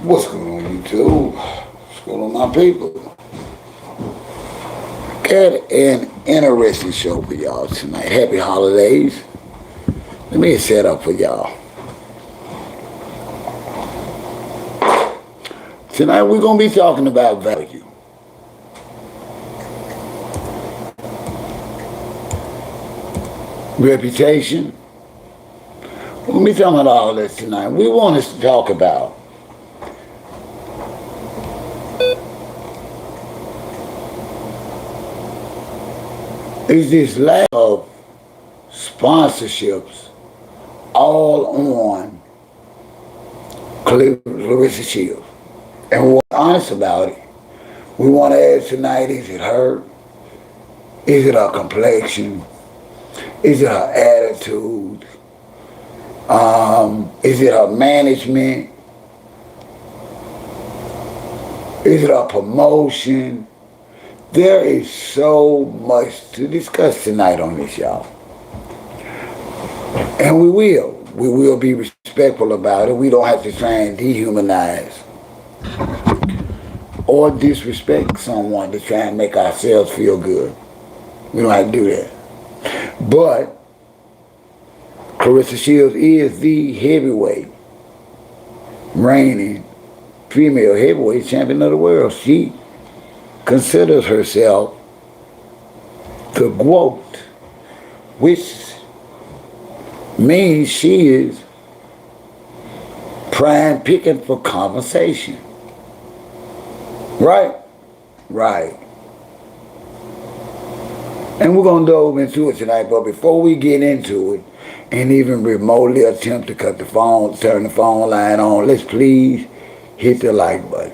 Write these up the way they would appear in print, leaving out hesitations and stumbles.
What's going on, YouTube? What's going on, my people? Got an interesting show for y'all tonight. Happy holidays. Let me set up for y'all. Tonight we're going to be talking about value. Reputation. We're going to be talking about all this tonight. We want us to talk about is this lack of sponsorships all on Claressa Shields. And we're honest about it. We want to ask tonight, is it her? Is it her complexion? Is it her attitude? Is it her management? Is it her promotion? There is so much to discuss tonight on this, y'all. And we will. We will be respectful about it. We don't have to try and dehumanize or disrespect someone to try and make ourselves feel good. We don't have to do that. But Claressa Shields is the heavyweight, reigning female heavyweight champion of the world. She considers herself the GOAT, which means she is prime picking for conversation. Right? Right. And we're going to delve into it tonight, but before we get into it and even remotely attempt to turn the phone line on, let's please hit the like button.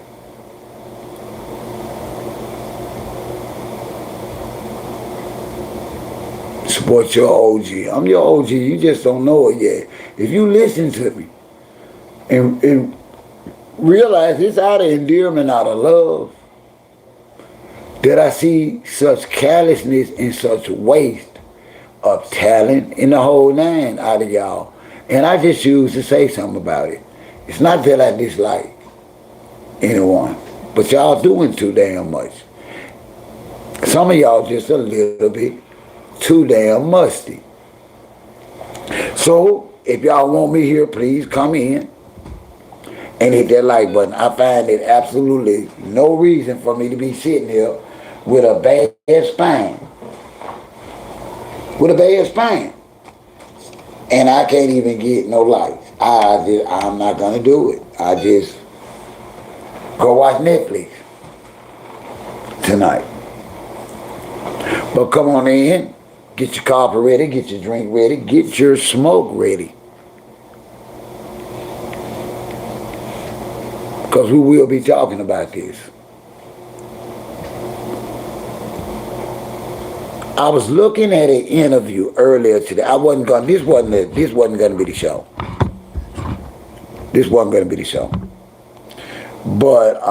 Support your OG. I'm your OG. You just don't know it yet. If you listen to me and realize it's out of endearment, out of love, that I see such callousness and such waste of talent in the whole nine out of y'all. And I just choose to say something about it. It's not that I dislike anyone, but y'all doing too damn much. Some of y'all just a little bit too damn musty. So if y'all want me here, please come in and hit that like button. I find it absolutely no reason for me to be sitting here with a bad spine. With a bad spine. And I can't even get no likes. I'm not gonna do it. I just go watch Netflix tonight. But come on in, get your coffee ready, get your drink ready, get your smoke ready. Because we will be talking about this. I was looking at an interview earlier today. This wasn't gonna be the show. This wasn't gonna be the show. But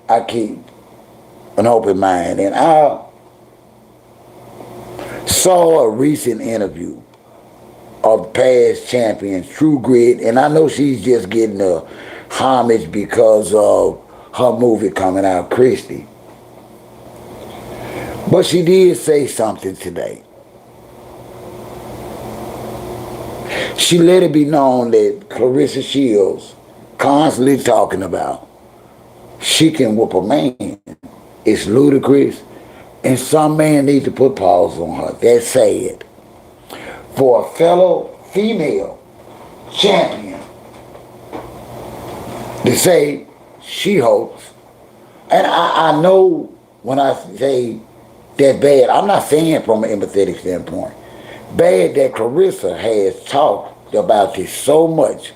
I keep an open mind, and I saw a recent interview of past champions, True Grit, and I know she's just getting a homage because of her movie coming out, Christy. But she did say something today. She let it be known that Claressa Shields constantly talking about she can whoop a man. It's ludicrous. And some man need to put pause on her. That's sad. For a fellow female champion to say she hopes. And I know when I say that bad, I'm not saying from an empathetic standpoint. Bad that Claressa has talked about this so much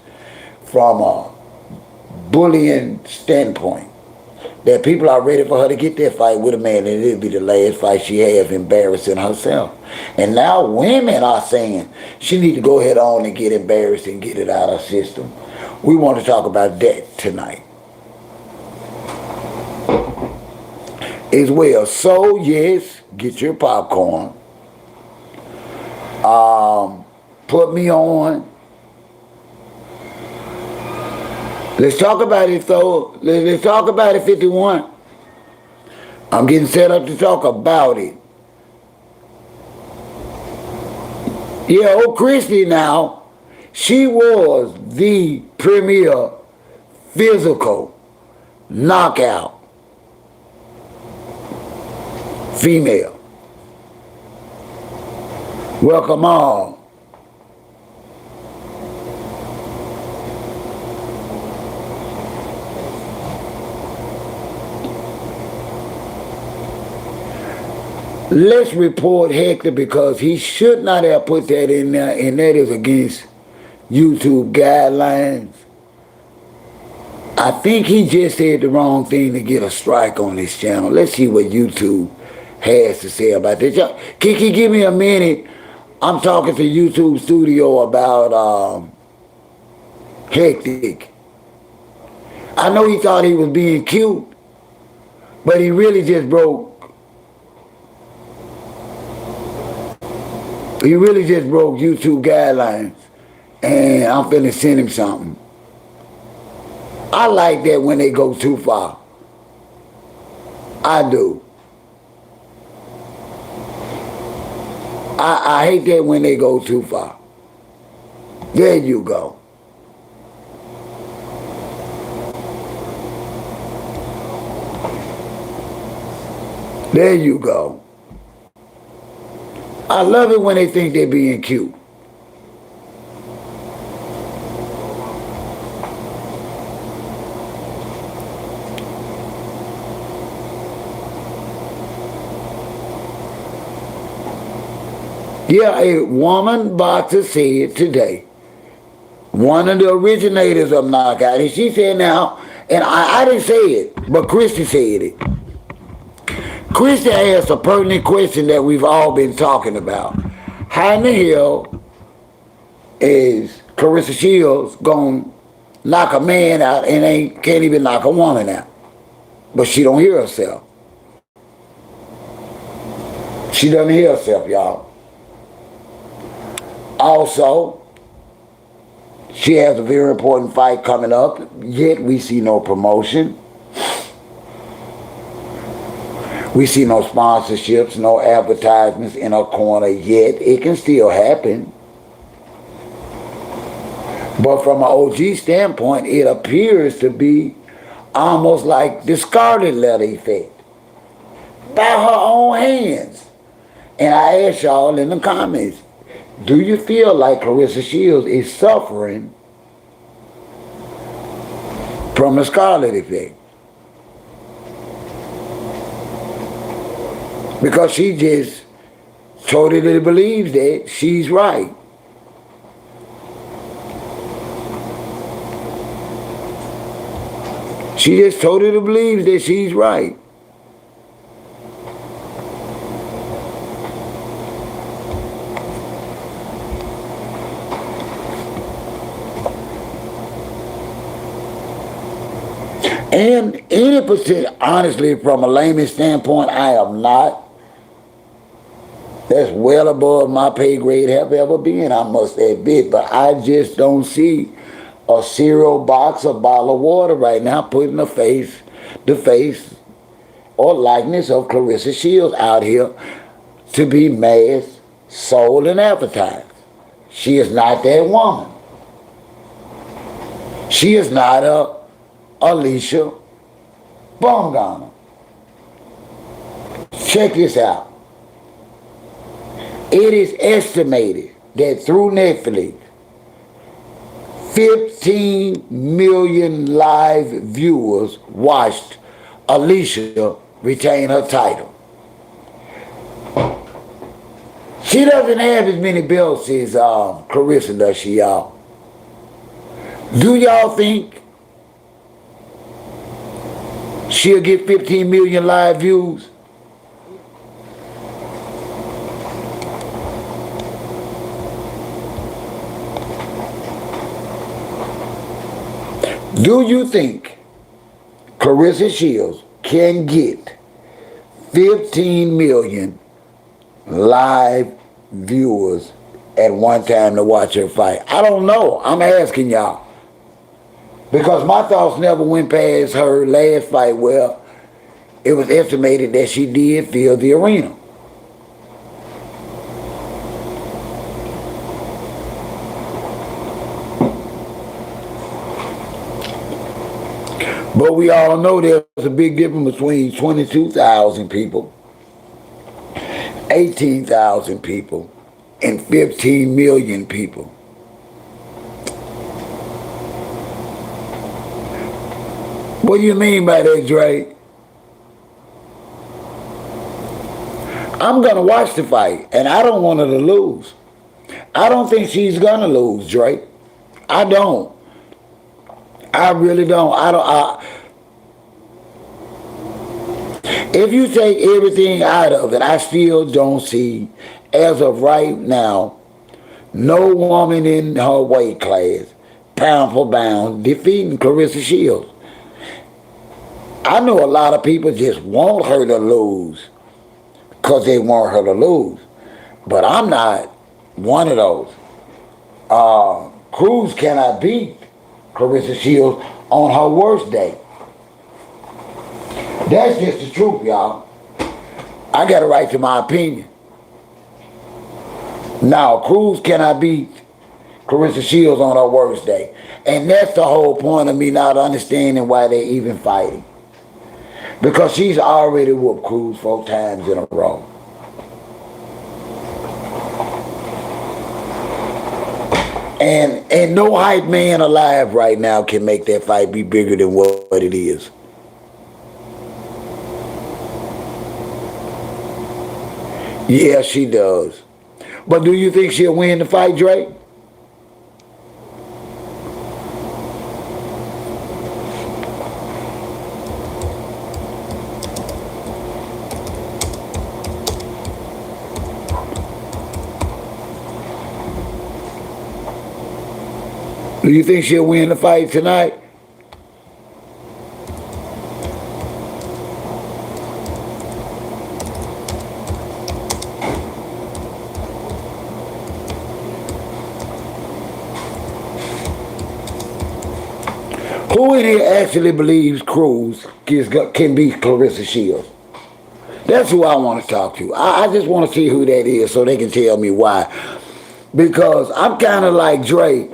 from a bullying standpoint that people are ready for her to get that fight with a man, and it'll be the last fight she has, embarrassing herself. And now women are saying she need to go ahead on and get embarrassed and get it out of her system. We want to talk about that tonight as well. So yes, get your popcorn. Put me on Let's talk about it, though. Let's talk about it, 51. I'm getting set up to talk about it. Yeah, old Christy now, she was the premier physical knockout female. Welcome all. Let's report Hector because he should not have put that in there, and that is against YouTube guidelines. I think he just said the wrong thing to get a strike on this channel. Let's see what YouTube has to say about this. Kiki, give me a minute. I'm talking to YouTube Studio about Hectic. I know he thought he was being cute, but he really just broke. He really just broke YouTube guidelines, and I'm finna send him something. I like that when they go too far. I do. I hate that when they go too far. There you go. There you go. I love it when they think they're being cute. Yeah, a woman boxer said today, one of the originators of Knockout, and she said now, and I didn't say it, but Christy said it. Christy asked a pertinent question that we've all been talking about. How in the hell is Claressa Shields gonna knock a man out and can't even knock a woman out? But she don't hear herself. She doesn't hear herself, y'all. Also, she has a very important fight coming up, yet we see no promotion. We see no sponsorships, no advertisements in her corner yet. It can still happen. But from an OG standpoint, it appears to be almost like the Scarlet Letter effect. By her own hands. And I ask y'all in the comments, do you feel like Claressa Shields is suffering from the Scarlet effect? Because she just totally believes that she's right. She just totally believes that she's right. And any percent, honestly, from a layman's standpoint, I am not. That's well above my pay grade have ever been, I must admit. But I just don't see a cereal box, a bottle of water right now putting the face or likeness of Claressa Shields out here to be masked, sold, and advertised. She is not that woman. She is not a Alicia Bumgarner. Check this out. It is estimated that through Netflix, 15 million live viewers watched Alicia retain her title. She doesn't have as many belts as Claressa does, y'all. Do y'all think she'll get 15 million live views? Do you think Claressa Shields can get 15 million live viewers at one time to watch her fight? I don't know. I'm asking y'all. Because my thoughts never went past her last fight where it was estimated that she did fill the arena. But we all know there's a big difference between 22,000 people, 18,000 people, and 15 million people. What do you mean by that, Dre? I'm going to watch the fight, and I don't want her to lose. I don't think she's going to lose, Dre. I don't. I really don't. If you take everything out of it, I still don't see, as of right now, no woman in her weight class, pound for pound, defeating Claressa Shields. I know a lot of people just want her to lose because they want her to lose. But I'm not one of those. Cruz cannot beat Claressa Shields on her worst day. That's just the truth, y'all. I got a right to my opinion. Now, Cruz cannot beat Claressa Shields on her worst day. And that's the whole point of me not understanding why they're even fighting. Because she's already whooped Cruz 4 times in a row. And no hype man alive right now can make that fight be bigger than what it is. Yeah, she does. But do you think she'll win the fight, Drake? Do you think she'll win the fight tonight? Who in here actually believes Cruz can beat Claressa Shields? That's who I want to talk to. I just want to see who that is so they can tell me why. Because I'm kind of like Andrea.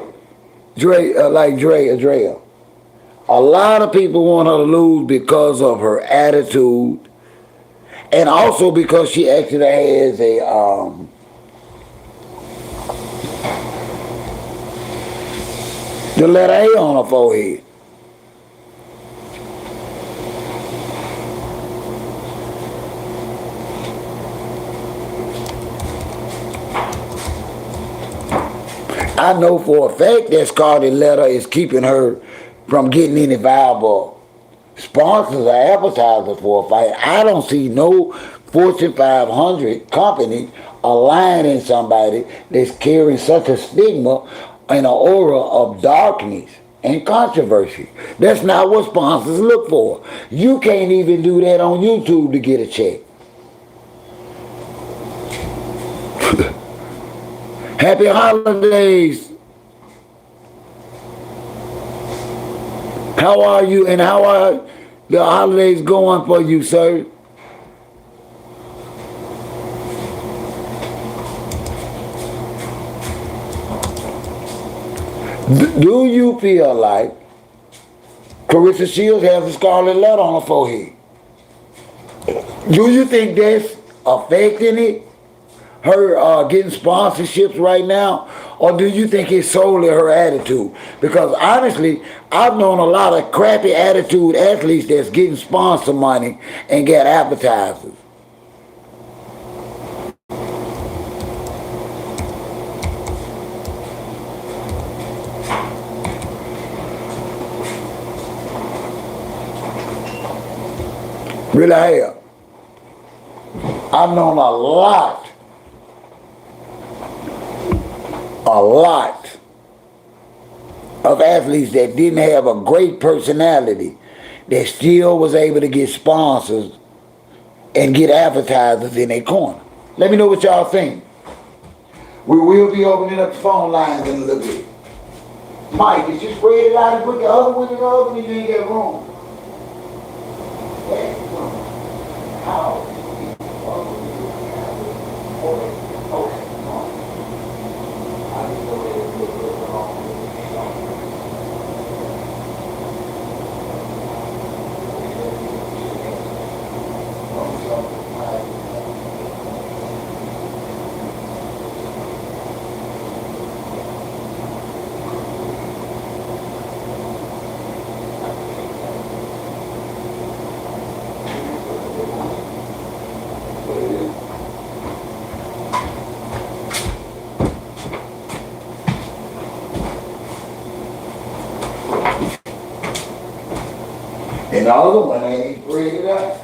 A lot of people want her to lose because of her attitude, and also because she actually has the letter A on her forehead. I know for a fact that Scarlet Letter is keeping her from getting any viable sponsors or advertisers for a fight. I don't see no Fortune 500 company aligning somebody that's carrying such a stigma and an aura of darkness and controversy. That's not what sponsors look for. You can't even do that on YouTube to get a check. Happy holidays. How are you and how are the holidays going for you, sir? Do you feel like Claressa Shields has a scarlet letter on her forehead? Do you think that's affecting it? Her getting sponsorships right now? Or do you think it's solely her attitude? Because honestly, I've known a lot of crappy attitude athletes that's getting sponsor money and get advertisers. Really have. I've known a lot of athletes that didn't have a great personality that still was able to get sponsors and get advertisers in their corner. Let me know what y'all think. We will be opening up the phone lines in a little bit. Mike, did you spread it out and put the other one in the oven and you ain't got room? That's how okay. I just go ahead and put it along. And the other one ain't spread it out.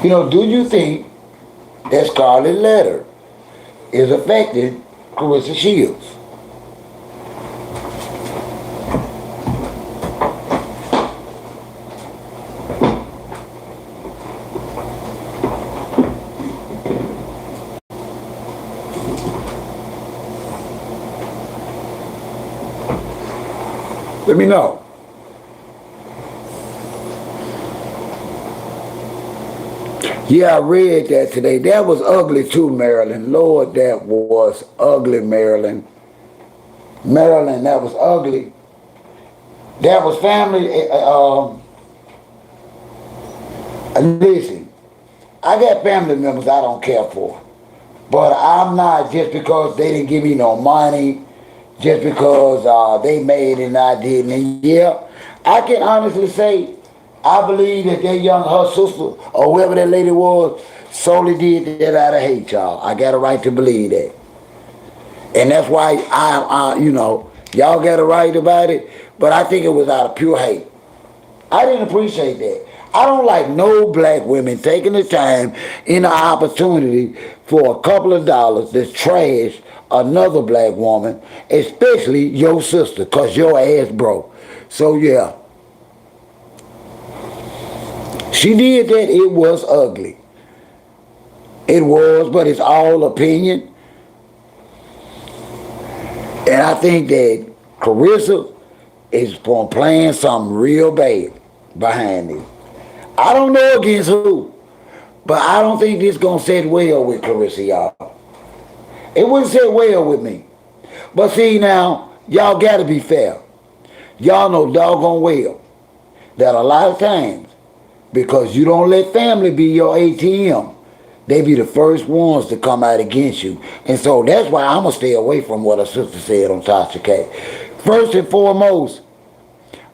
You know, do you think that scarlet letter is affecting Claressa Shields? Let me know. Yeah, I read that today. That was ugly too, Marilyn. Lord, that was ugly, Marilyn. Marilyn, that was ugly. That was family. Listen, I got family members I don't care for. But I'm not just because they didn't give me no money, just because they made it and I didn't. And yeah, I can honestly say I believe that her sister, or whoever that lady was, solely did that out of hate, y'all. I got a right to believe that. And that's why y'all got a right about it, but I think it was out of pure hate. I didn't appreciate that. I don't like no black women taking the time in the opportunity for a couple of dollars to trash another black woman, especially your sister, because your ass broke. So yeah. She did that. It was ugly. It was, but it's all opinion. And I think that Claressa is playing something real bad behind it. I don't know against who, but I don't think this gonna set well with Claressa, y'all. It wouldn't set well with me. But see now, y'all gotta be fair. Y'all know doggone well that a lot of times, because you don't let family be your ATM, they be the first ones to come out against you. And so that's why I'm going to stay away from what her sister said on Tasha K. First and foremost,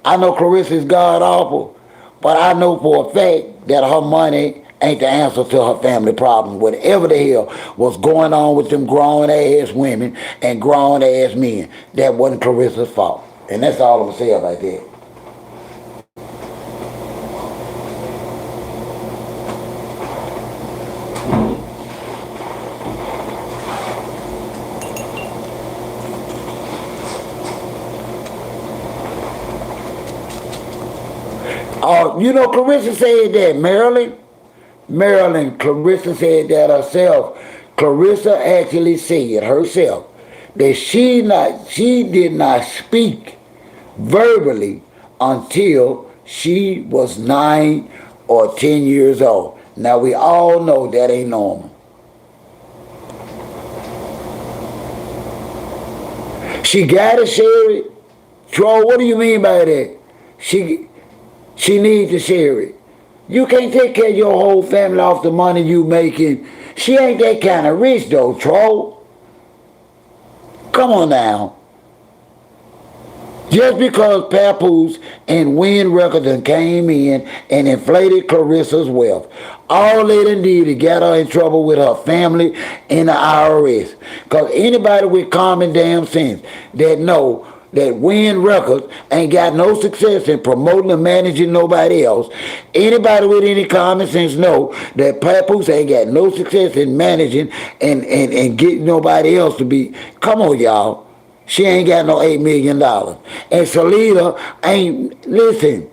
I know Claressa is God awful, but I know for a fact that her money ain't the answer to her family problems. Whatever the hell was going on with them grown ass women and grown ass men, that wasn't Claressa's fault. And that's all I'm going to say about that. Claressa said that, Marilyn, Claressa said that herself. Claressa actually said herself that she did not speak verbally until she was 9 or 10 years old. Now we all know that ain't normal. She gotta share it. Troll, what do you mean by that? She needs to share it. You can't take care of your whole family off the money you making. She ain't that kind of rich though, Troll. Come on now. Just because Papoose and Win Records done came in and inflated Claressa's wealth, all they done did to get her in trouble with her family and the IRS. Because anybody with common damn sense that know that Win Records ain't got no success in promoting or managing nobody else. Anybody with any common sense know that Papoose ain't got no success in managing and getting nobody else to be. Come on, y'all. She ain't got no $8 million. And Salida ain't, listen,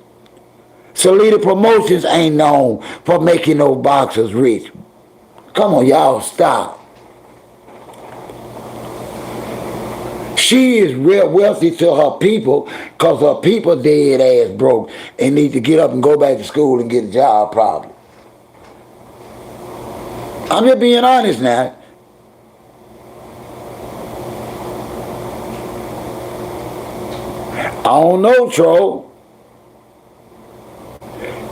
Salida Promotions ain't known for making no boxers rich. Come on, y'all, stop. She is real wealthy to her people because her people dead ass broke and need to get up and go back to school and get a job probably. I'm just being honest now. I don't know, Troll.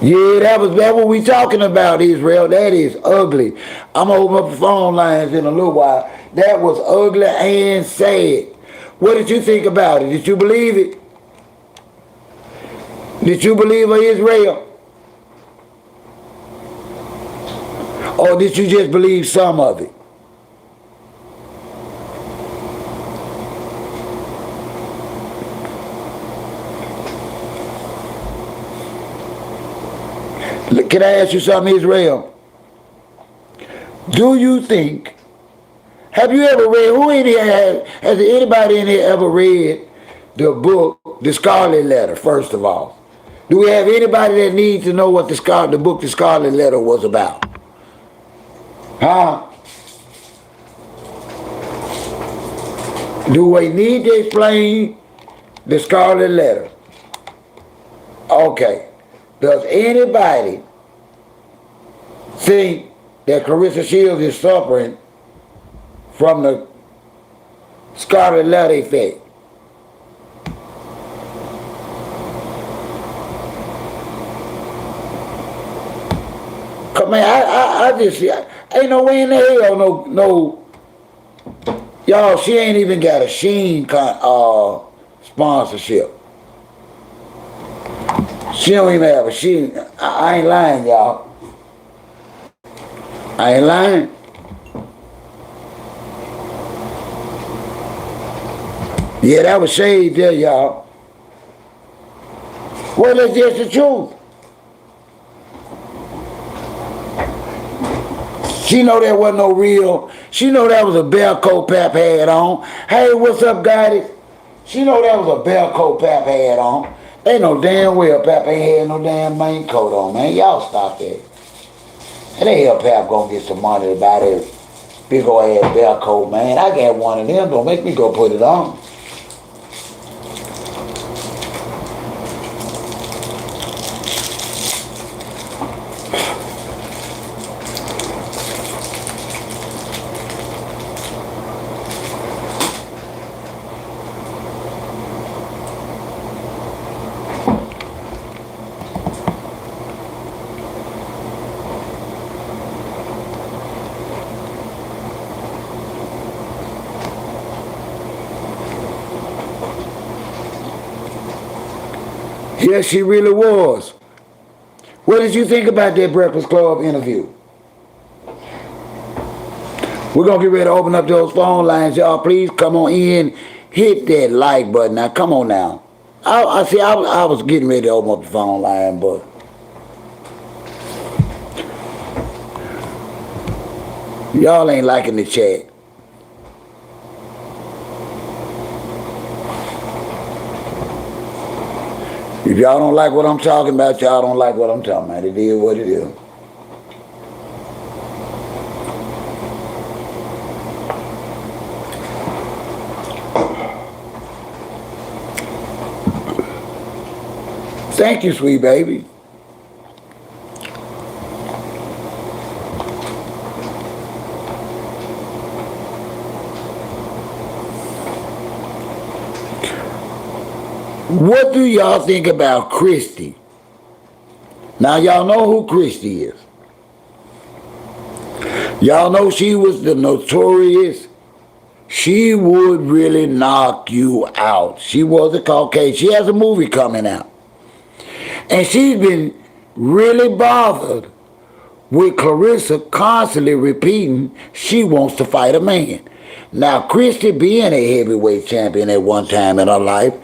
Yeah, that what we talking about, Israel. That is ugly. I'm gonna open up the phone lines in a little while. That was ugly and sad. What did you think about it? Did you believe it? Did you believe of Israel? Or did you just believe some of it? Can I ask you something, Israel? Do you think, have you ever read, who in here, has anybody in here ever read the book, The Scarlet Letter, first of all? Do we have anybody that needs to know what the book, The Scarlet Letter was about? Huh? Do we need to explain The Scarlet Letter? Okay. Does anybody think that Claressa Shields is suffering from the Scarlet Letter effect? Cause man, I just ain't no way in the hell no y'all. She ain't even got a Sheen sponsorship. She don't even have a Sheen. I ain't lying, y'all. I ain't lying. Yeah, that was shade there, y'all. Well, that's just the truth. She know that wasn't no real. She know that was a bell coat Pap had on. Hey, what's up, guys? She know that was a bell coat Pap had on. They know damn well Pap ain't had no damn main coat on, man. Y'all stop that. And they hell Pap gonna get some money about it. Big ol' ass bell coat, man. I got one of them. Don't make me go put it on. Yes, she really was. What did you think about that Breakfast Club interview? We're going to get ready to open up those phone lines. Y'all, please come on in. Hit that like button. Now, come on now. I was getting ready to open up the phone line, but y'all ain't liking the chat. If y'all don't like what I'm talking about, y'all don't like what I'm talking about. It is what it is. Thank you, sweet baby. What do y'all think about Christy? Now y'all know who Christy is. Y'all know she was the notorious. She would really knock you out. She was a Caucasian. She has a movie coming out. And she's been really bothered with Claressa constantly repeating she wants to fight a man. Now, Christy being a heavyweight champion at one time in her life,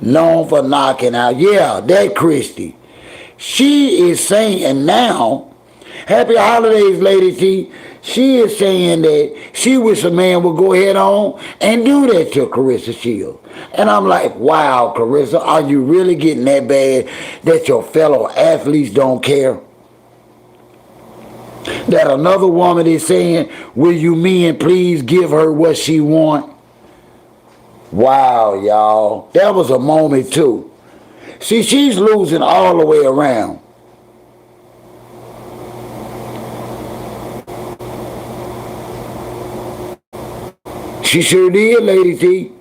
known for knocking out, yeah, that Christy. She is saying now, happy holidays, Lady T. She is saying that she wish a man would go ahead on and do that to Claressa Shields. And I'm like, wow, Claressa, are you really getting that bad that your fellow athletes don't care? That another woman is saying, will you men please give her what she want? Wow, y'all. That was a moment too. See, she's losing all the way around. She sure did, Lady T.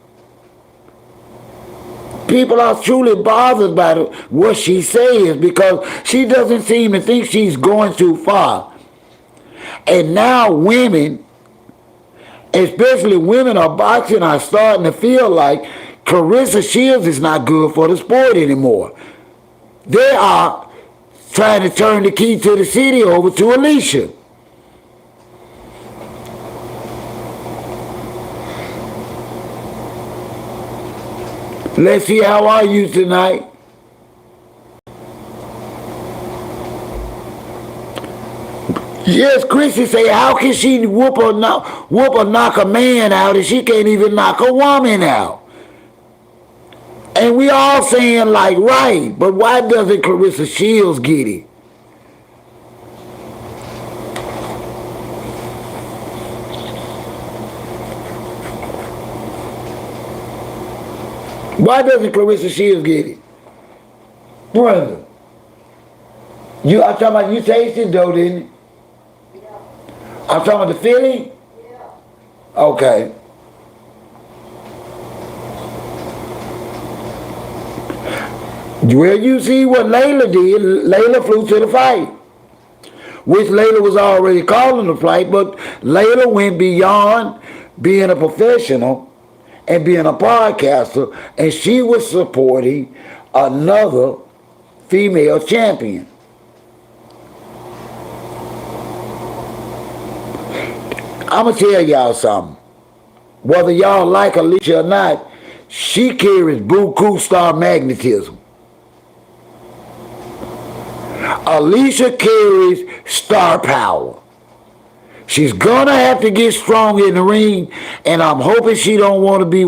People are truly bothered by what she says because she doesn't seem to think she's going too far. And now women, especially women of boxing, are starting to feel like Claressa Shields is not good for the sport anymore. They are trying to turn the key to the city over to Alicia. Let's see, how are you tonight? Yes, Chrissy say, how can she whoop or knock a man out if she can't even knock a woman out? And we all saying like, right, but why doesn't Claressa Shields get it? Why doesn't Claressa Shields get it? Brother, I'm talking about you tasted dough, didn't you? I'm talking about the feeling? Yeah. Okay. Well, you see what Layla did. Layla flew to the fight, which Layla was already calling the fight, but Layla went beyond being a professional and being a podcaster, and she was supporting another female champion. I'm going to tell y'all something. Whether y'all like Alicia or not, she carries buku star magnetism. Alicia carries star power. She's gonna have to get strong in the ring, and I'm hoping she don't want to be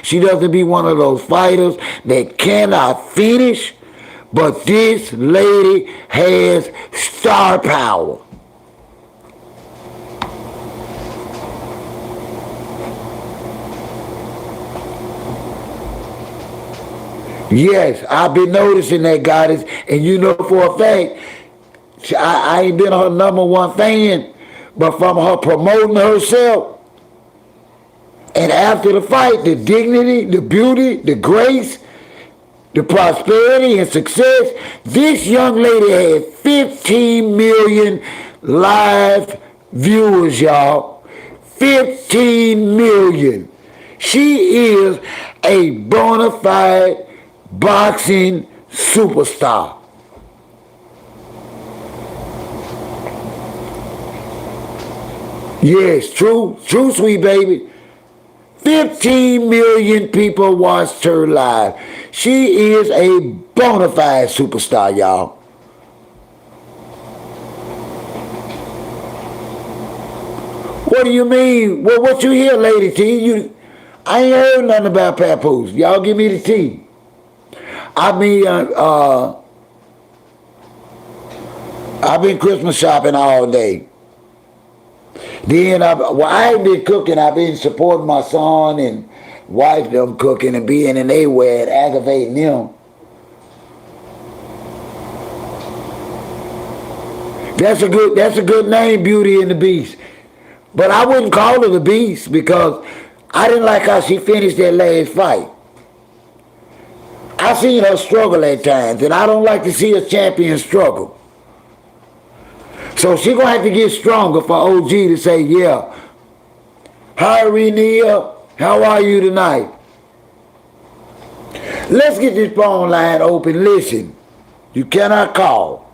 she doesn't be one of those fighters that cannot finish, but this lady has star power. Yes, I've been noticing that, goddess, and you know for a fact, I ain't been her #1 fan, but from her promoting herself, and after the fight, the dignity, the beauty, the grace, the prosperity and success, this young lady had 15 million live viewers, y'all. 15 million. She is a bona fide boxing superstar. Yes, true, sweet baby. 15 million people watched her live. She is a bona fide superstar, y'all. What do you mean? Well, what you hear, Lady T? I ain't heard nothing about papoose. Y'all give me the tea. I've been Christmas shopping all day. Then I ain't been cooking. I've been supporting my son and wife them cooking and being in their way and aggravating them. That's a good name, Beauty and the Beast. But I wouldn't call her the Beast because I didn't like how she finished that last fight. I seen her struggle at times, and I don't like to see a champion struggle. So she gonna have to get stronger for OG to say, yeah. Hi, Renia. How are you tonight? Let's get this phone line open. Listen, you cannot call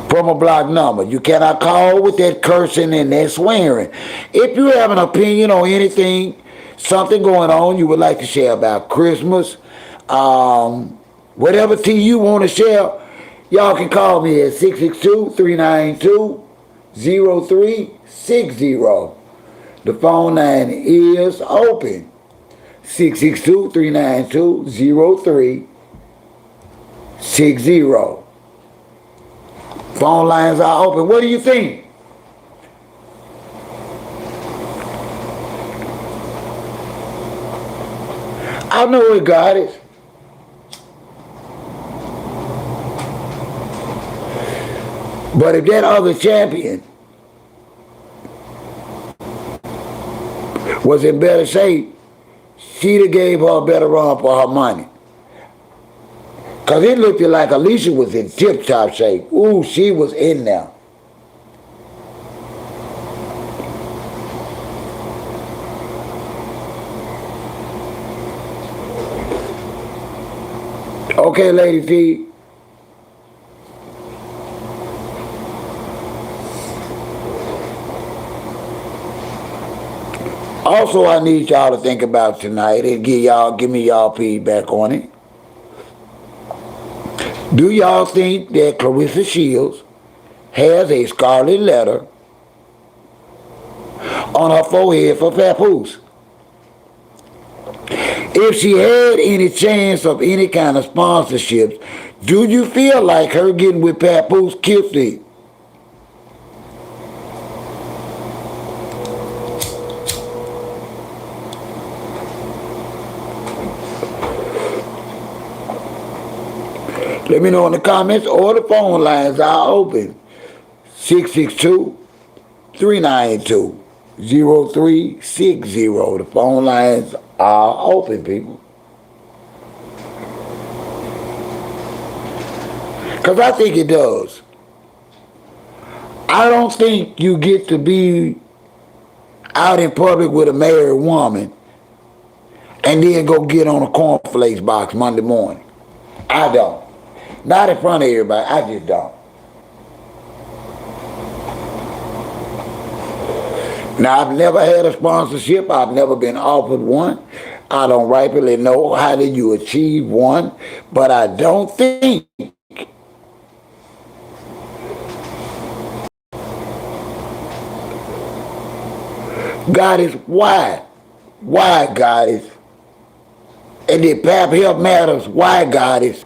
from a block number. You cannot call with that cursing and that swearing. If you have an opinion on anything, something going on you would like to share about Christmas, whatever tea you want to share, y'all can call me at 662-392 0360. The phone line is open. 662-392-0360. Phone lines are open. What do you think? I know where God is. But if that other champion was in better shape, she'd have gave her a better run for her money. Because it looked like Alicia was in tip-top shape. Ooh, she was in there. Okay, Lady T. Also, I need y'all to think about tonight and give me y'all feedback on it. Do y'all think that Claressa Shields has a scarlet letter on her forehead for Papoose? If she had any chance of any kind of sponsorships, do you feel like her getting with Papoose killed it? Let me know in the comments or the phone lines are open. 662-392-0360. The phone lines are open, people. Because I think it does. I don't think you get to be out in public with a married woman and then go get on a cornflakes box Monday morning. I don't. Not in front of everybody. I just don't. Now, I've never had a sponsorship. I've never been offered one. I don't rightfully know how do you achieve one. But I don't think God is why? Why God is? And the Pap Help Matters, why God is?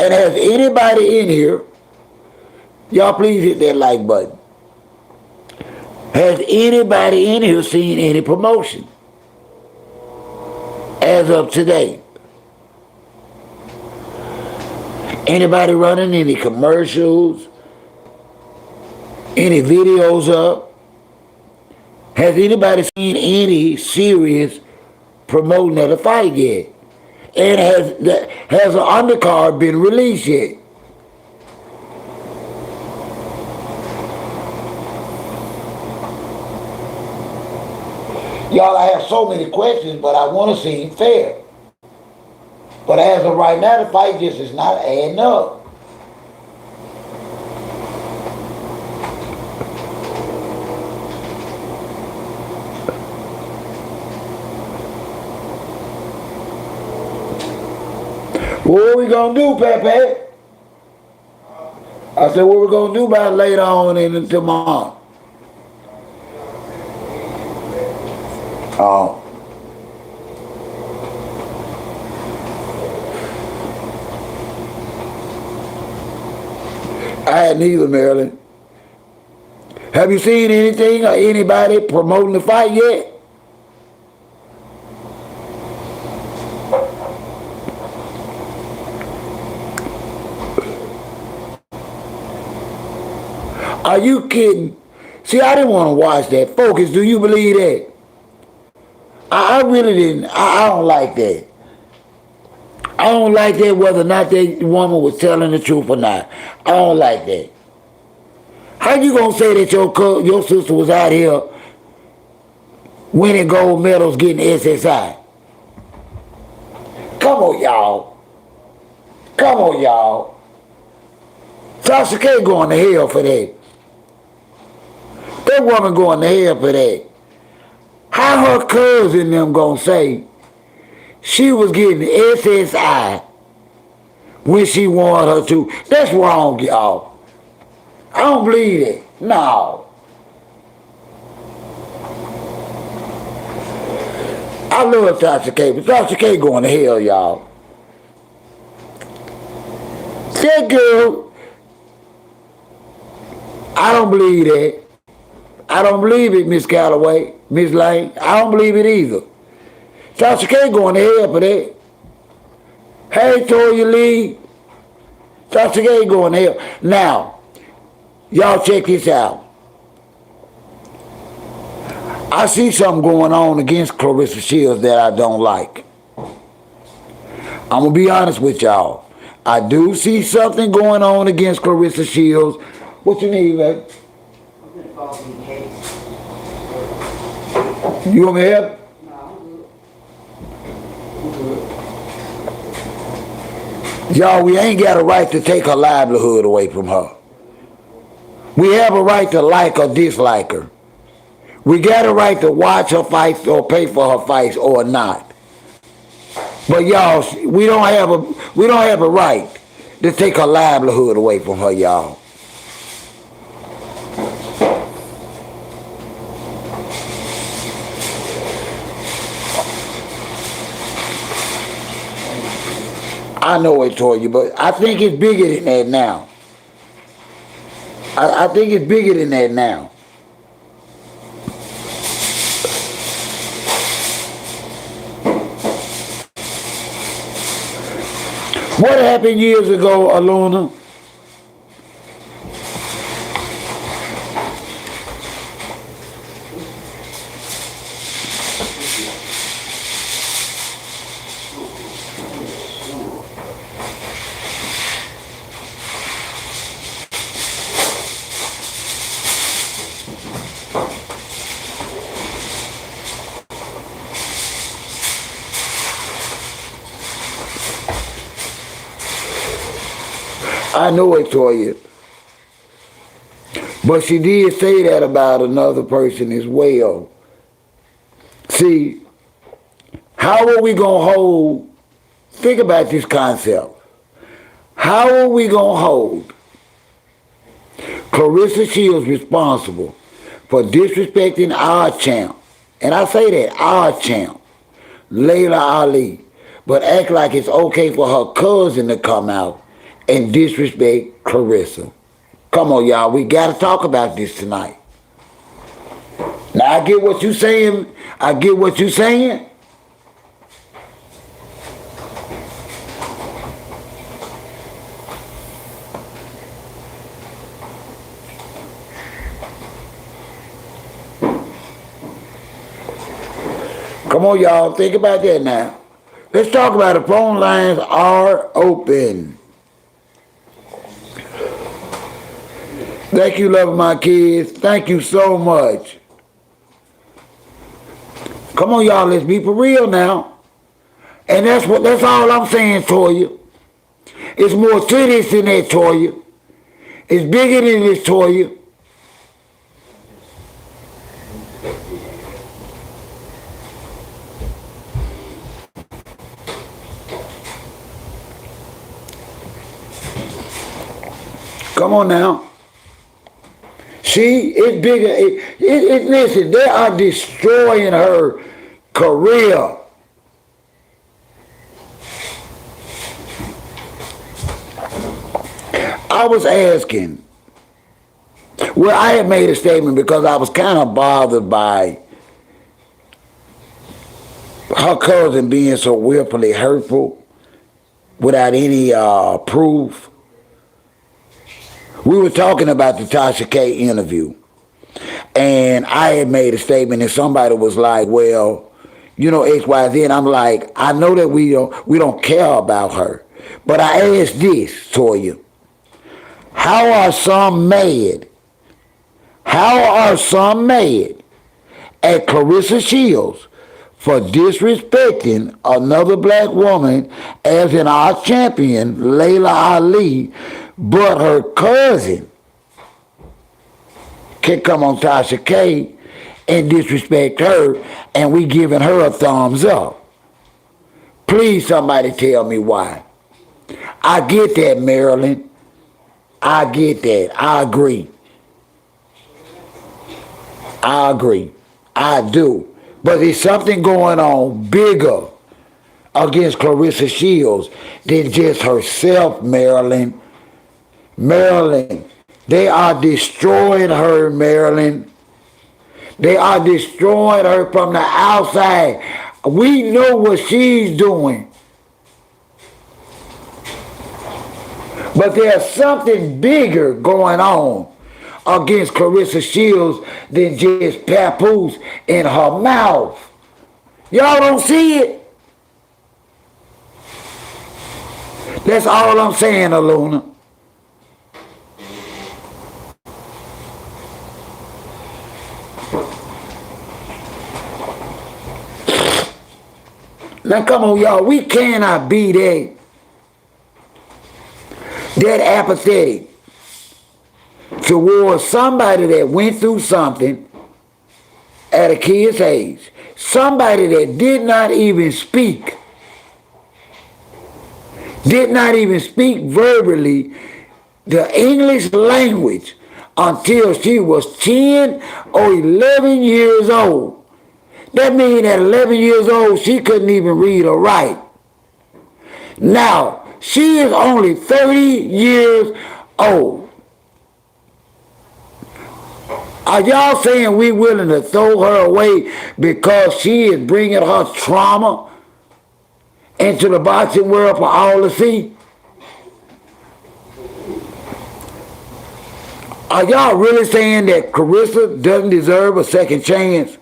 And has anybody in here, y'all please hit that like button. Has anybody in here seen any promotion as of today? Anybody running any commercials? Any videos up? Has anybody seen any serious promoting of the fight yet? And has an undercard been released yet? Y'all, I have so many questions, but I want to seem fair. But as of right now, the fight just is not adding up. What are we going to do, Pepe? I said, what we going to do about later on and tomorrow? Oh. I hadn't either, Marilyn. Have you seen anything or anybody promoting the fight yet? Are you kidding? See, I didn't want to watch that. Focus, do you believe that? I really didn't. I don't like that. I don't like that whether or not that woman was telling the truth or not. I don't like that. How you gonna say that your sister was out here winning gold medals getting SSI? Come on, y'all. Come on, y'all. Tasha K going to hell for that. That woman going to hell for that. How her cousin them gonna say she was getting SSI when she wanted her to? That's wrong, y'all. I don't believe it. No. I love Tasha K, but Tasha K going to hell, y'all. That girl, I don't believe that. I don't believe it, Miss Calloway, Miss Lane. I don't believe it either. Tasha K going to hell for that. Hey, Toya Lee. Tasha K going to hell. Now, y'all check this out. I see something going on against Claressa Shields that I don't like. I'm going to be honest with y'all. I do see something going on against Claressa Shields. What you need, baby? You want me to help? Y'all, we ain't got a right to take her livelihood away from her. We have a right to like or dislike her. We got a right to watch her fights or pay for her fights or not. But y'all, we don't have a right to take her livelihood away from her, y'all. I know it, Toya, but I think it's bigger than that now. I think it's bigger than that now. What happened years ago, Aluna? I know it, Toya. But she did say that about another person as well. See, how are we going to hold, think about this concept. How are we going to hold Claressa Shields responsible for disrespecting our champ? And I say that, our champ, Layla Ali, but act like it's okay for her cousin to come out and disrespect Claressa. Come on, y'all. We got to talk about this tonight. Now, I get what you're saying. I get what you're saying. Come on, y'all. Think about that now. Let's talk about it. Phone lines are open. Thank you, love my kids. Thank you so much. Come on, y'all. Let's be for real now. And that's all I'm saying, Toya. It's more to this than that, Toya. It's bigger than this, Toya. Come on now. See, it's bigger. Listen, they are destroying her career. I was asking, well, I had made a statement because I was kind of bothered by her cousin being so willfully hurtful without any proof. We were talking about the Tasha K interview, and I had made a statement, and somebody was like, well, you know, X, Y, Z, and I'm like, I know that we don't care about her, but I asked this, Toya, how are some mad at Claressa Shields for disrespecting another black woman as in our champion, Layla Ali, but her cousin can come on Tasha K and disrespect her, and we giving her a thumbs up. Please, somebody tell me why. I get that, Marilyn. I get that. I agree. I agree. I do. But there's something going on bigger against Claressa Shields than just herself, Marilyn. Marilyn, they are destroying her, Marilyn. They are destroying her from the outside. We know what she's doing. But there's something bigger going on against Claressa Shields than just papoose in her mouth. Y'all don't see it? That's all I'm saying, Aluna. Now come on, y'all. We cannot be that apathetic towards somebody that went through something at a kid's age. Somebody that did not even speak verbally the English language until she was 10 or 11 years old. That means at 11 years old, she couldn't even read or write. Now, she is only 30 years old. Are y'all saying we willing to throw her away because she is bringing her trauma into the boxing world for all to see? Are y'all really saying that Claressa doesn't deserve a second chance?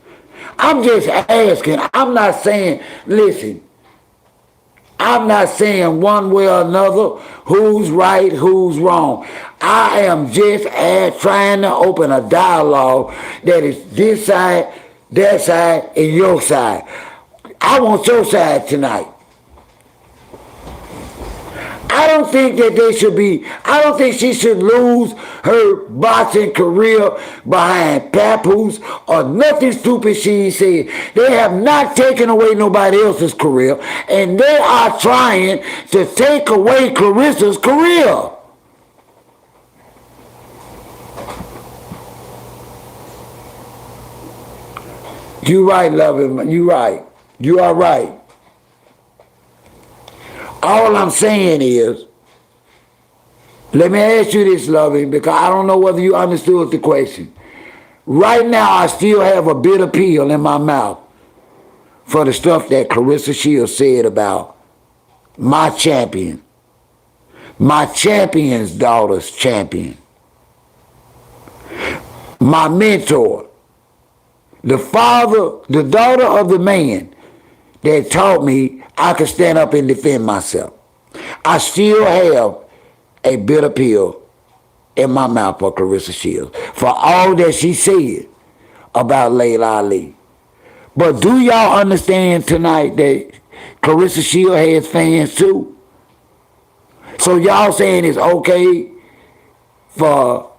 I'm just asking. I'm not saying, listen, I'm not saying one way or another who's right, who's wrong. I am just trying to open a dialogue that is this side, that side, and your side. I want your side tonight. I don't think that I don't think she should lose her boxing career behind papoose or nothing stupid she said. They have not taken away nobody else's career, and they are trying to take away Claressa's career. You right, loving. You right. You are right. All I'm saying is, let me ask you this, loving, because I don't know whether you understood the question. Right now, I still have a bitter pill in my mouth for the stuff that Claressa Shields said about my champion, my champion's daughter's champion, my mentor, the father, the daughter of the man that taught me I could stand up and defend myself. I still have a bitter pill in my mouth for Claressa Shields for all that she said about Layla Ali. But do y'all understand tonight that Claressa Shields has fans too? So y'all saying it's okay for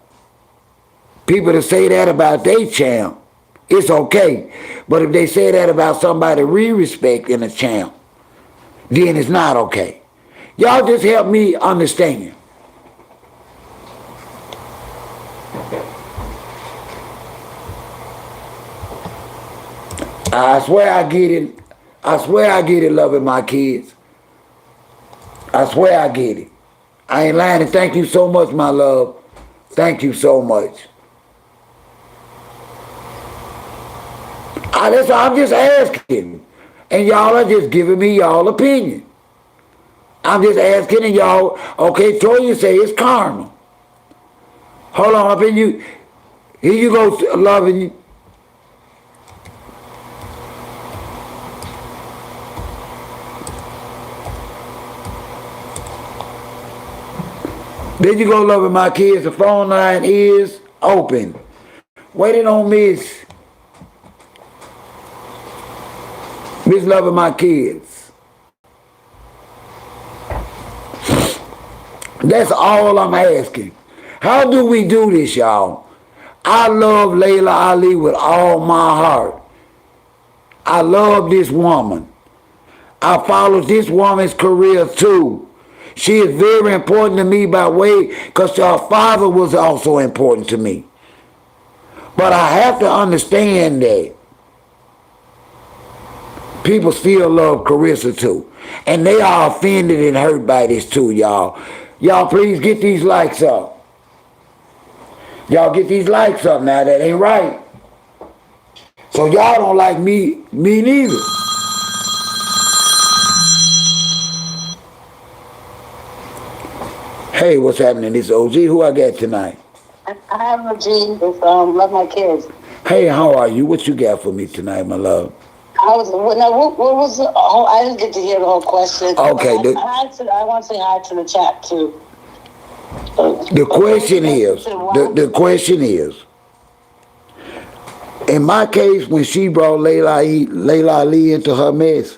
people to say that about their champ? It's okay. But if they say that about somebody we respect in a champ, then it's not okay. Y'all just help me understand. I swear I get it. I swear I get it, loving my kids. I swear I get it. I ain't lying, and thank you so much, my love. Thank you so much. I'm just asking. And y'all are just giving me y'all opinion. I'm just asking, and y'all, okay, Toya say it's karma. Hold on, up in you. Here you go, loving you. There you go, loving my kids. The phone line is open. Waiting on Miss loving my kids. That's all I'm asking. How do we do this, y'all? I love Layla Ali with all my heart. I love this woman. I follow this woman's career too. She is very important to me by way because her father was also important to me. But I have to understand that people still love Claressa too. And they are offended and hurt by this too, y'all. Y'all please get these likes up. Y'all get these likes up now. That ain't right. So y'all don't like me neither. Hey, what's happening? This OG. Who I got tonight? I have a G. It's, love my kids. Hey, how are you? What you got for me tonight, my love? What was the whole? I didn't get to hear the whole question. Okay. I want to say hi to the chat too. The question is, in my case, when she brought Layla Ali into her mess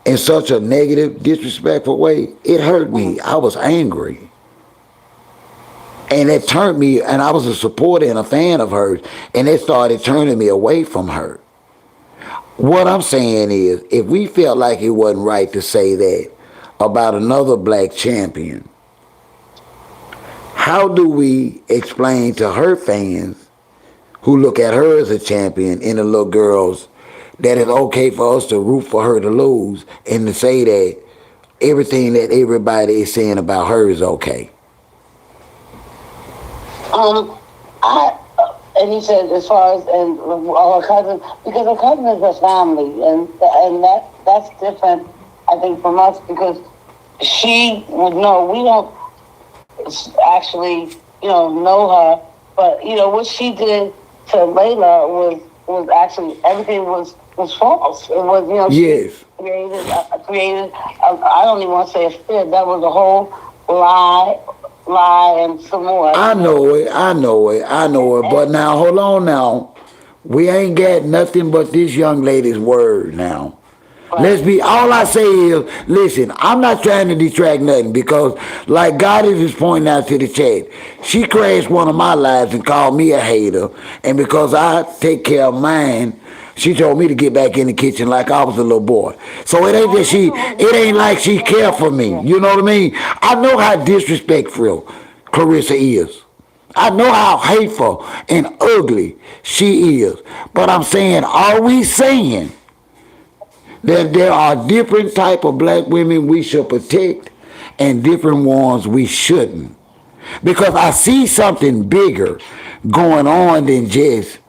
in such a negative, disrespectful way, it hurt me. I was angry. And it turned me, and I was a supporter and a fan of hers, and it started turning me away from her. What I'm saying is, if we felt like it wasn't right to say that about another black champion, how do we explain to her fans who look at her as a champion and the little girls that it's okay for us to root for her to lose and to say that everything that everybody is saying about her is okay? And he said as far as and her cousin, because her cousin is her family, and that's different, I think, from us, because she would know. We don't actually, know her, but what she did to Layla was actually everything was false. It was, yes. She created. I don't even want to say a fib. That was a whole lie and some more. I know it. But now, hold on now. We ain't got nothing but this young lady's word now. Right. All I say is, listen, I'm not trying to detract nothing because, like God is just pointing out to the chat, she crashed one of my lives and called me a hater. And because I take care of mine, she told me to get back in the kitchen like I was a little boy. So it ain't it ain't like she care for me. You know what I mean? I know how disrespectful Claressa is. I know how hateful and ugly she is. But I'm saying, are we saying that there are different type of black women we should protect and different ones we shouldn't? Because I see something bigger going on than just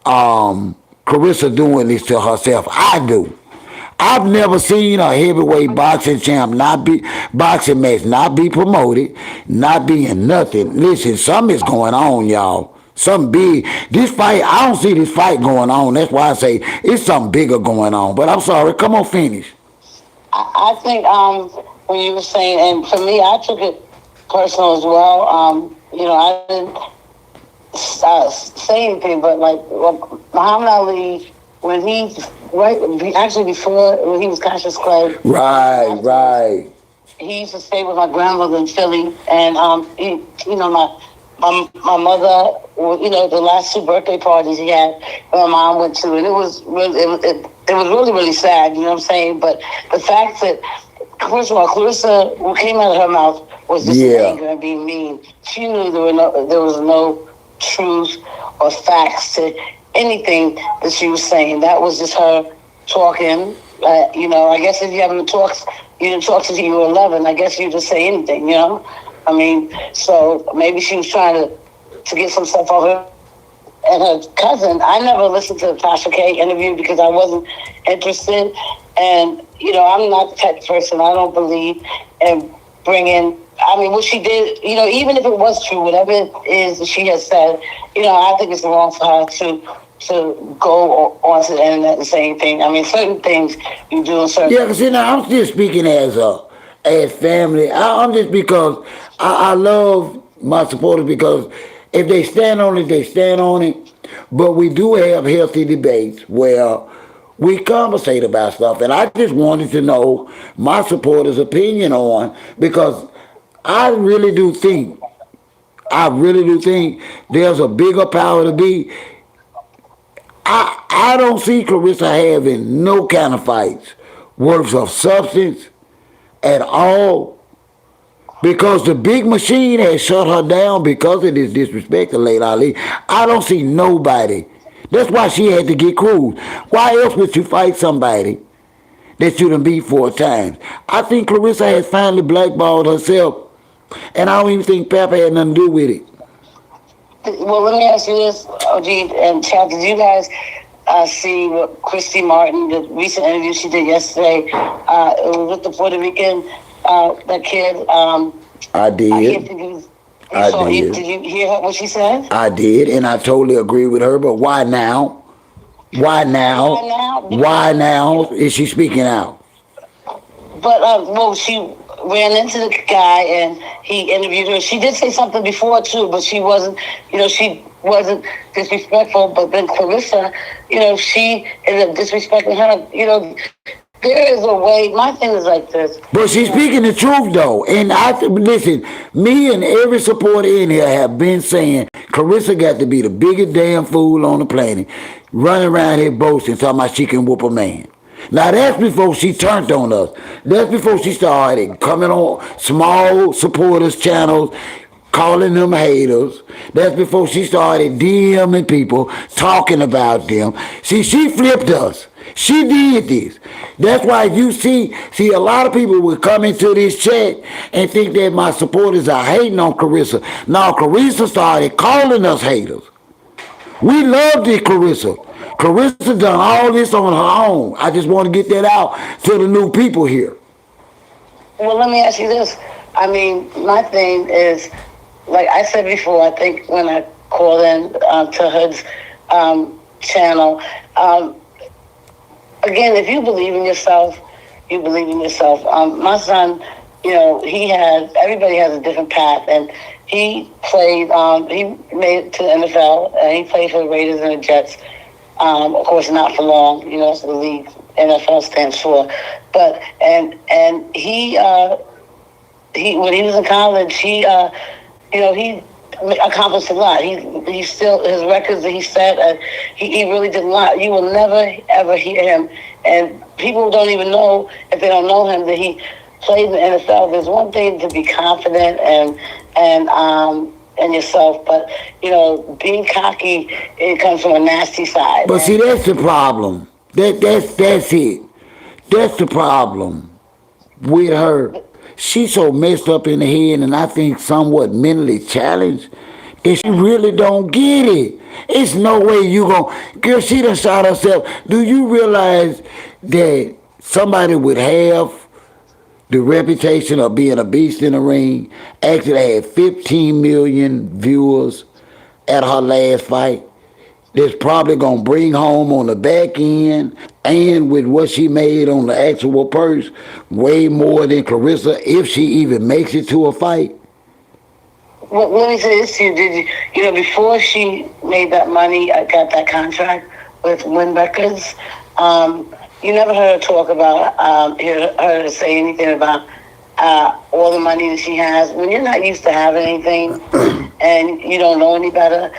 Claressa doing this to herself. I do. I've never seen a heavyweight boxing champ boxing match not be promoted, not being nothing. Listen, something is going on, y'all. Something big. This fight, I don't see this fight going on. That's why I say it's something bigger going on. But I'm sorry, come on, finish. I think when you were saying, and for me, I took it personal as well. I didn't say anything, but like Muhammad Ali, when before when he was Cassius Clay. Right. He used to stay with my grandmother in Philly, and my mother, the last two birthday parties he had, my mom went to, and it was really it was really, really sad. You know what I'm saying? But the fact that, first of all, Claressa, what came out of her mouth was just anger and being mean. She knew there was no truth or facts to anything that she was saying. That was just her talking. I guess if you didn't talk since you were 11. I guess you just say anything. I mean, so maybe she was trying to get some stuff off her. And her cousin, I never listened to the Tasha K interview because I wasn't interested. And, I'm not the type of person, I don't believe in bringing, what she did, even if it was true, whatever it is that she has said, I think it's wrong for her to go onto the internet and say anything. Certain things you do in certain... Yeah, because I'm just speaking as family. I'm just because I love my supporters because if they stand on it, they stand on it. But we do have healthy debates where we conversate about stuff. And I just wanted to know my supporters' opinion on, because I really do think I really do think there's a bigger power to be. I don't see Clarissa having no kind of fights worth of substance at all because the big machine has shut her down because of this disrespect to late Ali. I don't see nobody. That's why she had to get cruised. Why else would you fight somebody that you done beat 4 times? I think Clarissa has finally blackballed herself, and I don't even think Papa had nothing to do with it. Well, let me ask you this, OG and Chad. Did you guys see what Christy Martin, the recent interview she did yesterday? It was with the Puerto Rican, that kid. I I can't did. think of his. I Did did. you hear what she said? I did, and I totally agree with her. But why now? Why Why now? now? Why now is she speaking out? But well, she ran into the guy and he interviewed her. She did say something before too, but she wasn't. She wasn't disrespectful. But then Clarissa, she ended up disrespecting her. There is a way. My thing is like this. But she's speaking the truth though, and listen. Me and every supporter in here have been saying Clarissa got to be the biggest damn fool on the planet, running around here boasting, talking about she can whoop a man. Now that's before she turned on us. That's before she started coming on small supporters channels, calling them haters. That's before she started DMing people, talking about them. See, she flipped us. She did this. That's why you see a lot of people will come into this chat and think that my supporters are hating on Clarissa. Now Clarissa started calling us haters. We loved it, Clarissa. Clarissa done all this on her own. I just want to get that out to the new people here. Well, let me ask you this. I mean, my thing is, like I said before, I think when I called in to Hood's channel, again, if you believe in yourself, you believe in yourself. My son, everybody has a different path, and he played, he made it to the NFL, and he played for the Raiders and the Jets. Of course, not for long, it's the league NFL stands for. But, and he when he was in college, he accomplished a lot. He still, his records that he set, he really did a lot. You will never ever hear him, and people don't even know, if they don't know him, that he played in the NFL. There's one thing to be confident and yourself, but being cocky, it comes from a nasty side. But see, that's the problem. That's it. That's the problem with her. She's so messed up in the head, and I think somewhat mentally challenged, that she really don't get it. It's no way you gon' girl. She done shot herself. Do you realize that somebody would have the reputation of being a beast in the ring actually had 15 million viewers at her last fight? That's probably gonna bring home on the back end and with what she made on the actual purse way more than Clarissa if she even makes it to a fight. Well, let me say this to you. Did before she made that money, I got that contract with Win Records. You never heard her talk about, her say anything about all the money that she has. When you're not used to having anything and you don't know any better,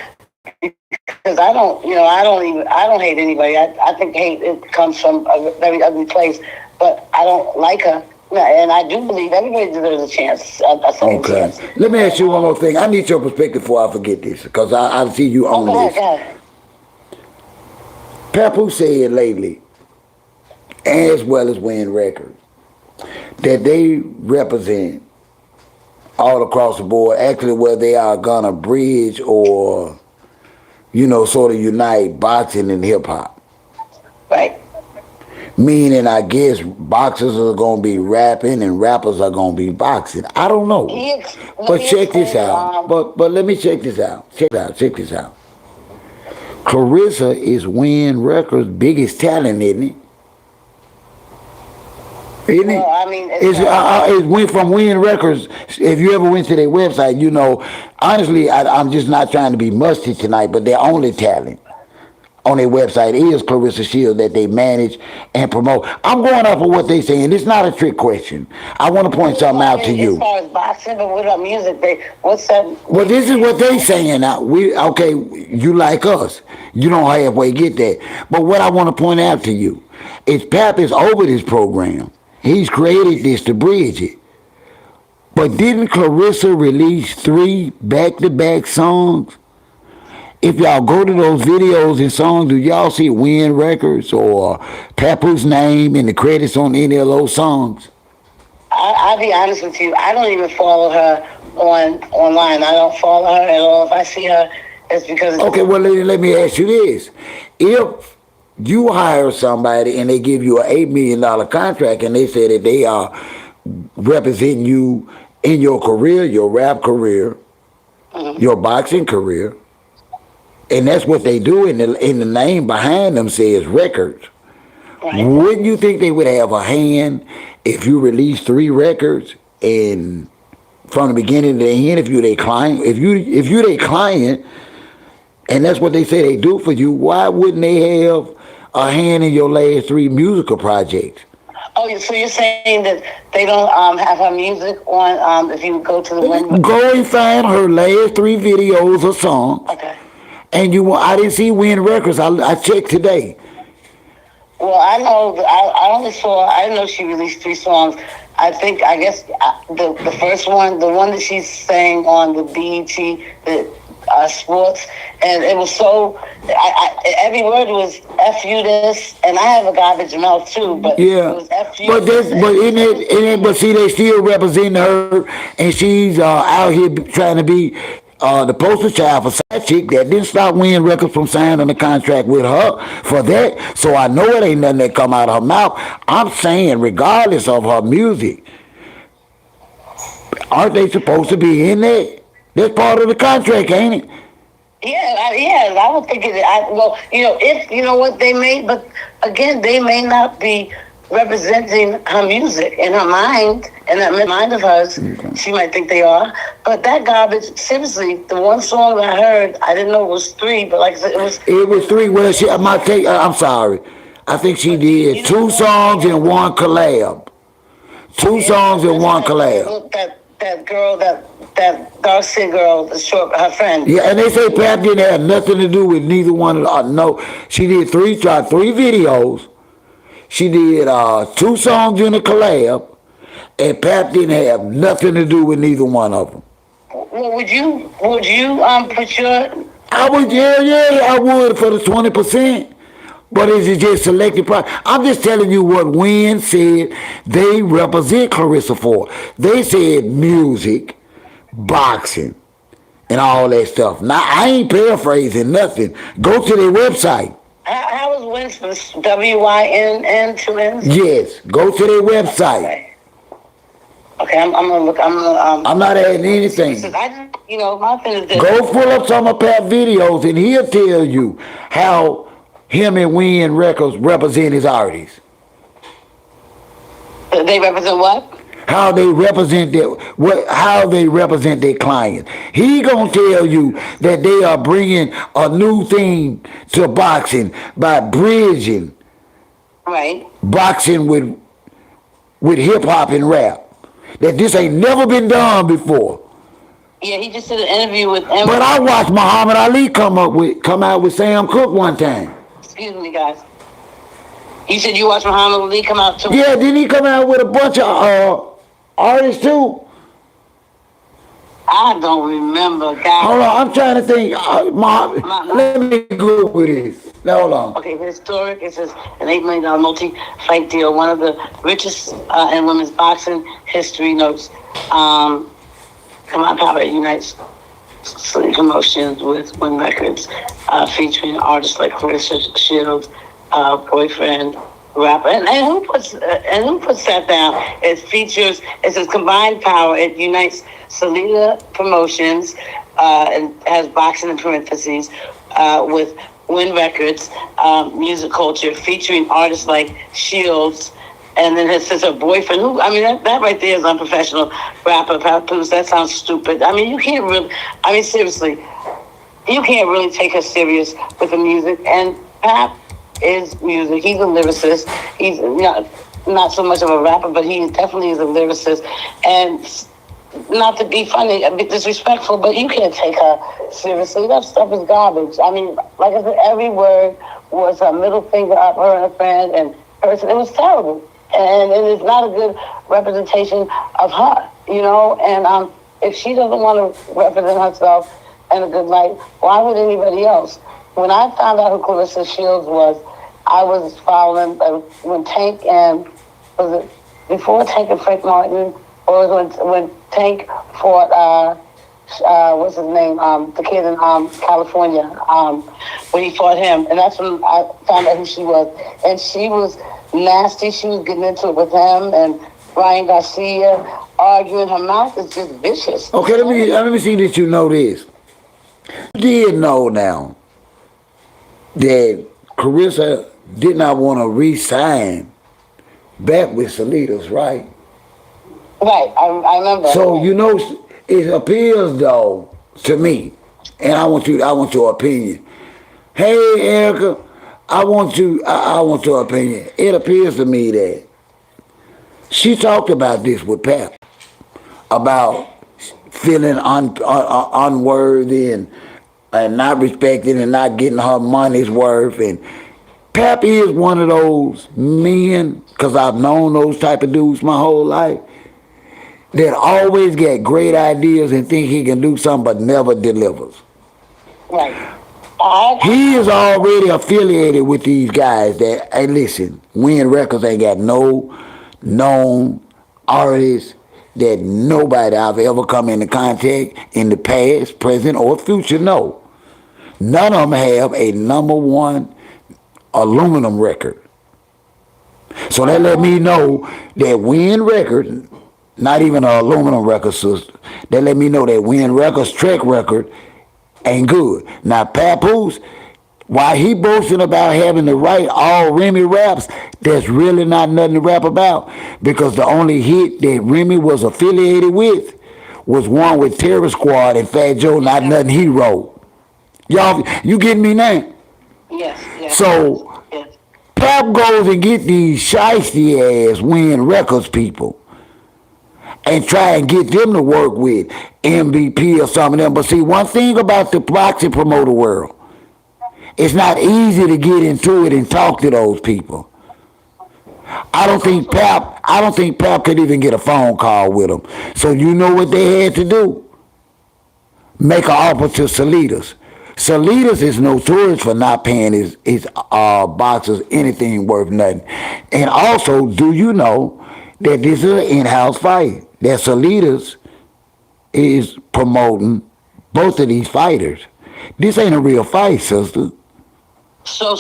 because I don't hate anybody. I think hate, it comes from a very ugly place, but I don't like her. And I do believe everybody deserves a chance, a second chance. Let me ask you one more thing. I need your perspective before I forget this, because I see you on Go this. ahead. Papu said lately, as well as Win Records, that they represent all across the board, actually where they are gonna bridge or, sort of unite boxing and hip hop. Right. Meaning, I guess boxers are gonna be rapping and rappers are gonna be boxing. I don't know. But check this out. But let me check this out. Check this out. Clarissa is Win Records' biggest talent, isn't it? Isn't it? Well, I mean, It went from Win Records. If you ever went to their website, honestly, I'm just not trying to be musty tonight, but their only talent. on their website is Claressa Shields that they manage and promote. I'm going off of what they saying. It's not a trick question. I want to point something out to As you. far as boxing, but what about music? What's that? Well, this is what they saying now. Okay, you like us. You don't halfway get that. But what I want to point out to you is Pap is over this program. He's created this to bridge it. But didn't Claressa release 3 back-to-back songs? If y'all go to those videos and songs, do y'all see Win Records or Papoose name in the credits on any of those songs? I'll be honest with you. I don't even follow her online. I don't follow her at all. If I see her, it's because... Okay, well, let me ask you this. If you hire somebody and they give you an $8 million contract and they say that they are representing you in your career, your rap career, your boxing career, and that's what they do, in the name behind them says records. Right. Wouldn't you think they would have a hand if you release 3 records and from the beginning to the end, if you their client, if you their client, and that's what they say they do for you, why wouldn't they have a hand in your last 3 musical projects? Oh, so you're saying that they don't have her music on, if you go to the window? Go and find her last 3 videos or songs. Okay. And I didn't see Win Records. I checked today. Well, I know, I didn't know she released 3 songs. I guess the first one, the one that she sang on the BET, sports, and it was so, every word was F you this, and I have a garbage mouth too, but yeah. It was F you. But see, they still represent her, and she's out here trying to be the poster child for side chick that didn't stop Win Records from signing a contract with her for that. So I know it ain't nothing that come out of her mouth. I'm saying, regardless of her music, aren't they supposed to be in there? That's part of the contract, ain't it? Yeah, I would think it. Well, if you know what they may, but again, they may not be representing her music in her mind, in that mind of hers. Okay. She might think they are, but that garbage. Seriously, the one song that I heard, I didn't know it was 3, but like I said, it was. It was 3. Well, I'm sorry. I think she did 2 songs and 1 collab. 2 songs and 1 collab. That girl, that dark-skinned girl, her friend. Yeah, and they say Pap didn't have nothing to do with neither one of them. No, she did 3 videos. She did 2 songs in a collab, and Pap didn't have nothing to do with neither one of them. Well, would you put your... I would, I would for the 20%. But is it just selected? I'm just telling you what Win said they represent Claressa for. They said music, boxing, and all that stuff. Now, I ain't paraphrasing nothing. Go to their website. How is Win's WINN 2 N's? Yes, go to their website. Okay, I'm gonna look. I'm not adding anything. My thing is this. Go pull up some of Pat's videos, and he'll tell you how him and Win Records represent his artists. They represent what? How they represent their clients. He gonna tell you that they are bringing a new thing to boxing by bridging, right? Boxing with hip hop and rap. That this ain't never been done before. Yeah, he just did an interview with. But I watched Muhammad Ali come out with Sam Cooke one time. Excuse me, guys. You said you watched Muhammad Ali come out too? Yeah, didn't he come out with a bunch of artists too? I don't remember, guys. Hold on, I'm trying to think. Let me go with this. Now, hold on. Okay, historic. It says an $8 million multi-fight deal, one of the richest in women's boxing history. Notes. Come on, Power Unites promotions with Win Records, featuring artists like Claressa Shields, boyfriend, rapper, and who puts that down? It says combined power. It unites Salida Promotions and has boxing in parentheses with Win Records, music culture, featuring artists like Shields. And then it says her boyfriend, that right there is unprofessional. Rapper, Papoose, that sounds stupid. seriously, you can't really take her serious with the music. And Pap is music. He's a lyricist. He's not so much of a rapper, but he definitely is a lyricist. And not to be funny, a bit disrespectful, but you can't take her seriously. That stuff is garbage. I mean, like I said, every word was a middle finger up, her and a friend, and person. It was terrible. And it is not a good representation of her, And if she doesn't want to represent herself in a good light, why would anybody else? When I found out who Claressa Shields was, I was following when Tank and was it before Tank and Frank Martin, or was it when Tank fought what's his name, the kid in California, when he fought him, and that's when I found out who she was, and she was nasty. She was getting into it with him and Ryan Garcia, arguing. Her mouth is just vicious. Okay, let me see that you know this. You did know now that Claressa did not want to re-sign back with Salinas, right? Right, I remember. So it appears though to me, and I want your opinion. Hey, Erica, I want your opinion. It appears to me that she talked about this with Pap about feeling unworthy and not respected and not getting her money's worth. And Pap is one of those men, because I've known those type of dudes my whole life, that always get great ideas and think he can do something but never delivers. Right. He is already affiliated with these guys that, hey, listen, Win Records ain't got no known artists that nobody I've ever come into contact in the past, present, or future know. None of them have a number one aluminum record. So that let me know that Win Records, not even an aluminum record, sister, that let me know that Win Records' track record ain't good. Now, Papoose, while he boasting about having to write all Remy raps, that's really not nothing to rap about, because the only hit that Remy was affiliated with was one with Terror Squad and Fat Joe, not nothing he wrote. Y'all, you getting me now? Yes. So, yes. Pap goes and get these shiesty ass Win Records people and try and get them to work with MVP or some of them. But see, one thing about the boxing promoter world, it's not easy to get into it and talk to those people. I don't think Pap could even get a phone call with them. So you know what they had to do? Make an offer to Salinas. Salinas is notorious for not paying his boxers anything worth nothing. And also, do you know that this is an in-house fight? That Salinas is promoting both of these fighters. This ain't a real fight, sister. So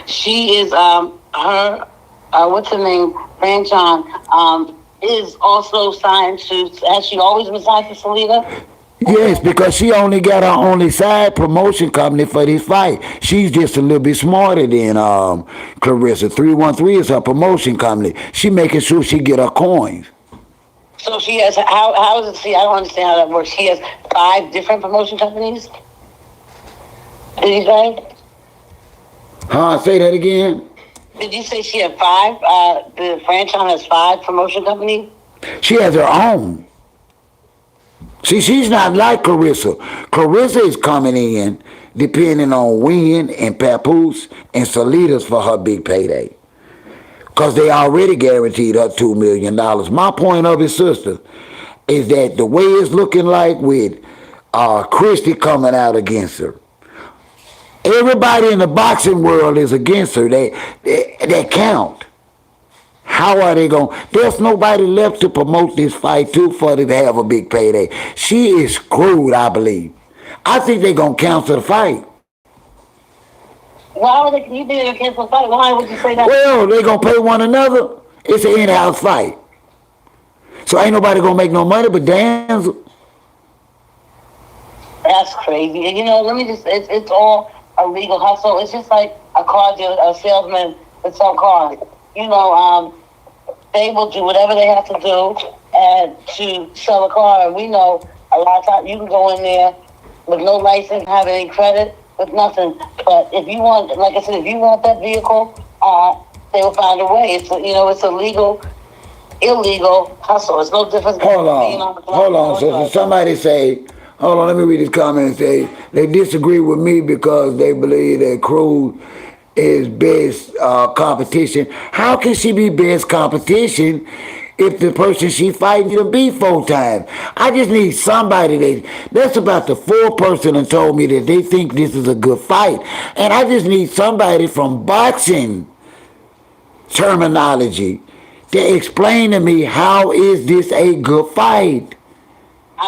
she is her what's her name, Franchon, is also signed to. Has she always been signed to Salida? Yes, because she only got her only side promotion company for this fight. She's just a little bit smarter than Claressa. 313 is her promotion company. She making sure she get her coins. So she has how is it? See, I don't understand how that works. She has 5 different promotion companies. Did you say? Huh? Say that again. Did you say she had 5? The franchise has 5 promotion companies. She has her own. See, she's not like Claressa. Claressa is coming in depending on Win and Papoose and Salinas for her big payday. Because they already guaranteed her $2 million. My point of it, sister, is that the way it's looking like with Christie coming out against her, everybody in the boxing world is against her. They count. How are they going? There's nobody left to promote this fight to for them to have a big payday. She is screwed, I believe. I think they're going to cancel the fight. Why would you think they're cancel the fight? Why would you say that? Well, they're going to pay one another. It's an in-house fight. So ain't nobody going to make no money but dance. That's crazy. And let me just, it's all a legal hustle. It's just like a salesman with some cars. They will do whatever they have to do and to sell a car. And we know a lot of times you can go in there with no license, have any credit, with nothing. But if you want, like I said, if you want that vehicle, they will find a way. It's a legal, illegal hustle. It's no different than being on the block. Hold on. So somebody say, hold on, let me read this comment and say they disagree with me because they believe that crude is best competition. How can she be best competition if the person she fighting to be full time? I just need somebody that's about the fourth person that told me that they think this is a good fight, and I just need somebody from boxing terminology to explain to me how is this a good fight.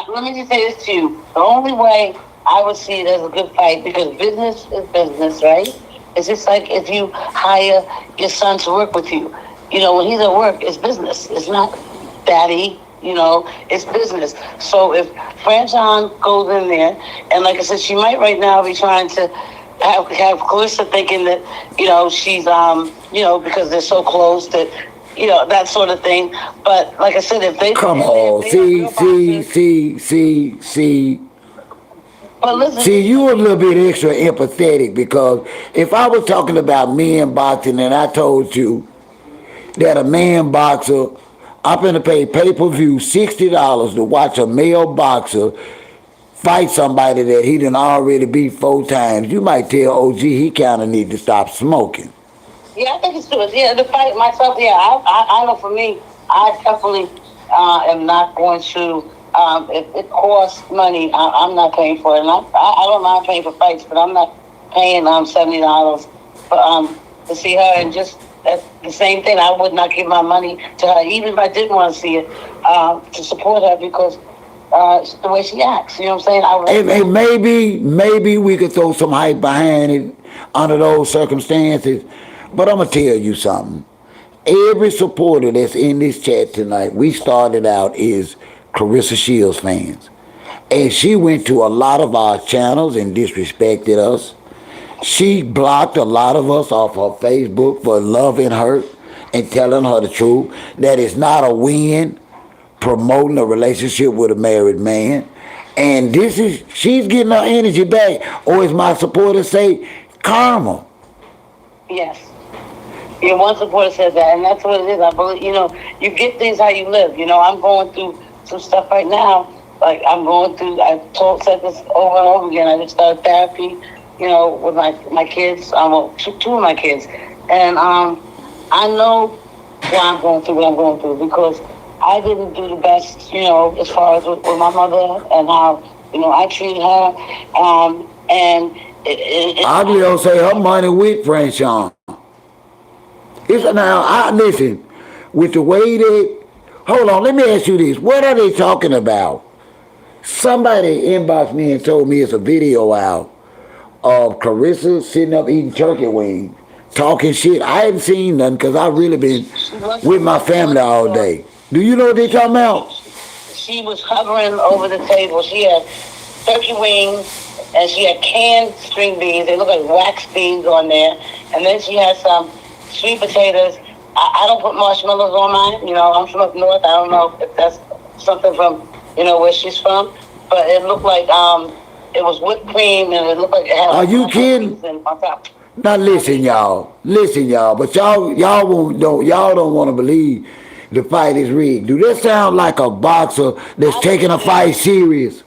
Let me just say this to you. The only way I would see it as a good fight, because business is business, right? It's just like if you hire your son to work with you. When he's at work, it's business. It's not daddy. It's business. So if Franchon goes in there, and like I said, she might right now be trying to have Claressa thinking that, she's, because they're so close that, that sort of thing. But like I said, if they Come on, see. But listen, See, you a little bit extra empathetic because if I was talking about men boxing and I told you that a man boxer, I'm going to pay pay-per-view $60 to watch a male boxer fight somebody that he done already beat 4 times, you might tell OG he kind of need to stop smoking. Yeah, I think it's true. Yeah, the fight myself. Yeah, I know. For me, I definitely am not going to. If it costs money, I'm not paying for it. And I don't mind paying for fights, but I'm not paying $70 to see her. And just the same thing, I would not give my money to her, even if I didn't want to see it, to support her because the way she acts. You know what I'm saying? And maybe we could throw some hype behind it under those circumstances. But I'm gonna tell you something. Every supporter that's in this chat tonight, we started out is Claressa Shields fans. And she went to a lot of our channels and disrespected us. She blocked a lot of us off her Facebook for loving her and telling her the truth. That it's not a win promoting a relationship with a married man. And she's getting her energy back. Or as my supporters say, karma. Yes. Your one supporter said that, and that's what it is. I believe, you get things how you live. I'm going through some stuff right now. Like I said this over and over again. I just started therapy, with my kids. Two of my kids. And I know why I'm going through what I'm going through because I didn't do the best, as far as with my mother and how, I treated her. And I'll gonna say her money with Franchon. Listen, with the way hold on, let me ask you this. What are they talking about? Somebody inboxed me and told me it's a video out of Claressa sitting up eating turkey wings, talking shit. I haven't seen nothing because I've really been with my family all day. Do you know what they're talking about? She was hovering over the table. She had turkey wings and she had canned string beans. They look like wax beans on there. And then she had some sweet potatoes. I don't put marshmallows on mine. I'm from up north. I don't know if that's something from, where she's from. But it looked like it was whipped cream and it looked like it had. Are you kidding? On top. Now listen, y'all. But y'all don't want to believe the fight is rigged. Do that sound like a boxer that's taking a fight serious?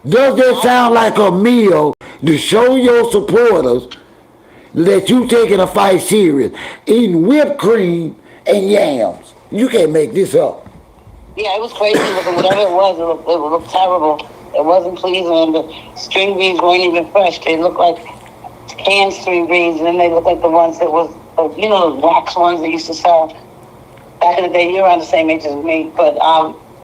Does that sound like a meal to show your supporters that you taking a fight serious, eating whipped cream and yams? You can't make this up. Yeah, it was crazy looking. Whatever it was, it looked terrible. It wasn't pleasing, and the string beans weren't even fresh. They looked like canned string beans, and then they looked like the ones that was, the wax ones they used to sell back in the day. You're around the same age as me, but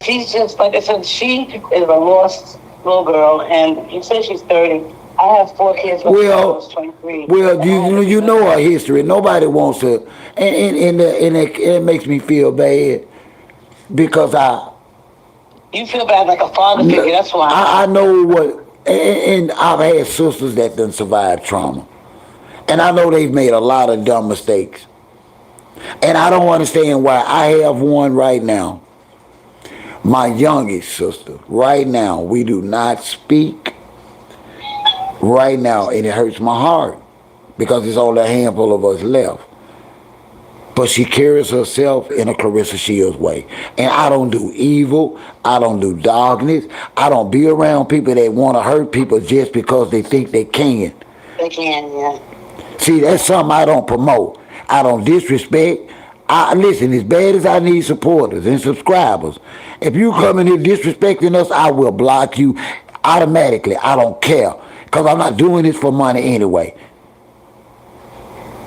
she's just, like I said, she is a lost little girl, and you say she's 30. I have 4 kids. Well, 23. you know our history. Nobody wants to, and it makes me feel bad because you feel bad like a father figure. That's why I know what, and I've had sisters that done survived trauma, and I know they've made a lot of dumb mistakes, and I don't understand why. I have one right now. My youngest sister, right now, we do not speak right now, and it hurts my heart because there's only a handful of us left. But she carries herself in a Claressa Shields way. And I don't do evil. I don't do darkness. I don't be around people that want to hurt people just because they think they can. They can, yeah. See, that's something I don't promote. I don't disrespect. I listen, as bad as I need supporters and subscribers, if you come in here disrespecting us, I will block you automatically. I don't care. Because I'm not doing this for money anyway.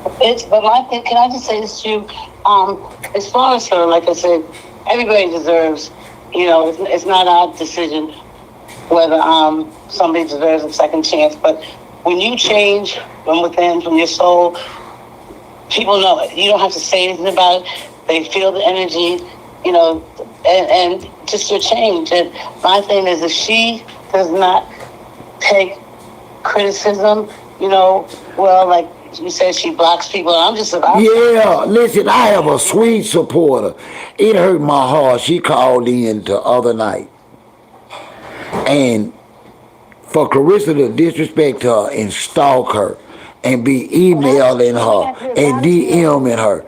But my thing, can I just say this to you? As far as her, like I said, everybody deserves, it's not our decision whether somebody deserves a second chance. But when you change from within, from your soul, people know it. You don't have to say anything about it. They feel the energy, and just your change. And my thing is, if she does not take criticism, like you said, she blocks people. I'm just about. Yeah, listen, I have a sweet supporter. It hurt my heart. She called in the other night. And for Claressa to disrespect her and stalk her and be emailing her and DMing her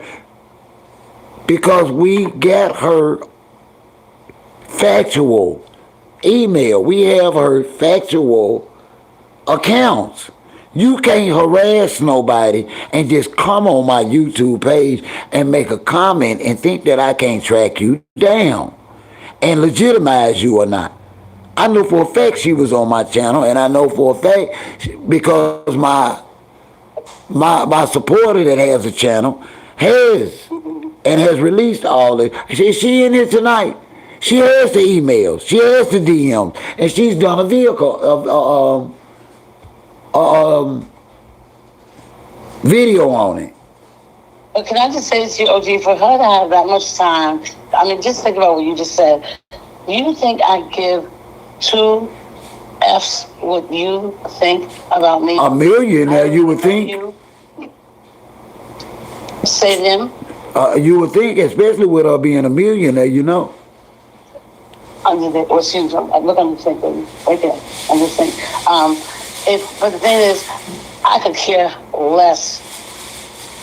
because we got her factual email. We have her factual accounts. You can't harass nobody and just come on my YouTube page and make a comment and think that I can't track you down and legitimize you or not. I know for a fact she was on my channel, and I know for a fact because my supporter that has a channel has and has released all this. She in here tonight. She has the emails. She has the DMs, and she's done a vehicle of video on it. But can I just say this to you, OG, for her to have that much time, I mean, just think about what you just said. Do you think I give 2 F's what you think about me? A million, now you would think. Say them. You would think, especially with her being a millionaire, Under the, or excuse me, look on the same thing, right there. I'm just saying. But the thing is, I could care less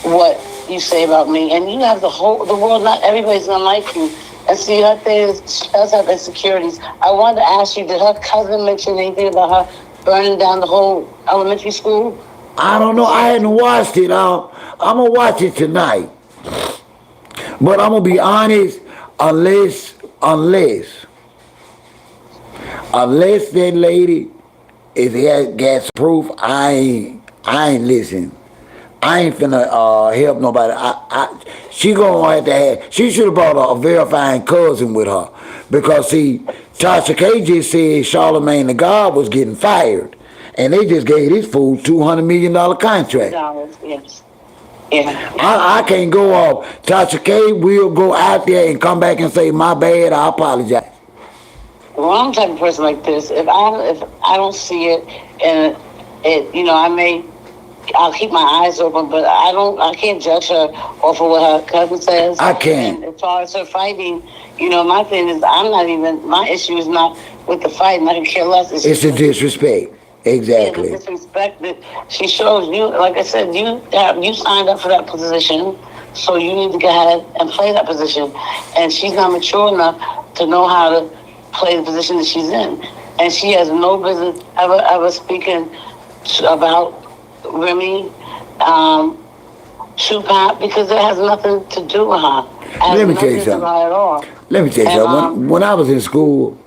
what you say about me, and you have the world. Not everybody's gonna like you. And see, her thing is, she does have insecurities. I wanted to ask you, did her cousin mention anything about her burning down the whole elementary school? I don't know. I hadn't watched it. I'm gonna watch it tonight. But I'm gonna be honest, unless that lady got proof, I ain't listen. I ain't finna help nobody. She gonna have to have. She should have brought a verifying cousin with her, because see, Tasha K just said Charlamagne the God was getting fired, and they just gave this fool $200 million contract. Yes. Yeah. I can't go off. Tasha K will go out there and come back and say, my bad, I apologize. Well, I'm the type of person like this. If I don't see it, and I'll keep my eyes open, but I can't judge her off of what her cousin says. I can't. And as far as her fighting, my thing is, my issue is not with the fighting. I can care less. It's the disrespect. Exactly. The disrespect that she shows you. Like I said, you signed up for that position, so you need to go ahead and play that position. And she's not mature enough to know how to play the position that she's in. And she has no business ever speaking about Remy, Tupac, because it has nothing to do with her. Let me tell you something. At all. Let me tell you something. When I was in school,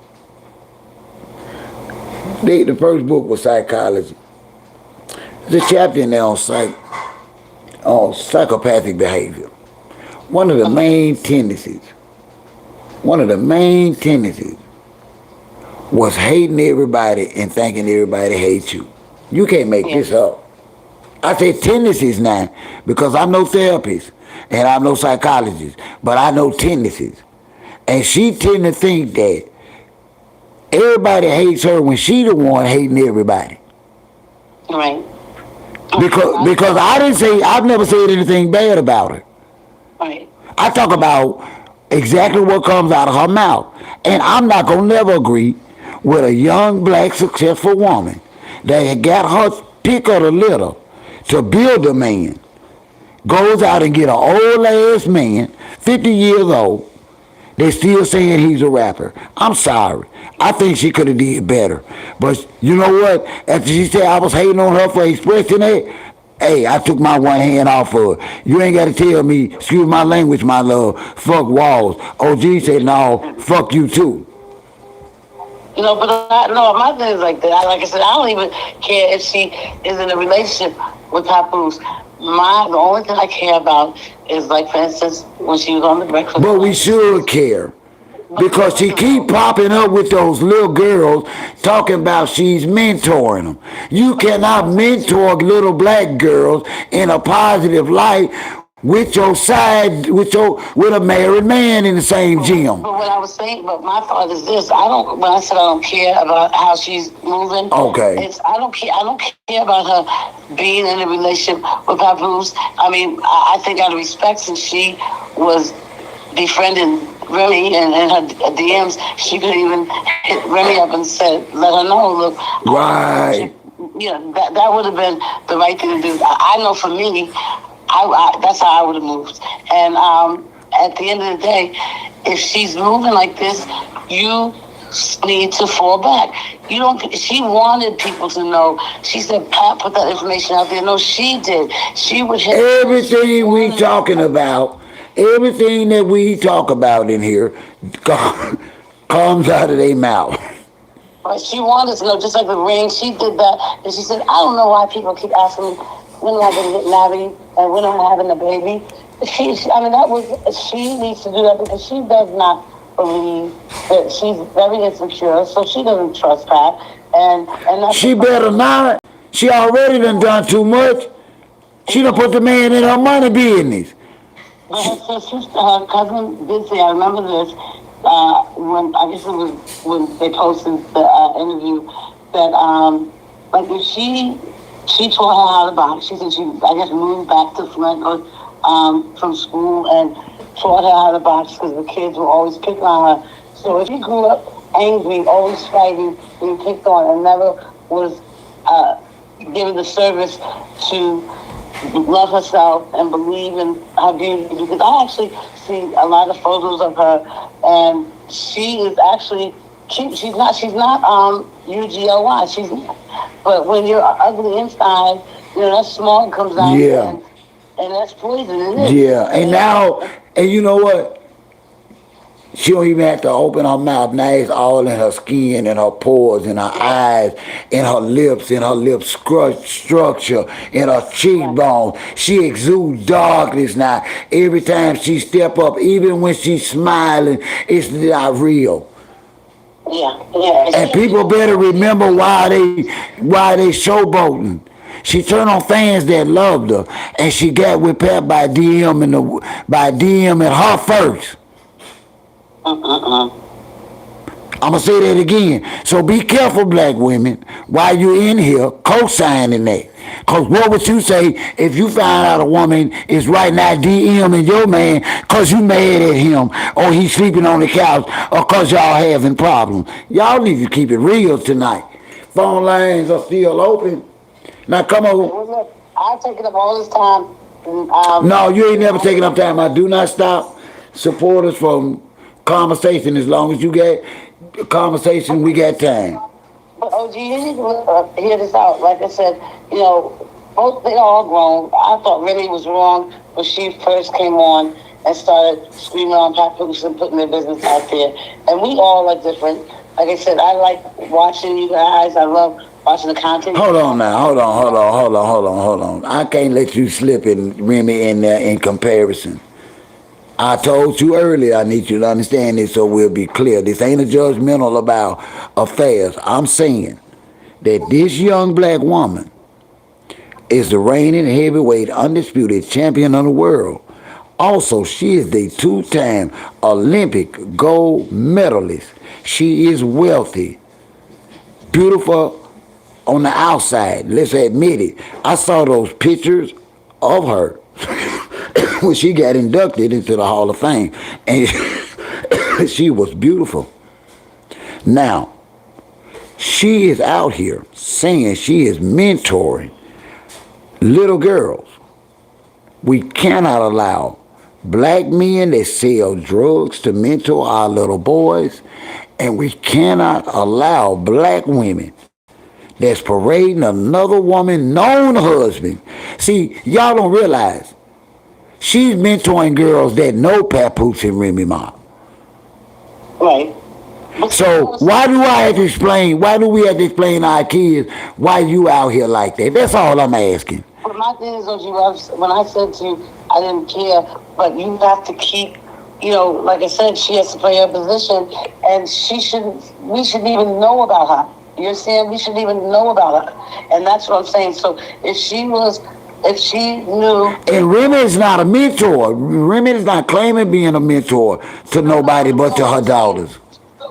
the first book was psychology. There's a chapter in there on psychopathic behavior. One of the main tendencies was hating everybody and thinking everybody hates you. You can't make this up. I say tendencies now because I'm no therapist and I'm no psychologist, but I know tendencies. And she tend to think that everybody hates her when she the one hating everybody. Right. Because I've never said anything bad about her. Right. I talk about exactly what comes out of her mouth. And I'm not gonna never agree with a young black successful woman that got her pick of the litter to build a man goes out and get an old ass man, 50 years old. They still saying he's a rapper. I'm sorry. I think she could have did better. But you know what? After she said I was hating on her for expressing that, hey, I took my one hand off of her. You ain't got to tell me, excuse my language, my love, fuck walls. OG said, no, fuck you too. But no, my thing is like that. Like I said, I don't even care if she is in a relationship with Papoose. The only thing I care about is, like, for instance, when she was on the Breakfast. But we should care. Because she keep popping up with those little girls talking about she's mentoring them. You cannot mentor little black girls in a positive light with your side, with a married man in the same gym. But what I was saying, but my thought is this: when I said I don't care about how she's moving, okay, I don't care about her being in a relationship with Papoose. I mean, I think out of respect, since she was befriending Remy and her DMs, she could even hit Remy up and said, let her know, look. Right. That would have been the right thing to do. I know for me, that's how I would have moved. And at the end of the day, if she's moving like this, you need to fall back. She wanted people to know. She said, Pat put that information out there. No, she did. She would hit everything we talking about. Everything that we talk about in here comes out of their mouth. But she wanted to know, just like the ring, she did that. And she said, I don't know why people keep asking me when am I going to get married and when am I having a baby. She needs to do that because she does not believe that she's very insecure, so she doesn't trust Pat. And that's she better not. She already done too much. She done put the man in her money business. Her cousin did say, I remember this, when I guess it was when they posted the interview, that like if she taught her how to box. She said she, I guess, moved back to Flint from school and taught her how to box because the kids were always picking on her. So if she grew up angry, always fighting, being picked on, and never was given the service to love herself and believe in her beauty, because I actually see a lot of photos of her, and she is actually cute. She's not UGLY. She's not. But when you're ugly inside, that smog comes out. Yeah. And that's poison, isn't it? Yeah. And you know what? She don't even have to open her mouth. Now it's all in her skin, in her pores, in her eyes, in her lips, structure, in her cheekbones. She exudes darkness now. Every time she step up, even when she's smiling, it's not real. Yeah. And people better remember why they showboating. She turned on fans that loved her, and she got with Pat by DMing her first. I'm gonna say that again. So be careful, black women, while you're in here co-signing that. Cause what would you say if you find out a woman is right now DMing your man cause you mad at him, or he's sleeping on the couch, or cause y'all having problems? Y'all need to keep it real tonight. Phone lines are still open. Now come on. I've taken up all this time. No, you ain't never taken up time. I do not stop supporters from conversation. As long as you get conversation, we got time. But OG, you need to hear this out. Like I said, both they all grown. I thought Remy was wrong when she first came on and started screaming on Papoose and putting their business out there. And we all are different. Like I said, I like watching you guys. I love watching the content. Hold on now. Hold on. I can't let you slip Remy in there in comparison. I told you earlier, I need you to understand this so we'll be clear. This ain't a judgmental about affairs. I'm saying that this young black woman is the reigning heavyweight undisputed champion of the world. Also, she is the two-time Olympic gold medalist. She is wealthy, beautiful on the outside. Let's admit it. I saw those pictures of her when she got inducted into the Hall of Fame, and she was beautiful. Now, She is out here saying she is mentoring little girls. We cannot allow black men that sell drugs to mentor our little boys, and we cannot allow black women that's parading another woman known husband. See, y'all don't realize she's mentoring girls that know Papoose and Remy Ma. Right. So why do I have to explain? Why do we have to explain to our kids why you out here like that? That's all I'm asking. But my thing is, when I said to you, I didn't care, but you have to keep, like I said, she has to play her position, and we shouldn't even know about her. You're saying we shouldn't even know about her, and that's what I'm saying. So if she knew, and Remy is not a mentor. Remy is not claiming being a mentor to nobody but to her daughters.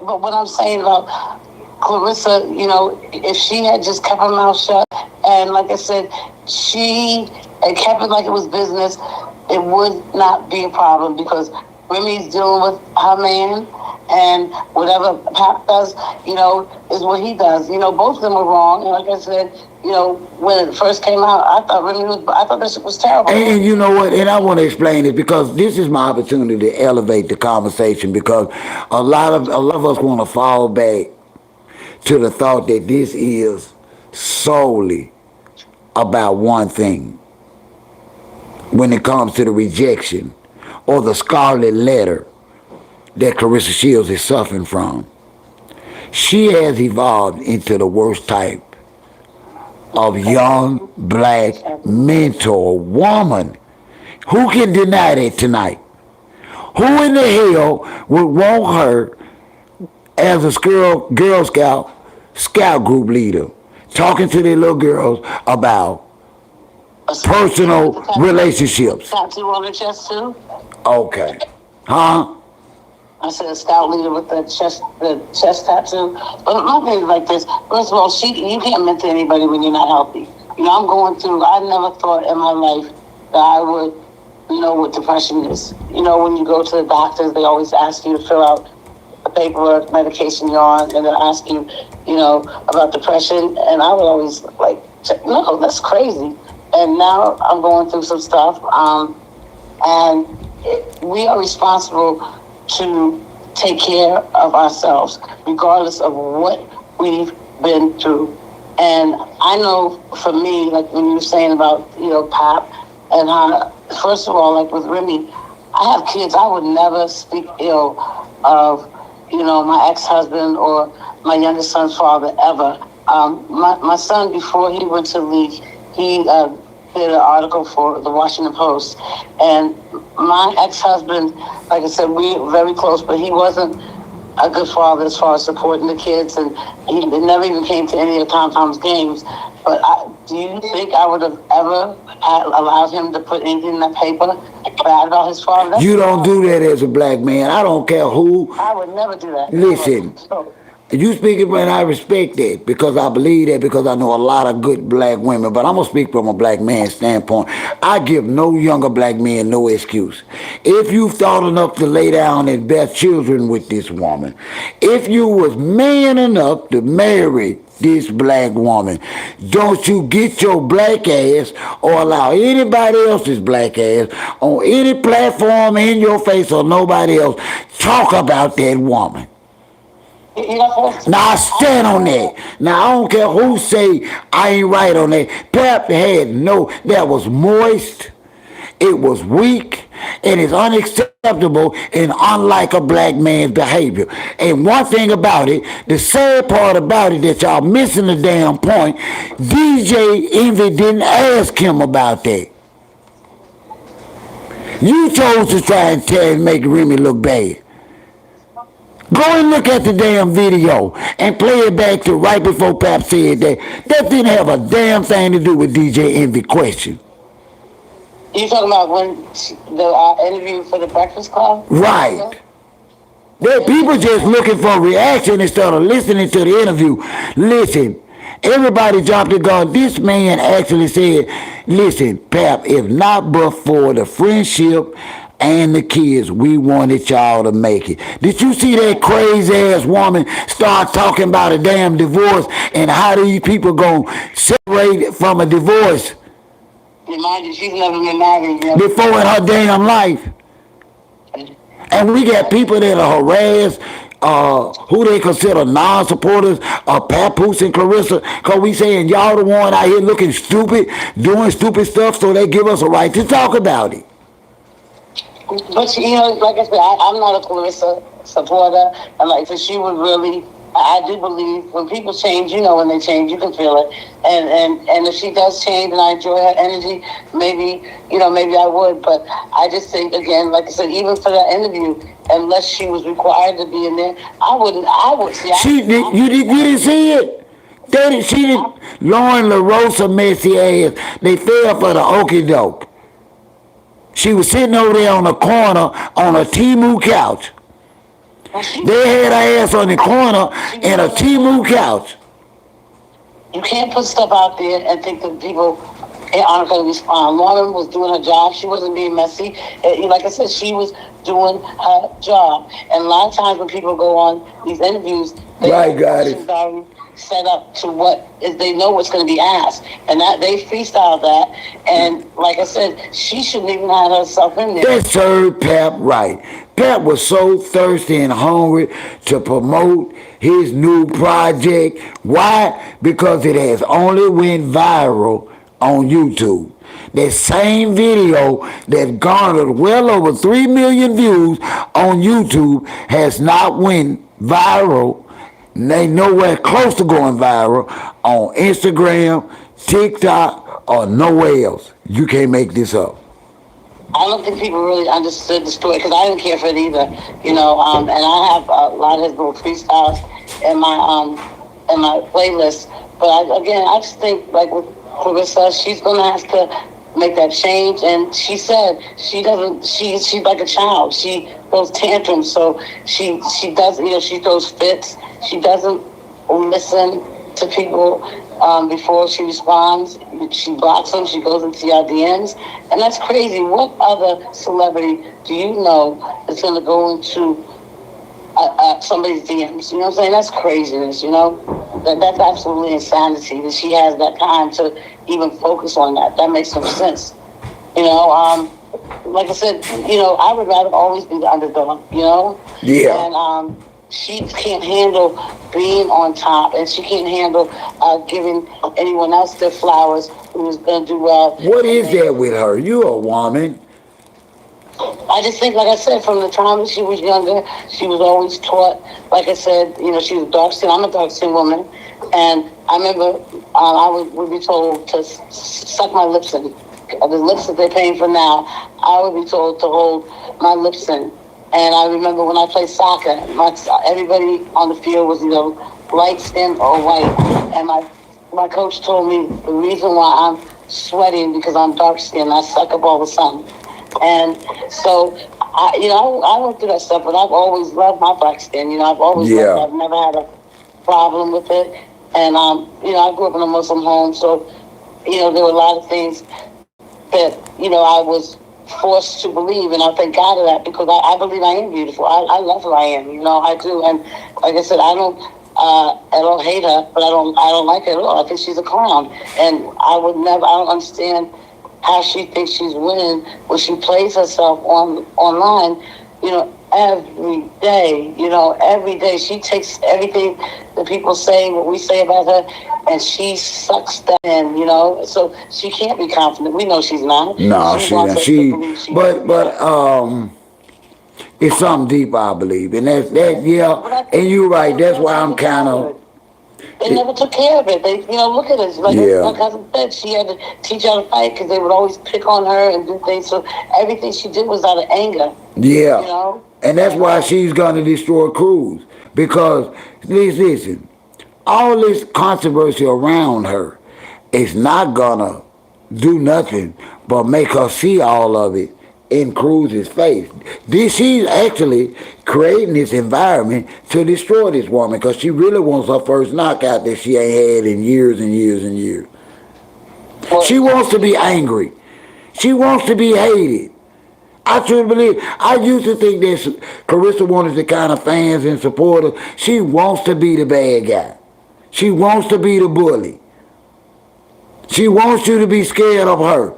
But what I'm saying about Claressa, if she had just kept her mouth shut, and like I said, she had kept it like it was business, it would not be a problem, because Remy's dealing with her man, and whatever Pap does, is what he does. Both of them are wrong. And like I said, when it first came out, I thought this was terrible. And you know what? And I want to explain it because this is my opportunity to elevate the conversation, because a lot of us want to fall back to the thought that this is solely about one thing when it comes to the rejection or the scarlet letter that Claressa Shields is suffering from. She has evolved into the worst type of young black mentor woman. Who can deny that tonight? Who in the hell would want her as a Girl Scout group leader talking to their little girls about personal relationships? Tattoo on her chest too. Okay. Huh? I said a scout leader with the chest tattoo. But my thing is like this. First of all, you can't mentor anybody when you're not healthy. I'm going through. I never thought in my life that I would know what depression is. When you go to the doctors, they always ask you to fill out the paperwork, medication you're on, and they'll ask you, about depression. And I would always no, that's crazy. And now I'm going through some stuff, and we are responsible to take care of ourselves, regardless of what we've been through. And I know for me, like when you were saying about, Pap and how, first of all, like with Remy, I have kids. I would never speak ill of, my ex-husband or my youngest son's father ever. My son, before he went to league, he did an article for the Washington Post. And my ex-husband, like I said, we were very close, but he wasn't a good father as far as supporting the kids, and he never even came to any of Tom-Tom's games. But do you think I would have ever allowed him to put anything in that paper bad about his father? You don't do that as a black man. I don't care who. I would never do that. Listen. You speaking, and I respect that because I believe that, because I know a lot of good black women, but I'm going to speak from a black man's standpoint. I give no younger black man no excuse. If you thought enough to lay down and bear children with this woman, if you was man enough to marry this black woman, don't you get your black ass or allow anybody else's black ass on any platform in your face or nobody else talk about that woman. Now I stand on that. Now I don't care who say I ain't right on that. Pap had that was moist, it was weak, and it's unacceptable and unlike a black man's behavior. And one thing about it, the sad part about it that y'all missing the damn point, DJ Envy didn't ask him about that. You chose to try and make Remy look bad. Go and look at the damn video and play it back to right before Pap said that. That didn't have a damn thing to do with DJ Envy question. You talking about when the interview for the Breakfast Club? Right. There people just looking for a reaction instead of listening to the interview. Listen, everybody dropped the gun. This man actually said, listen, Pap, if not but for the friendship and the kids. We wanted y'all to make it. Did you see that crazy ass woman start talking about a damn divorce and how these people gonna separate from a divorce Remind you, she's never been married. before in her damn life? And we got people that are harassed, who they consider non-supporters of Papoose and Claressa, because we saying y'all the one out here looking stupid, doing stupid stuff, so they give us a right to talk about it. But like I said, I'm not a Claressa supporter, and like, so she would really. I do believe when people change, when they change, you can feel it. And if she does change, and I enjoy her energy, maybe I would. But I just think, again, like I said, even for that interview, unless she was required to be in there, I wouldn't. I would see. You didn't see it. She didn't. Lauren LaRosa messy ass. They fell for the okie doke. She was sitting over there on the corner on a Timu couch. They had her ass on the corner in a Timu couch. You can't put stuff out there and think that people aren't going to respond. Lauren was doing her job. She wasn't being messy. Like I said, she was doing her job. And a lot of times when people go on these interviews, they got it. Very set up to what is they know what's going to be asked, and that they freestyle that. And like I said, she shouldn't even have herself in there. That served Pap right. Pap was so thirsty and hungry to promote his new project. Why? Because it has only went viral on YouTube. That same video that garnered well over 3 million views on YouTube has not went viral. They nowhere close to going viral on Instagram, TikTok, or nowhere else. You can't make this up. I don't think people really understood the story because I didn't care for it either, and I have a lot of his little freestyles in my playlist. But I just think like with Claressa, she's gonna have to make that change. And she said she doesn't. She's like a child. She throws tantrums, so she does. She throws fits. She doesn't listen to people before she responds. She blocks them. She goes into your DMs, and that's crazy. What other celebrity do you know is going to go into somebody's DMs? You know what I'm saying? That's craziness. That's absolutely insanity that she has that time to even focus on that. That makes no sense. Like I said, I would rather always be the underdog. Yeah. And she can't handle being on top, and she can't handle giving anyone else their flowers who's going to do well. What is that with her? You a woman. I just think, like I said, from the time that she was younger, she was always taught, like I said, she was dark skin. I'm a dark skin woman. And I remember I would be told to suck my lips in. The lips that they're paying for now, I would be told to hold my lips in. And I remember when I played soccer, everybody on the field was either light skinned or white. And my coach told me the reason why I'm sweating because I'm dark skinned. I suck up all the sun. And so I went through that stuff, but I've always loved my black skin. I've always loved it. I've never had a problem with it. And I grew up in a Muslim home, so there were a lot of things that I was forced to believe, and I thank God of that because I believe I am beautiful. I love who I am, I do. And like I said, I don't hate her, but I don't like her at all. I think she's a clown, and I don't understand how she thinks she's winning when she plays herself online, every day. Every day she takes everything that people say, what we say about her, and she sucks that in, so she can't be confident. We know she's not. No, it's something deep, I believe, and and you're right. That's why I'm kind of. They never took care of it. They, look at it. Like my cousin said, she had to teach her to fight because they would always pick on her and do things. So everything she did was out of anger. Yeah. And that's why she's going to destroy Cruz. Because, listen, all this controversy around her is not going to do nothing but make her see all of it in Cruz's face. She's actually creating this environment to destroy this woman because she really wants her first knockout that she ain't had in years and years and years. She wants to be angry. She wants to be hated. I truly believe. I used to think that Claressa wanted the kind of fans and supporters. She wants to be the bad guy. She wants to be the bully. She wants you to be scared of her.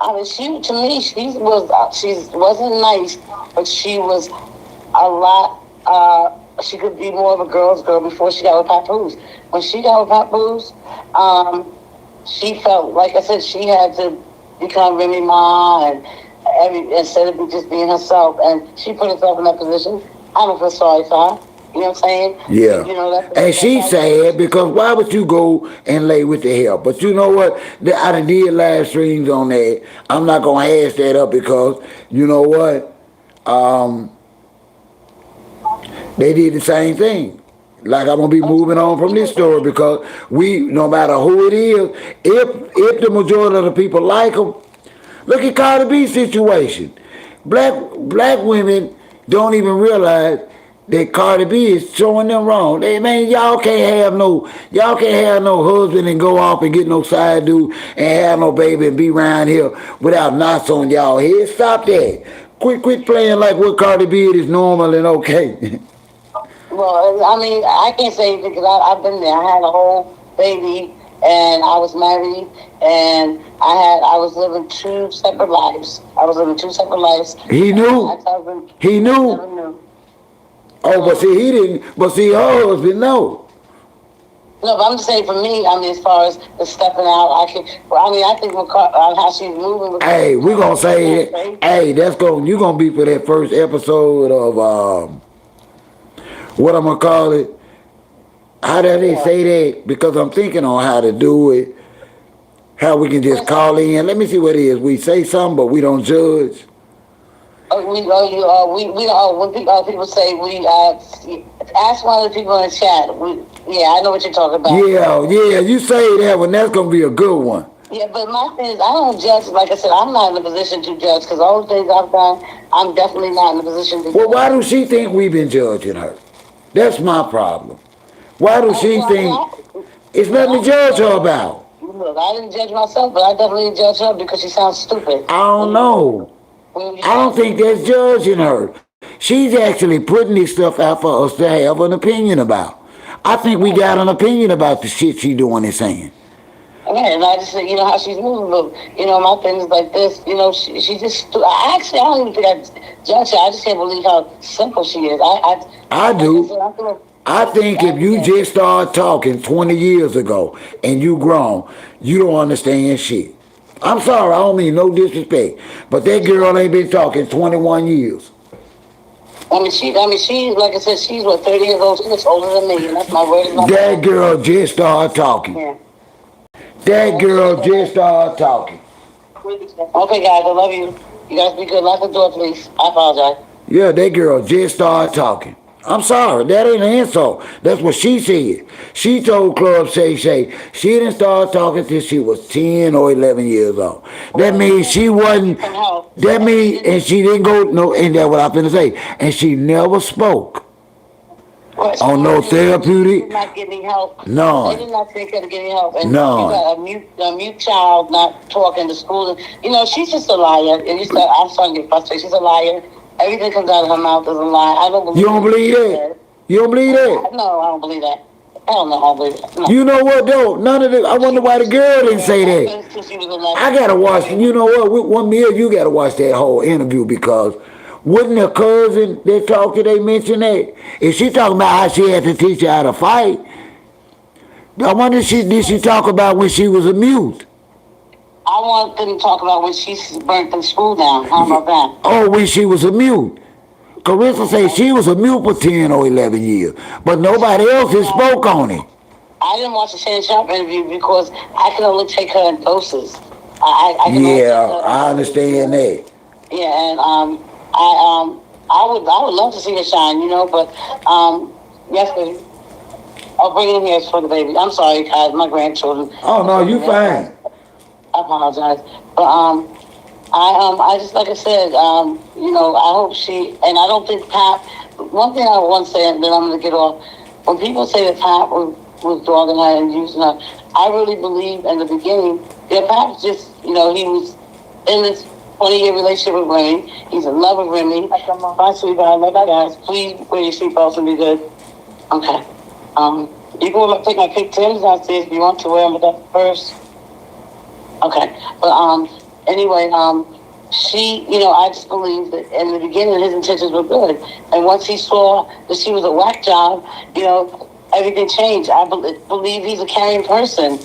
I mean, she to me, she wasn't nice, but she was a lot. She could be more of a girl's girl before she got with Papoose. When she got with Papoose, she felt like I said she had to become Remy Ma and instead of just being herself, and she put herself in that position. I don't feel sorry for her. You know what I'm saying? Yeah. And That's she's how you. sad because why would you go and lay with the help? But you know what? I done did live streams on that. I'm not going to hash that up because, you know what? They did the same thing. Like I'm gonna be moving on from this story because no matter who it is, if the majority of the people like them, look at Cardi B situation. Black women don't even realize that Cardi B is showing them wrong. Man, y'all can't have no husband and go off and get no side dude and have no baby and be around here without knots on y'all head. Stop that. Quit playing like what Cardi B is normal and okay. Well, I mean, I can't say anything because I've been there. I had a whole baby, and I was married, and I was living two separate lives. I was living two separate lives. He knew. He knew. Never knew. Oh, but see, he didn't. But see, her husband know. No, but I'm just saying for me. I mean, as far as the stepping out, I can. Well, I mean, I think how she's moving. Hey, we gonna say it. Hey, you gonna be for that first episode of what I'm gonna call it. How do they say that? Because I'm thinking on how to do it. How we can just call in. Let me see what it is. We say something, but we don't judge. When people say ask one of the people in the chat. I know what you're talking about. Yeah, you say that one. That's gonna be a good one. Yeah, but my thing is, I don't judge. Like I said, I'm not in a position to judge because all the things I've done, I'm definitely not in a position to. Well, why do she think we've been judging her? That's my problem. Why do she think it's nothing to judge her about? Look, I didn't judge myself, but I definitely judge her because she sounds stupid. I don't know. I don't think that's judging her. She's actually putting this stuff out for us to have an opinion about. I think we got an opinion about the shit she doing and saying. Yeah, and I just said, how she's moving, but, my thing is like this, she just, I don't even think I judge her. I just can't believe how simple she is. I do. I think if you just started talking 20 years ago and you grown, you don't understand shit. I'm sorry, I don't mean no disrespect, but that girl ain't been talking 21 years. She, like I said, she's 30 years old. She's older than me, and that's my word. That girl just started talking. Yeah. That girl just started talking. Okay, guys, I love you. You guys be good. Lock the door, please. I apologize. Yeah, that girl just started talking. I'm sorry, that ain't an insult. That's what she said. She told Club Shay Shay she didn't start talking till she was 10 or 11 years old. That means she wasn't, and she didn't go, no, ain't that what I'm finna say? And she never spoke. On no therapeutic. Not getting help. No. They did not take her to getting help. And no. You got a mute child not talking to school. She's just a liar. And I'm starting to get frustrated. She's a liar. Everything comes out of her mouth is a lie. I don't believe. You don't believe that? You don't believe that? No, I don't believe that. Hell no, I don't believe that. No. You know what though? None of it. I wonder why the girl didn't say that. I gotta watch. You know what? One meal, you gotta watch that whole interview because wouldn't her cousin that talked to they mention that? If she talking about how she had to teach her how to fight, I wonder did she talk about when she was a mute? I want them to talk about when she burnt the school down. How about that? Oh, when she was a mute. Claressa said she was a mute for 10 or 11 years, but nobody else has spoke on it. I didn't watch the Shannon Sharp interview because I can only take her in doses. I understand that. Yeah, and I would love to see her shine, but yes, baby. I'll bring it in here for the baby. I'm sorry, guys, my grandchildren. Oh no, you fine. I apologize, but I just like I said, I hope she and I don't think Pap. One thing I want to say, and then I'm going to get off. When people say that Pap was dogging her and using her, I really believe in the beginning that Pap just, he was in this 20-year relationship with Remy. He's in love with Remy. Bye, sweetheart. Love you guys. Please wear your seatbelts and be good. Okay. You can take my pigtails downstairs if you want to wear them with that first. Okay. But anyway, she, I just believe that in the beginning his intentions were good. And once he saw that she was a whack job, everything changed. I believe he's a caring person.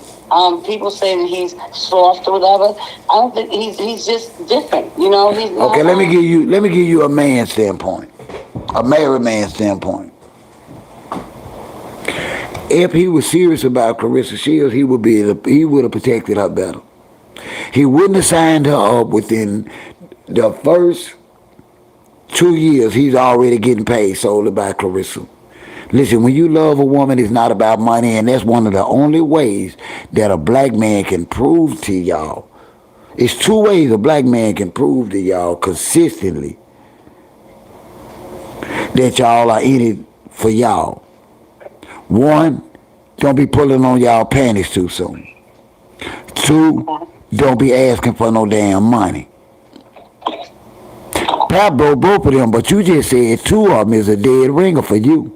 People say that he's soft or whatever. I don't think he's just different. He's not, Okay, let me give you a man's standpoint, a married man's standpoint. If he was serious about Claressa Shields, he would have protected her better. He wouldn't have signed her up within the first 2 years. He's already getting paid solely by Claressa. Listen, when you love a woman, it's not about money, and that's one of the only ways that a black man can prove to y'all. It's 2 ways a black man can prove to y'all consistently that y'all are in it for y'all. 1, don't be pulling on y'all panties too soon. 2, don't be asking for no damn money. Pap broke both of them, but you just said 2 of them is a dead ringer for you.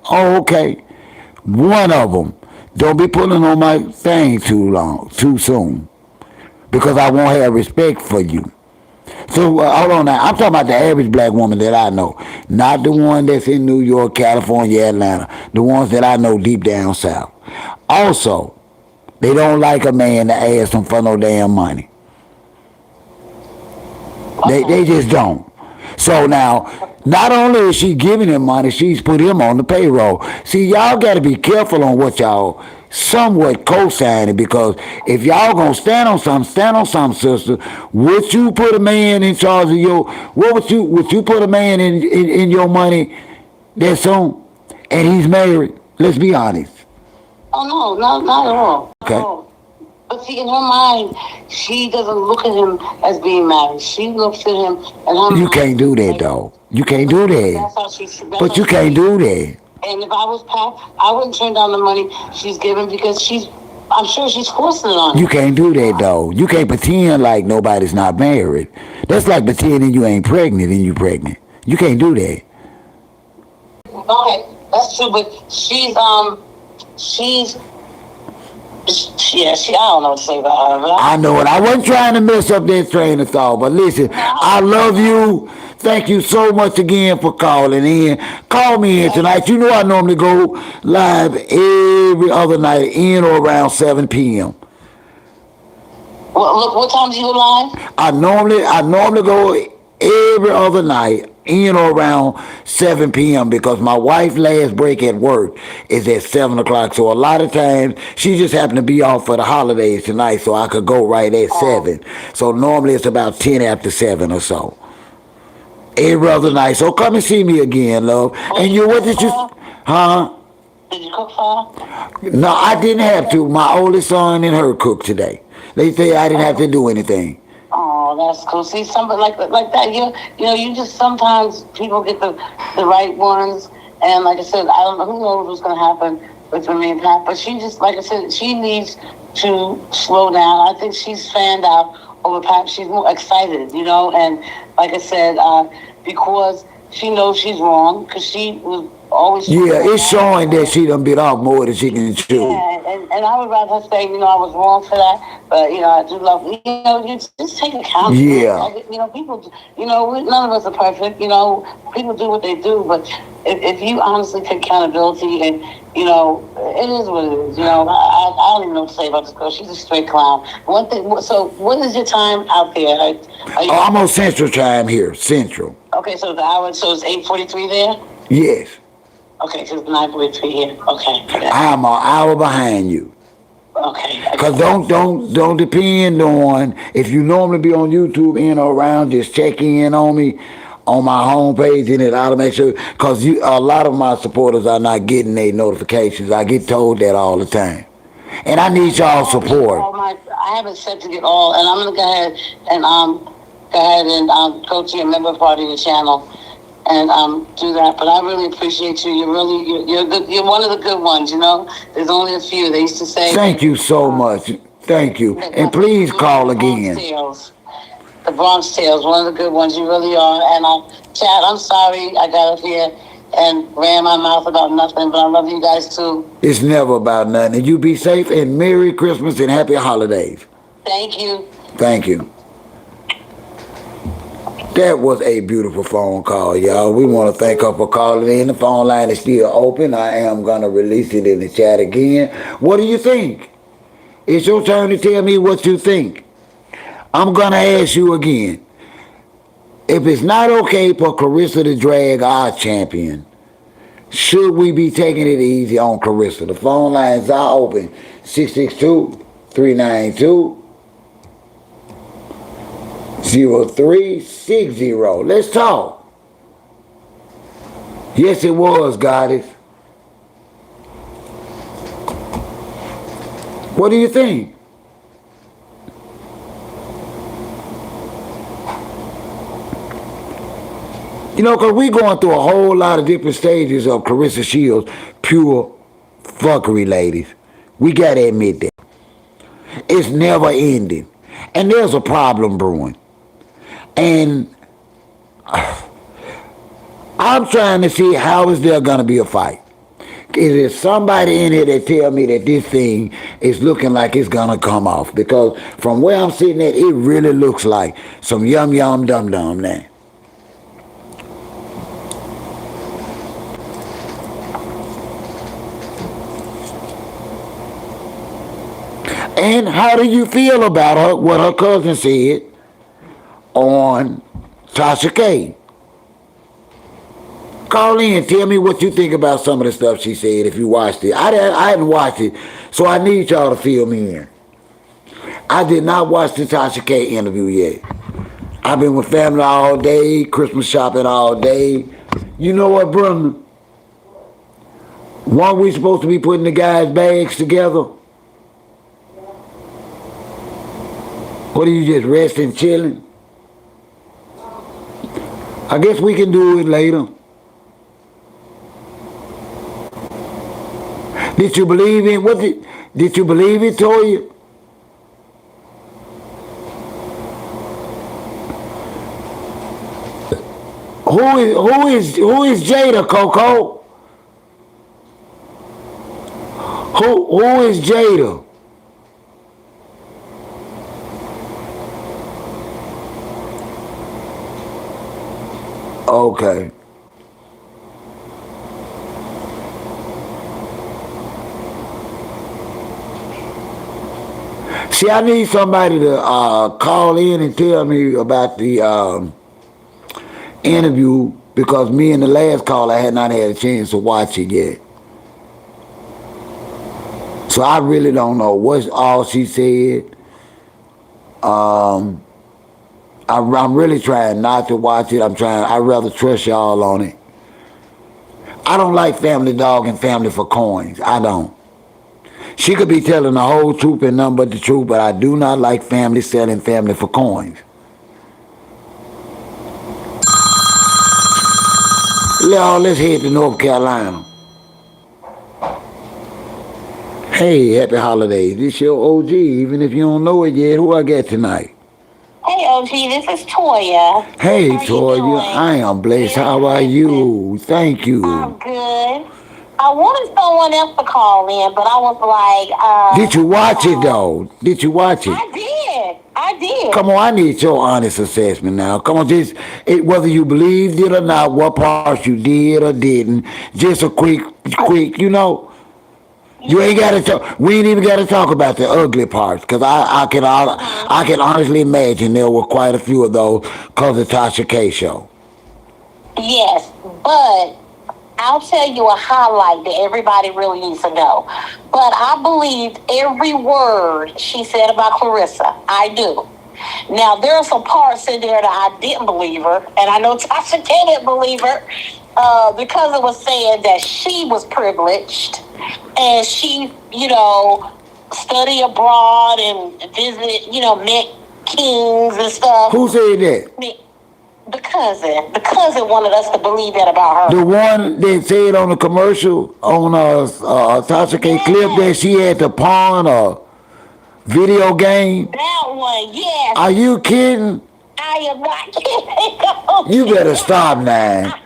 Oh, okay. 1 of them, don't be pulling on my thing too soon, because I won't have respect for you. So hold on now. I'm talking about the average black woman that I know, not the one that's in New York, California, Atlanta. The ones that I know deep down south. Also, they don't like a man to ask them for no damn money. They just don't. So now, not only is she giving him money, she's put him on the payroll. See, y'all got to be careful on what y'all somewhat co-signing, because if y'all gonna stand on something, sister. Would you put a man in charge of your? Would you put a man in your money that soon? And he's married. Let's be honest. Oh no, not at all. Okay. No. But see, in her mind, she doesn't look at him as being married. She looks at him and her. You can't do that, though. You can't do that. But you can't do that. And if I was Pat, I wouldn't turn down the money she's giving, because I'm sure she's forcing it on him. You can't do that, though. You can't pretend like nobody's not married. That's like pretending you ain't pregnant and you pregnant. You can't do that. Okay, that's true, but she's I don't know what to say about her. I know it. I wasn't trying to mess up that train of thought, but listen, I love you. Thank you so much again for calling in. Call me in tonight. You know I normally go live every other night in or around 7 p.m. What time do you go live? I normally go every other night in or around 7 p.m. because my wife's last break at work is at 7 o'clock. So a lot of times she just happened to be off for the holidays tonight, so I could go right at 7. So normally it's about 10 after 7 or so. Every other night. So come and see me again, love. And what did you... Huh? Did you cook for her? No, I didn't have to. My oldest son and her cooked today. They say I didn't have to do anything. Oh, that's cool. See, something like that. You just sometimes people get the right ones, and like I said, I don't know, who knows what's going to happen with me and Pat. But she just, like I said, she needs to slow down. I think she's fanned out over Pat. She's more excited, and like I said, because she knows she's wrong, because she was always... Yeah, it's showing that she done bit off more than she can chew. Yeah, and I would rather say, I was wrong for that, but, I do love, you just take account. Yeah. People, none of us are perfect, people do what they do, but if you honestly take accountability and, it is what it is, I don't even know what to say about this girl. She's a straight clown. One thing, so what is your time out there? I'm on Central Time here, Central. Okay, so it's 8:43 there? Yes. Okay, so it's 9:43 here. Okay. I'm an hour behind you. Okay. Cause don't depend on, if you normally be on YouTube in or around, just check in on me on my homepage and it automatically, cause a lot of my supporters are not getting their notifications. I get told that all the time, and I need y'all support. I haven't set to get all, and I'm gonna go ahead and go to your member part of your channel and do that. But I really appreciate you. You're good. You're one of the good ones. There's only a few. They used to say. Thank you so much. Thank you, and please call again. the Bronx Tales, one of the good ones. You really are. And Chad, I'm sorry I got up here and ran my mouth about nothing, but I love you guys too. It's never about nothing. And you be safe and Merry Christmas and Happy Holidays. Thank you. Thank you. That was a beautiful phone call, y'all. We want to thank her for calling in. The phone line is still open. I am going to release it in the chat again. What do you think? It's your turn to tell me what you think. I'm going to ask you again. If it's not okay for Claressa to drag our champion, should we be taking it easy on Claressa? The phone lines are open. 662-392 0360. Let's talk. Yes, it was, Goddess. What do you think? You know, because we going through a whole lot of different stages of Claressa Shields' pure fuckery, ladies. We got to admit that. It's never ending. And there's a problem brewing. And I'm trying to see how is there going to be a fight. Is there somebody in here that tell me that this thing is looking like it's going to come off? Because from where I'm sitting at, it really looks like some yum yum dum dum now. And how do you feel about her, what her cousin said on Tasha K? Call in, tell me what you think about some of the stuff she said if you watched it. I hadn't watched it, so I need y'all to fill me in. I did not watch the Tasha K interview yet. I've been with family all day, Christmas shopping all day. You know what, brother? Weren't we supposed to be putting the guys' bags together? What are you just resting, chilling? I guess we can do it later. Did you believe in what did you believe it, Toya? Who is Jada, Coco? Who is Jada? Okay. See, I need somebody to call in and tell me about the interview because me and the last caller had not had a chance to watch it yet. So I really don't know what all she said. I'm really trying not to watch it. I'd rather trust y'all on it. I don't like family dog and family for coins. I don't. She could be telling the whole truth and nothing but the truth, but I do not like family selling family for coins. Let's head to North Carolina. Hey, happy holidays. This your OG, even if you don't know it yet. Who I got tonight? Hey, OG, this is Toya. Hey, Toya, I am blessed. How are you? Thank you. I'm good. I wanted someone else to call in, but I was like, Did you watch it, though? Did you watch it? I did. Come on, I need your honest assessment now. Come on, whether you believed it or not, what parts you did or didn't. Just a quick, you know. You ain't got to talk. We ain't even got to talk about the ugly parts, because I can honestly imagine there were quite a few of those because of Tasha K show. Yes, but I'll tell you a highlight that everybody really needs to know. But I believed every word she said about Claressa. I do. Now, there are some parts in there that I didn't believe her, and I know Tasha K didn't believe her because it was saying that she was privileged and she, study abroad and visit, met kings and stuff. Who said that? The cousin wanted us to believe that about her. The one that said on the commercial on Tasha K clip that she had to pawn a video game. That one, yes. Are you kidding? I am not kidding. You better stop now.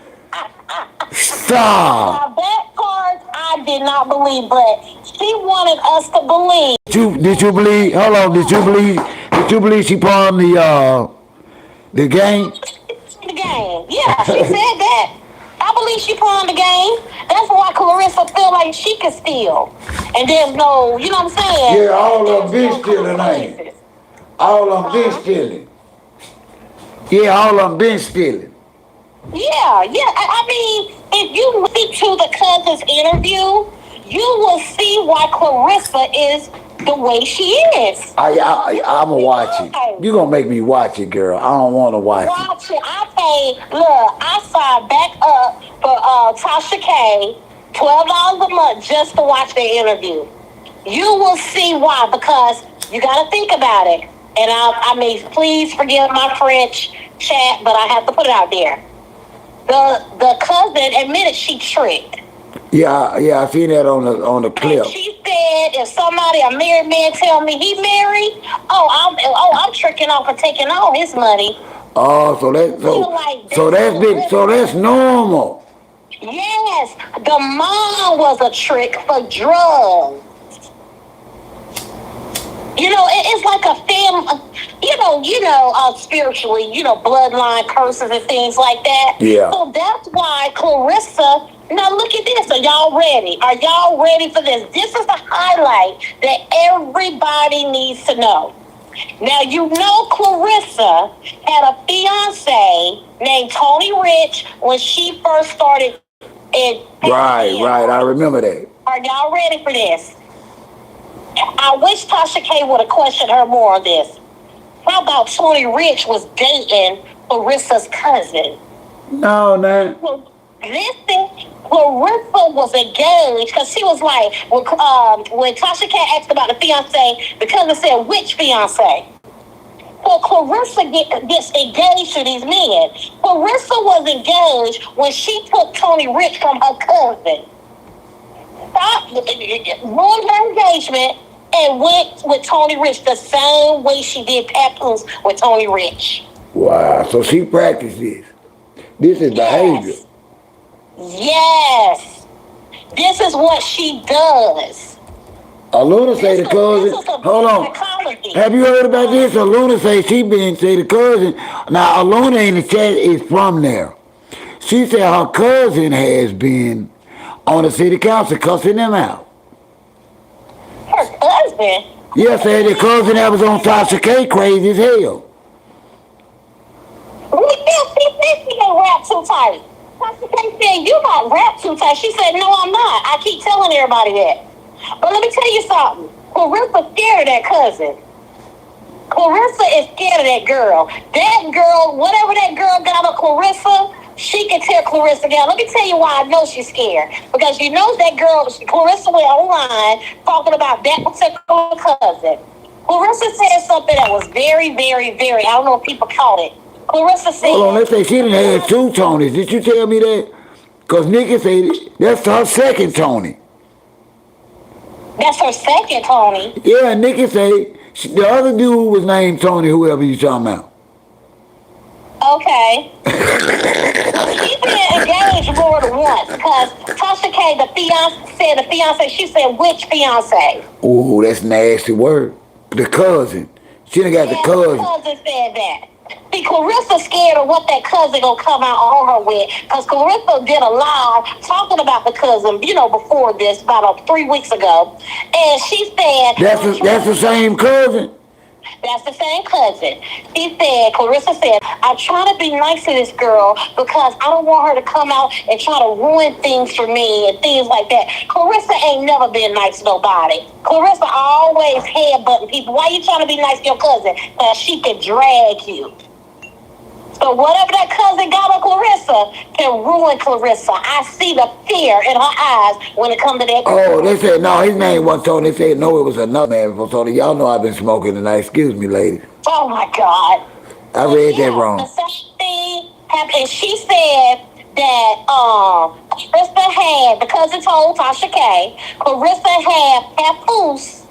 Stop. Now that part I did not believe, but she wanted us to believe. Did you believe? Hold on. Did you believe? Did you believe she pawned the game? The game. Yeah, she said that. I believe she pawned the game. That's why Claressa feel like she can steal. And there's no, you know what I'm saying? Yeah, all of them There's been no stealing, ain't it? consequences. All of them been stealing. Yeah, all of them been stealing. Yeah, yeah. I mean, if you listen to the cousin's interview, you will see why Claressa is the way she is. I'ma watch it. You gonna make me watch it, girl. I don't wanna watch it. Watch it. I signed back up for Tasha K, $12 a month just to watch the interview. You will see why, because you got to think about it. And I mean, please forgive my French chat, but I have to put it out there. The cousin admitted she tricked. Yeah, I seen that on the clip. And she said, if somebody, a married man, tell me he married, I'm tricking off for taking all his money. Oh, so that's normal. Yes, the mom was a trick for drugs. You know, it's like a family, spiritually, bloodline curses and things like that. Yeah. So that's why Claressa, now look at this. Are y'all ready? Are y'all ready for this? This is the highlight that everybody needs to know. Now, Claressa had a fiance named Tony Rich when she first started. Right. I remember that. Are y'all ready for this? I wish Tasha K would have questioned her more on this. How about Tony Rich was dating Claressa's cousin? No. Listen, Claressa was engaged because she was like, when Tasha K asked about the fiance, the cousin said, which fiance? Well, Claressa gets engaged to these men. Claressa was engaged when she took Tony Rich from her cousin. Ruined her engagement and went with Tony Rich the same way she did Papoose with Tony Rich. Wow, so she practiced this. This is behavior. Yes. This is what she does. Aluna say the cousin. Hold on. Have you heard about this? Aluna say the cousin. Now Aluna in the chat is from there. She said her cousin has been on the city council cussing them out. Her cousin? Yeah, said the cousin that was on Tasha K crazy as hell. She didn't rap too tight. Tasha K said, you not rap too tight. She said, no, I'm not. I keep telling everybody that. But let me tell you something. Claressa's scared of that cousin. Claressa is scared of that girl. That girl, whatever that girl got on Claressa, she can tear Claressa down. Let me tell you why I know she's scared. Because that girl, Claressa went online talking about that particular cousin. Claressa said something that was very, very, very, I don't know if people caught it. Claressa said... Hold on, let's say she didn't have two Tonys. Did you tell me that? Because Nikki said that's her second Tony. That's her second Tony? Yeah, Nikki said the other dude was named Tony, whoever you talking about. Okay. She's been engaged more than once because Tasha K, the fiance, she said, which fiance? Ooh, that's a nasty word. The cousin. She done got the cousin. The cousin said that. See, Claressa's scared of what that cousin gonna come out on her with, because Claressa did a live talking about the cousin, before this, about 3 weeks ago, and she said... That's the same cousin? That's the same cousin. Claressa said, I try to be nice to this girl because I don't want her to come out and try to ruin things for me and things like that. Claressa ain't never been nice to nobody. Claressa always headbutting people. Why you trying to be nice to your cousin? Because she can drag you. So whatever that cousin got on Claressa can ruin Claressa. I see the fear in her eyes when it comes to that. Oh, they said, no, his name wasn't Tony. They said, no, it was another man before Tony. Y'all know I've been smoking tonight. Excuse me, ladies. Oh, my God. I read that wrong. The same thing happened. And she said that Claressa had, the cousin told Tasha K, Claressa had Papoose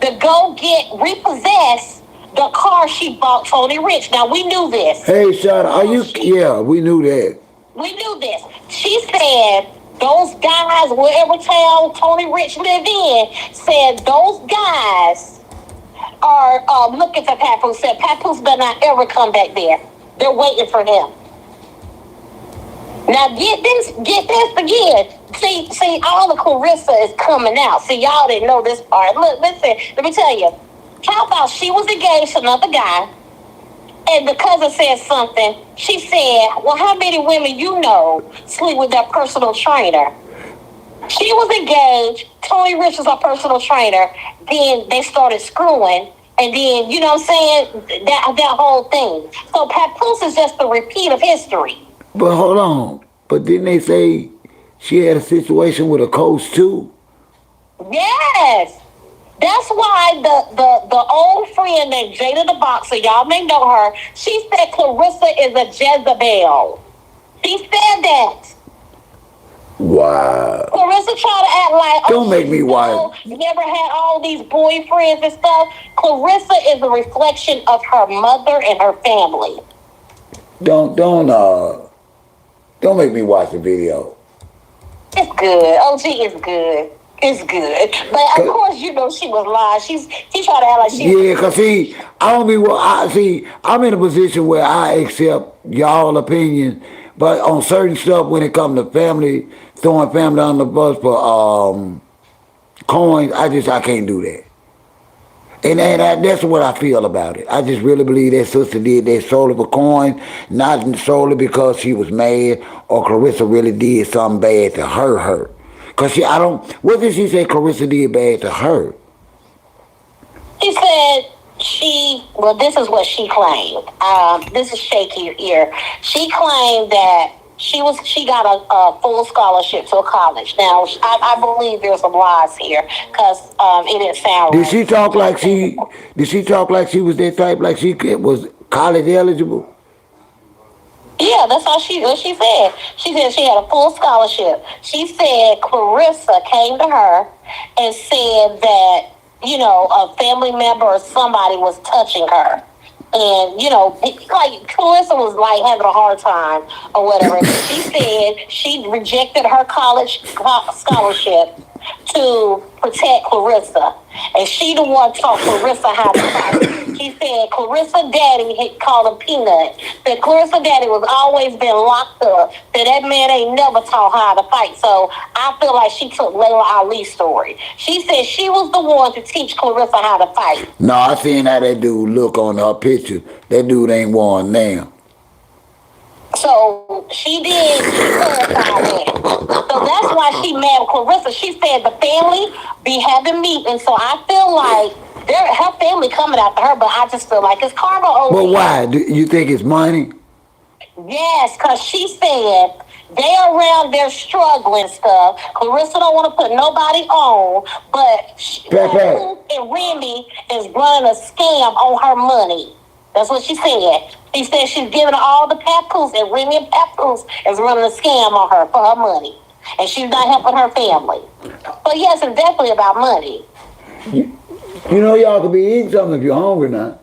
to go get repossessed the car she bought Tony Rich. Now, we knew this. Hey, Shada, are you? Yeah, we knew that. We knew this. She said those guys, wherever town Tony Rich lived in, said those guys are looking for Papoose. Said Papoose better not ever come back there. They're waiting for him. Now get this again. See, all the Claressa is coming out. See, y'all didn't know this part. Look, listen, let me tell you. How about she was engaged to another guy, and the cousin said something. She said, well, how many women you know sleep with their personal trainer? She was engaged. Tony Rich was her personal trainer. Then they started screwing. And then, you know what I'm saying? That whole thing. So Papoose is just a repeat of history. But hold on. But didn't they say she had a situation with a coach too? Yes. That's why the old friend named Jada the Boxer, y'all may know her, she said Claressa is a Jezebel. She said that. Wow. Claressa tried to act like, don't make me wild. Never had all these boyfriends and stuff. Claressa is a reflection of her mother and her family. Don't make me watch the video. It's good. OG is good. It's good. But of course, you know she was lying. She tried to act like she. Yeah, cause see, I'm in a position where I accept y'all opinion, but on certain stuff when it comes to family, throwing family on the bus for coins, I can't do that. And that's what I feel about it. I just really believe that sister did that solely for coin, not solely because she was mad or Claressa really did something bad to her. Cause what did she say Claressa did bad to her? She said this is what she claimed. This is shaky here. She claimed that she got a full scholarship to a college. Now, I believe there's some lies here because it didn't sound Did right. she talk like she was that type, like she was college eligible? Yeah, that's all she said. She said she had a full scholarship. She said Claressa came to her and said that, you know, a family member or somebody was touching her. And, you know, like Claressa was like having a hard time or whatever. She said she rejected her college scholarship to protect Claressa. And she the one taught Claressa how to fight. She said Claressa daddy called her Peanut. That Claressa daddy was always been locked up. That man ain't never taught her how to fight. So I feel like she took Layla Ali's story. She said she was the one to teach Claressa how to fight. No, I seen how that dude look on her picture. That dude ain't won now. So she clarified that. So that's why she mad with Claressa. She said the family be having meetings. So I feel like her family coming after her, but I just feel like it's karma over. But why? Do you think it's money? Yes, because she said they around there struggling stuff. Claressa don't want to put nobody on, but and Remy is running a scam on her money. That's what she said. She said she's giving her all the Papoose, and Remy and Papoose is running a scam on her for her money. And she's not helping her family. But yes, it's definitely about money. You know y'all could be eating something if you're hungry now.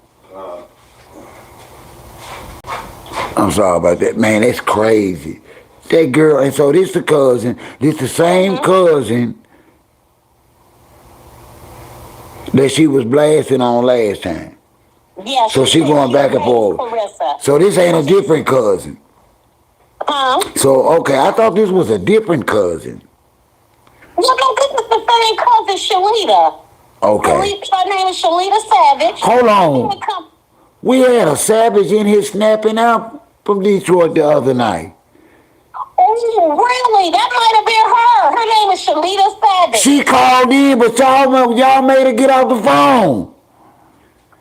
I'm sorry about that. Man, that's crazy. That girl, and so this the cousin, this the same cousin that she was blasting on last time. Yeah. So she going back and forth. So this ain't a different cousin. So, okay, I thought this was a different cousin. No, this is the same cousin, Shalita. Okay. Her name is Shalita Savage. Hold on. We had a Savage in here snapping out from Detroit the other night. Oh, really? That might have been her. Her name is Shalita Savage. She called in, but y'all made her get off the phone.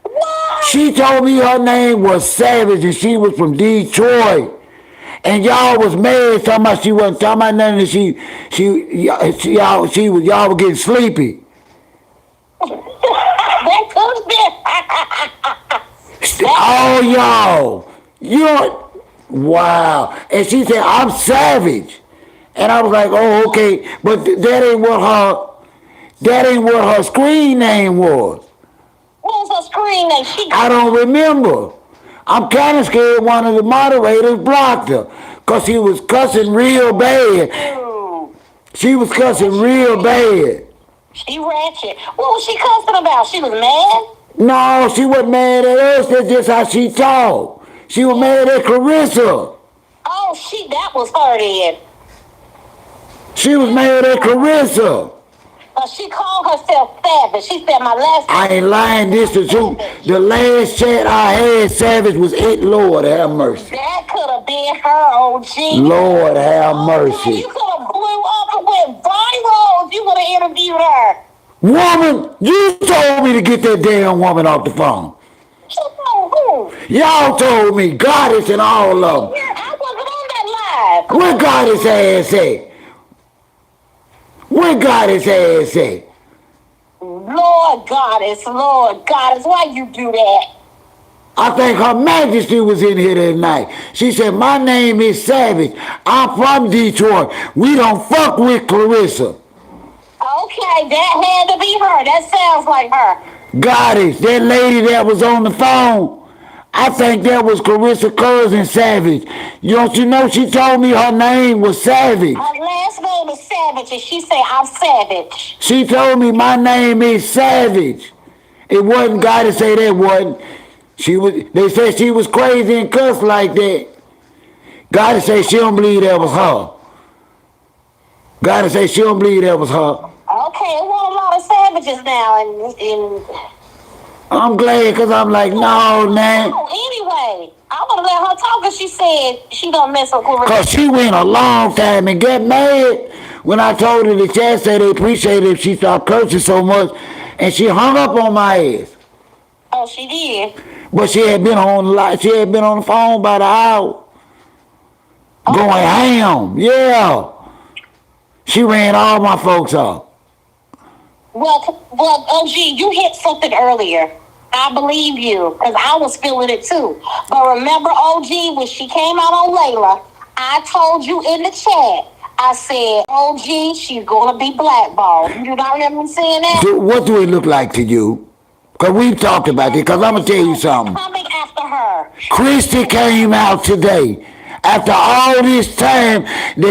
What? She told me her name was Savage and she was from Detroit. And y'all was mad talking about she wasn't talking about nothing. Y'all were getting sleepy. That could be. Oh, y'all. Wow. And she said, I'm Savage. And I was like, oh, okay. But that ain't what her screen name was. What was her screen screen name? I don't remember. I'm kind of scared one of the moderators blocked her because she was cussing real bad. She was cussing real bad. She ratchet. What was she cussing about? She was mad? No, she wasn't mad at us. That's just how she talked. She was mad at Claressa. Oh, that was her then. She was mad at Claressa. She called herself Savage. She said my last name. I ain't lying, this the truth. The last chat I had, Savage, was it. Lord have mercy. That could have been her, OG. Lord have mercy. You could have blew up and went viral if you would have interviewed her. Woman, you told me to get that damn woman off the phone. You know who? Y'all told me, Goddess and all of them. Yeah, I wasn't on that live. Where Goddess ass at? Where Goddess ass at? Lord Goddess, why you do that? I think Her Majesty was in here that night. She said, my name is Savage. I'm from Detroit. We don't fuck with Claressa. Okay, that had to be her. That sounds like her. Goddess, that lady that was on the phone, I think that was Claressa cousin Savage. Don't you know she told me her name was Savage? Her last name is Savage, and she said, I'm Savage. She told me my name is Savage. It wasn't Goddess say that wasn't. They said she was crazy and cussed like that. Goddess say she don't believe that was her. Goddess say she don't believe that was her. Okay, it was a lot of savages now, and I'm glad because I'm like, no, man. Anyway, I want to let her talk because she said she don't mess with Claressa. Because she went a long time and got mad when I told her the chat said they appreciate it if she stopped cursing so much. And she hung up on my ass. Oh, she did? But she had been on the phone about an hour. Going ham. Yeah. She ran all my folks off. Well, OG, you hit something earlier. I believe you, because I was feeling it too. But remember, OG, when she came out on Layla, I told you in the chat, I said, OG, she's going to be blackballed. You do not remember me saying that? What do it look like to you? Because we've talked about it, because I'm going to tell you something. Coming after her. Christy came out today. After all this time, after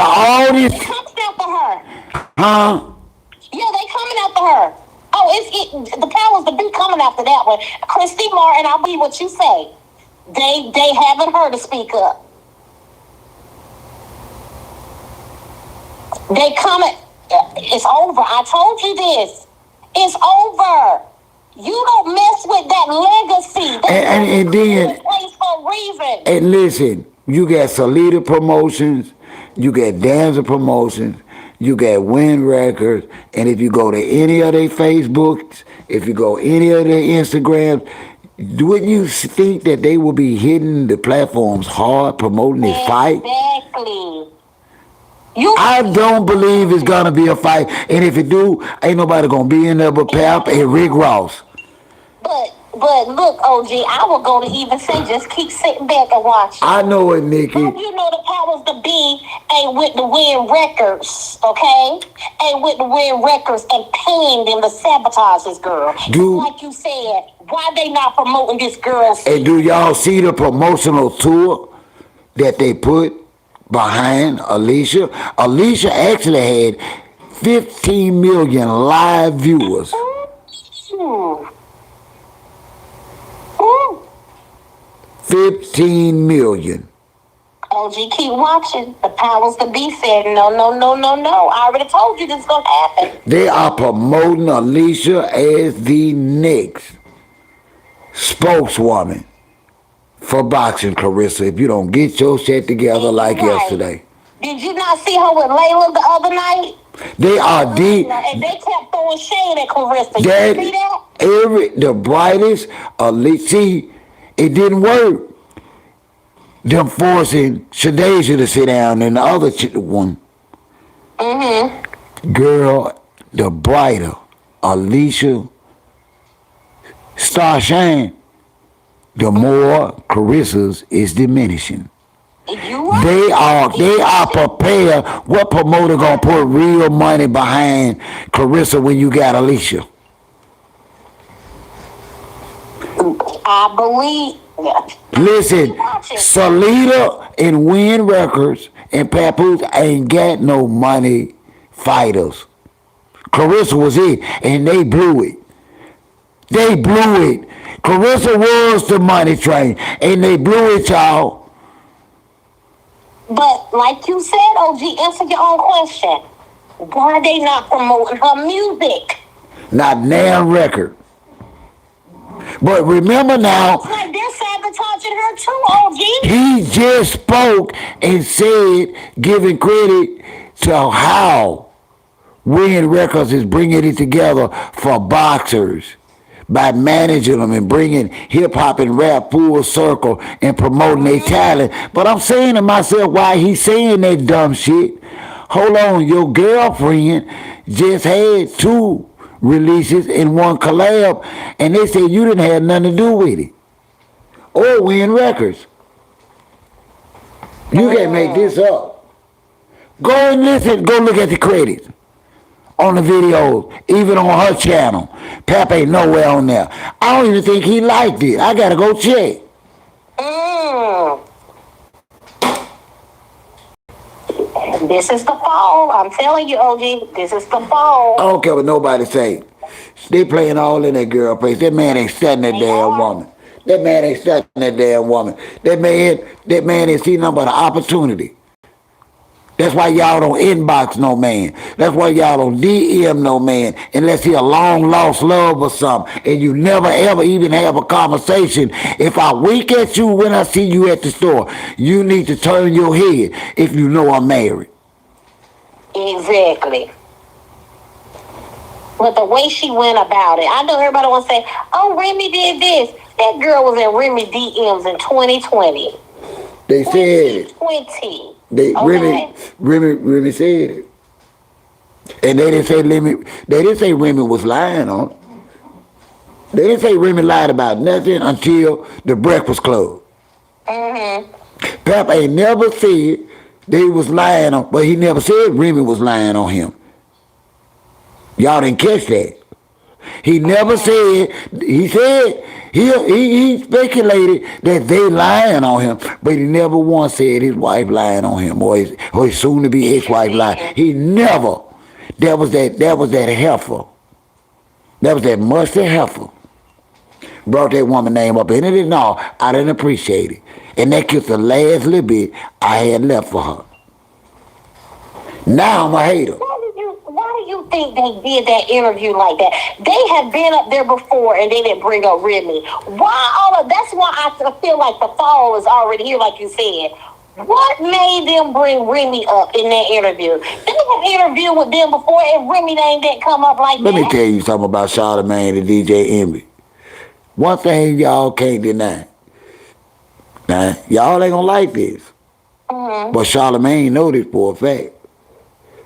all this... It comes after her. Huh? Yeah, they coming after her. Oh, the powers that be coming after that one. Christy Martin, I'll be what you say. They haven't her to speak up. They coming. It's over. I told you this. It's over. You don't mess with that legacy. And then, place for a reason. And listen, you got Salida Promotions, you got Danza Promotions, you got Win Records, and if you go to any of their Facebooks, if you go any of their Instagrams, wouldn't you think that they will be hitting the platforms hard, promoting this fight? Exactly. I don't believe it's gonna be a fight, and if it do, ain't nobody gonna be in there but Pap and Rick Ross. But look, OG, I was gonna even say just keep sitting back and watching. I know it, Nikki. You know the powers to be ain't with the Win Records, okay? Ain't with the Win Records and paying them to sabotage this girl. Like you said, why they not promoting this girl? And do y'all see the promotional tour that they put behind Alicia? Alicia actually had 15 million live viewers. 15 million. OG, keep watching. The powers to be said, no. I already told you this is going to happen. They are promoting Alicia as the next spokeswoman for boxing, Claressa, if you don't get your shit together like yesterday. Did you not see her with Layla the other night? They are deep. And they kept throwing shade at Claressa. You see that? The brightest, see, it didn't work. Them forcing Shadeja to sit down and the other one. Girl, the brighter, Alicia, Star Shine, the more Claressa's is diminishing. They are prepared. What promoter gonna put real money behind Claressa when you got Alicia? I believe. Listen, Salida and Win Records and Papoose ain't got no money fighters. Claressa was it, and they blew it. They blew it. Claressa was the money train, and they blew it, y'all. But like you said, OG, answer your own question. Why are they not promoting her music? Not damn record. But remember now, it's like they're sabotaging her too, OG. He just spoke and said, giving credit to how Win Records is bringing it together for boxers by managing them and bringing hip hop and rap full circle and promoting their talent. But I'm saying to myself, why he saying that dumb shit? Hold on, your girlfriend just had 2 releases and 1 collab, and they said you didn't have nothing to do with it. Or Win Records. You can't make this up. Go and listen, go look at the credits on the videos, even on her channel. Pap ain't nowhere on there. I don't even think he liked it. I gotta go check. This is the fall. I'm telling you, OG, this is the fall. I don't care what nobody say. They playing all in that girl face. That man ain't studying that damn woman. That man ain't studying that damn woman. That man ain't seen nothing but an opportunity. That's why y'all don't inbox no man. That's why y'all don't DM no man unless he a long lost love or something. And you never ever even have a conversation. If I wink at you when I see you at the store, you need to turn your head if you know I'm married. Exactly. But the way she went about it, I know everybody wants to say, oh, Remy did this. That girl was in Remy DMs in 2020. They said it. 2020. Okay. Remy said it. And they didn't say Remy was lying on it. They didn't say Remy lied about nothing until the Breakfast Club. Pap ain't never said they was lying on, but he never said Remy was lying on him. Y'all didn't catch that. He never said, he said, he speculated that they lying on him, but he never once said his wife lying on him or his soon-to-be ex-wife lying. He never. That was that heifer. That was that musty heifer. Brought that woman name up in it and all. I didn't appreciate it. And that killed the last little bit I had left for her. Now I'm a hater. Why do you think they did that interview like that? They have been up there before and they didn't bring up Remy. That's why I feel like the fall is already here, like you said. What made them bring Remy up in that interview? They have interviewed with them before and Remy name didn't come up like that. Let me tell you something about Charlamagne and DJ Envy. One thing y'all can't deny. Now, y'all ain't gonna like this. But Charlamagne know this for a fact.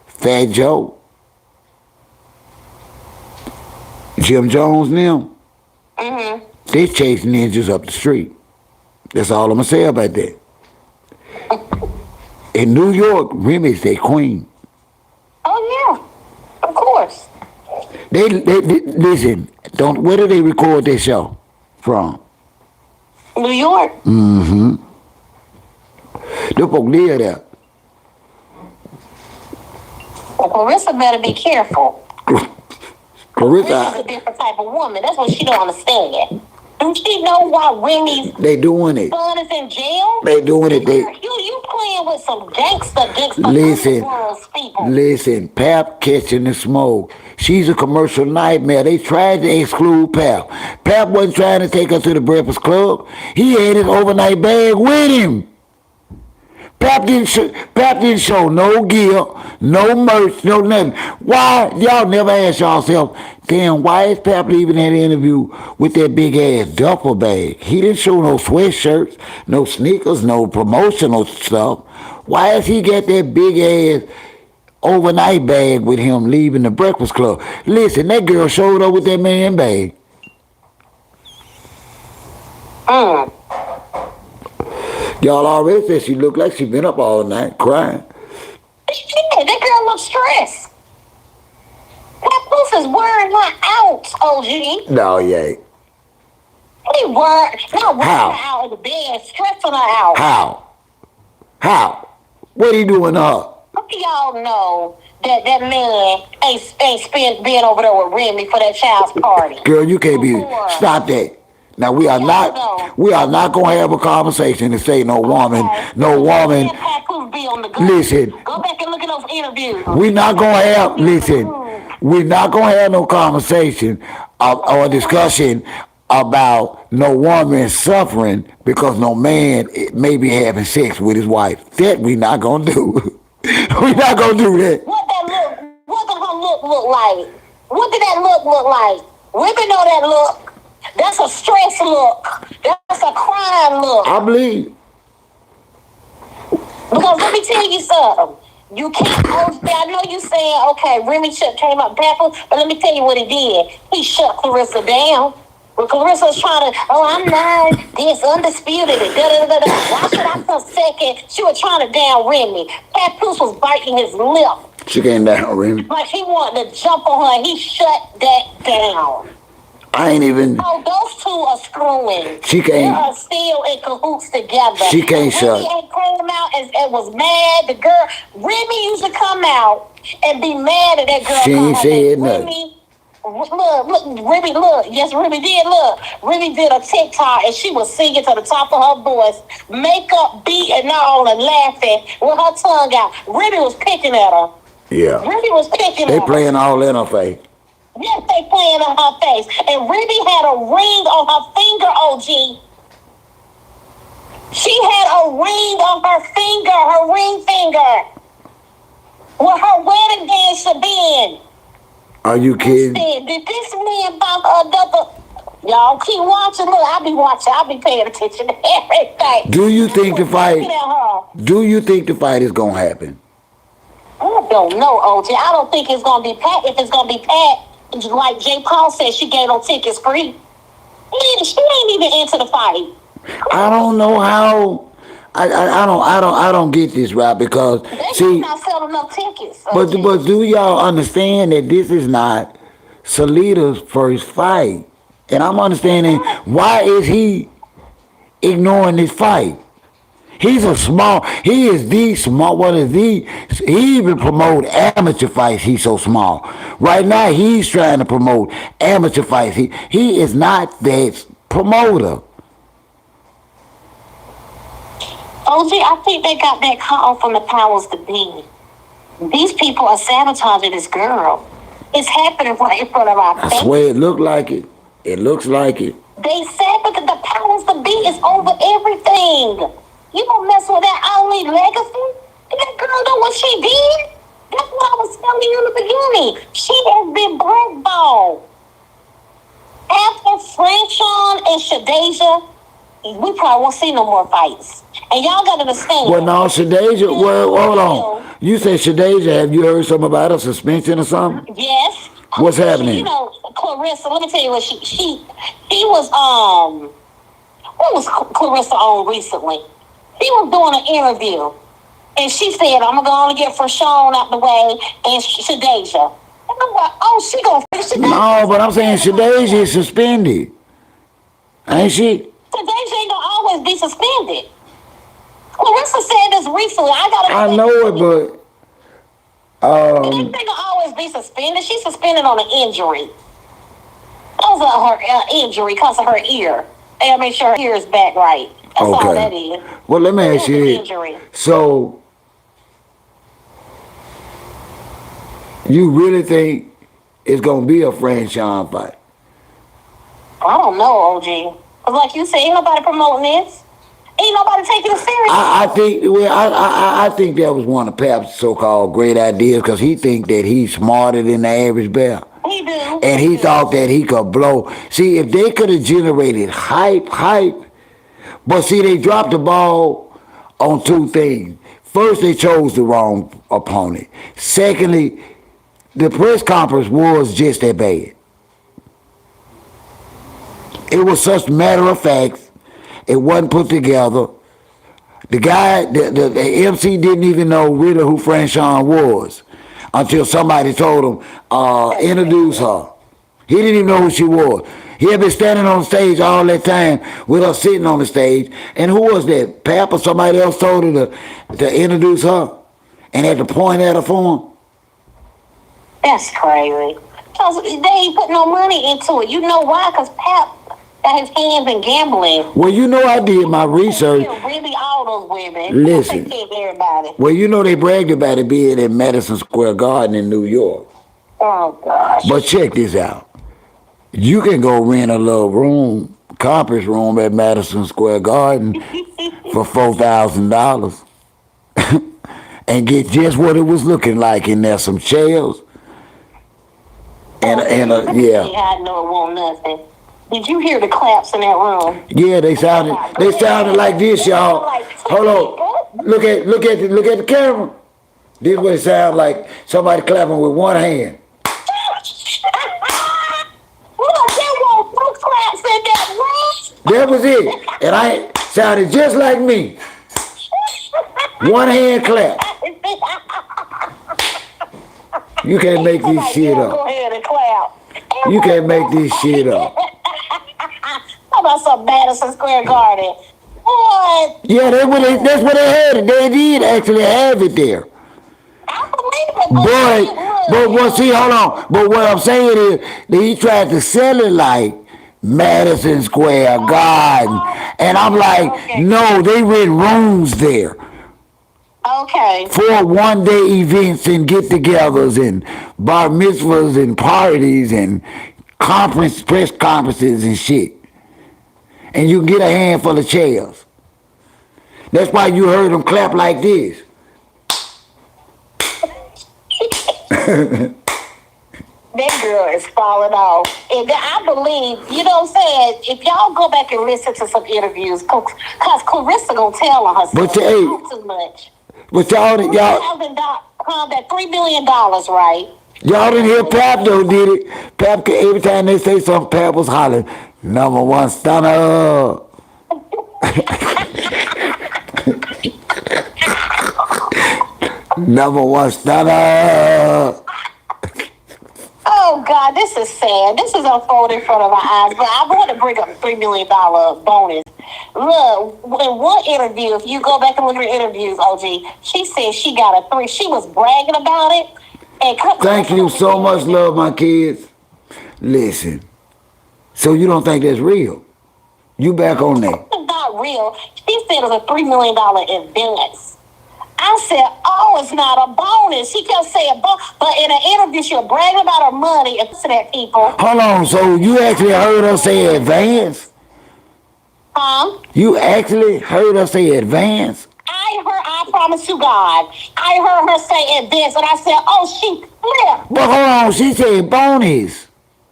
Fat Joe. Jim Jones and them. They chase ninjas up the street. That's all I'm gonna say about that. In New York, Remy's their queen. Oh yeah, of course. They listen. Where do they record their show from? New York. The folk live there. Well, Claressa better be careful. Claressa is a different type of woman. That's what she don't understand. Do she know why Remy's son is in jail? They doing it. You playing with some gangster Listen, Pap catching the smoke. She's a commercial nightmare. They tried to exclude Pap. Pap wasn't trying to take her to the Breakfast Club. He had his overnight bag with him. Pap didn't show no gear, no merch, no nothing. Why? Y'all never ask yourself, damn, why is Pap leaving that interview with that big ass duffel bag? He didn't show no sweatshirts, no sneakers, no promotional stuff. Why has he got that big ass overnight bag with him leaving the Breakfast Club? Listen, that girl showed up with that man bag. Y'all already said she looked like she been up all night crying. That girl looks stressed. That puss is wearing her out, OG. No, he ain't. He worked. Not working her How? out in the bed, stressing her out. How? What he doing to her? How do y'all know that man ain't spent being over there with Remy for that child's party? Girl, you can't be. Before. Stop that. Now How y'all know? we are not gonna have a conversation and say no woman, Okay. no woman. Papoose be on the gun. Listen, Go back and look at those interviews. we not gonna have. Listen, we're not gonna have no conversation or discussion about no woman suffering because no man may be having sex with his wife. That we not gonna do. We not gonna do that. What did her look like? What did that look like? Women know that look. That's a stress look. That's a crying look. I believe. Because let me tell you something. You can't. I know you saying, okay, Remy came up baffled, but let me tell you what he did. He shut Claressa down. When Claressa was trying to, I'm not this undisputed. Why should I come second? She was trying to down Remy. Papoose was biting his lip. She came down, Remy. Like he wanted to jump on her, and he shut that down. I ain't even. Oh, those two are screwing. She can't. They are still in cahoots together. She can't shut. Remy ain't came out and was mad. The girl, Remy used to come out and be mad at that girl. She ain't said nothing. Look, Remy, look. Yes, Remy did. Look, Remy did a TikTok and she was singing to the top of her voice, makeup beat and all, and laughing with her tongue out. Remy was picking at her. Yeah. Remy was picking at her. They playing all in her face. Yes, they playing on her face. And Remy had a ring on her finger, OG. She had a ring on her finger, her ring finger. Where her wedding dance should be in. Are you kidding? Did this man bump another? Y'all keep watching. Look, I be watching. I be paying attention to everything. Do you think the fight? Do you think the fight is gonna happen? I don't know, OG. I don't think it's gonna be Pat. If it's gonna be Pat, like J. Paul said, she gave no tickets free. She ain't even into the fight. I don't know how. I don't get this right because they not selling enough tickets. But do y'all understand that this is not Salita's first fight, and I'm understanding why is he ignoring this fight? He is the small, he even promote amateur fights, he's so small. Right now, he's trying to promote amateur fights. He is not that promoter. OG, I think they got that call from the powers to be. These people are sabotaging this girl. It's happening right in front of our face. I swear it looked like it. It looks like it. They sabotage the powers to be is over everything. You gonna mess with that only legacy? That girl know what she did? That's what I was telling you in the beginning. She has been blackballed. After Franchon and Shadeja, we probably won't see no more fights. And y'all gotta understand. Well, no, Shadeja, well, hold on. You say Shadeja, have you heard something about a suspension or something? Yes. What's happening? You know, Claressa, let me tell you what she was, what was Claressa on recently? He was doing an interview, and she said, I'm going to get Franchon out the way and Shadeja. And I'm like, oh, she going to finish Shadeja. No, but I'm saying Shadeja is suspended. Ain't she? Shadeja ain't going to always be suspended. Claressa said this recently. I know it, but... They ain't going to always be suspended. She's suspended on an injury. Because of her injury, because of her ear. They gotta make sure her ear is back right. That's all that is. Well, let me ask you this. So, you really think it's going to be a Franchon fight? I don't know, OG. Because like you said, ain't nobody promoting this. Ain't nobody taking it serious. I think that was one of Pap's so-called great ideas because he think that he's smarter than the average bear. He do. And he thought that he could blow. See, if they could have generated hype, but see, they dropped the ball on two things. First, they chose the wrong opponent. Secondly, the press conference was just that bad. It was such matter of fact. It wasn't put together. The guy, the MC didn't even know really who Franchon was until somebody told him, introduce her. He didn't even know who she was. He had been standing on stage all that time with her sitting on the stage. And who was that? Pap or somebody else told her to introduce her and had to point at her for him? That's crazy. Because they ain't put no money into it. You know why? Because Pap got his hands in gambling. Well, you know I did my research. Really all those women. Listen. Take care of everybody. Well, you know they bragged about it being in Madison Square Garden in New York. Oh, gosh. But check this out. You can go rent a little room, conference room at Madison Square Garden for $4,000 and get just what it was looking like in there, some chairs. Yeah. I know it won't nothing. Did you hear the claps in that room? Yeah, they sounded like this, y'all. Hold on. Look at the camera. This is what it sounds like. Somebody clapping with one hand. Look, there were two claps in that room. That was it. And I sounded just like me. One hand clap. You can't make this shit up. Go ahead and clap. You can't make this shit up. How about some Madison Square Garden? What? Yeah, that's what they had it. They did actually have it there. I believe it. Hold on. But what I'm saying is that he tried to sell it like Madison Square Garden. And I'm like, no, they rent rooms there. Okay. For one-day events and get-togethers and bar mitzvahs and parties and press conferences and shit. And you can get a handful of chairs. That's why you heard them clap like this. That girl is falling off. And I believe, you know what I'm saying, if y'all go back and listen to some interviews, because Claressa gonna tell on herself. But too much. But y'all that $3 million, right? Y'all didn't hear Pap though, did it? Pap, every time they say something, Pap was hollering, "Number one stunner." Number one stunner. Oh God, this is sad. This is unfolding in front of our eyes. But I want to bring up a $3 million bonus. Look, in one interview, if you go back and look at her interviews, OG, she said she got a 3. She was bragging about it. And thank you so much, love my kids. Listen, so you don't think that's real? You back on that? It's not real. She said it was a $3 million advance. I said, oh, it's not a bonus. She kept saying, but in an interview, she was bragging about her money and to that people. Hold on, so you actually heard her say advance? Huh? You actually heard her say advance? I promise you, God. I heard her say advance, and I said, oh, she flipped. But hold on, she said bonus.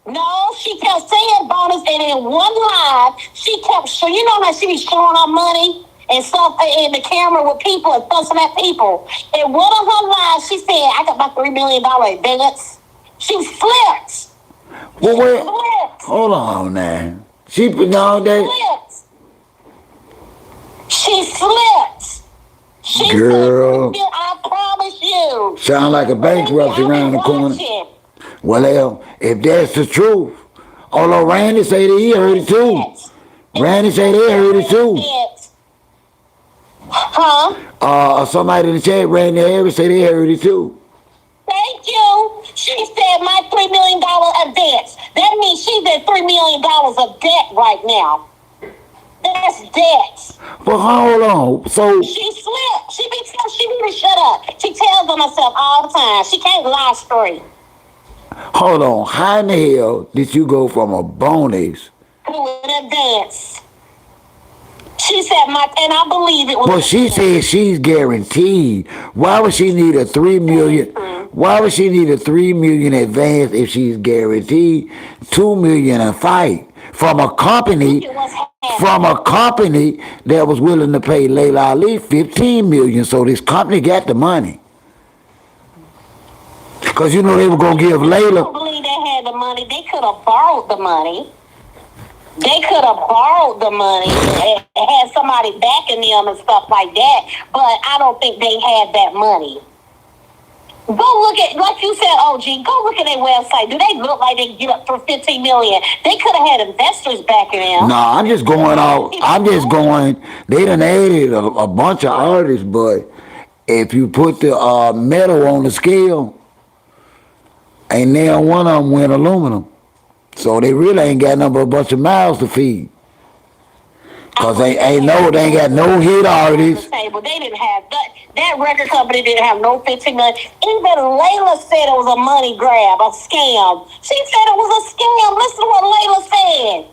No, she kept saying bonus, and in one live, she kept showing, you know how she be showing her money and stuff in the camera with people and fussing at people. In one of her lives, she said, I got my $3 million advance. She flipped. Well, wait, hold on now. She slipped. Girl. Slipped. I promise you. Sound like a bankruptcy around the corner. Well, if that's the truth. Although Randy said he heard it too. Randy said he heard it too. Huh? Somebody in the chat, Randy Harris, said they heard it too. Thank you. She said my $3 million advance. That means she's at $3 million of debt right now. That's debt. But hold on. So she slipped. She need to shut up. She tells on herself all the time. She can't lie straight. Hold on. How in the hell did you go from a bonus to an advance? She said and I believe it was. Well, she said she's guaranteed. Why would she need a $3 million? Why would she need a $3 million advance if she's guaranteed $2 million a fight from a company that was willing to pay Layla Ali $15 million? So this company got the money. Because you know they were gonna give Layla. I don't believe they had the money. They could have borrowed the money. They could have borrowed the money and had somebody backing them and stuff like that. But I don't think they had that money. Go look at, like you said, OG, go look at their website. Do they look like they can get up for 15 million? They could have had investors backing them. No, I'm just going off. I'm just going. They done added a bunch of artists, but if you put the metal on the scale, ain't now one of them went aluminum. So they really ain't got nothing but a bunch of mouths to feed. Cause they ain't got no hit artists. They didn't have that record company didn't have no 15 million. Even Layla said it was a money grab, a scam. She said it was a scam. Listen to what Layla said.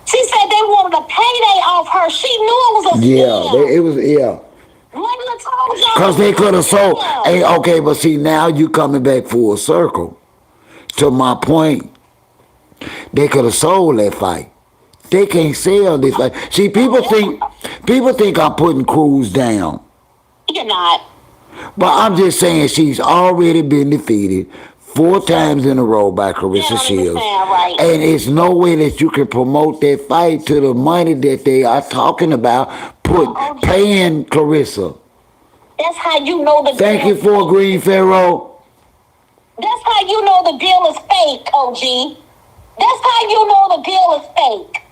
She said they wanted a payday off her. She knew it was a scam. It was Layla told y'all. Cause they could have sold. Hey, okay, but see now you coming back full circle. To my point, they could have sold that fight. They can't sell this fight. See, people think I'm putting Cruz down. You're not. But I'm just saying she's already been defeated 4 times in a row by Claressa Shields. Right. And it's no way that you can promote that fight to the money that they are talking about paying Claressa. That's how you know the Thank you for Green Pharaoh. That's how you know the deal is fake, OG. That's how you know the deal is fake.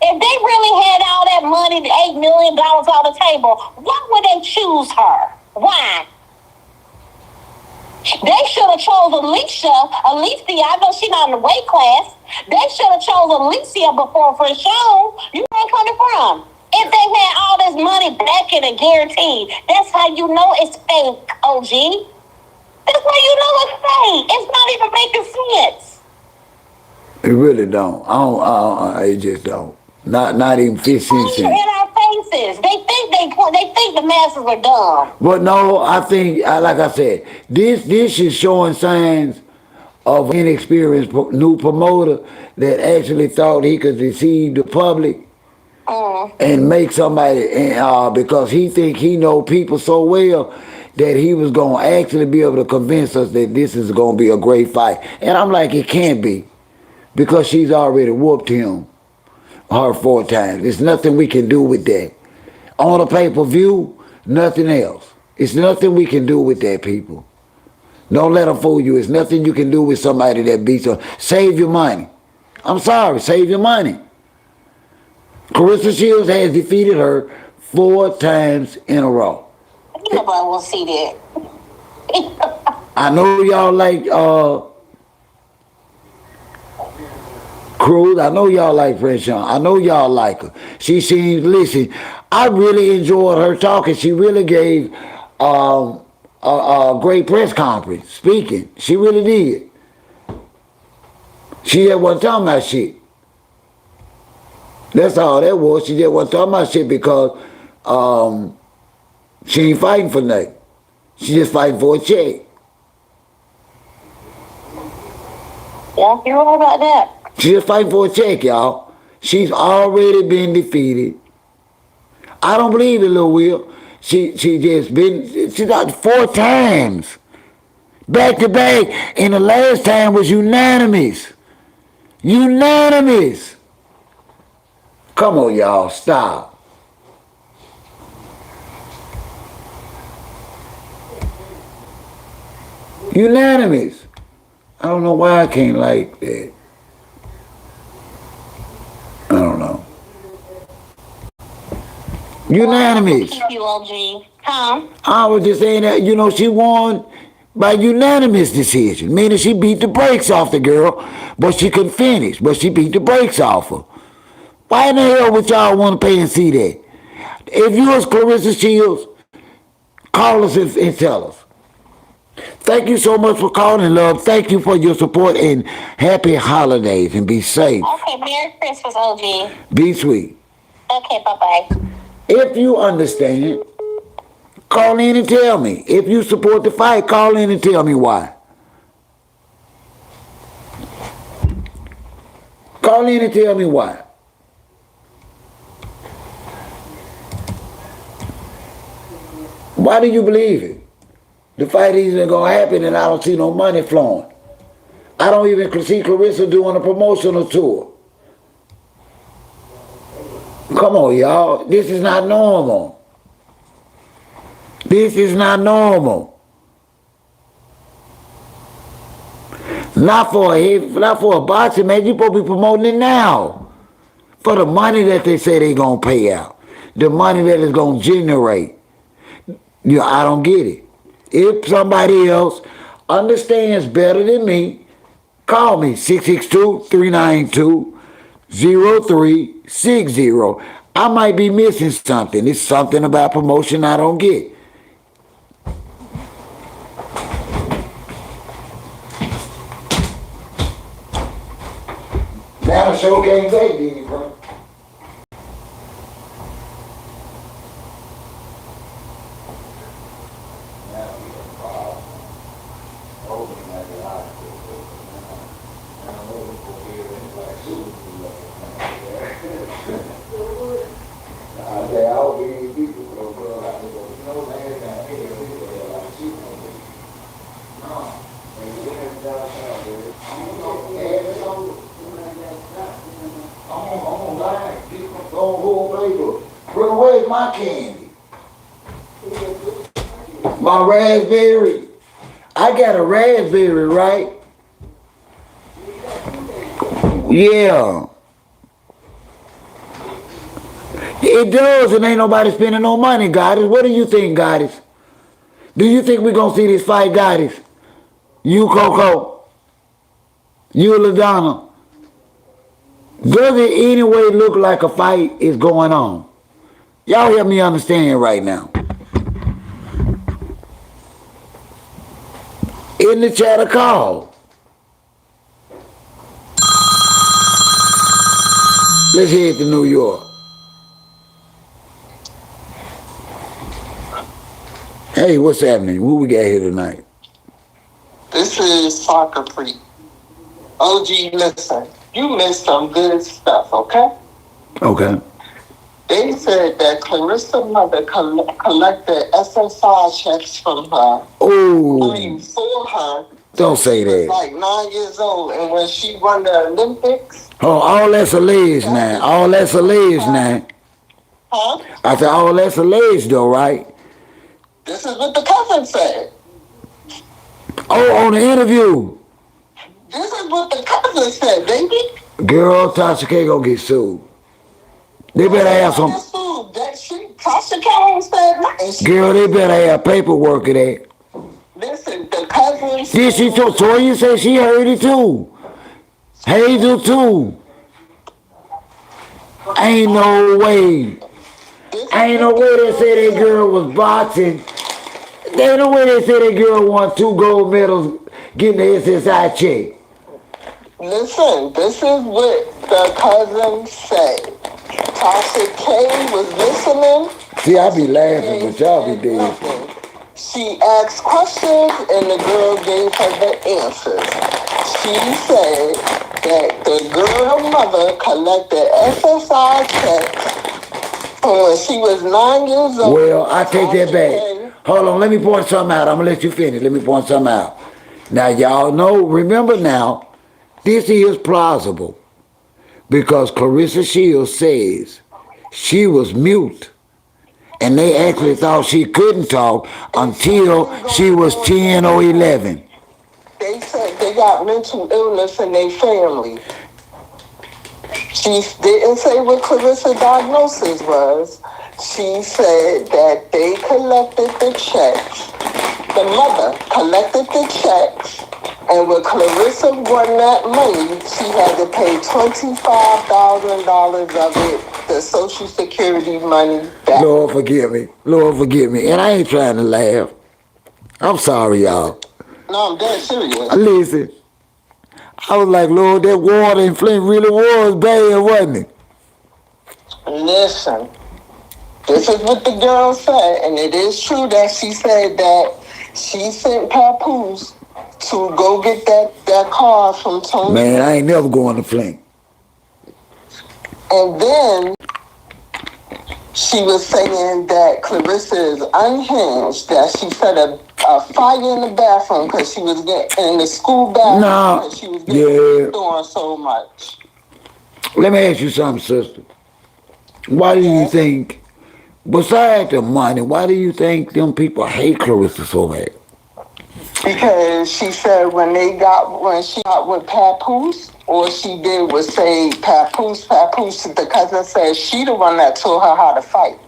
If they really had all that money, the $8 million on the table, why would they choose her? Why? They should have chose Alicia. I know she's not in the weight class. They should have chose Alicia before Frishon. You ain't coming from. If they had all this money backing and guaranteed, that's how you know it's fake, OG. That's how you know it's fake. It's not even making sense. It really don't. It just don't. Not even 15 cents. In our faces. They think the masses are dumb. But no, I think, like I said, this is showing signs of inexperienced new promoter that actually thought he could deceive the public and make somebody, because he think he know people so well that he was going to actually be able to convince us that this is going to be a great fight. And I'm like, it can't be, because she's already whooped him. Her 4 times. There's nothing we can do with that. On a pay-per-view, nothing else. It's nothing we can do with that, people. Don't let them fool you. It's nothing you can do with somebody that beats her. Save your money. I'm sorry, save your money. Claressa Shields has defeated her 4 times in a row. Nobody will see that. I know y'all like Cruz, I know y'all like Frishon. I know y'all like her. She seems, listen, I really enjoyed her talking. She really gave a great press conference speaking. She really did. She just wasn't talking about shit. That's all that was. She just wasn't talking about shit because she ain't fighting for nothing. She just fighting for a check. Yeah, you're right about that. She's just fighting for a check, y'all. She's already been defeated. I don't believe it, Lil Will. She's got 4 times. Back to back. And the last time was unanimous. Unanimous. Come on, y'all. Stop. Unanimous. I don't know why I can't like that. I don't know. Unanimous. Thank you, OG. Huh? I was just saying that, she won by unanimous decision, meaning she beat the brakes off the girl, but she couldn't finish, but she beat the brakes off her. Why in the hell would y'all want to pay and see that? If you was Claressa Shields, call us and tell us. Thank you so much for calling, love. Thank you for your support and happy holidays and be safe. Okay, Merry Christmas, OG. Be sweet. Okay, bye-bye. If you understand, call in and tell me. If you support the fight, call in and tell me why. Call in and tell me why. Why do you believe it? The fight isn't going to happen and I don't see no money flowing. I don't even see Claressa doing a promotional tour. Come on, y'all. This is not normal. This is not normal. Not for a boxing match. You supposed to be promoting it now. For the money that they say they gonna pay out. The money that is gonna generate. I don't get it. If somebody else understands better than me, call me 662-392-0360. I might be missing something. It's something about promotion I don't get. Now the show can't take me, bro. Bro, where's my candy? My raspberry. I got a raspberry, right? Yeah. It does, and ain't nobody spending no money, Goddess. What do you think, Goddess? Do you think we gonna see this fight, Goddess? You, Coco. You, LaDonna. Does it anyway look like a fight is going on? Y'all help me understand right now. In the chat, a call. Let's head to New York. Hey, what's happening? What we got here tonight? This is Soccer Freak. OG, listen, you missed some good stuff, okay? Okay. They said that Clarissa's mother collected SSI checks from her. Oh. For her. Don't say that. She was like 9 years old, and when she won the Olympics. Oh, all that's alleged now. All that's alleged now. Huh? I said all that's alleged though, right? This is what the cousin said. Oh, on the interview. This is what the cousin said, baby. Girl, Tasha K gonna get sued. They better have some. Tasha K ain't said nothing. Girl, they better have paperwork of that. Listen, the cousin. Did she told Toya said she heard it too. Hazel too. Ain't no way. Ain't no way they say that girl was boxing. There ain't no way they say that girl won 2 gold medals getting the SSI check. Listen, this is what the cousin said. Tasha K was listening. See, I be laughing, but y'all be dead. She asked questions and the girl gave her the answers. She said that the girl mother collected SSI checks from when she was 9 years old. Well, I take that back. Hold on, let me point something out. I'm going to let you finish. Let me point something out. Now, y'all know, remember now, this is plausible because Claressa Shields says she was mute. And they actually thought she couldn't talk until she was 10 or 11. They said they got mental illness in their family. She didn't say what Clarissa's diagnosis was. She said that they collected the checks. The mother collected the checks. And when Claressa won that money, she had to pay $25,000 of it, the Social Security money back. Lord forgive me. Lord forgive me. And I ain't trying to laugh. I'm sorry, y'all. No, I'm dead serious. Listen, I was like, Lord, that water in Flint really was bad, wasn't it? Listen, this is what the girl said, and it is true that she said that she sent Papoose to go get that car from Tony. Man, I ain't never going to Flint. And then she was saying that Claressa is unhinged, that she set a fire in the bathroom because she was getting in the school bathroom because she was getting doing so much. Let me ask you something, sister. Why do you think, besides the money, why do you think them people hate Claressa so bad? Because she said when she got with Papoose, all she did was say Papoose, Papoose. The cousin said she the one that taught her how to fight.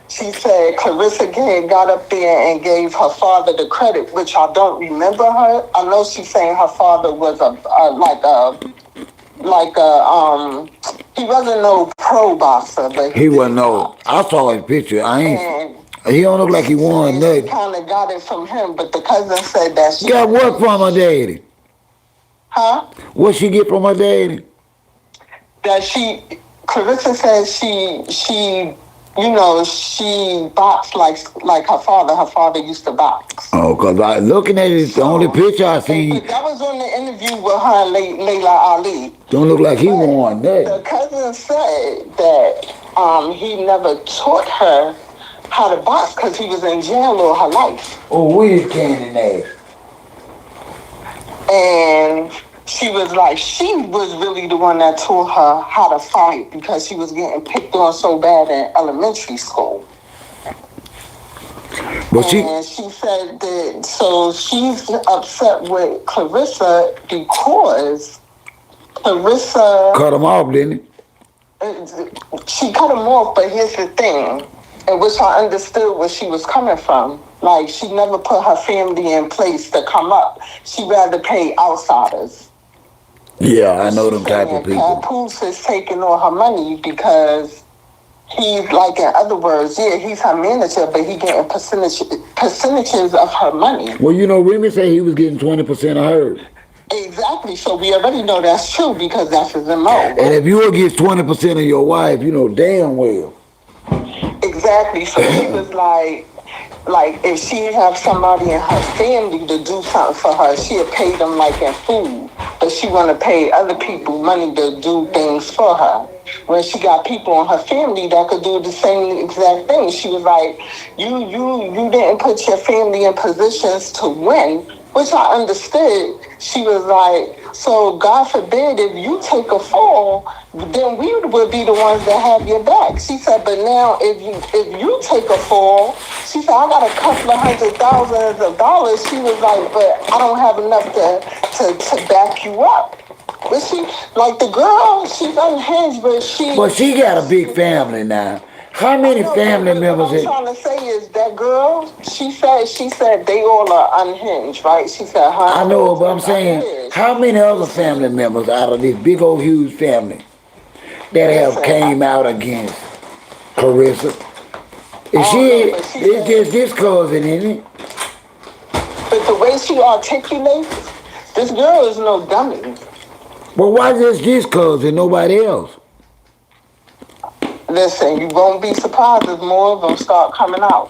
She said Claressa got up there and gave her father the credit, which I don't remember her. I know she's saying her father was he wasn't no pro boxer, but He wasn't no. I saw his picture. I ain't. and He don't look like he won she nothing. kind of got it from him, but the cousin said that she Got what from her daddy? huh? What she get from her daddy? That Claressa said she boxed like her father. Her father used to box. Oh, cause I looking at it, the only picture I seen But that was on the interview with her and Layla Ali. don't look like he But won the nothing. cousin said that he never taught her how to box because he was in jail all her life. Oh, where's Candy ass? And she was really the one that taught her how to fight because she was getting picked on so bad in elementary school. But And she said that, so she's upset with Claressa because Claressa, cut him off, didn't he? she cut him off, but here's the thing, in which I understood where she was coming from. Like, she never put her family in place to come up. She rather pay outsiders. Yeah, I know them type of people. Papoose is taking all her money because he's, like, in other words, yeah, he's her manager, but he getting percentages of her money. Well, you know, Remy said he was getting 20% of hers. Exactly. So we already know that's true because that's his MO. And if you will get 20% of your wife, you know damn well. Exactly. So she was like if she have somebody in her family to do something for her, she'll pay them like in food. But she want to pay other people money to do things for her. When she got people in her family that could do the same exact thing, she was like, you didn't put your family in positions to win, which I understood. She was like, so God forbid if you take a fall, then we would be the ones that have your back. She said, but now if you take a fall, she said, I got a couple of $100,000. She was like, but I don't have enough to back you up. But she, like the girl, she's unhinged, but she got a big family now. How many family members? What I'm trying to say is that girl, she said they all are unhinged, right? She said, I know, but I'm saying, how many other family members out of this big old huge family that have came out against Claressa? It's just this cousin, isn't it? But the way she articulates, this girl is no dummy. Well, why just this cousin, nobody else? Listen, you won't be surprised if more of them start coming out.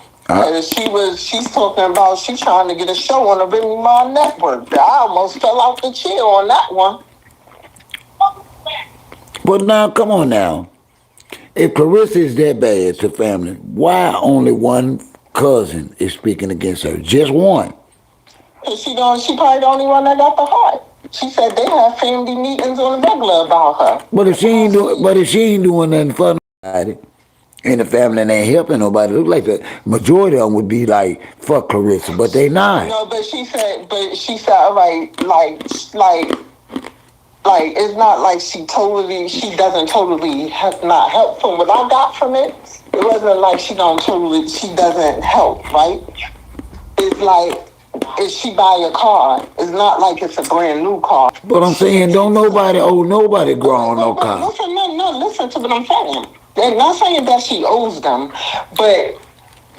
She's talking about she's trying to get a show on the Remy Ma network. I almost fell out the chair on that one. But now, come on now. If Claressa is that bad to family, why only one cousin is speaking against her? Just one. Cause she probably the only one that got the heart. She said they have family meetings on the regular about her. But if she ain't doing nothing for nobody, and the family ain't helping nobody, look like the majority of them would be like, fuck Claressa, but they not. No, but she said, all right, like it's not like she doesn't totally not help. From what I got from it, it wasn't like she doesn't help, right? It's like if she buy a car, it's not like it's a brand new car. But I'm saying, don't nobody owe nobody grown no car. Listen to what I'm saying. They're not saying that she owes them, but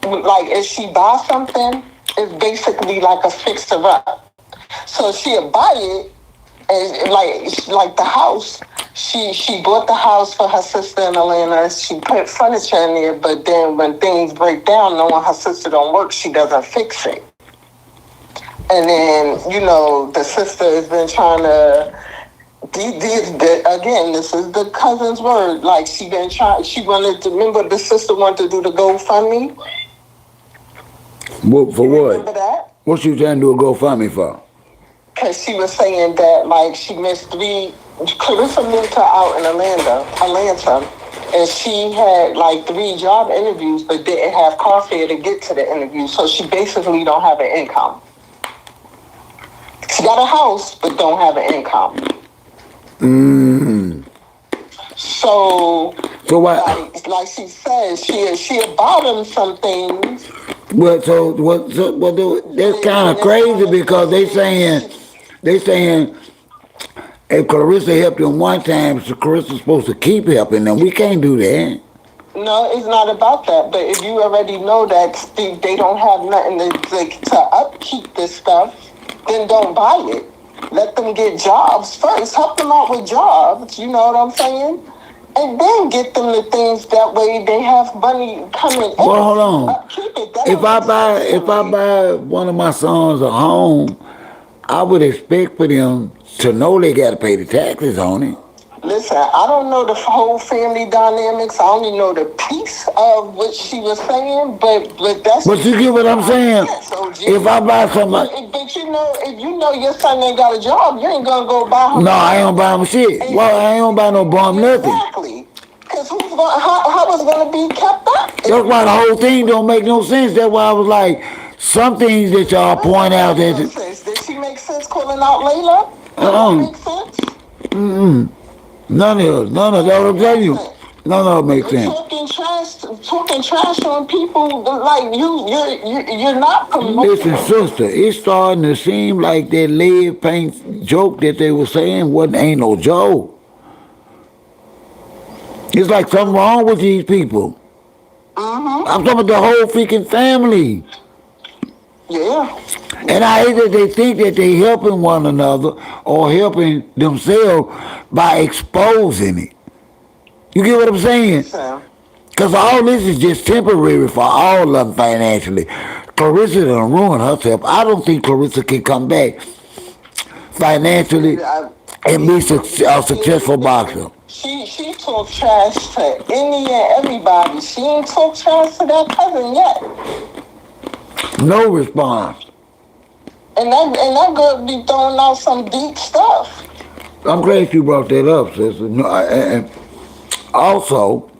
like if she buys something, it's basically like a fixer up. So she'll buy it, and like the house. She bought the house for her sister in Atlanta. She put furniture in there, but then when things break down, knowing her sister don't work, she doesn't fix it. And then, the sister has been trying to, again, this is the cousin's word. Like, she wanted to, remember the sister wanted to do the GoFundMe? For what? Remember that? What she trying to do a GoFundMe for? Because she was saying that, like, she missed Claressa moved her out in Atlanta, and she had, like, 3 job interviews, but didn't have car fare to get to the interview. So she basically don't have an income. got a house but don't have an income. So what? like she says, she bottom some things. Well, that's kind of crazy because they saying if Claressa helped them one time, so Clarissa's supposed to keep helping them. We can't do that. No, it's not about that. But if you already know that they don't have nothing to upkeep this stuff, then don't buy it. Let them get jobs first. Help them out with jobs. You know what I'm saying? And then get them the things that way they have money coming in. Well, hold on. Upkeep it. If I buy one of my sons a home, I would expect for them to know they got to pay the taxes on it. Listen, I don't know the whole family dynamics. I only know the piece of what she was saying, but that's. But you get what I'm saying? If I buy something, but you know, if you know your son ain't got a job, you ain't gonna go buy him. No, I ain't gonna buy him shit. Well, I ain't gonna buy no bum nothing. Exactly. Because how it's gonna be kept up? That's why the whole thing don't make no sense. That's why I was like, some things that y'all point out that. Did she make sense calling out Layla? Make sense? None of that. What I'm telling you. None of it makes sense. Talking trash on people like you're not promoting. Listen, sister, it's starting to seem like that lead paint joke that they were saying ain't no joke. It's like something wrong with these people. I'm talking about the whole freaking family. Yeah. And I hate that they think that they helping one another or helping themselves by exposing it. You get what I'm saying? Because all this is just temporary for all of them financially. Claressa done ruined herself. I don't think Claressa can come back financially and be a successful boxer. She talks trash to any and everybody. She ain't talked trash to that cousin yet. No response. And that girl be throwing out some deep stuff. I'm glad you brought that up, sister. No, and also,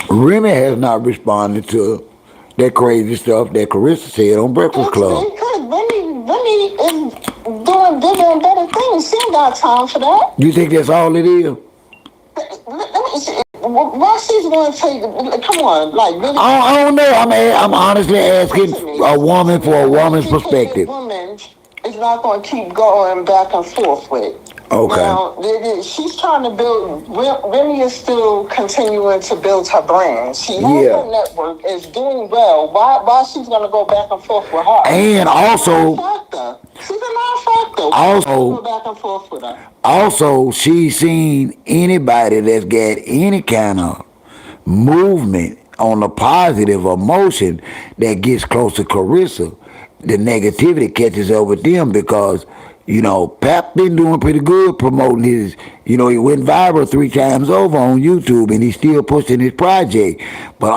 Remy has not responded to that crazy stuff that Claressa said on Breakfast Club. Because Remy is doing bigger and better things. She ain't got time for that. You think that's all it is? Why she's going to take? Come on, like really? I don't know. I'm honestly asking a woman for a woman's perspective. Woman is not going to keep going back and forth with. Okay. Now, she's trying to build. Remy is still continuing to build her brand. She has her network, is doing well. Why she's going to go back and forth with her? And also, she's a non-factor. Also, go back and forth with her. Also, she's seen anybody that's got any kind of movement on a positive emotion that gets close to Claressa, the negativity catches up with them because, you know, Pap been doing pretty good promoting his, you know, he went viral 3 times over on YouTube and he's still pushing his project. But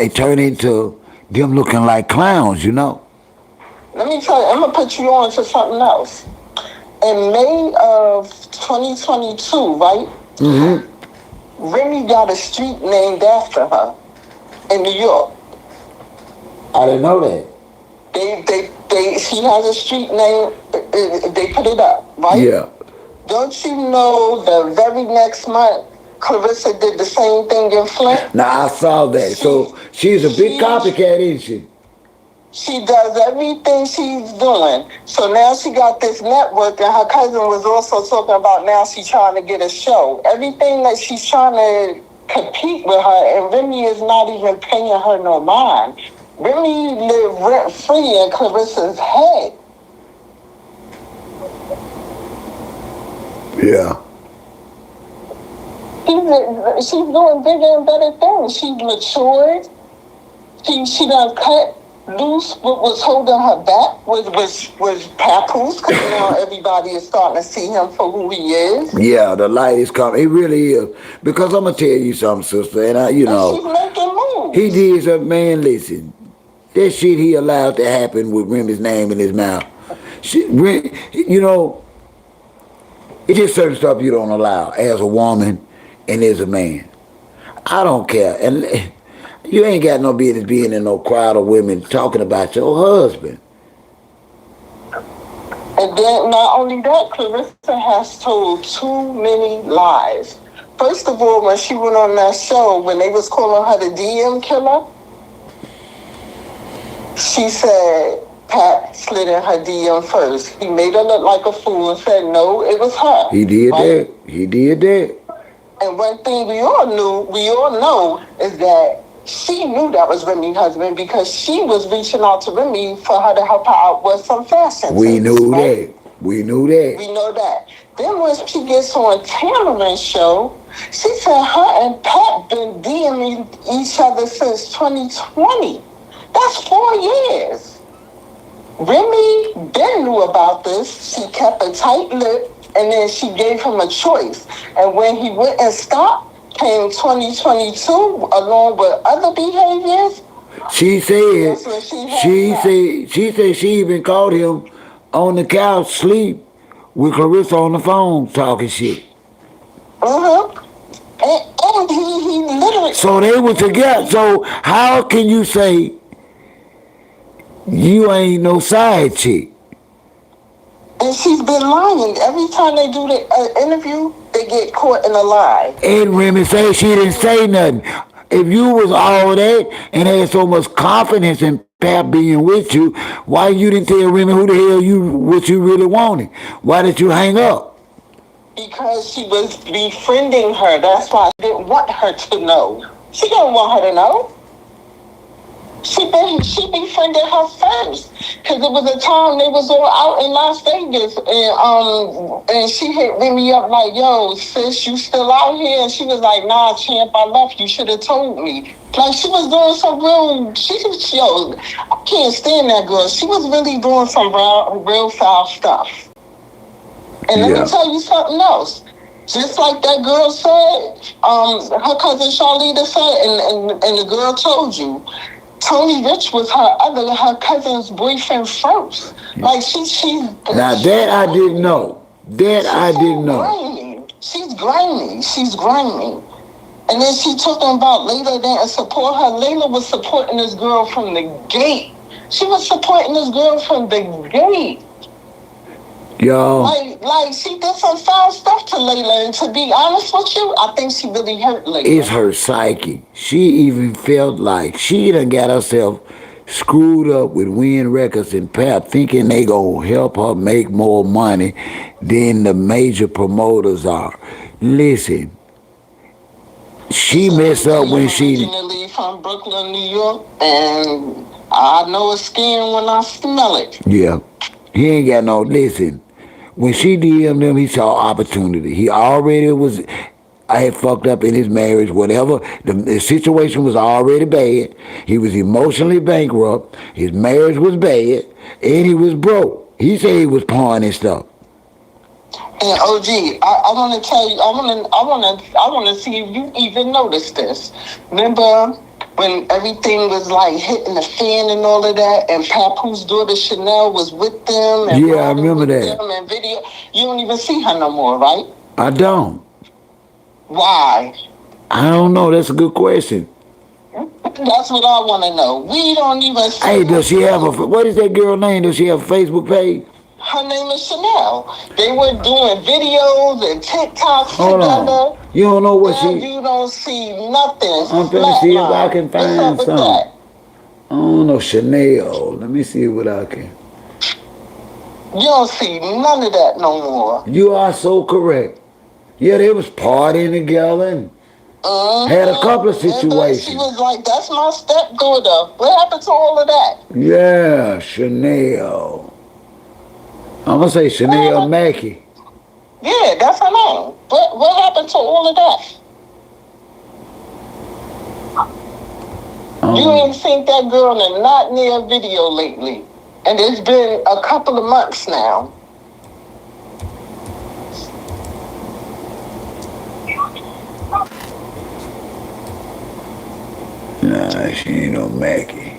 it turned into them looking like clowns, you know. Let me tell you, I'm going to put you on to something else. In May of 2022, right? Remy got a street named after her in New York. I didn't know that. She has a street name. They put it up, right? Yeah. Don't you know the very next month, Claressa did the same thing in Flint? Now I saw that. So she's a big copycat, isn't she? She does everything she's doing. So now she got this network, and her cousin was also talking about now she's trying to get a show. Everything that she's trying to compete with her, and Remy is not even paying her no mind. Remy live rent-free in Claressa's head. Yeah. She's doing bigger and better things. She's matured. She done cut loose what was holding her back was Papoose, because now everybody is starting to see him for who he is. Yeah, the light is coming. It really is. Because I'm going to tell you something, sister, and she's making moves. He did something, man, listen. That shit he allowed to happen with Remy's name in his mouth. You know, it's just certain stuff you don't allow as a woman and as a man. I don't care. And you ain't got no business being in no crowd of women talking about your husband. And then not only that, Claressa has told too many lies. First of all, when she went on that show, when they was calling her the DM killer, she said Pat slid in her DM first. He made her look like a fool and said, no, it was her. He did that. He did that. And one thing we all know is that she knew that was Remy's husband because she was reaching out to Remy for her to help her out with some fashion. We knew that. We knew that. We know that. Then when she gets on Tameron's show, she said her and Pat been DMing each other since 2020. That's 4 years. Remy then knew about this. She kept a tight lip, and then she gave him a choice. And when he went and stopped, came 2022, along with other behaviors. She said she even caught him on the couch sleep with Claressa on the phone talking shit. And he literally. So they were together. So how can you say you ain't no side chick? And she's been lying. Every time they do the interview, they get caught in a lie. And Remy say she didn't say nothing. If you was all that and had so much confidence in Pat being with you, why you didn't tell Remy who the hell what you really wanted? Why did you hang up? Because she was befriending her. That's why I didn't want her to know. She didn't want her to know. She befriended her first, because it was a time they was all out in Las Vegas, and she hit Remy up like, "Yo, sis, you still out here?" And she was like, "Nah, champ, I left. You should have told me." Like she was doing some real. I can't stand that girl. She was really doing some real foul stuff. And let me tell you something else. Just like that girl said, her cousin Charlita said, and the girl told you. Tony Rich was her cousin's boyfriend first. Like she now that I didn't know. I didn't know. Grimy. She's grimy. And then she talking about Layla didn't support her. Layla was supporting this girl from the gate. She was supporting this girl from the gate. Yo. Like she did some foul stuff to Layla, and to be honest with you, I think she really hurt Layla. It's her psyche. She even felt like she done got herself screwed up with Win Records and Pap, thinking they gonna help her make more money than the major promoters are. Listen, she messed up when she originally from Brooklyn, New York, and I know a scam when I smell it. Yeah, he ain't got no. Listen. When she DM'd him, he saw opportunity. He already was, I had fucked up in his marriage, whatever. The situation was already bad. He was emotionally bankrupt. His marriage was bad. And he was broke. He said he was pawning stuff. And OG, I want to tell you, I want to see if you even noticed this. Remember when everything was like hitting the fan and all of that, and Papoose daughter Chanel was with them? And yeah, I remember that. And video, you don't even see her no more, right? I don't. Why? I don't know. That's a good question. That's what I want to know. We don't even see Hey, does she have what is that girl name? Does she have a Facebook page? Her name is Chanel. They were doing videos and TikToks Hold together. On. You don't know what and she... You don't see nothing. I'm finna see if I can find something. I don't know, Chanel. Let me see what I can... You don't see none of that no more. You are so correct. Yeah, they was partying together and had a couple of situations. She was like, "That's my stepdaughter." What happened to all of that? Yeah, Chanel. I'm gonna say Chanel Mackey. Yeah, that's her name. But what happened to all of that? You ain't seen that girl in a not near video lately. And it's been a couple of months now. Nah, she ain't no Mackey.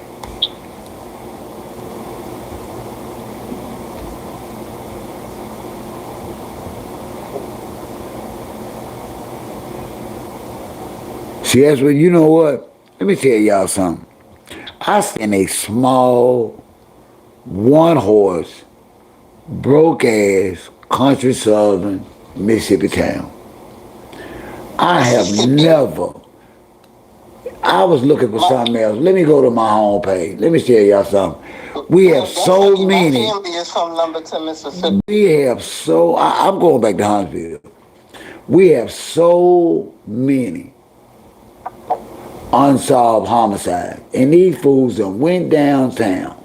See, that's what, you know what? Let me tell y'all something. I seen a small, one horse, broke ass, country southern Mississippi town. I have Mississippi. never. I was looking for My, something else. Let me go to my homepage. Let me tell y'all something. We have well, so definitely, my many. family is from Lumberton, Mississippi. We have so. I'm going back to Huntsville. We have so many unsolved homicides, and these fools that went downtown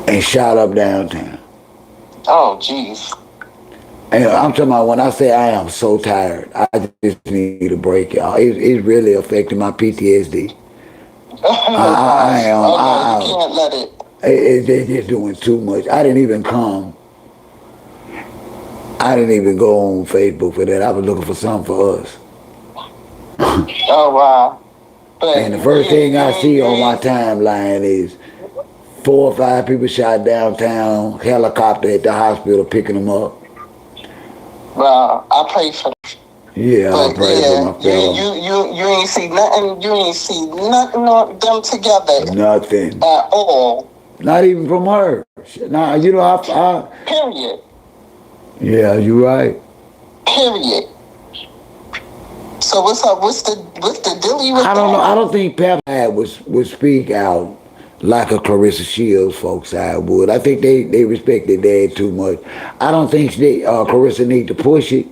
and shot up downtown. Oh, jeez. And I'm talking about when I say I am so tired, I just need a break, y'all. It's really affecting my PTSD. Oh, I gosh. am. Oh, no, you can't let it. They're just doing too much. I didn't even come. I didn't even go on Facebook for that. I was looking for something for us. Oh, wow. And But the first thing I see on my you timeline is 4 or 5 people shot downtown, helicopter at the hospital picking them up. well, I pray for. Yeah, I But pray for yeah, my fellow. you ain't see nothing. You ain't see nothing on them together Nothing. at all. Not even from her. Nah, Period. yeah, you're right. Period. So what's up? What's the dilly with I don't know. that? I don't think Pepper would speak out like a Clarissa Shields folks side would. I think they respect their dad too much. I don't think Clarissa need to push it.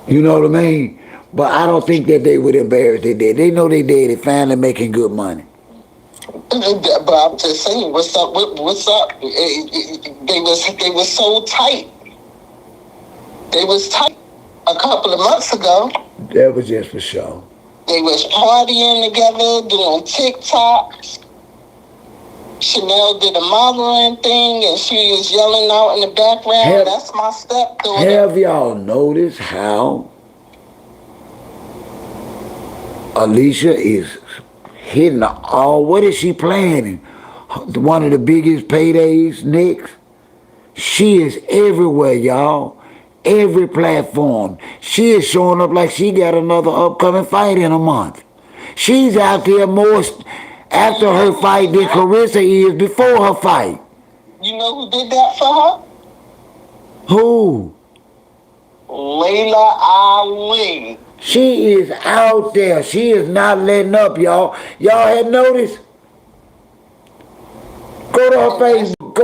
You know what I mean? But I don't think that they would embarrass their dad. They know their dad is finally making good money. But I'm just saying, what's up? What's up? They was so tight. They was tight a couple of months ago. That was just for show. They was partying together, doing TikToks. Chanel did a modeling thing, and she was yelling out in the background. Have, That's my stepdaughter. have y'all noticed how Alicia is hitting all? What is she planning? One of the biggest paydays next? She is everywhere, y'all. Every platform. She is showing up like she got another upcoming fight in a month. She's out there more after her fight than Clarissa is before her fight. You know who did that for her? Who? Layla Ali. She is out there. She is not letting up, y'all. Y'all had noticed? Go to her Facebook.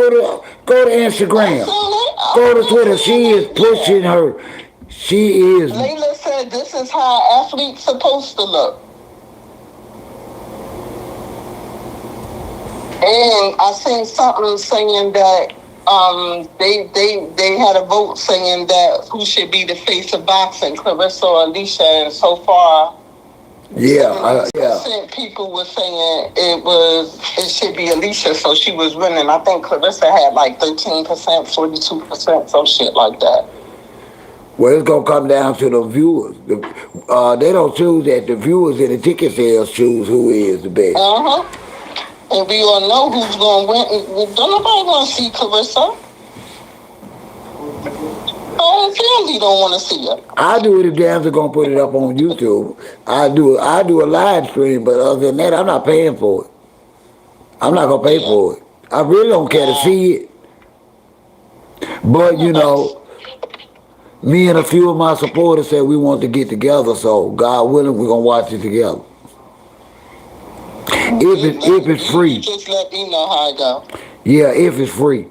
Go to Instagram. Go to Twitter. She is pushing her. She is. Layla said this is how an athlete's supposed to look. And I seen something saying that they had a vote saying that who should be the face of boxing, Clarissa or Alicia, and so far Yeah, yeah. 70% people were saying it should be Alicia, so she was winning. I think Clarissa had like 13%, 42%, some shit like that. Well, it's gonna come down to the viewers. They don't choose that. The viewers and the ticket sales choose who is the best. And we all know who's going to win. Don't nobody want to see Clarissa. Her own family don't want to see her. I do it if Dams are gonna put it up on YouTube. I do a live stream, but other than that, I'm not paying for it. I'm not gonna pay for it. I really don't care to see it. But you know, me and a few of my supporters said we want to get together, so God willing, we're gonna watch it together. If it's free. Just let me know how it go. Yeah, if it's free.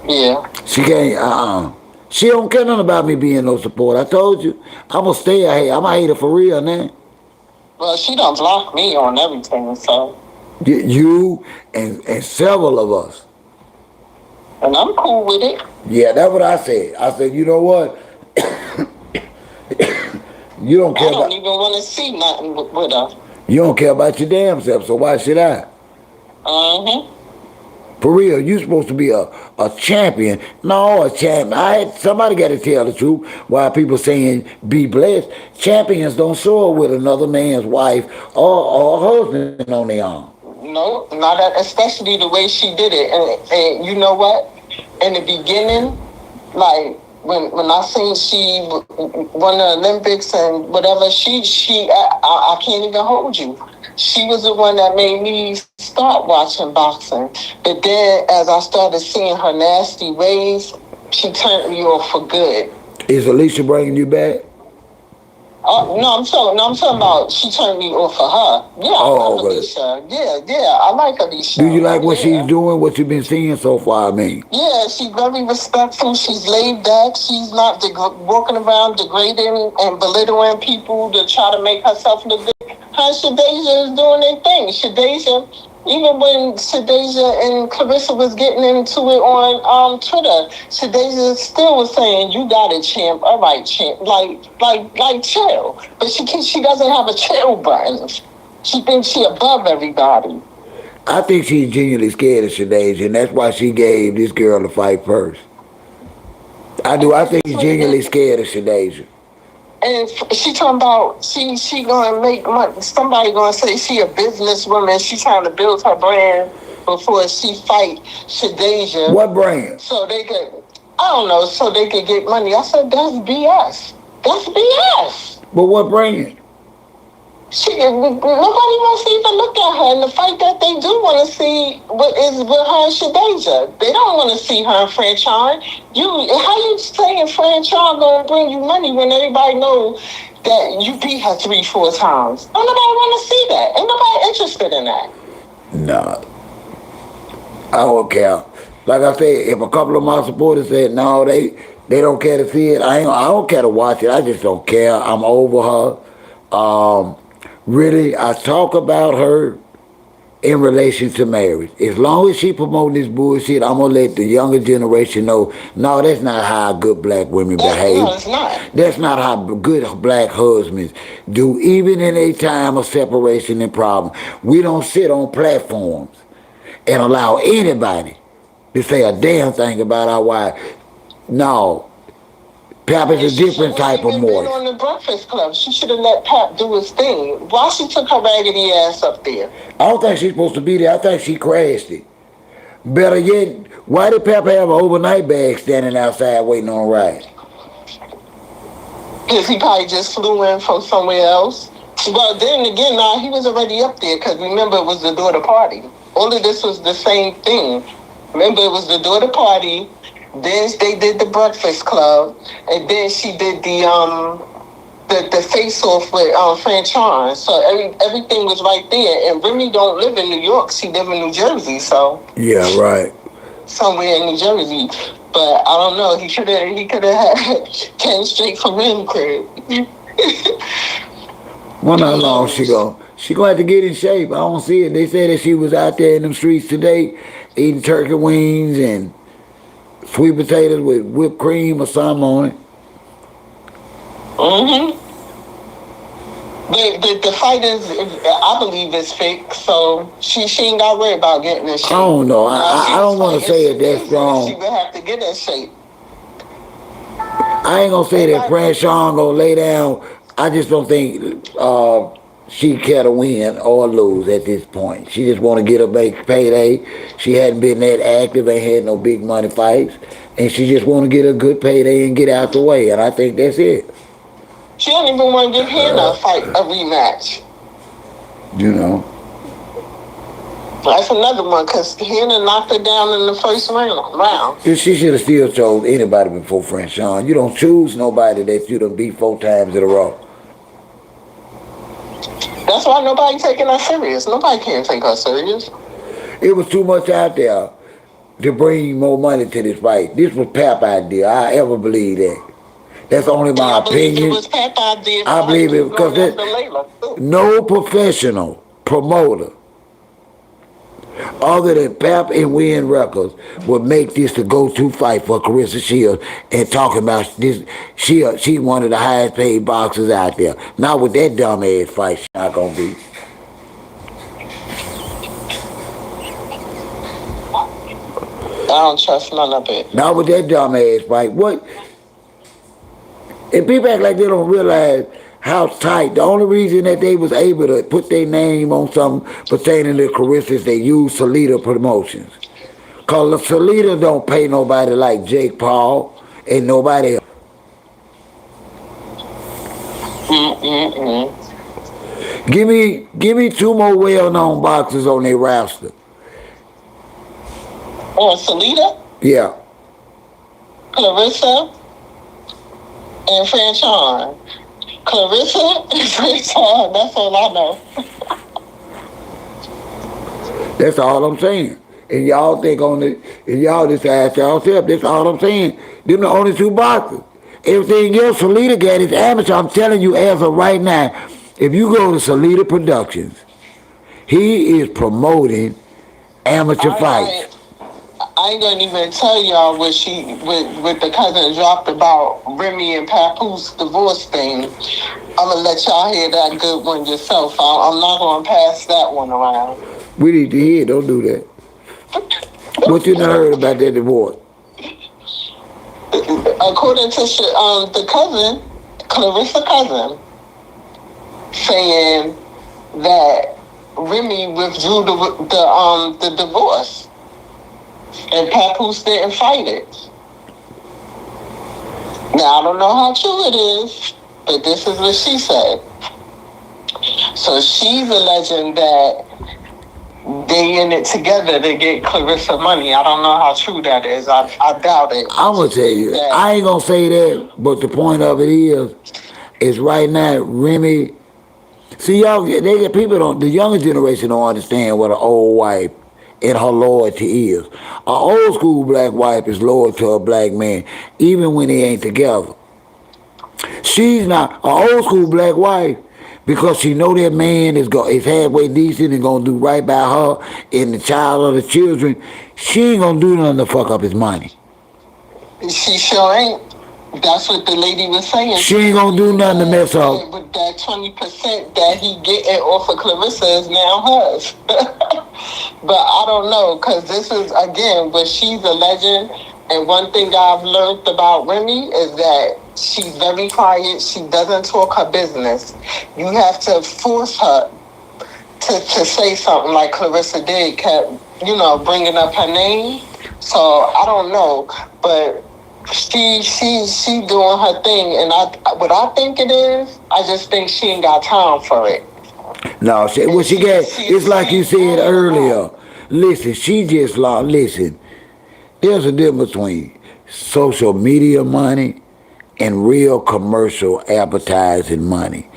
Yeah. She can't, She don't care nothing about me being no support. I told you, I'm gonna stay a hater. I'm a hater for real now. Well, she don't block me on everything, so. You and several of us. And I'm cool with it. Yeah, that's what I said. I said, you know what? You don't care I don't about. even want to see nothing with her. You don't care about your damn self, so why should I? For real, you supposed to be a champion. No, a champion. Somebody got to tell the truth. Why people saying be blessed? Champions don't show up with another man's wife or husband on their arm. No, not that, especially the way she did it. And you know what? In the beginning, like when I seen she won the Olympics and whatever, I can't even hold you. She was the one that made me start watching boxing. But then, as I started seeing her nasty ways, she turned me off for good. Is Alicia bringing you back? I'm talking about she turned me off for her. Yeah, I love okay. Alicia. Yeah, I like Alicia. Do you like what she's doing, what you've been seeing so far, I mean? Yeah, she's very respectful. She's laid back. She's not walking around degrading and belittling people to try to make herself look good. Her and Shadeja is doing their thing. Shadeja, even when Shadeja and Claressa was getting into it on Twitter, Shadeja still was saying, "You got it, champ. All right, champ. Like chill." But she doesn't have a chill button. She thinks she above everybody. I think she's genuinely scared of Shadeja, and that's why she gave this girl the fight first. I do. I think she's genuinely scared of Shadeja. And she talking about she gonna make money. Somebody gonna say she a businesswoman. She trying to build her brand before she fight Shadeja. What brand? So they could, I don't know, so they could get money. I said that's BS. That's BS. But what brand? Nobody wants to even look at her. And the fight that they do want to see is with her and Shadeja. They don't want to see her and Franchon. How you saying Franchon gonna bring you money when everybody knows that you beat her 3-4 times? Don't nobody want to see that. Ain't nobody interested in that. Nah, I don't care. Like I said, if a couple of my supporters said no, they don't care to see it. I don't care to watch it. I just don't care. I'm over her. Really, I talk about her in relation to marriage. As long as she promoting this bullshit, I'm gonna let the younger generation know, no, that's not how good black women behave. No, it's not. That's not how good black husbands do, even in a time of separation and problem. We don't sit on platforms and allow anybody to say a damn thing about our wife. No. Pap is a different type of moist. On the Breakfast Club, she should have let Pap do his thing. Why she took her raggedy ass up there? I don't think she's supposed to be there. I think she crashed it. Better yet, why did Pap have an overnight bag standing outside waiting on a ride? Because he probably just flew in from somewhere else. Well, then again, he was already up there because remember it was the daughter party. All of this was the same thing. Remember it was the daughter party. Then they did the Breakfast Club, and then she did the face off with Franchon. So everything was right there. And Remy don't live in New York; she live in New Jersey. So yeah, right. Somewhere in New Jersey, but I don't know. He could have had came straight from him crib. Wonder how long she go. She gonna have to get in shape. I don't see it. They said that she was out there in them streets today, eating turkey wings and sweet potatoes with whipped cream or something on it. Mm-hmm. The fight is, I believe, is fake. So she ain't got to worry about getting in shape. I don't know. I don't want to say it that strong. She would have to get in shape. I ain't gonna say that Franchon gonna lay down. I just don't think she care to win or lose at this point. She just want to get a big payday. She hadn't been that active, ain't had no big money fights, and she just want to get a good payday and get out the way. And I think that's it. She don't even want to give Hannah a rematch. You know. That's another one because Hannah knocked her down in the first round. She should have still chose anybody before Franchon. You don't choose nobody that you done beat 4 times in a row. That's why nobody taking her serious. Nobody can take her serious. It was too much out there to bring more money to this fight. This was Pap idea. I ever believe that. That's only my opinion. It was Pap idea. I believe it because no professional promoter other than Pap and Win Records would make this the go-to fight for Claressa Shields and talking about this. She one of the highest paid boxers out there. Not with that dumb ass fight she's not gonna be. I don't trust none of it. Not with that dumb ass fight. What? And people act like they don't realize how tight. The only reason that they was able to put their name on something pertaining to Claressa is they use Salida Promotions. Because Salida don't pay nobody like Jake Paul and nobody else. Mm-mm-mm. Give me two more well-known boxers on their roster. Or Salida, Yeah, Clarissa, and Franchon. Clarissa and Franchon, that's all I know. that's all I'm saying. And y'all think on it, and y'all just ask yourself, that's all I'm saying. Them the only two boxers. Everything else Salida got is amateur. I'm telling you as of right now, if you go to Salida Productions, he is promoting amateur fights. I, I ain't gonna even tell y'all what the cousin dropped about Remy and Papoose divorce thing. I'm gonna let y'all hear that good one yourself. I'm not gonna pass that one around. We need to hear, don't do that. What you done heard about that divorce? According to the cousin, Clarissa cousin, saying that Remy withdrew the divorce and Papoose didn't fight it. Now I don't know how true it is, but this is what she said. So she's alleging that they in it together to get Clarissa money. I don't know how true that is. I doubt it. I'm gonna tell you, I ain't gonna say that, but the point of it is right now, Remy. See, y'all, they get people don't. The younger generation don't understand what an old wife and her loyalty is. An old school black wife is loyal to a black man, even when they ain't together. She's not an old school black wife because she know that man is halfway decent and gonna do right by her and the child or the children. She ain't gonna do nothing to fuck up his money. She sure ain't. That's what the lady was saying. She ain't gonna do nothing to mess up. But that 20% that he getting off of Clarissa is now hers. But I don't know, because this is, again, but she's a legend. And one thing I've learned about Remy is that she's very quiet. She doesn't talk her business. You have to force her to say something like Clarissa did, kept, bringing up her name. So I don't know, but she doing her thing, and what I think it is, I just think she ain't got time for it. No, what she got, it's like you said earlier. Listen, she just lost. Listen, there's a difference between social media money and real commercial advertising money.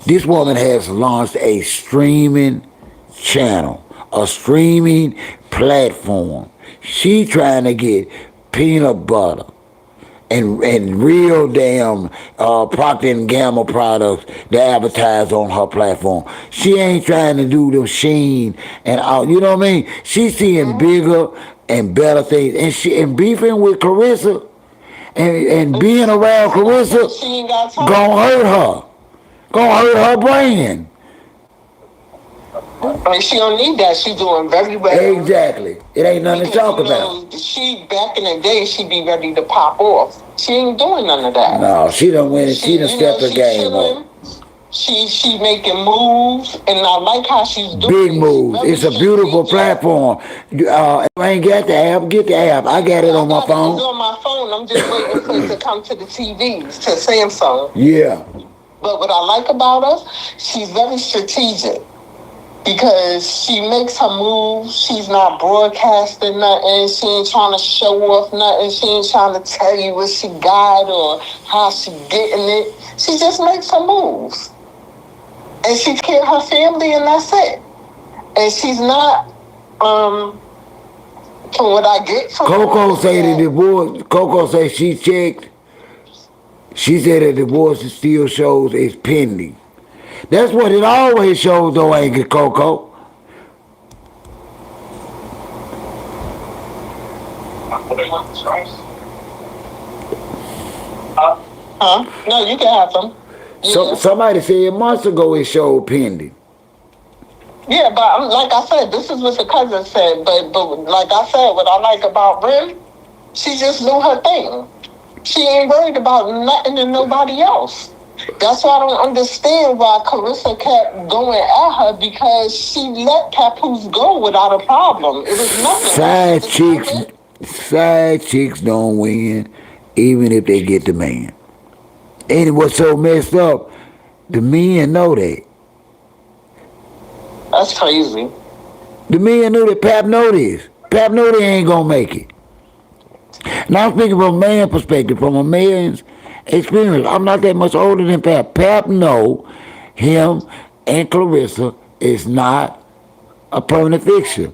This woman has launched a streaming channel, a streaming platform. She trying to get peanut butter and real damn Procter and Gamble products to advertise on her platform. She ain't trying to do the Sheen and all. You know what I mean? She's seeing bigger and better things, and beefing with Clarissa and being around Clarissa gonna hurt her, brand. I mean, she don't need that. She's doing very well. Exactly. It ain't nothing to talk about. She, back in the day, she'd be ready to pop off. She ain't doing none of that. No, she done went. She done stepped her game up. She making moves, and I like how she's doing big moves. It's a beautiful platform. If I ain't got the app, get the app. I got it on my phone. It's on my phone. I'm just waiting for it to come to the TVs, to Samsung. Yeah. But what I like about her, she's very strategic. Because she makes her moves, she's not broadcasting nothing, she ain't trying to show off nothing, she ain't trying to tell you what she got or how she getting it. She just makes her moves. And she care her family, and that's it. And she's not, from what I get from Coco say the divorce, Coco say she checked, she said the divorce still shows it's pending. That's what it always shows, though, ain't it, Coco? No, you can have them. Yeah. So somebody said months ago it showed pending. Yeah, but like I said, this is what the cousin said. But like I said, what I like about Rim, she just do her thing. She ain't worried about nothing and nobody else. That's why I don't understand why Clarissa kept going at her, because she let Papoose go without a problem. It was nothing. Side chicks don't win, even if they get the man. And what's so messed up, the men know that. That's crazy. The men know that. Pap know this. Pap know they ain't gonna make it. Now I'm speaking from a man's perspective, from a man's experience. I'm not that much older than Pap. Pap know him and Claressa is not a permanent fixture.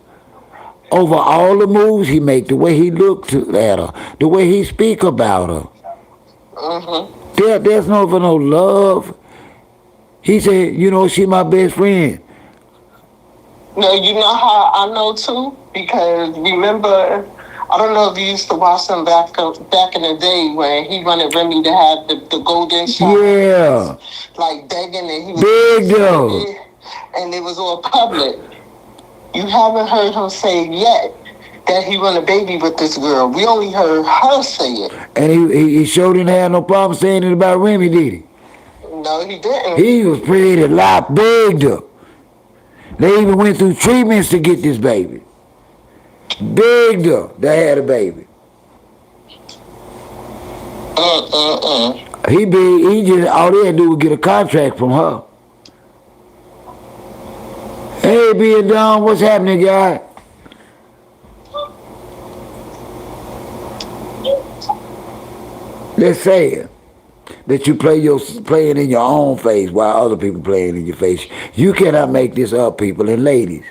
Over all the moves he make, the way he look at her, the way he speak about her, there's no love. He said, you know, she my best friend. No, you know how I know too? Because remember, I don't know if you used to watch them back in the day when he wanted Remy to have the golden shot. Yeah. Like begging, and he was Big though. and it was all public. You haven't heard him say yet that he want a baby with this girl. We only heard her say it. And he sure didn't have no problem saying it about Remy, did he? No, he didn't. He was pretty lot bigger. They even went through treatments to get this baby. Bigger. They had a baby. He big. He just all they had to do was get a contract from her. Hey, being Don, what's happening, guy? Let's say that you playing in your own face while other people playing in your face. You cannot make this up, people and ladies.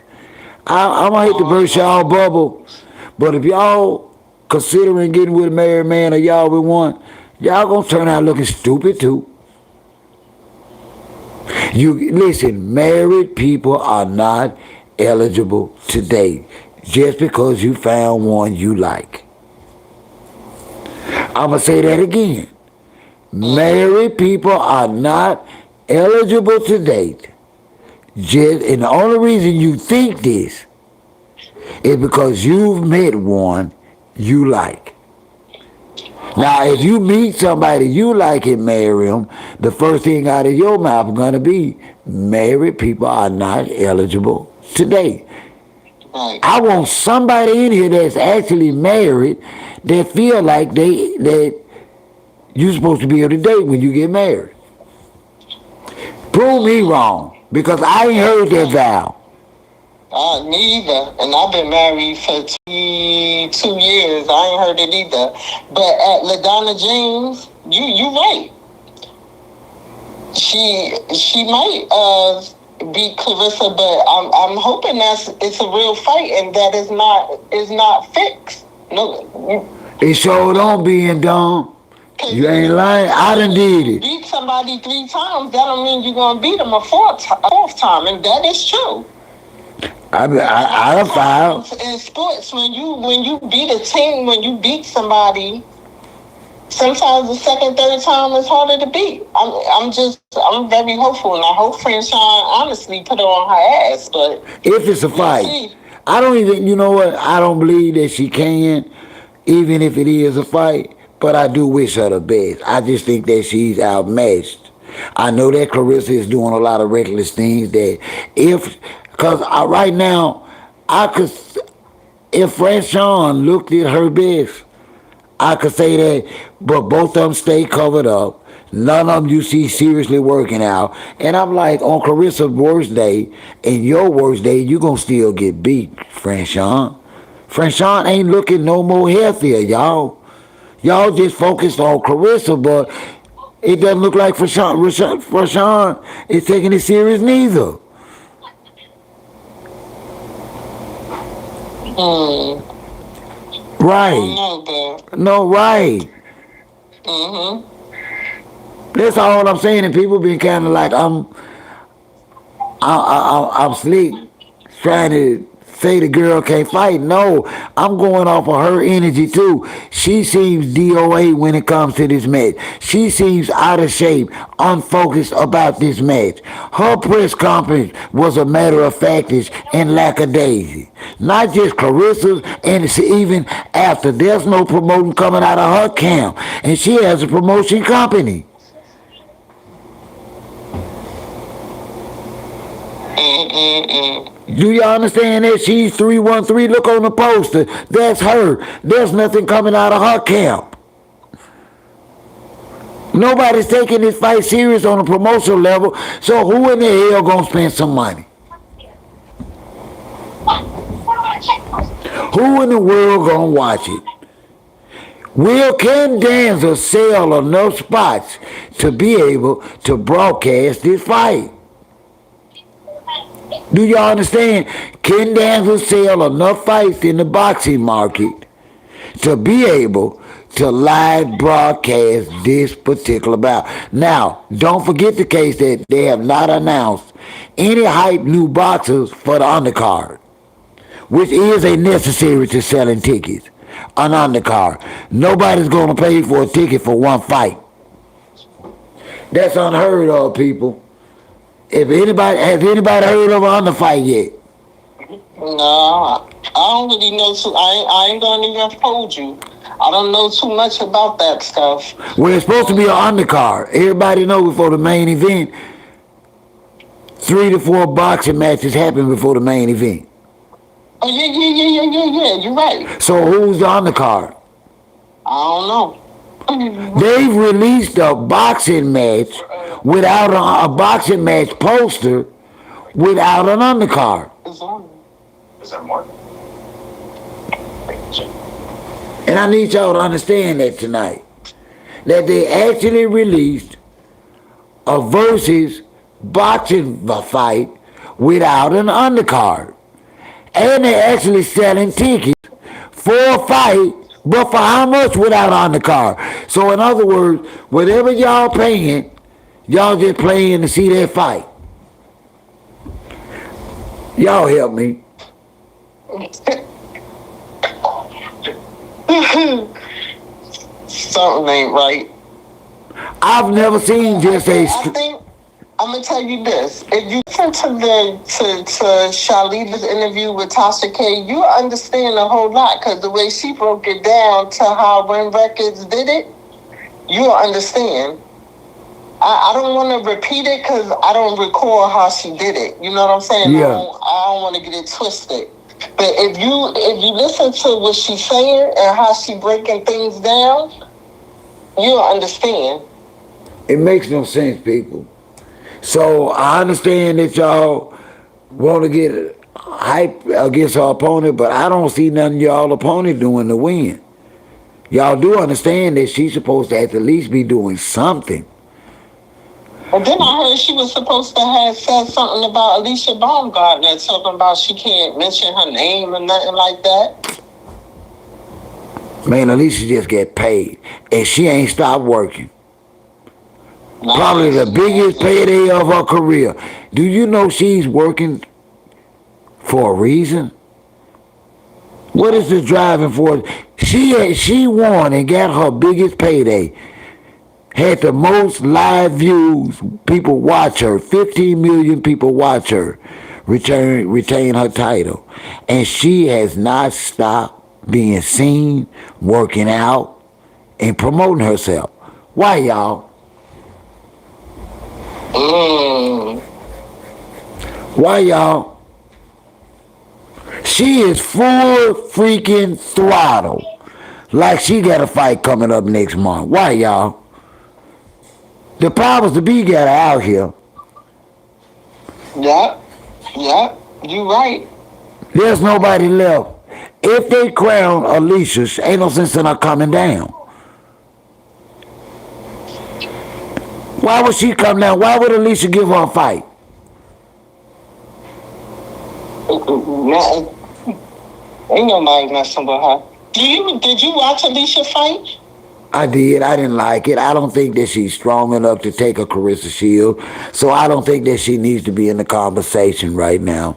I'm gonna hate to burst y'all bubble, but if y'all considering getting with a married man or y'all with one, y'all gonna turn out looking stupid too. You listen, married people are not eligible to date just because you found one you like. I'm gonna say that again. Married people are not eligible to date. And the only reason you think this is because you've met one you like. Now, if you meet somebody you like and marry them, the first thing out of your mouth is going to be, married people are not eligible to date. I want somebody in here that's actually married that feel like that you're supposed to be able to date when you get married. Prove me wrong, because I ain't heard that vow. Me either. And I've been married for 2 years. I ain't heard it either. But at LaDonna James, you right. She might beat Claressa, but I'm hoping it's a real fight and that is not fixed. No. It sure don't being dumb. You ain't lying. I done did it. Beat somebody 3 times, that don't mean you're gonna beat them a fourth time, and that is true. I done filed. In sports, when you beat a team, when you beat somebody, sometimes the second, third time is harder to beat. I'm very hopeful, and I hope Franchon honestly put her on her ass. But if it's a fight, I don't even. You know what? I don't believe that she can, even if it is a fight. But I do wish her the best. I just think that she's outmatched. I know that Claressa is doing a lot of reckless things that because right now, if Franchon looked at her best, I could say that, but both of them stay covered up. None of them you see seriously working out. And I'm like, on Claressa's worst day and your worst day, you're going to still get beat, Franchon. Franchon ain't looking no more healthier, y'all. Y'all just focused on Claressa, but it doesn't look like Franchon is taking it serious neither. Right. No, right. That's all I'm saying, and people been kind of like I'm slick trying to say the girl can't fight. No, I'm going off of her energy too. She seems DOA when it comes to this match. She seems out of shape, unfocused about this match. Her press conference was a matter of factish and lackadaisy. Not just Claressa's, and it's even after. There's no promoting coming out of her camp, and she has a promotion company. Do y'all understand that? She's 313. Look on the poster. That's her. There's nothing coming out of her camp. Nobody's taking this fight serious on a promotional level. So who in the hell gonna spend some money? Who in the world gonna watch it? Will Ken Danza sell enough spots to be able to broadcast this fight? Do y'all understand? Ken Danza sell enough fights in the boxing market to be able to live broadcast this particular bout. Now, don't forget the case that they have not announced any hype new boxers for the undercard, which is a necessary to selling tickets. An undercard. Nobody's going to pay for a ticket for one fight. That's unheard of, people. If anybody has anybody heard of an underfight yet? No, I don't really know too. I ain't gonna even hold you. I don't know too much about that stuff. Well, it's supposed to be an undercard. Everybody knows before the main event, 3 to 4 boxing matches happen before the main event. Oh yeah. You're right. So who's the undercard? I don't know. They've released a boxing match without a boxing match poster without an undercard. Is that more? And I need y'all to understand that tonight. That they actually released a versus boxing fight without an undercard. And they're actually selling tickets for a fight, but for how much without an undercard? So in other words, whatever y'all paying, y'all just playing to see that fight. Y'all help me. Something ain't right. I've never seen just a... I think I'm gonna tell you this. If you listen to Shalita's interview with Tasha K, you understand a whole lot because the way she broke it down to how Ren Records did it, you'll understand. I don't want to repeat it because I don't recall how she did it. You know what I'm saying? Yeah. I don't want to get it twisted. But if you listen to what she's saying and how she breaking things down, you'll understand. It makes no sense, people. So I understand that y'all want to get hype against our opponent, but I don't see nothing y'all opponent doing to win. Y'all do understand that she's supposed to at least be doing something. But then I heard she was supposed to have said something about Alicia Baumgartner, talking about she can't mention her name or nothing like that. Man, Alicia just get paid, and she ain't stopped working. Probably the biggest payday of her career. Do you know she's working for a reason? What is the driving force? She won and got her biggest payday. Had the most live views. People watch her. 15 million people watch her retain her title. And she has not stopped being seen, working out, and promoting herself. Why, y'all? Why, y'all? She is full freaking throttle. Like she got a fight coming up next month. Why, y'all? The powers to be got her out here. Yep, you right. There's nobody left. If they crown Alicia, ain't no sense in her coming down. Why would she come down? Why would Alicia give her a fight? Ain't nobody messing with her. Did you watch Alicia fight? I did. I didn't like it. I don't think that she's strong enough to take a Claressa Shield. So I don't think that she needs to be in the conversation right now.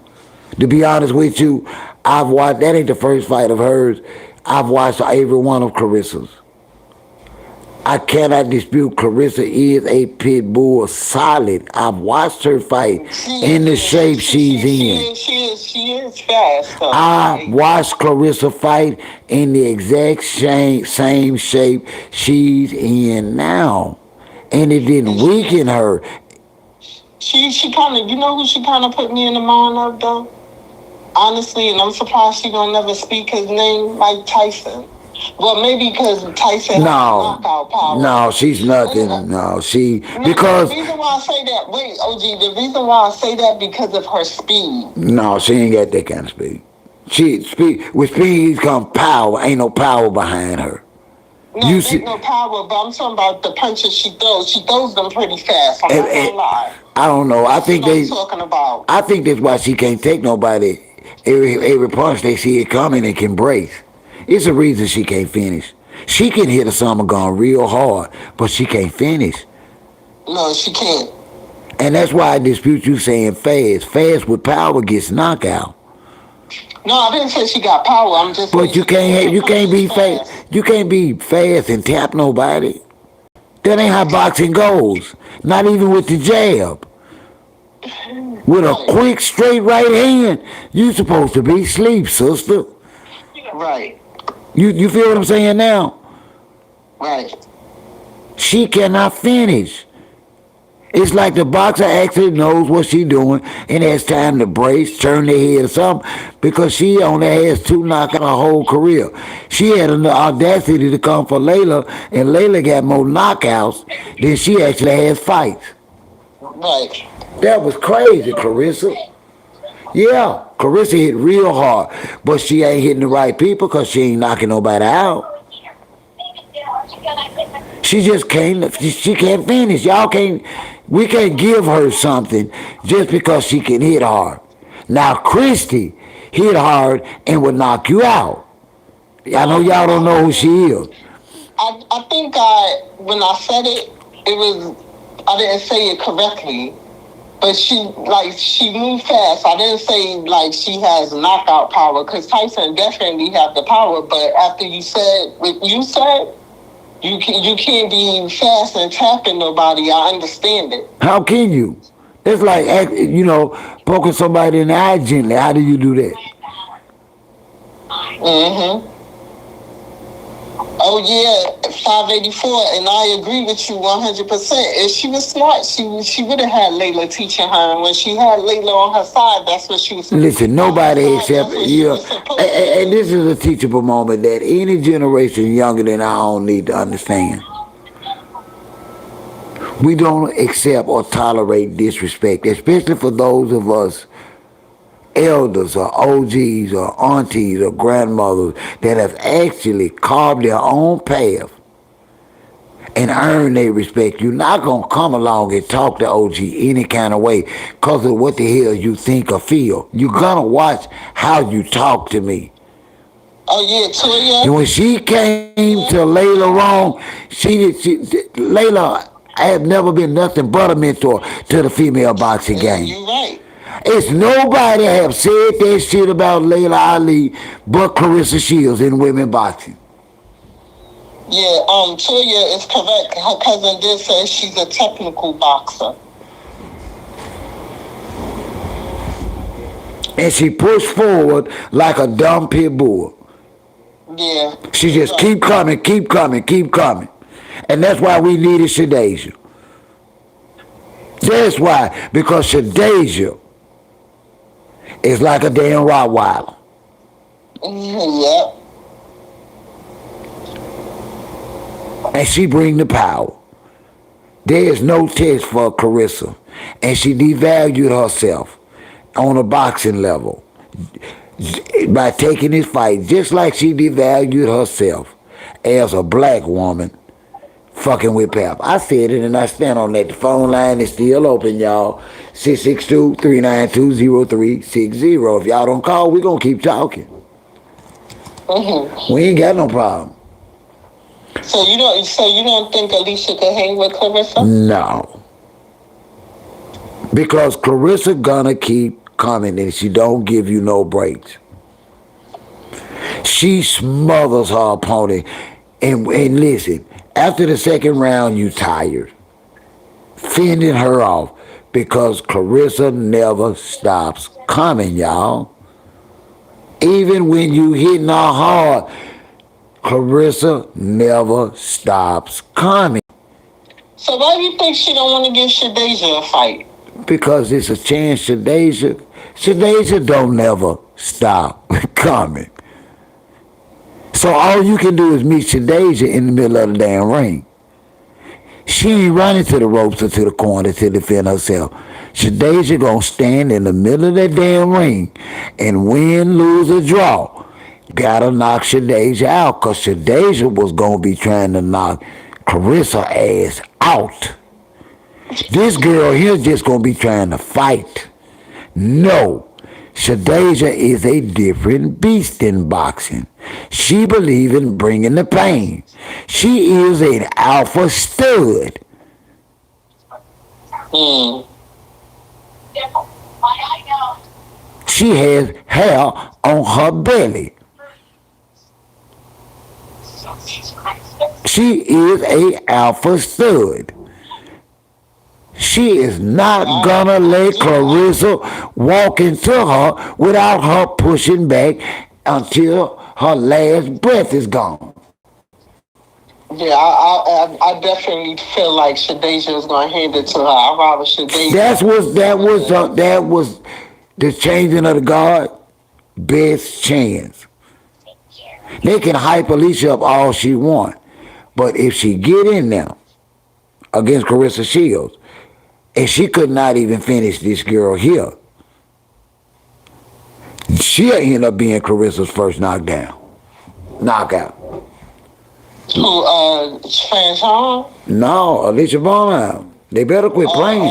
To be honest with you, I've watched, that ain't the first fight of hers. I've watched every one of Claressa's. I cannot dispute Claressa is a pit bull solid. I've watched her fight in the shape she's in. She is fast. I watched Claressa fight in the exact same shape she's in now. And it didn't weaken her. She kind of, you know who she kind of put me in the mind of, though? Honestly, and I'm surprised she don't never speak his name, Mike Tyson. Well, maybe because Tyson has knockout power. No, she's nothing. No, because the reason why I say that, wait, OG, the reason why I say that because of her speed. No, she ain't got that kind of speed. With speed comes power. Ain't no power behind her. No, there's no power, but I'm talking about the punches she throws. She throws them pretty fast. I'm not gonna lie. I don't know. That's what I'm talking about. I think that's why she can't take nobody. Every punch they see it coming and can brace. It's a reason she can't finish. She can hit a summer gun real hard, but she can't finish. No, she can't. And that's why I dispute you saying fast. Fast with power gets knockout. No, I didn't say she got power. I'm just. But you can't be fast. You can't be fast and tap nobody. That ain't how boxing goes. Not even with the jab. With a quick straight right hand, you supposed to be asleep, sister. Right. You feel what I'm saying now? Right. She cannot finish. It's like the boxer actually knows what she's doing and has time to brace, turn their head or something, because she only has 2 knockouts her whole career. She had the audacity to come for Layla, and Layla got more knockouts than she actually has fights. Right. That was crazy, Claressa. Yeah, Claressa hit real hard, but she ain't hitting the right people because she ain't knocking nobody out. She just can't. She can't finish. We can't give her something just because she can hit hard. Now Christy hit hard and would knock you out. I know y'all don't know who she is. I think when I said it, I didn't say it correctly. But she moved fast. I didn't say like she has knockout power, because Tyson definitely have the power. But after you said what you said, you can't be fast and tapping nobody. I understand it. How can you? It's like poking somebody in the eye gently. How do you do that? Mm-hmm. Oh yeah, 584, and I agree with you 100%. If she was smart, she would have had Layla teaching her, and when she had Layla on her side, that's what she was. Listen, nobody except you. And this is a teachable moment that any generation younger than our own need to understand. We don't accept or tolerate disrespect, especially for those of us elders or OGs or aunties or grandmothers that have actually carved their own path and earned their respect. You're not going to come along and talk to OG any kind of way because of what the hell you think or feel. You're going to watch how you talk to me. Oh yeah, Toya. And when she came to Layla wrong, Layla, I have never been nothing but a mentor to the female boxing game. You're right. It's nobody have said that shit about Layla Ali but Claressa Shields in women boxing. Yeah, Toya is correct. Her cousin did say she's a technical boxer. And she pushed forward like a dumb pit bull. Yeah. She just keep coming. And that's why we needed Shadeja. That's why, because Shadeja is like a damn Rottweiler. Yep. And she bring the power. There is no test for Claressa. And she devalued herself on a boxing level by taking this fight, just like she devalued herself as a black woman fucking with Pap. I said it and I stand on that. The phone line is still open, y'all. 662-392-0360. If y'all don't call, we're going to keep talking. Mm-hmm. We ain't got no problem. So you don't think Alicia could hang with Claressa? No. Because Claressa gonna keep coming and she don't give you no breaks. She smothers her opponent. And listen, after the second round, you tired. Fending her off because Claressa never stops coming, y'all. Even when you hitting her hard, Claressa never stops coming. So why do you think she don't want to give Shadeja a fight? Because it's a chance Shadeja don't never stop coming. So So all you can do is meet Shadeja in the middle of the damn ring. She ain't running to the ropes or to the corner to defend herself. Shadeja gonna stand in the middle of that damn ring and win, lose, or draw. Gotta knock Shadeja out, cause Shadeja was gonna be trying to knock Claressa ass out. This girl here just gonna be trying to fight. No. Shadeja is a different beast in boxing. She believes in bringing the pain. She is an alpha stud. She has hair on her belly. She is a alpha stud. She is not gonna let Claressa walk into her without her pushing back until her last breath is gone. Yeah, I definitely feel like Shadeja is going to hand it to her. I'd rather Shadeja. That was the changing of the guard. Best chance. They can hype Alicia up all she want, but if she get in there against Claressa Shields, and she could not even finish this girl here, she'll end up being Claressa's first knockout. Who, Transhawn? No, Alicia Vaughn. They better quit playing. I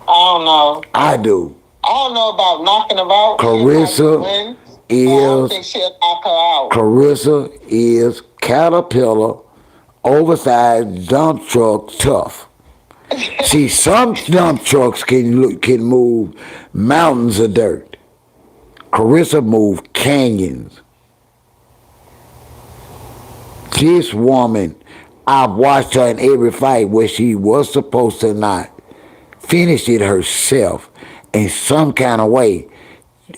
don't know. I do. I don't know about knocking her out. Claressa is. I don't think she'll knock her out. Claressa is Caterpillar, oversized dump truck tough. See, some dump trucks can move mountains of dirt. Claressa moved canyons. This woman, I've watched her in every fight where she was supposed to not finish it herself in some kind of way.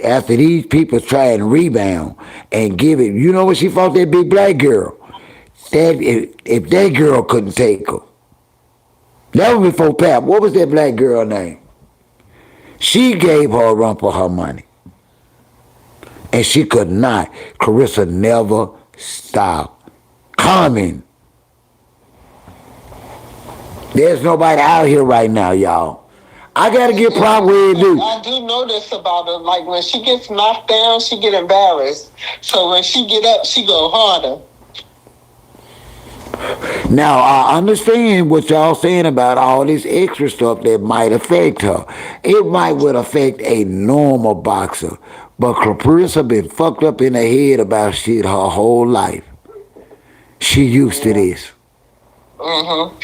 After these people try and rebound and give it, you know what she fought that big black girl? That if that girl couldn't take her. That was before Pap. What was that black girl name? She gave her a run for her money. And she could not. Claressa never stopped coming. There's nobody out here right now, y'all. I gotta get proper where it do. I do know this about her. Like when she gets knocked down, she get embarrassed. So when she get up, she go harder. Now, I understand what y'all saying about all this extra stuff that might affect her. It might would affect a normal boxer. But Claressa been fucked up in the head about shit her whole life. She used to this. Mm-hmm.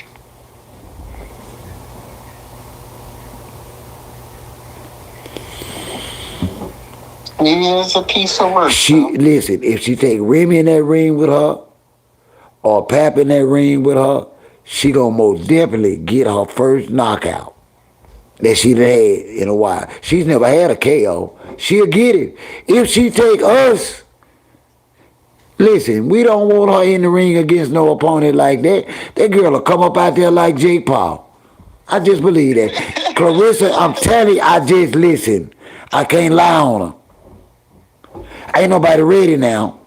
Maybe it's a piece of work. Listen, if she take Remy in that ring with her, or Pap in that ring with her, she gonna most definitely get her first knockout that she done had in a while. She's never had a KO. She'll get it. If she take us, listen, we don't want her in the ring against no opponent like that. That girl will come up out there like Jake Paul. I just believe that. Claressa, I'm telling you, listen. I can't lie on her. Ain't nobody ready now.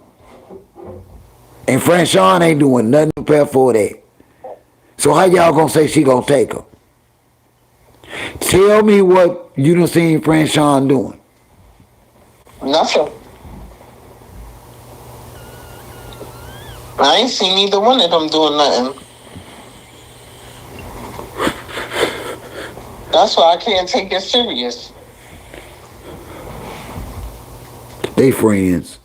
And Franchon ain't doing nothing to prepare for that. So how y'all gonna say she gonna take her? Tell me what you done seen Franchon doing. Nothing. I ain't seen either one of them doing nothing. That's why I can't take it serious. They friends.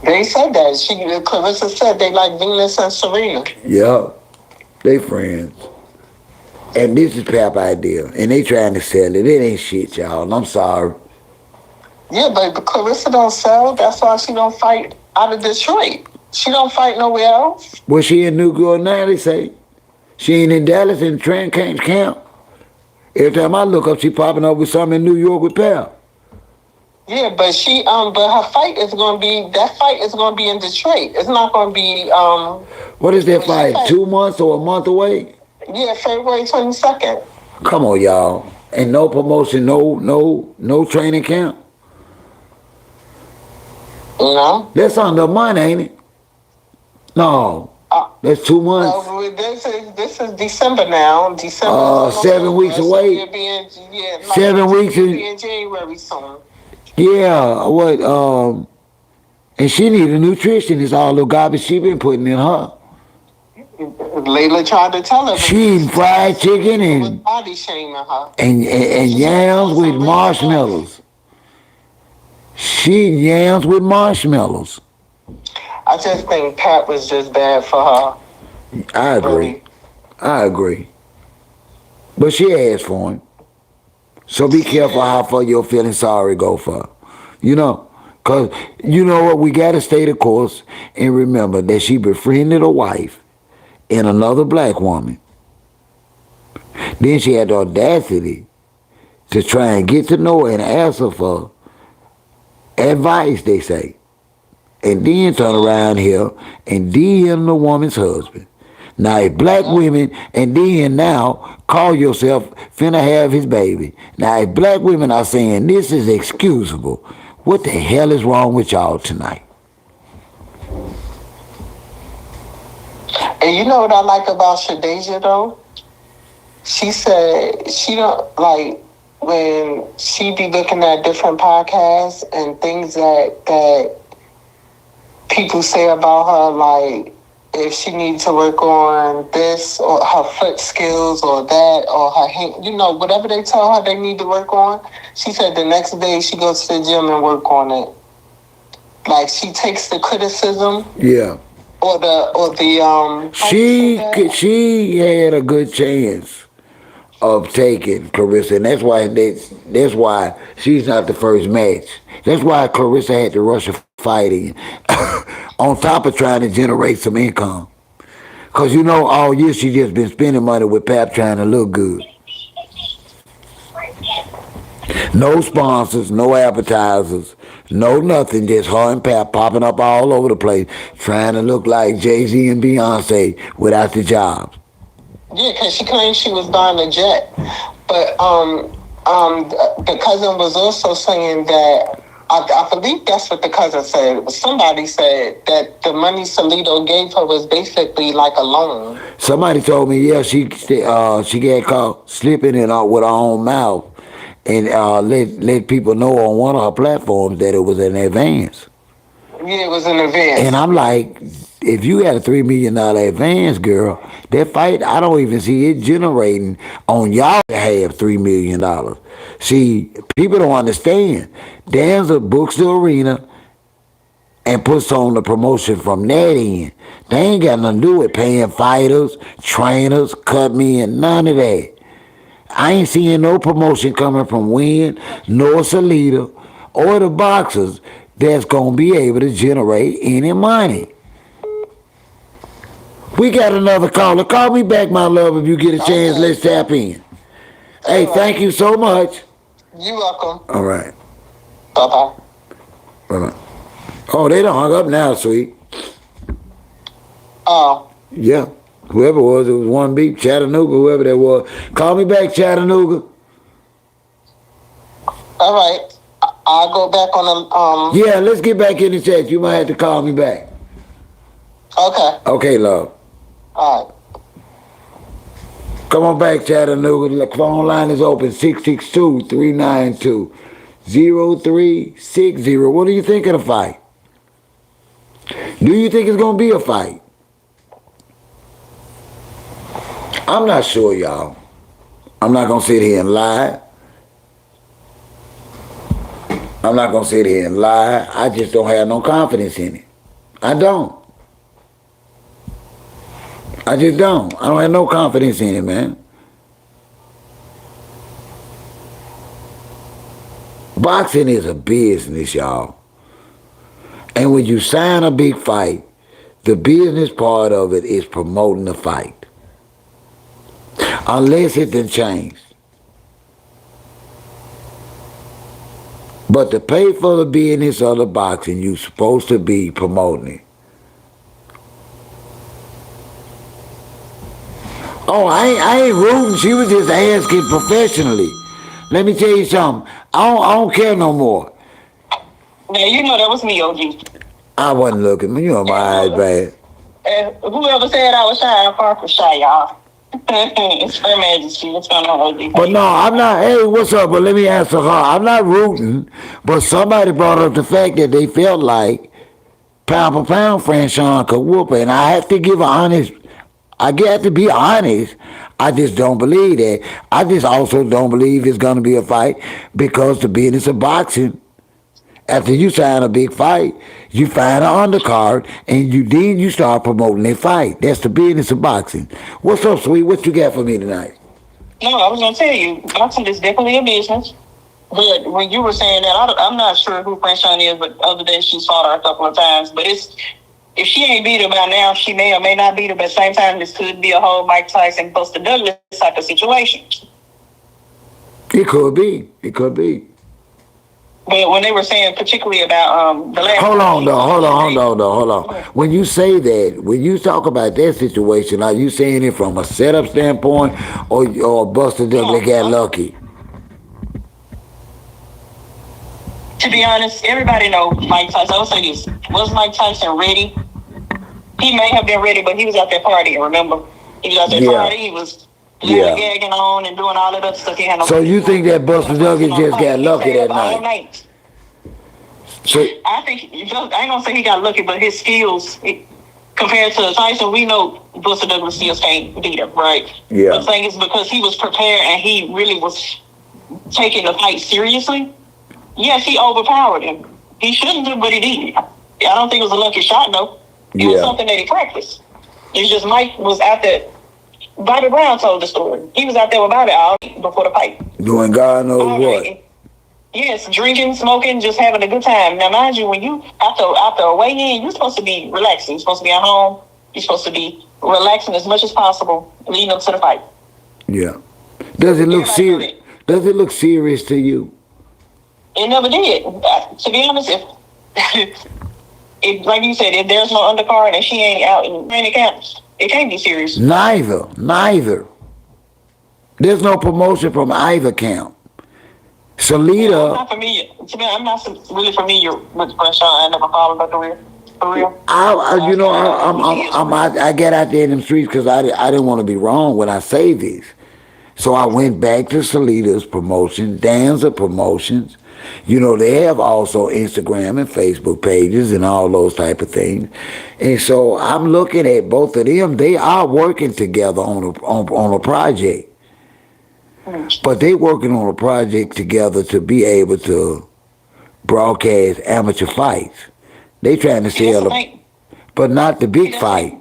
They said that. Claressa said they like Venus and Serena. Yeah, they friends. And this is Pap idea. And they trying to sell it. It ain't shit, y'all. I'm sorry. Yeah, but Claressa don't sell. That's why she don't fight out of Detroit. She don't fight nowhere else. Well, she in New York now, they say. She ain't in Dallas in Trent Camp. Every time I look up, she popping up with something in New York with Pap. Yeah, but her fight is gonna be in Detroit. It's not gonna be What is that fight? 2 months or a month away? Yeah, February 22nd. Come on, y'all. Ain't no promotion, no training camp. No. That's under a month, ain't it? No. That's 2 months. Well, this is December now. December is 7 weeks so away. we'll be in, yeah, 7 weeks. We'll be in January soon. Yeah. What? And she need a nutritionist. All the garbage she been putting in her. Layla tried to tell her. She eating fried chicken and body shaming her. And yams with marshmallows. She eating yams with marshmallows. I just think Pat was just bad for her. I agree. I agree. But she asked for him. So be careful how far you're feeling sorry go for. You know? Because you know what? We got to stay the course and remember that she befriended a wife and another black woman. Then she had the audacity to try and get to know her and ask her for advice, they say. And then turn around here and DM the woman's husband. Now, if black women, and then now call yourself finna have his baby. Now, if black women are saying this is excusable, what the hell is wrong with y'all tonight? And you know what I like about Shadeja, though? She said she don't, like, when she be looking at different podcasts and things that people say about her, like, if she needs to work on this or her foot skills or that or her hand, you know, whatever they tell her they need to work on, she said the next day she goes to the gym and work on it. Like, she takes the criticism. Yeah. Or the She had a good chance of taking Claressa, and that's why she's not the first match. That's why Claressa had to rush a fighting on top of trying to generate some income. Because you know, all year she just been spending money with Pap trying to look good. No sponsors, no advertisers, no nothing, just her and Pap popping up all over the place, trying to look like Jay-Z and Beyonce without the jobs. Yeah, because she claimed she was buying a jet. But the cousin was also saying that, I believe that's what the cousin said. Somebody said that the money Salido gave her was basically like a loan. Somebody told me, yeah, she got caught slipping it out with her own mouth and let people know on one of her platforms that it was an advance. Yeah, it was an advance. And I'm like, if you had a $3 million advance, girl, that fight, I don't even see it generating on y'all to have $3 million. See, people don't understand. Danza books the arena and puts on the promotion from that end. They ain't got nothing to do with paying fighters, trainers, cut men, none of that. I ain't seeing no promotion coming from Wynn, nor Salida, or the boxers that's going to be able to generate any money. We got another caller. Call me back, my love, if you get a chance. Okay. Let's tap in. Hey, thank you so much. You're welcome. All right. Bye-bye. Bye-bye. Oh, they done hung up now, sweet. Oh. Yeah. Whoever it was one beep, Chattanooga, whoever that was. Call me back, Chattanooga. All right. I'll go back on the... Yeah, let's get back in the chat. You might have to call me back. Okay. Okay, love. All right. Come on back, Chattanooga. The phone line is open, 662-392-0360. What do you think of the fight? Do you think it's going to be a fight? I'm not sure, y'all. I'm not going to sit here and lie. I just don't have no confidence in it. I don't. I just don't. I don't have no confidence in it, man. Boxing is a business, y'all. And when you sign a big fight, the business part of it is promoting the fight. Unless it done changed. But to pay for the business of the boxing, you're supposed to be promoting it. Oh, I ain't rooting. She was just asking professionally. Let me tell you something. I don't care no more. Now you know that was me, OG. I wasn't looking. You know my eyes bad. And whoever said I was shy, I'm far from shy, y'all. It's her majesty. What's going on, OG? How But you no, doing? I'm not. Hey, what's up? But let me answer her. I'm not rooting. But somebody brought up the fact that they felt like pound for pound, Franchon could whoop her, and I have to give an honest. I get to be honest. I just don't believe that. I just also don't believe it's gonna be a fight because the business of boxing. After you sign a big fight, you find an undercard and you start promoting that fight. That's the business of boxing. What's up, sweet? What you got for me tonight? No, I was gonna tell you, boxing is definitely a business. But when you were saying that, I'm not sure who French Sean is, but other than she's fought her a couple of times. But it's if she ain't beat her by now, she may or may not beat her. But at the same time, this could be a whole Mike Tyson, Buster Douglas type of situation. It could be. It could be. But when they were saying particularly about the last Hold time on, she though. fought, Hold on, hold on. When you say that, when you talk about that situation, are you saying it from a setup standpoint, or Buster Douglas got lucky? to be honest, everybody know Mike Tyson. I would say this: was Mike Tyson ready? He may have been ready, but he was out there partying. Remember, he was out there Yeah, partying. He was yeah. gagging on and doing all of that stuff. He had no. So you think that Buster Douglas just got He lucky stayed that up all night? night. So I think I ain't gonna say he got lucky, but his skills compared to Tyson, we know Buster Douglas still can't beat him, right? yeah, The thing is because he was prepared and he really was taking the fight seriously. Yes, he overpowered him. He shouldn't have, but he did. I don't think it was a lucky shot, though. It was yeah. something that he practiced. It's just Mike was out there. Bobby Brown told the story. He was out there with Bobby all before the fight. Doing God knows All what. night. Yes, drinking, smoking, just having a good time. Now, mind you, when you after a weigh-in, you're supposed to be relaxing. You're supposed to be at home. You're supposed to be relaxing as much as possible leading up to the fight. Yeah. Does it look Everybody know serious? Does it look serious to you? It never did. To be honest, if like you said, if there's no undercard and she ain't out in training camps, it can't be serious. Neither. There's no promotion from either camp. Yeah, I'm Salida, not familiar. To me, I'm not really familiar with Brashawn. I never followed her career. For real. I get out there in them streets because I didn't want to be wrong when I say this. So I went back to Salida's promotion, Danza Promotions. You know, they have also Instagram and Facebook pages and all those type of things. And so I'm looking at both of them. They are working together on a project. But they working on a project together to be able to broadcast amateur fights. They trying to sell them, but not the big fight.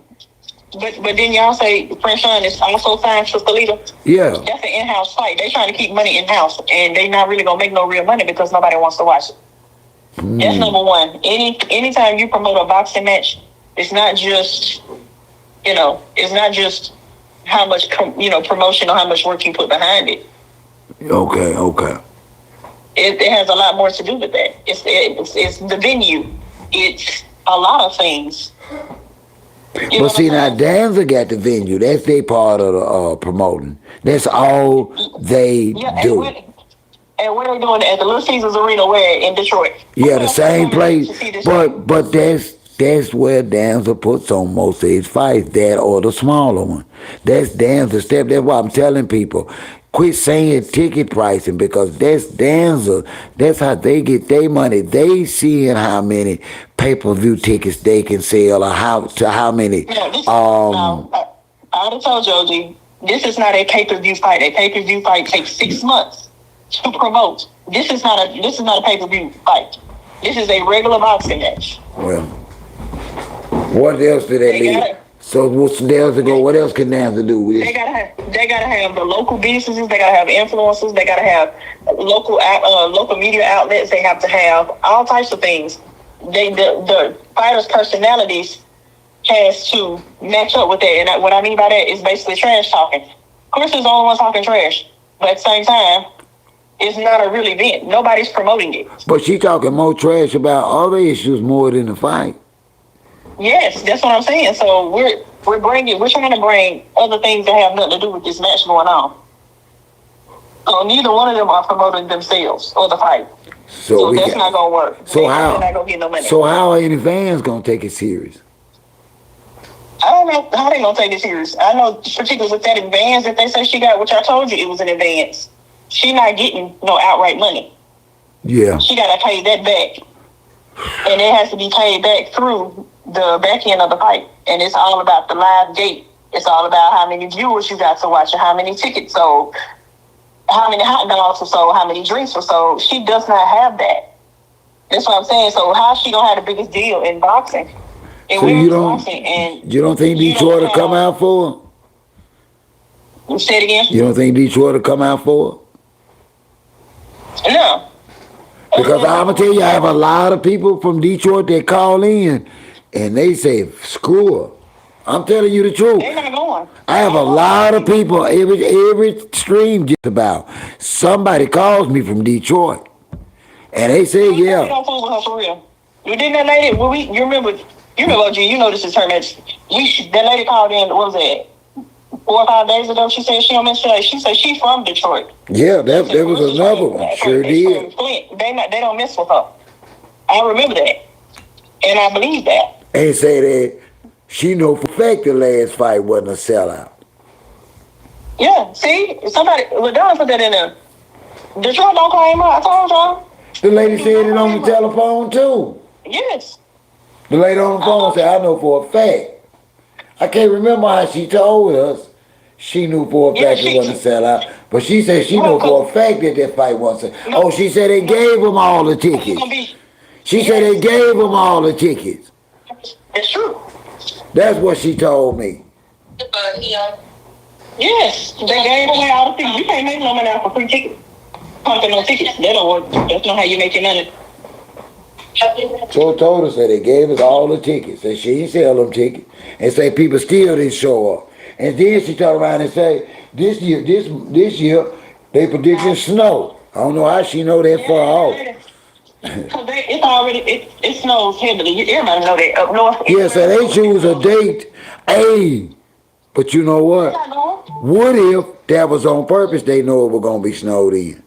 But then y'all say Prince Sean is also signed to Salida. Yeah. That's an in-house fight. They trying to keep money in-house, and they not really gonna make no real money because nobody wants to watch it. That's number one. Anytime you promote a boxing match, it's not just it's not just how much promotion or how much work you put behind it. Okay. It has a lot more to do with that. It's the venue. It's a lot of things. But see, now Danza got the venue. That's their part of the promoting. That's all they do. And what are they doing at the Little Caesars Arena where in Detroit? Yeah, the same place. But that's where Danza puts on most of his fights, that or the smaller one. That's Danza's step. That's why I'm telling people, quit saying ticket pricing because that's Danza. That's how they get their money. They seeing how many pay-per-view tickets they can sell or how many. I already told you, OG, this is not a pay-per-view fight. A pay-per-view fight takes 6 months to promote. This is not a pay-per-view fight. This is a regular boxing match. Well, what else do they leave? So what's there to go? What else can Danza do with it? They gotta have the local businesses. They gotta have influencers. They gotta have local media outlets. They have to have all types of things. The fighters' personalities has to match up with that. And what I mean by that is basically trash talking. Chris is the only one talking trash, but at the same time, it's not a real event. Nobody's promoting it. But she talking more trash about other issues more than the fight. Yes, that's what I'm saying. So we're trying to bring other things that have nothing to do with this match going on. So neither one of them are promoting themselves or the fight. So that's not gonna work. So how? They're not gonna get no money. So how are any fans gonna take it serious? I don't know how they gonna take it serious. I know, particularly with that advance that they say she got, which I told you it was an advance. She not getting no outright money. Yeah. She gotta pay that back, and it has to be paid back through the back end of the fight. And it's all about the live gate. It's all about how many viewers you got to watch, and how many tickets sold, how many hot dogs were sold, how many drinks were sold. She does not have that. That's what I'm saying. So how is she gonna have the biggest deal in boxing? So you don't think Detroit will come out for her? Say it again. You don't think Detroit will come out for her? No. Because I'm gonna tell you, I have a lot of people from Detroit that call in, and they say, "Screw her." I'm telling you the truth. They're not going. I have a lot of people every stream just about. Somebody calls me from Detroit, and they say, "Yeah." Don't fool with her for real. You didn't that lady? Well, you remember? OG. You know this is her match. That lady called in. What was that? 4 or 5 days ago. She said she don't miss her. She said she's from Detroit. Yeah, that was another one. Sure did. They don't mess with her. I remember that, and I believe that. And say that she know for a fact the last fight wasn't a sellout. Yeah, see, LaDon put that in there. Detroit don't claim her. I told y'all. The lady said it on the telephone too. Yes. The lady on the phone said, "I know for a fact." I can't remember how she told us she knew for a fact it wasn't a sellout, but she said she knew for a fact that fight wasn't. Oh, she said they gave them all the tickets. She said they gave them all the tickets. It's true. That's what she told me. Yes, they gave away all the tickets. You can't make no money off a free ticket. Pumping no tickets. That don't work. That's not how you make your money. So told us that they gave us all the tickets, and she didn't sell them tickets, and say people still didn't show up. And then she turned around and say, this year they predicting snow. I don't know how she know that far off. It's already it snows heavily. Everybody know that up north. Yeah, so they choose a date. Hey, but you know what? What if that was on purpose? They know it was gonna be snowed in.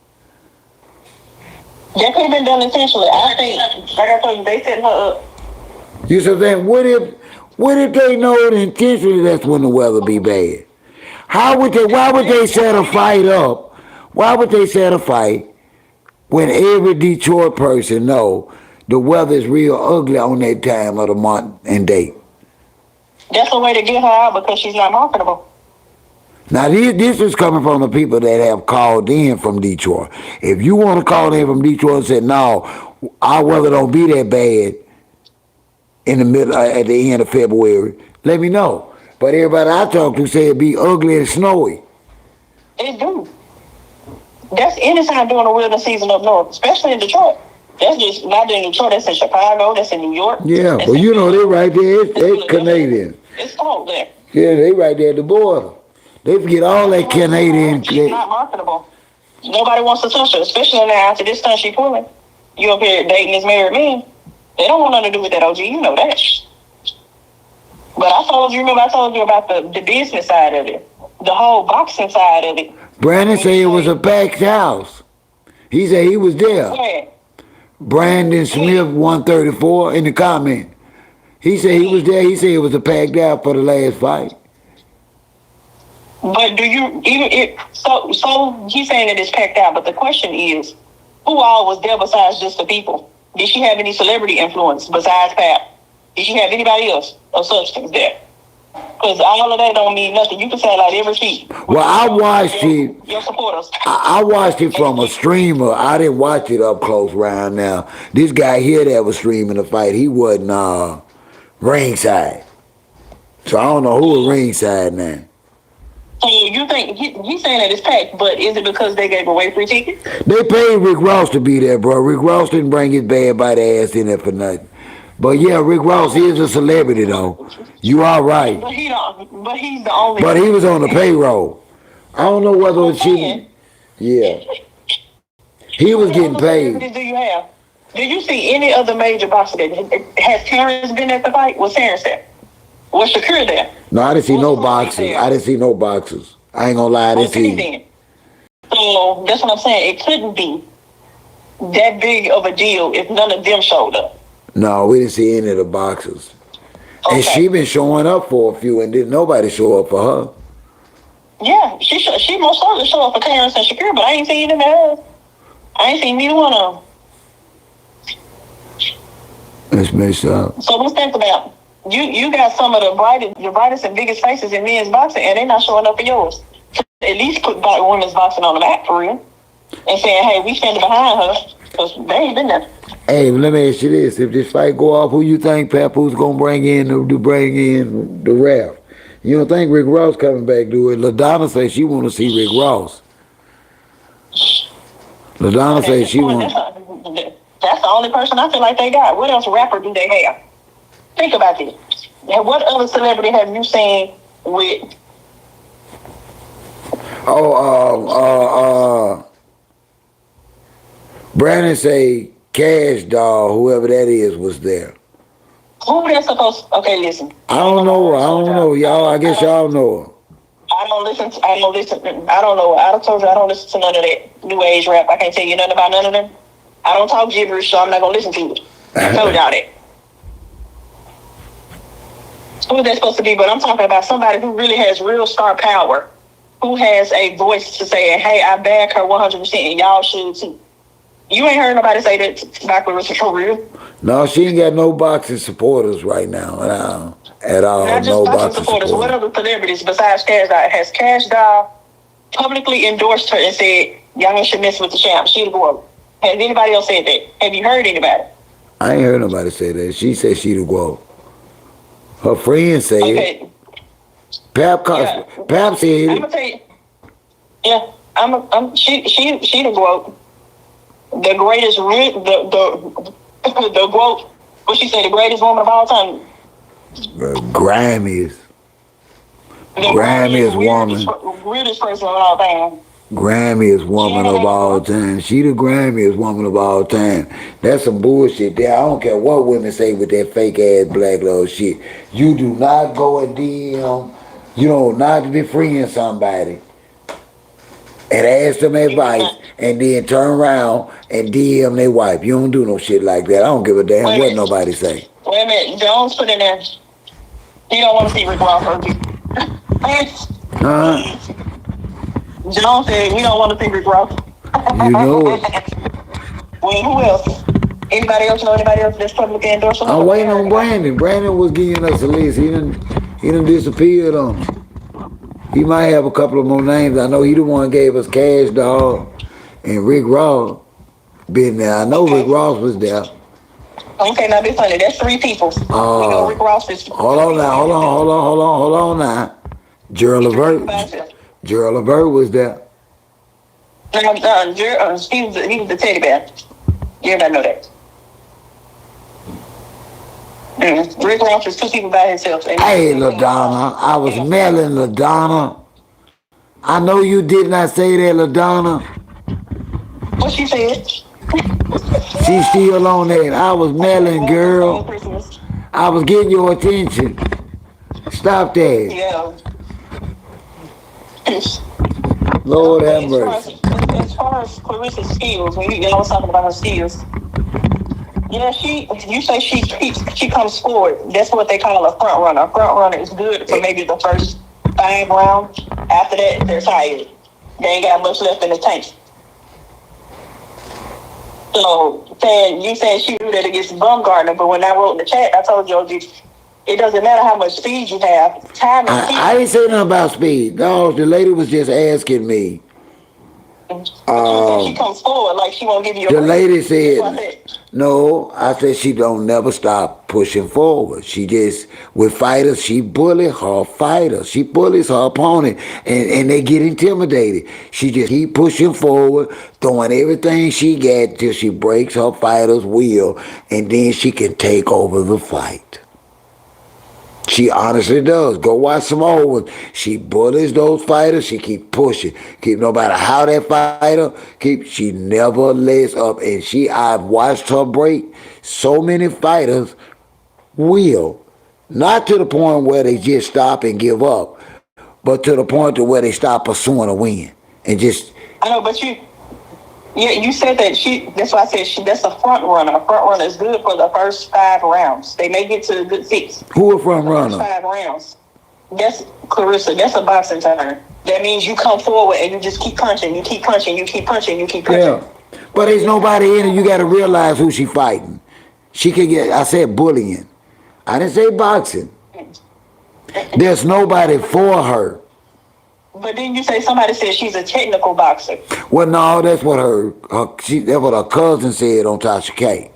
That could have been done intentionally. I think, like I told you, they set her up. You said then what if they know it intentionally? That's when the weather be bad. Why would they set a fight up? Why would they set a fight when every Detroit person know the weather is real ugly on that time of the month and date? That's a way to get her out because she's not marketable. Now, this is coming from the people that have called in from Detroit. If you want to call in from Detroit and say, "No, our weather don't be that bad in the middle at the end of February," let me know. But everybody I talk to say it be ugly and snowy. It do. That's anytime during the winter season up north, especially in Detroit. That's just not in Detroit. That's in Chicago. That's in New York. Yeah, well, you know, they right there. They Canadian. It's cold there. Yeah, they right there at the border. They forget all that Canadian. She's not marketable. Nobody wants to touch her, especially now after this time she pulling. You up here dating this married man. They don't want nothing to do with that, OG. You know that. But I told you about the business side of it. The whole boxing side of it. Brandon said it was a packed house. He said he was there. Where? Brandon Smith 134 in the comment. He said he was there. He said it was a packed house for the last fight. But do you so he's saying that it's packed out, but the question is, who all was there besides just the people? Did she have any celebrity influence besides Pat? Did she have anybody else of substance there? Because all of that don't mean nothing. You can say like every feet. Well, I watched it. Your supporters. I watched it from a streamer. I didn't watch it up close round now. This guy here that was streaming the fight, he wasn't ringside. So I don't know who was ringside now. So you think he's saying that it's packed, but is it because they gave away free tickets? They paid Rick Ross to be there, bro. Rick Ross didn't bring his bad by the ass in there for nothing. But yeah, Rick Ross is a celebrity though. You are right. But he's the only. But he was on the payroll. I don't know whether it's she. Yeah. He was getting paid. Do you have? Did you see any other major boxer that has Terrence been at the fight? Was Terrence there? Was Shakur there? No, I didn't see no boxers. I didn't see no boxers. I ain't gonna lie, I didn't see. So So that's what I'm saying. It couldn't be that big of a deal if none of them showed up. No, we didn't see any of the boxers. Okay. And she been showing up for a few, and didn't nobody show up for her. Yeah, she most certainly showed up for Clarence and Shakira, but I ain't seen them at all. I ain't seen neither one of them. That's messed up. So let's think about you got some of the brightest and biggest faces in men's boxing, and they not showing up for yours. At least put women's boxing on the map for real, and saying, "Hey, we standing behind her," because they ain't been there. Hey, let me ask you this: if this fight go off, who you think Papoose gonna bring in to bring in the ref? You don't think Rick Ross coming back to it? LaDonna says she want to see Rick Ross. LaDonna says she want. That's the only person I feel like they got. What else rapper do they have? Think about this. And what other celebrity have you seen with? Brandon say Cash Doll, whoever that is, was there. Who they're supposed? Okay, listen. I don't know. Y'all. I guess y'all know her. I don't listen. I don't know. I told you I don't listen to none of that new age rap. I can't tell you nothing about none of them. I don't talk gibberish, so I'm not gonna listen to it. I told y'all that. Who is that supposed to be? But I'm talking about somebody who really has real star power, who has a voice to say, "Hey, I back her 100%, and y'all should too." You ain't heard nobody say that about Claressa for real. No, she ain't got no boxing supporters right now at all. Not just no boxing supporters. What other celebrities besides Cash Doll? Has Cash Doll publicly endorsed her and said, "Y'all should mess with the champ"? She the GOAT. Has anybody else said that? Have you heard anybody? I ain't heard nobody say that. She said she the GOAT. Her friend said it. Pap said it. I'm gonna tell you. Yeah, she the GOAT. The greatest, the GOAT. What she say? The greatest woman of all time. Grammys woman. Weirdest person of all time. Grammys woman of all time. She the Grammys woman of all time. That's some bullshit there. I don't care what women say with that fake ass black love shit. You do not go and DM. You don't not be freeing somebody and ask them advice and then turn around and DM their wife. You don't do no shit like that. I don't give a damn what nobody say. Wait a minute. Jones put in there. You don't want to see Rick Ross hurt. Jones said we don't want to see Rick Ross. You know it. Well, who else? Anybody else know anybody else that's publicly endorsed? I'm waiting on Brandon. Brandon was giving us a list. He done disappeared on him. He might have a couple of more names. I know he the one gave us Cash Doll and Rick Ross been there. I know Rick Ross was there. Okay, now be funny. That's three people. We know Rick Ross is. Hold on now. Gerald Levert was there. He was the teddy bear. Everybody know that. Rick Ross is two people by himself. Hey, LaDonna. I was mailing LaDonna. I know you did not say that, LaDonna. What she said? She's still on that. I was mailing, girl. I was getting your attention. Stop that. Yeah. Lord have mercy. As far as Claressa's skills, when y'all was talking about her skills, yeah, you say she comes forward. That's what they call a front runner. A front runner is good for maybe the first 5 rounds. After that, they're tired. They ain't got much left in the tank. So you saying she do that against Bumgarner, but when I wrote in the chat, I told you it doesn't matter how much speed you have. Time is key. I didn't say nothing about speed. No, the lady was just asking me. She comes forward like she won't give you. The lady said, no. I said she don't never stop pushing forward. She just with fighters, she bullies her fighters. She bullies her opponent, and they get intimidated. She just keep pushing forward, throwing everything she got till she breaks her fighter's will, and then she can take over the fight. She honestly does. Go watch some old ones. She bullies those fighters. She keep pushing. No matter how that fighter she never lets up. And I've watched her break so many fighters' will. Not to the point where they just stop and give up, but to the point to where they stop pursuing a win. And just I know, but you said that that's why I said that's a front runner. A front runner is good for the first 5 rounds. They may get to a good 6. Who a front runner? First 5 rounds. That's Claressa. That's a boxing term. That means you come forward and you just keep punching. You keep punching. You keep punching. You keep punching. Yeah. But there's nobody in it. You got to realize who she fighting. She can get, I said bullying. I didn't say boxing. There's nobody for her. But then you say somebody said she's a technical boxer. Well, no, that's what that's what her cousin said on Tasha K.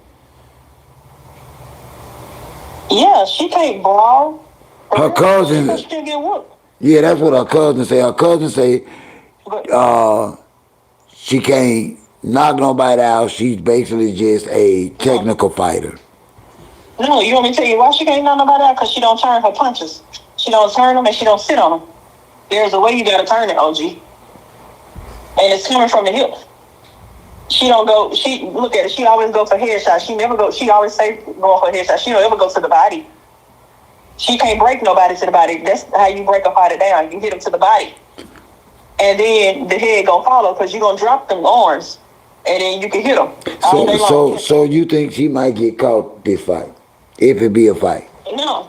Yeah, she can't brawl. Her cousin. She can't get whooped. Yeah, that's what her cousin said. Her cousin said she can't knock nobody out. She's basically just a technical fighter. No, you want me to tell you why she can't knock nobody out? Because she don't turn her punches. She don't turn them and she don't sit on them. There's a way you gotta turn it, OG. And it's coming from the hip. She don't go, look at it, she always go for headshots. She always say going for headshots. She don't ever go to the body. She can't break nobody to the body. That's how you break a fighter down. You hit them to the body. And then the head gonna follow because you're gonna drop them arms. And then you can hit them. So you think she might get caught this fight? If it be a fight? No.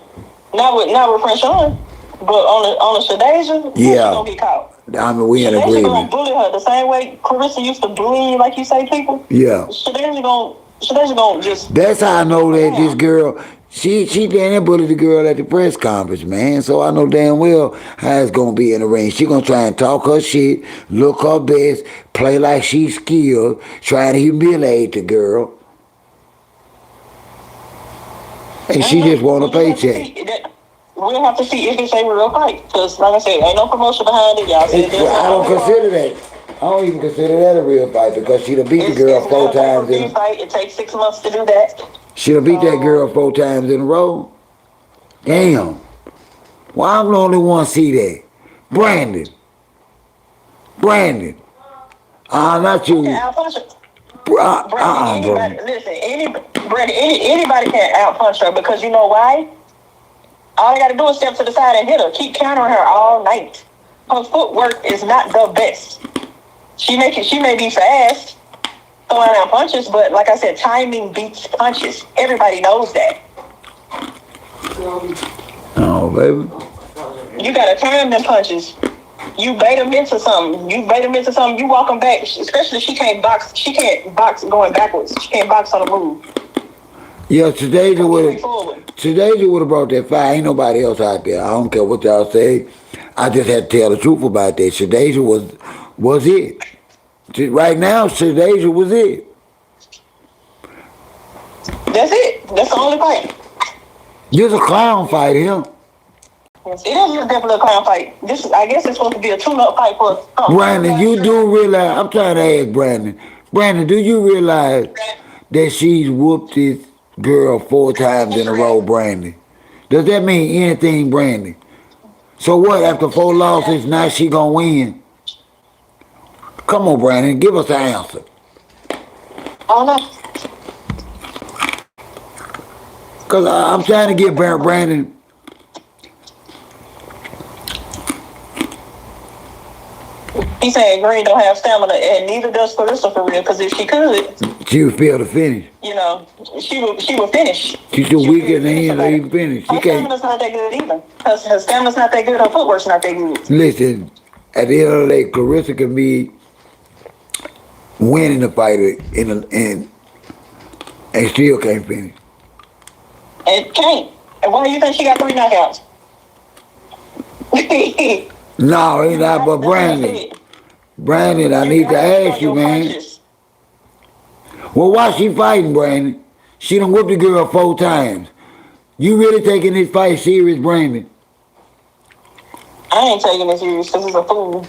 Not with French on. But on the Shadeja, yeah, she gonna get caught. I mean, we in Shadeja agreement. gonna bully her the same way Claressa used to bully you, like you say, people. Yeah. Shadeja gonna just. That's how I know that this girl, she damn near bullied the girl at the press conference, man. So I know damn well how it's gonna be in the ring. She gonna try and talk her shit, look her best, play like she's skilled, trying to humiliate the girl. And she just want a paycheck. We'll have to see if it's a real fight. Because, like I said, ain't no promotion behind it. Y'all said I don't consider that. I don't even consider that a real fight because she'd have beat the girl 4 times. It takes 6 months to do that. She'd have beat that girl 4 times in a row. Damn. Why I'm the only one see that? Brandon. Not you. Brandon, anybody can outpunch her because you know why? All you got to do is step to the side and hit her. Keep countering her all night. Her footwork is not the best. She may be fast, throwing out punches, but like I said, timing beats punches. Everybody knows that. Oh, baby. You got to time them punches. You bait them into something. You walk them back. Especially she can't box. She can't box going backwards. She can't box on the move. Yeah, today you would have brought that fight. Ain't nobody else out there. I don't care what y'all say. I just had to tell the truth about that. Shadeja was it. Right now, Shadeja was it. That's it. That's the only fight. This a clown fight here. It is definitely a clown fight. I guess it's supposed to be a tune-up fight for us. Brandon, you do realize, I'm trying to ask Brandon. Brandon, do you realize that she's whooped this girl 4 times in a row, Brandon? Does that mean anything, Brandon? So what, after 4 losses, now she gonna win? Come on, Brandon, give us the answer. I don't know. Because I'm trying to get Brandon. He saying Green don't have stamina, and neither does Claressa for real. Because if she could, she would fail to finish. You know, she would finish. She's too weak in the hand to even finish. Her stamina's not that good either. Her stamina's not that good. Her footwork's not that good. Listen, at the end of the day, Claressa can be winning the fight and still can't finish. And can't. And why do you think she got 3 knockouts? No, it's not. But Brandon, I need to ask you, man. Well, why she fighting, Brandon? She done whooped the girl 4 times. You really taking this fight serious, Brandon? I ain't taking it serious because he's a fool.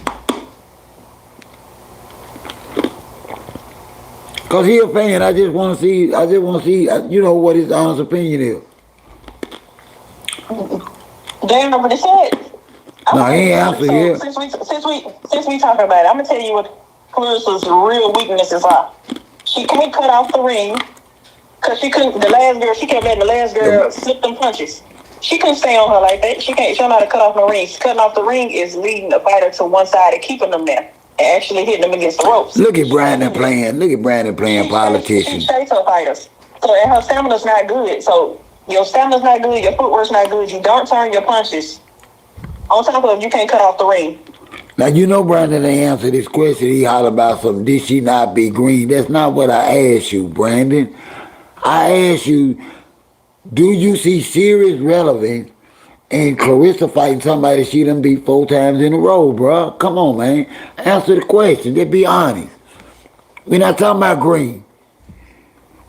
Because he a fan. I just want to see, you know, what his honest opinion is. They already said. No, he ain't answered yet. Since we talking about it, I'm gonna tell you what Claressa's real weaknesses are. She can't cut off the ring because she couldn't. She kept letting the last girl slip them punches. She couldn't stay on her like that. She don't know how to cut off no rings. Cutting off the ring is leading the fighter to one side and keeping them there. and actually hitting them against the ropes. Look at Brandon playing. Look at Brandon playing politician. She's straight to fighters. So, and her stamina's not good. So, your stamina's not good, your footwork's not good, you don't turn your punches. On top of it, you can't cut off the ring. Now, you know Brandon didn't answer this question. He hollered about something. Did she not be green? That's not what I asked you, Brandon. I asked you, do you see serious relevance in Claressa fighting somebody she done beat 4 times in a row, bro? Come on, man. Answer the question. Just be honest. We're not talking about green.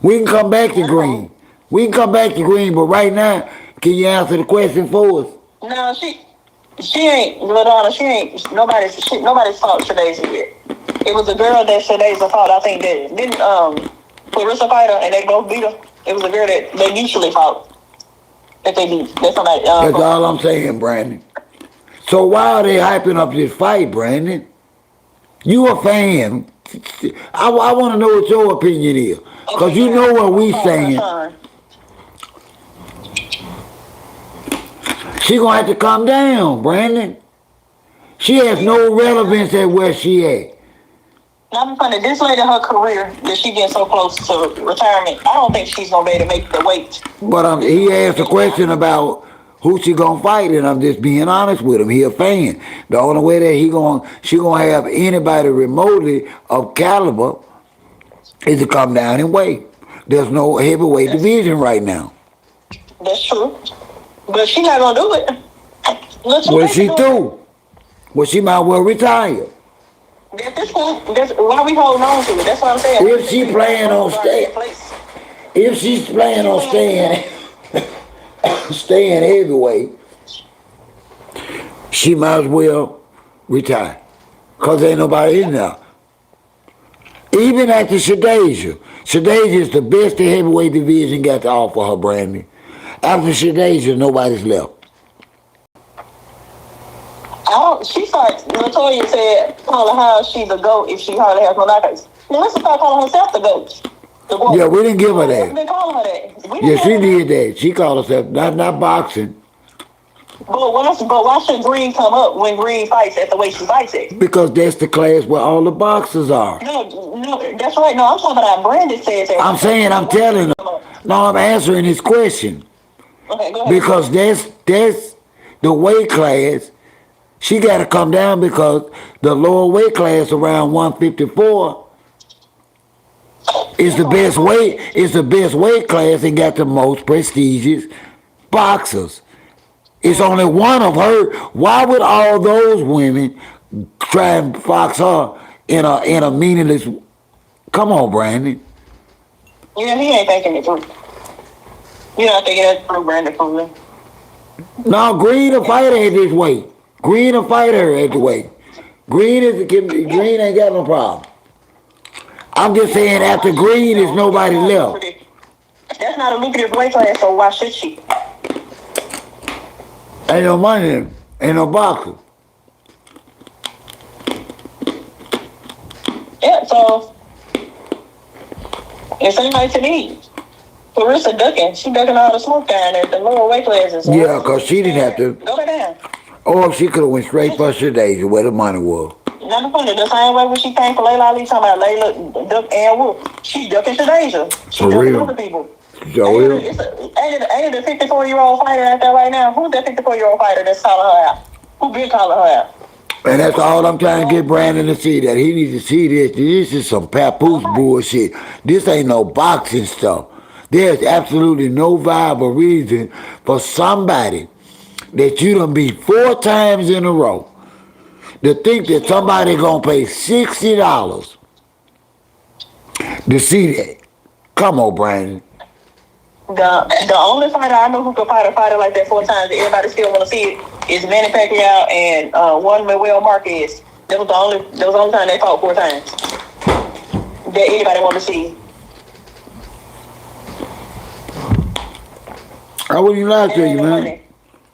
We can come back to green. We can come back to green, but right now, can you answer the question for us? No, she ain't, Ladonna, she ain't, nobody's fought Shadasia yet. It was a girl that Shadasia fought, I think, that didn't, Claressa fight her, and they both beat her. It was a girl that they usually fought. That they beat. That's somebody, That's all I'm saying, Brandon. So why are they hyping up this fight, Brandon? You a fan. I want to know what your opinion is. Because you know what we saying. She going to have to calm down, Brandon. She has no relevance at where she at. I'm funny. This late in her career that she getting so close to retirement, I don't think she's going to be able to make the weight. But he asked a question about who she going to fight, and I'm just being honest with him. He a fan. The only way that she going to have anybody remotely of caliber is to come down and weigh. There's no heavyweight division right now. That's true. But she's not going to do it. Well, she do. Well, she might well retire. At this point, why we holding on to it? That's what I'm saying. If she planning on if she's planning on staying heavyweight, she might as well retire. Because ain't nobody in there. Even after Shadasia is the best the heavyweight division got to offer her, Brandon. After Shadasia, nobody's left. She started, Latoya said, calling her she's a GOAT if she hardly has no knockouts. Melissa started calling herself the GOAT. Yeah, we didn't give her that. Been calling her that. Yeah, she did that. She called herself, not boxing. But why should Green come up when Green fights at the way she fights it? Because that's the class where all the boxers are. No, that's right. No, I'm talking about Brandon says that. I'm saying, I'm telling her. No, I'm answering his question. Okay, go ahead. Because that's the weight class. She got to come down because the lower weight class around 154 is the best weight. It's the best weight class and got the most prestigious boxers. It's only one of her. Why would all those women try and box her in a meaningless? Come on, Brandon. Yeah, he ain't thinking it through. You're not thinking it through, Brandon. No, Green a fighter at this weight. Green a fighter at the weight. Green ain't got no problem. I'm just saying after Green is nobody left. That's not a lucrative weight class, so why should she? Ain't no money in it. Ain't no boxer. Yeah, so it seems like to me, Claressa ducking. She ducking all the smoke down there, the lower weight classes. Yeah, because she didn't have to. Go down. Or she could have went straight for Shadasia where the money was. Not funny. The same way when she came for Layla Ali, talking about Layla duck and Wolf. She ducking Shadasia. She ducking other people. So ain't it a 54-year-old fighter out there right now? Who's that 54-year-old fighter that's calling her out? Who been calling her out? And that's all I'm trying to get Brandon to see, that he needs to see this. This is some papoose bullshit. This ain't no boxing stuff. There's absolutely no viable reason for somebody that you done beat 4 times in a row to think that somebody gonna pay $60 to see that. Come on, Brandon. The only fighter I know who could fight a fighter like that 4 times that everybody still want to see it is Manny Pacquiao and Juan Manuel Marquez. That was the only time they fought 4 times that anybody want to see. I wouldn't even lie to you, man.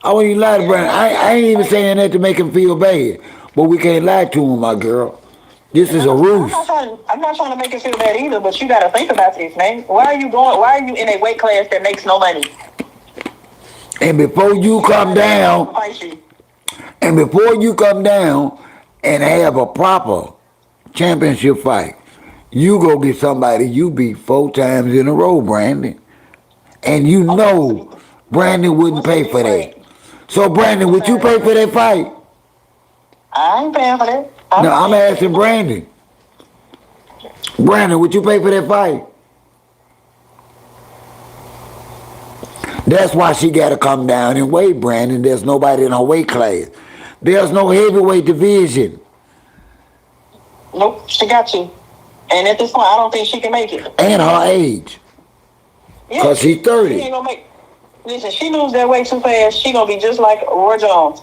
I wouldn't even lie to Brandon. I ain't even saying that to make him feel bad, but we can't lie to him, my girl. This is a ruse. I'm not trying to make it feel bad either, but you got to think about this, man. Why are you in a weight class that makes no money? And before you come down, and have a proper championship fight. You go get somebody you beat 4 times in a row, Brandon. And you know Brandon wouldn't What's the pay for that. difference? So Brandon, would you pay for that fight? I ain't paying for that. No, I'm I'm paying asking Brandon. Brandon, would you pay for that fight? That's why she got to come down and weight, Brandon. There's nobody in her weight class. There's no heavyweight division. Nope, she got to. And at this point, I don't think she can make it. And her age. Yeah, Because she's she 30. ain't gonna make. Listen, she lose that weight too fast. She gonna be just like Roy Jones.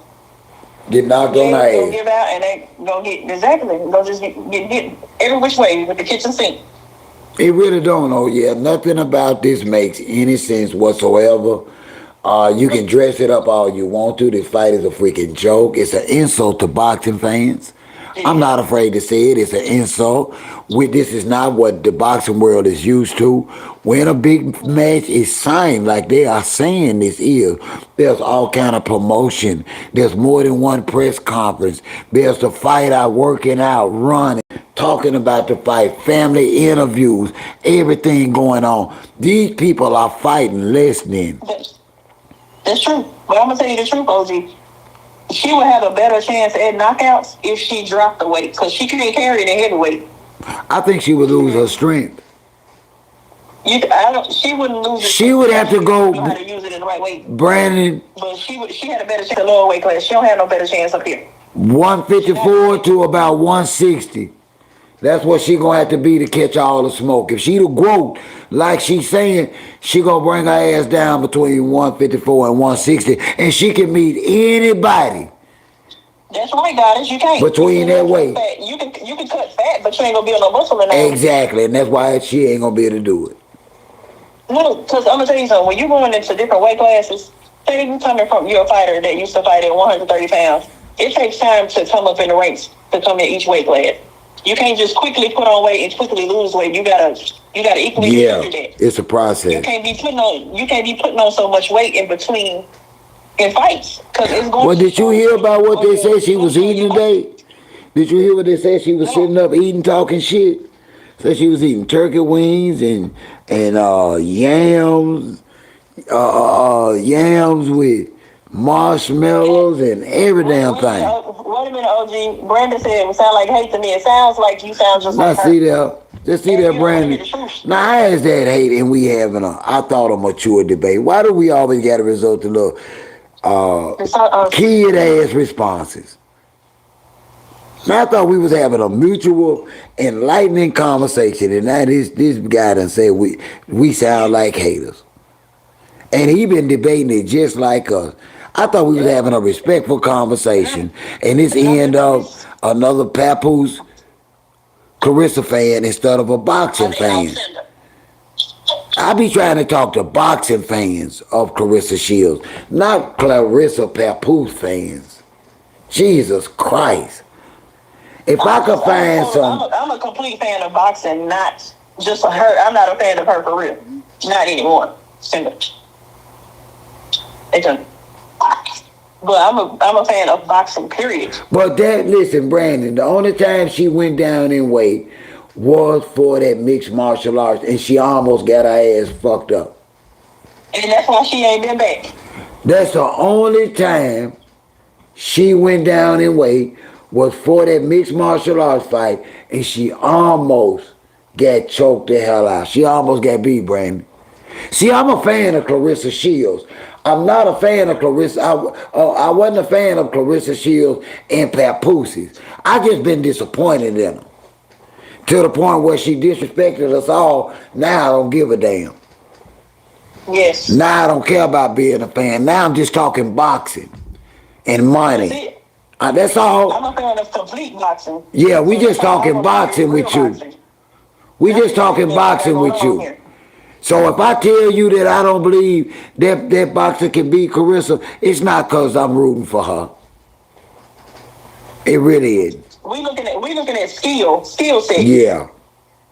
Get knocked on They her gonna ass. give out, and they gonna get exactly. Gonna just get every which way with the kitchen sink. It really don't know. Yeah, nothing about this makes any sense whatsoever. You can dress it up all you want to. This fight is a freaking joke. It's an insult to boxing fans. I'm not afraid to say it. It's an insult. This is not what the boxing world is used to. When a big match is signed, like they are saying this is, there's all kind of promotion. There's more than one press conference. There's the fight out, working out, running, talking about the fight, family interviews, everything going on. These people are fighting listening. That's true. But I'm gonna tell you the truth, OG. She would have a better chance at knockouts if she dropped the weight, because she can't carry the heavyweight. I think she would lose her strength. She wouldn't lose it. She would have to go. Know how to use it in the right way. Brandon. But she had a better chance at lower weight class. She don't have no better chance up here. 154 to about 160. That's what she gonna have to be to catch all the smoke. If she the GOAT, like she's saying, she gonna bring her ass down between 154 and 160, and she can meet anybody. That's right, guys. You can't. Between that weight. You can cut fat, but you ain't gonna build no muscle in that. Exactly, and that's why she ain't gonna be able to do it. No, because I'm gonna tell you something. When you're going into different weight classes, say you coming from you're a fighter that used to fight at 130 pounds. It takes time to come up in the ranks to come in each weight class. You can't just quickly put on weight and quickly lose weight. You gotta equally measure that. It's a process. You can't be putting on so much weight in between in fights, because it's going. Well, did you hear about what they said she was eating today? Did you hear what they said? She was sitting up eating, talking shit. Said she was eating turkey wings and yams, yams with marshmallows and every damn thing. Wait a minute, OG. Brandon said it sound like hate to me. It sounds like you sound just like her. See that? Just see that, Brandon. Now, how is that hate and we having I thought, a mature debate? Why do we always got to resort to little kid-ass responses? Now, I thought we was having a mutual, enlightening conversation, and now this guy done said we sound like haters. And he been debating it just like us. I thought we was having a respectful conversation, and this end up another Papoose Claressa fan instead of a boxing fan. I be trying to talk to boxing fans of Claressa Shields, not Claressa Papoose fans. Jesus Christ. If I could find some... I'm a complete fan of boxing, not just her. I'm not a fan of her for real. Not anymore. But I'm a fan of boxing, period. But listen, Brandon, the only time she went down in weight was for that mixed martial arts, and she almost got her ass fucked up. And that's why she ain't been back. That's the only time she went down in weight was for that mixed martial arts fight, and she almost got choked the hell out. She almost got beat, Brandon. See, I'm a fan of Claressa Shields. I'm not a fan of Claressa. I wasn't a fan of Claressa Shields and Papooses. I just been disappointed in them. To the point where she disrespected us all. Now I don't give a damn. Yes. Now I don't care about being a fan. Now I'm just talking boxing and money. That's all. I'm a fan of complete boxing. Yeah, we just talking boxing with you. We just talking boxing with you. So if I tell you that I don't believe that boxer can beat Claressa, it's not because I'm rooting for her. It really is. We looking at skill set. Yeah.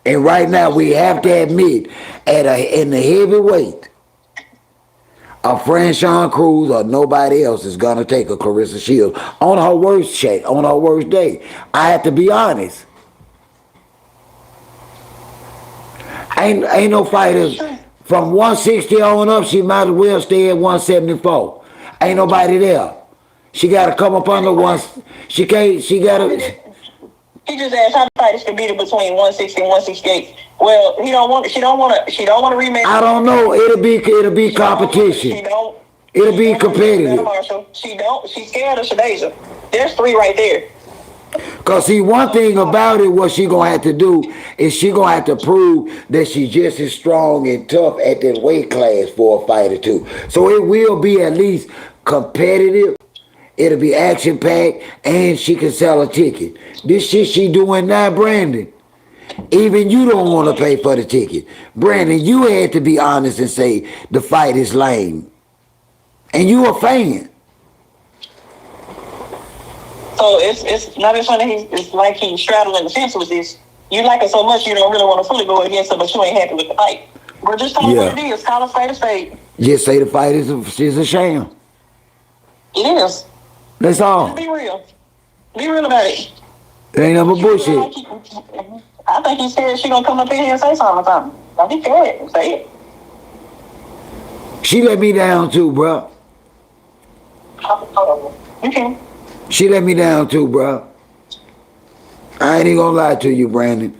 And right now we have to admit, in the heavyweight, a Franchon Cruz or nobody else is gonna take a Claressa Shields on her worst day. I have to be honest. Ain't no fighters from 160 on up. She might as well stay at 174. Ain't nobody there. She got to come up under one. She can't. She got to. He just asked how the fighters can beat it between 160 and 168. Well, he don't want. She don't want to. She don't want to rematch. I don't know. It'll be competition. It'll be competitive. She don't. She's scared of Shadeja. There's 3 right there. Cause see, one thing about it, what she gonna have to do is she gonna have to prove that she's just as strong and tough at that weight class for a fight or two. So it will be at least competitive. It'll be action packed, and she can sell a ticket. This shit she doing now, Brandon. Even you don't want to pay for the ticket, Brandon. You had to be honest and say the fight is lame, and you a fan. So it's not as funny. It's like he's straddling the fence with this. You like her so much, you don't really want to fully go against her, but you ain't happy with the fight. We're just talking what it is. Call a spade a spade. Just say the fight is a sham. It is. That's all. Just be real. Be real about it. It ain't no bullshit. I think he said she gonna come up in here and say something. Don't be scared. Say it. She let me down too, bro. You can. She let me down too, bro. I ain't even gonna lie to you, Brandon.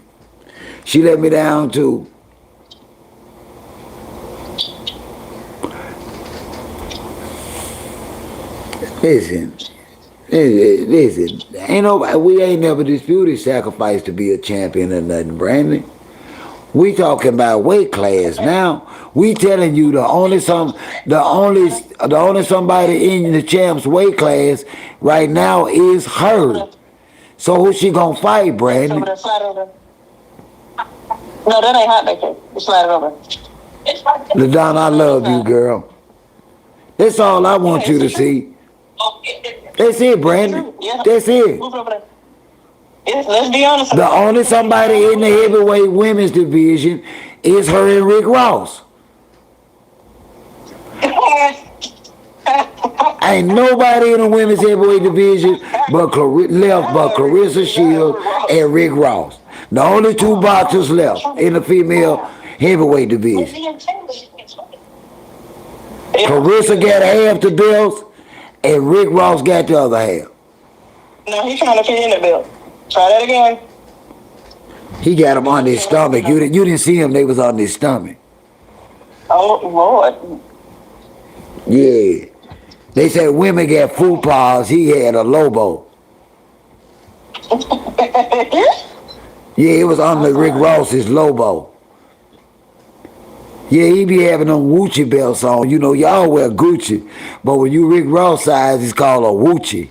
She let me down too. Listen, ain't nobody, we ain't never disputed sacrifice to be a champion or nothing, Brandon. We talking about weight class now. We telling you the only somebody in the champ's weight class right now is her. So who she gonna fight, Brandon? No, that ain't hot back there. Just slide it over. LaDonna, I love you, girl. That's all I want you to see. That's it, Brandon. That's it. Let's be honest. The only somebody in the heavyweight women's division is her and Rick Ross. Ain't nobody in the women's heavyweight division but Claressa Shields and Rick Ross. The only 2 boxers left in the female heavyweight division. Claressa got half the belts, and Rick Ross got the other half. No, he's trying to fit in the belt. Try that again. He got them on his stomach. You didn't see him, they was on his stomach. Oh, Lord. Yeah. They said women got food paws, he had a Lobo. Yeah, it was under Rick Ross's Lobo. Yeah, he be having them Gucci belts on. You know, y'all wear Gucci. But when you Rick Ross size, it's called a Gucci.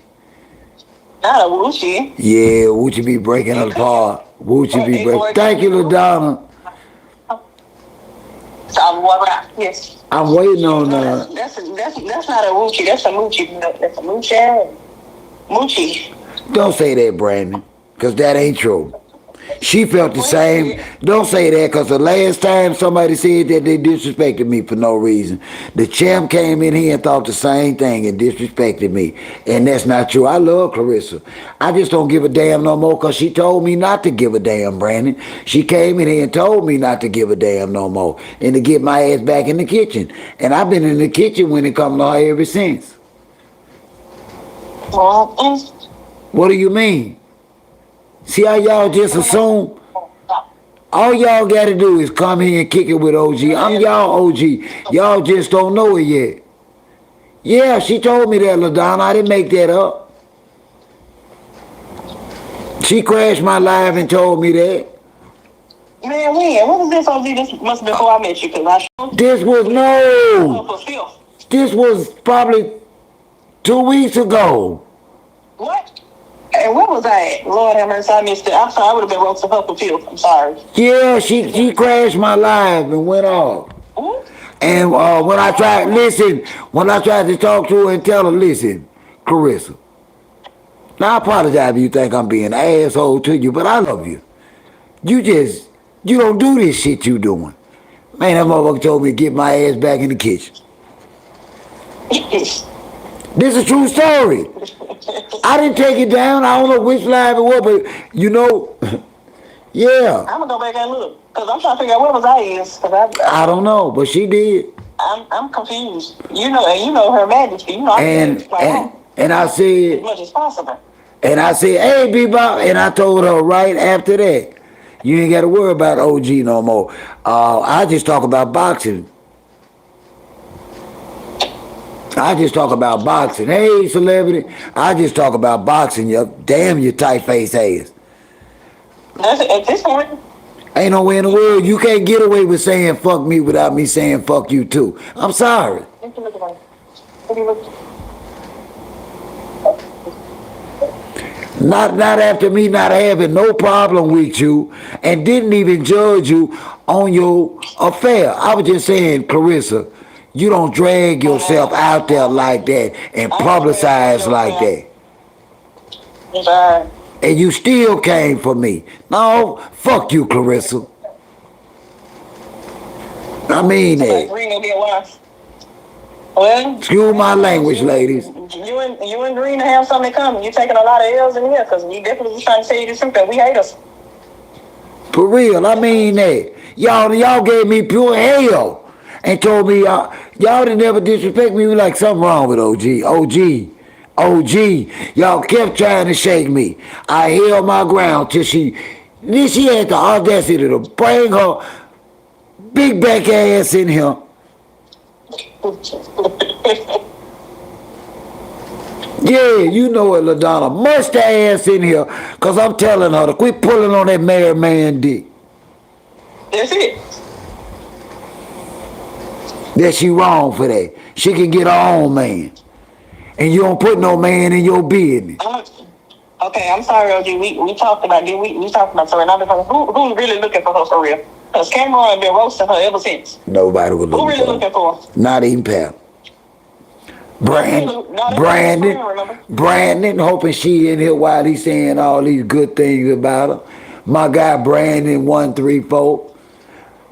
Not a Gucci. Yeah, Gucci be breaking it apart. Gucci be breaking. Thank you, LaDonna. Yes. I'm waiting on That's not a Gucci. That's a Moochie. That's a Moochie. Moochie. Don't say that, Brandon, because that ain't true. She felt the same. Don't say that, because the last time somebody said that, they disrespected me for no reason. The champ came in here and thought the same thing and disrespected me. And that's not true. I love Claressa. I just don't give a damn no more because she told me not to give a damn, Brandon. She came in here and told me not to give a damn no more and to get my ass back in the kitchen. And I've been in the kitchen when it comes to her ever since. What do you mean? See how y'all just assume? All y'all got to do is come here and kick it with OG. I'm y'all OG. Y'all just don't know it yet. Yeah, she told me that, LaDonna. I didn't make that up. She crashed my live and told me that. Man, when? What was this OG? This must have been before I met you, because This was probably 2 weeks ago. What? And where was I at? Lord have mercy, I missed it. I'm sorry, I would have been roasting her for field. I'm sorry. Yeah, she crashed my live and went off. Ooh. And when I tried to talk to her and tell her, listen, Claressa, now I apologize if you think I'm being an asshole to you, but I love you. You don't do this shit you doing. Man, that motherfucker told me to get my ass back in the kitchen. This is a true story. I didn't take it down. I don't know which live it was, but you know Yeah. I'm gonna go back and look because I'm trying to figure out where was I is because I don't know, but she did. I'm confused. You know, and you know Her Majesty. You know I can And explain and home and I as said, much as possible. hey, Bebop, and I told her right after that, you ain't got to worry about OG no more. I just talk about boxing. I just talk about boxing. Hey, celebrity, I just talk about boxing. Damn, you tight face ass. That's at this point. Ain't no way in the world you can't get away with saying fuck me without me saying fuck you too. I'm sorry. What you looking at? What you looking? Not after me not having no problem with you and didn't even judge you on your affair. I was just saying, Claressa, you don't drag yourself out there like that and I ain't gonna judge publicize like yourself. that. It's alright. And you still came for me. No, fuck you, Claressa. I mean Somebody that. Green gonna get washed. Well, Excuse my language, ladies. you and Green have something coming. You're taking a lot of L's in here because we definitely was trying to tell you the truth that we hate us. For real, I mean that. Y'all gave me pure hell and told me y'all didn't ever disrespect me. Like something wrong with OG. Y'all kept trying to shake me. I held my ground till she had the audacity to bring her big back ass in here. Yeah, you know it, LaDonna. Must ass in here, cause I'm telling her to quit pulling on that married man dick. That's it. That she wrong for that. She can get her own man. And you don't put no man in your business. Okay, I'm sorry, OG. We talked about it. We talked about sorry. Now who's really looking for her for real? Because Cameron been roasting her ever since. Nobody was Who looking really for looking her. for her? Not even Pap. Brandon, hoping she in here while he's saying all these good things about her. My guy Brandon 134.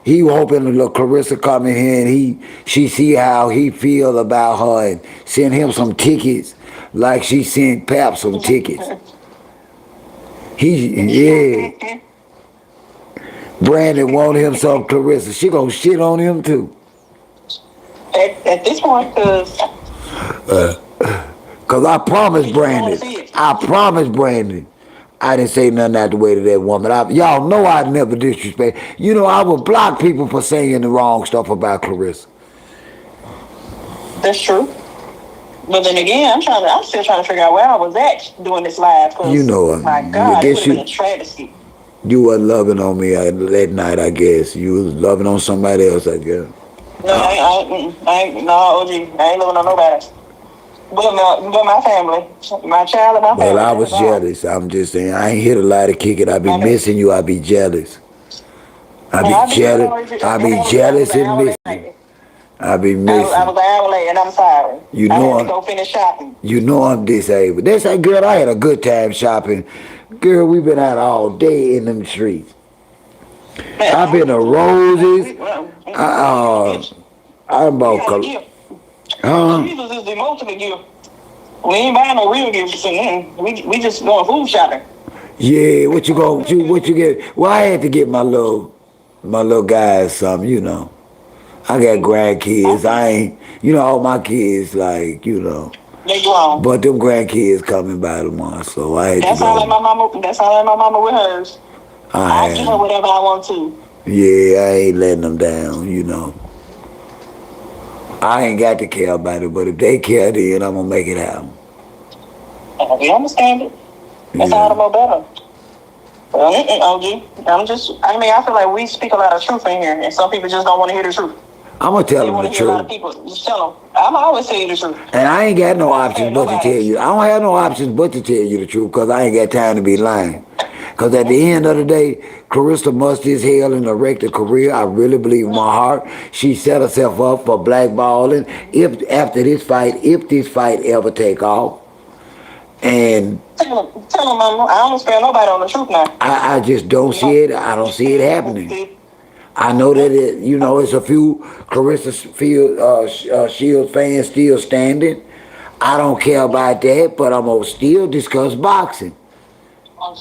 He hoping to look Claressa come in here and she see how he feel about her and send him some tickets like she sent Pap some tickets. Yeah. Brandon want him some Claressa. She gonna shit on him too. At this point, because Cause I promised Brandon, I didn't say nothing out the way to that woman. Y'all know I'd never disrespect. You know I would block people for saying the wrong stuff about Claressa. that's true. But then again, I'm still trying to figure out where I was at doing this live. You know, my God, it would have been a travesty. You wasn't loving on me that night, I guess. You was loving on somebody else, I guess. No, I ain't, no, OG, I ain't loving on nobody. But my family, my child and my family. Well, I was jealous. I'm just saying, I ain't here to lie to kick it. I be missing you. I be jealous. I be jealous and missing. I be missing. I was an hour late and I'm sorry. I had to go finish shopping. You know I'm disabled. That's like, girl, I had a good time shopping. Girl, we been out all day in them streets. I've been to Roses. I'm about Jesus is the ultimate gift. We ain't buying no real gifts. We just going food shopping. Yeah, what you get? Well, I had to get my little guys something, you know. I got grandkids. I ain't, all my kids, like, They grown. But them grandkids coming by tomorrow, so I had to go. That's all like my mama with hers. I give her whatever I want to. Yeah, I ain't letting them down, I ain't got to care about it, but if they care, then I'm gonna make it happen. We understand it. That's all the more better. OG, I feel like we speak a lot of truth in here, and some people just don't want to hear the truth. I'm gonna tell them the truth. A lot of people, just tell them. I'm always tell you the truth. And I ain't got no options but to tell you. I don't have no options but to tell you the truth because I ain't got time to be lying. Because at the end of the day, Claressa must is hell in a wrecked career. I really believe in my heart. She set herself up for blackballing if this fight ever take off. And tell them, Mama, I don't spare nobody on the truth now. I just don't see it. I don't see it happening. I know that it's a few Claressa Shields fans still standing. I don't care about that, but I'm gonna still discuss boxing. I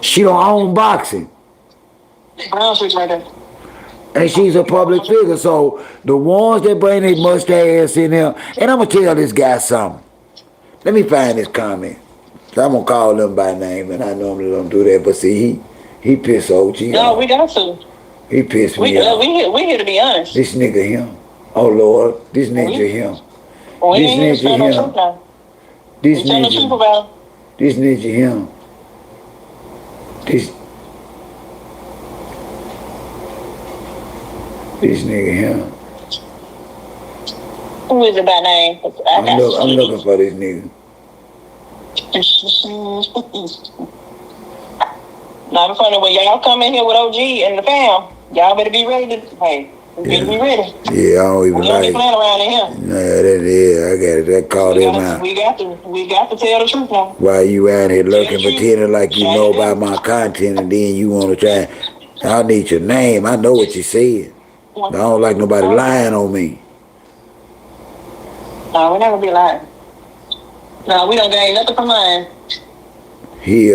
She don't own boxing. Brown switch right there. And she's a public figure. So the ones that bring their mustache in there, and I'm gonna tell this guy something. Let me find this comment. So I'm gonna call them by name, and I normally don't do that. But see, he pissed OG No, off. we got to. He pissed me off. We here to be honest. This nigga him. Oh Lord, this ninja him. We This ain't here to stand ninja on him. truth now. This We tell the truth ninja. about. This ninja him. This nigga him. Who is it by name? I'm looking for this nigga. Now I'm funny when y'all come in here with OG and the fam. Y'all better be ready to. Hey, you better be ready. Yeah, I don't even We don't be like. playing around in here. Nah, I got it. That called him out. We got to tell the truth now. Why you out here lurking, Tell the truth. pretending like you know about my content, and then you want to try? I need your name. I know what you said. I don't like nobody lying on me. No, we're not gonna be lying. No, we don't gain nothing from lying. He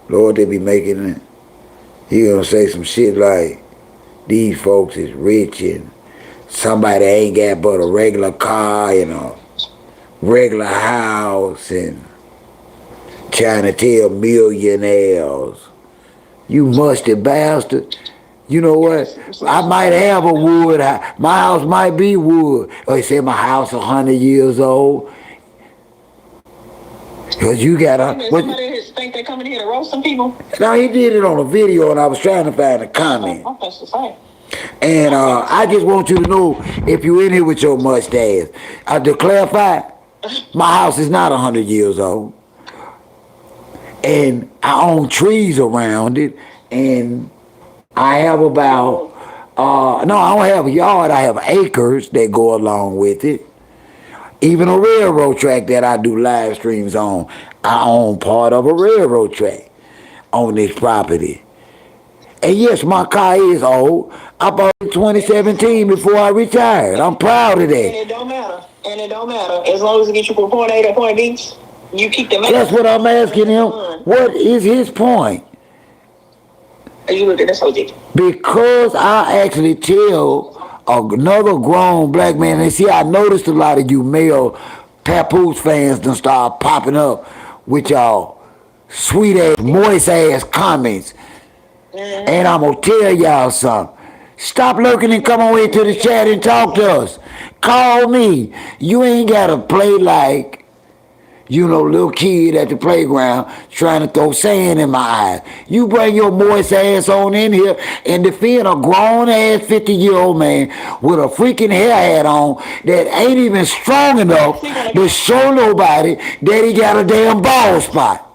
Lord, they be making it. He gonna say some shit like, these folks is rich and somebody ain't got but a regular car and a regular house and trying to tell millionaires. You musty bastard. You know what? I might have a wood house. My house might be wood. Or he said my house 100 years old. Cause you got Somebody think they coming here to roast some people? No, he did it on a video and I was trying to find a comment. That's the same. And I just want you to know, if you in here with your mustache, to clarify, my house is not 100 years old. And I own trees around it, and I have about, no, I don't have a yard, I have acres that go along with it. Even a railroad track that I do live streams on, I own part of a railroad track on this property. And yes, my car is old. I bought it in 2017 before I retired. I'm proud of that. And it don't matter. As long as it gets you from point A to point B, you keep the. That's what I'm asking him. What is his point? You look at this OG. Because I actually tell another grown black man, and see, I noticed a lot of you male Papoose fans done start popping up with y'all sweet ass, moist ass comments. And I'm gonna tell y'all something. Stop lurking and come on into the chat and talk to us. Call me. You ain't gotta play like, little kid at the playground trying to throw sand in my eyes. You bring your moist ass on in here and defend a grown ass 50-year-old man with a freaking hair hat on that ain't even strong enough to show nobody that he got a damn bald spot.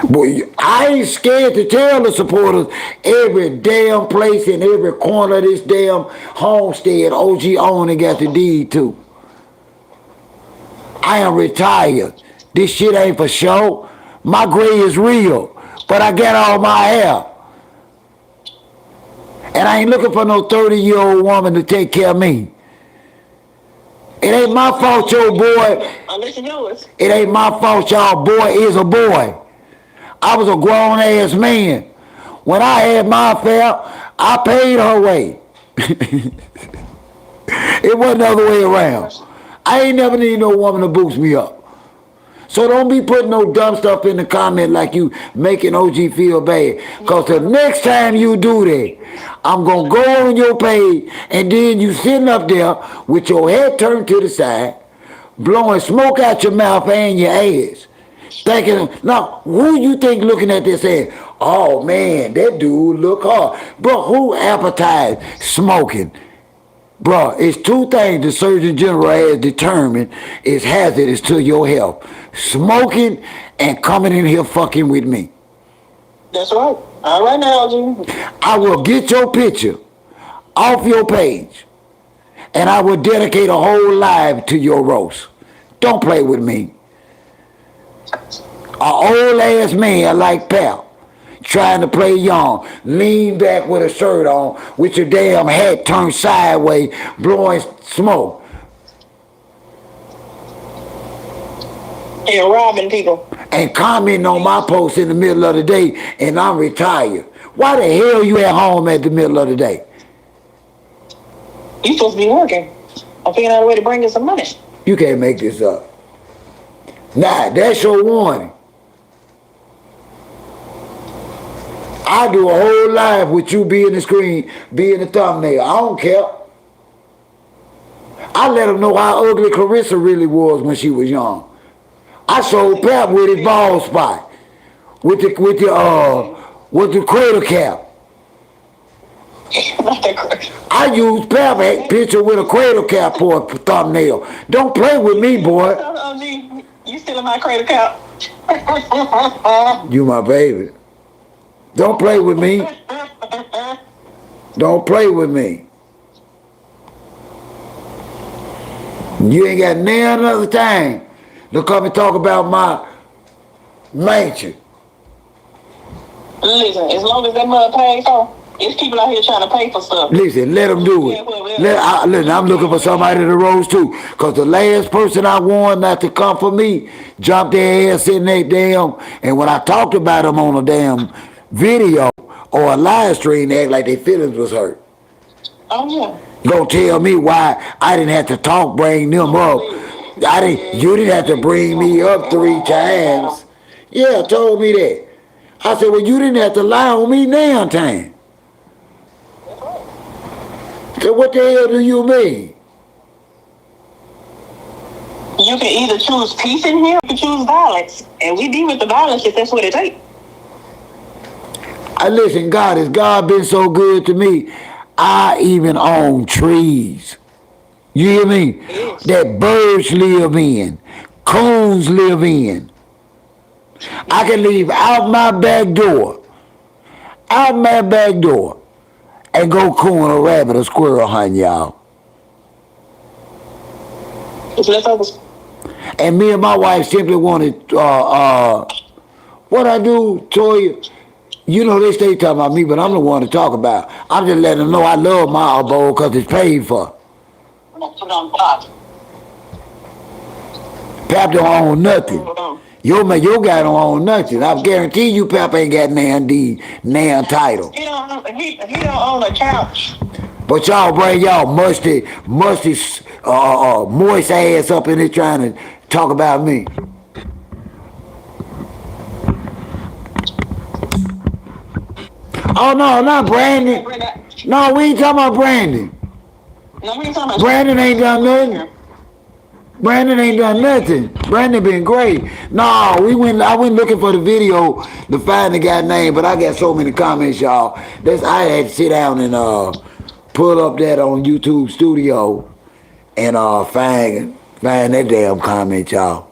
Boy, I ain't scared to tell the supporters every damn place in every corner of this damn homestead OG owned and got the deed to. I am retired. This shit ain't for show. My gray is real, but I got all my hair. And I ain't looking for no 30-year-old woman to take care of me. It ain't my fault your boy. Unless it's yours. It ain't my fault y'all boy is a boy. I was a grown ass man. When I had my affair, I paid her way. It wasn't the other way around. I ain't never need no woman to boost me up. So don't be putting no dumb stuff in the comment like you making OG feel bad. Because the next time you do that, I'm going to go on your page and then you sitting up there with your head turned to the side, blowing smoke out your mouth and your ass. Thinking, now, who you think looking at this saying, oh man, that dude look hard. Bro, who appetized smoking? Bro, it's two things the Surgeon General has determined is hazardous to your health. Smoking and coming in here fucking with me. That's right. All right now, OG. I will get your picture off your page and I will dedicate a whole live to your roast. Don't play with me. An old ass man like Pal, trying to play young, lean back with a shirt on, with your damn hat turned sideways, blowing smoke. And robbing people. And commenting on my posts in the middle of the day, and I'm retired. Why the hell you at home at the middle of the day? You supposed to be working. I'm figuring out a way to bring in some money. You can't make this up. Nah, that's your warning. I do a whole live with you being the screen, being the thumbnail. I don't care. I let them know how ugly Claressa really was when she was young. I showed Pap with his bald spot, with the cradle cap. I used Pap picture with a cradle cap for a thumbnail. Don't play with me, boy. You still in my cradle cap? You my baby. Don't play with me. Don't play with me. You ain't got nail another time to come and talk about my mansion. Listen, as long as that mother paid for, it's people out here trying to pay for stuff. Listen, let them do it. Listen, I'm looking for somebody to roast too. Because the last person I warned not to come for me jumped their ass in that damn. And when I talked about them on a damn video or a live stream, they act like their feelings was hurt. Oh, yeah. Don't tell me why I didn't have to bring them up. You didn't have to bring me up 3 times. Yeah, told me that. I said, well, you didn't have to lie on me now time. So what the hell do you mean? You can either choose peace in here or choose violence. And we deal with the violence if that's what it takes. Listen, God been so good to me. I even own trees. You hear me? Yes. That birds live in, coons live in. I can leave out my back door, and go coon a rabbit or squirrel hunt, y'all. It's leftovers. And me and my wife simply wanted, what I do, Toya, you know they stay talking about me, but I'm the one to talk about. I'm just letting them know I love my abode because it's paid for. Pap don't own nothing. Your guy don't own nothing. I guarantee you Pap ain't got nan title. He don't own a couch. But y'all bring y'all musty, moist ass up in here trying to talk about me. Oh, no, not Brandon. No, we ain't talking about Brandon. No, we ain't talking about Brandon ain't done nothing. Brandon ain't done nothing. Brandon been great. No, I went looking for the video to find the guy's name, but I got so many comments, y'all. I had to sit down and pull up that on YouTube Studio and find that damn comment, y'all.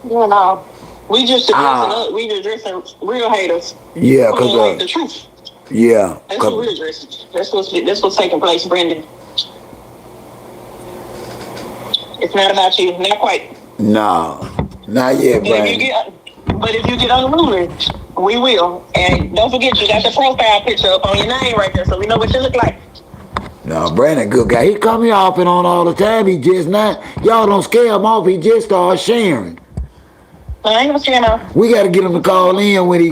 You know, we just addressing real haters. Yeah, cause like the truth. Yeah, that's what we're addressing. That's what's taking place, Brendan. It's not about you, not quite. No, not yet, Brandon. But if you get unruly, we will. And don't forget, you got the profile picture up on your name right there, so we know what you look like. No, Brandon, good guy. He come here off and on all the time. He just not. Y'all don't scare him off. He just started sharing. I ain't gonna scare him. We got to get him to call in when he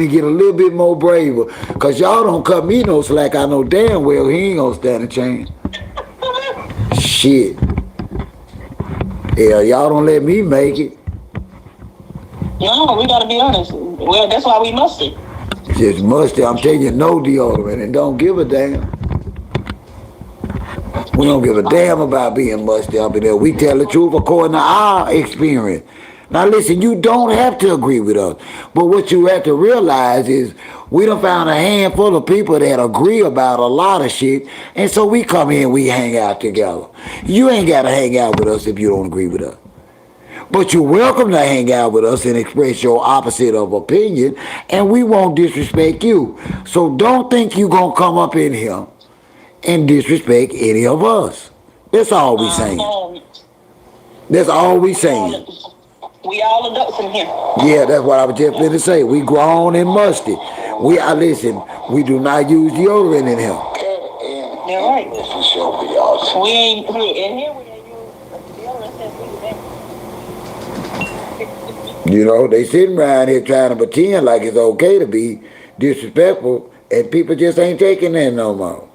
get a little bit more braver. Cause y'all don't cut me no slack. I know damn well he ain't gonna stand a chance. Shit. Yeah, y'all don't let me make it. No, we gotta be honest. Well, that's why we musty. Just musty. I'm telling you, no deodorant and don't give a damn. We don't give a damn about being musty up in there. We tell the truth according to our experience. Now listen, you don't have to agree with us. But what you have to realize is we done found a handful of people that agree about a lot of shit. And so we come in, we hang out together. You ain't got to hang out with us if you don't agree with us. But you're welcome to hang out with us and express your opposite of opinion. And we won't disrespect you. So don't think you're going to come up in here and disrespect any of us. That's all we saying. That's all we saying. We all adults in here. Yeah, that's what I was just going to say. We grown and musty. Listen, we do not use deodorant in here. You're right. We ain't in here. We ain't use deodorant since we was You know, they sitting around here trying to pretend like it's okay to be disrespectful, and people just ain't taking that no more.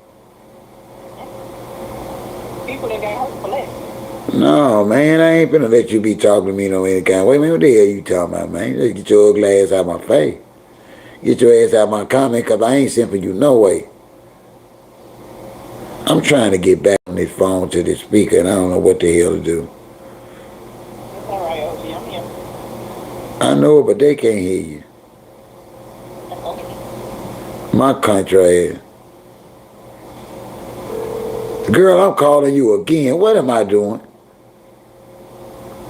People that got hurt for less. No, man, I ain't finna let you be talking to me no any kind of way. Man, what the hell you talking about, man? Just get your ugly ass out my face. Get your ass out my comment, because I ain't sent for you no way. I'm trying to get back on this phone to this speaker, and I don't know what the hell to do. That's all right, OG. I'm here. I know it, but they can't hear you. Okay. My country ass. Girl, I'm calling you again. What am I doing?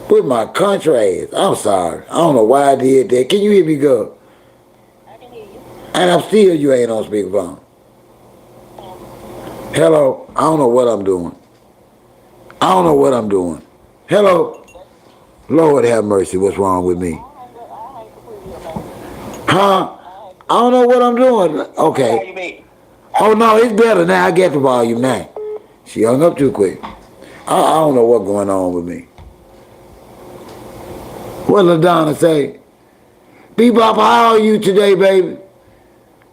With my country ass. I'm sorry. I don't know why I did that. Can you hear me, girl? I can hear you. And I'm still, you ain't on speakerphone. Hello? I don't know what I'm doing. I don't know what I'm doing. Hello? Lord have mercy. What's wrong with me? I ain't completely okay. Huh? I don't know what I'm doing. Okay. How you be? Oh, no, it's better now. I get the volume now. She hung up too quick. I don't know what's going on with me. What LaDonna say? Bebop, how are you today, baby?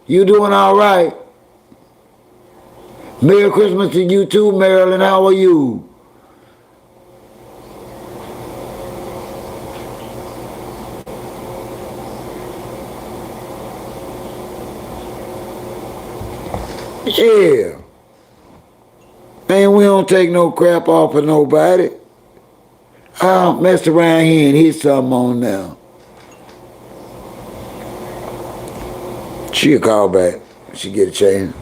You doing all right? Merry Christmas to you too, Marilyn. How are you? Yeah. Man, we don't take no crap off of nobody. I'll mess around here and hit something on now. She'll call back. She get a chance.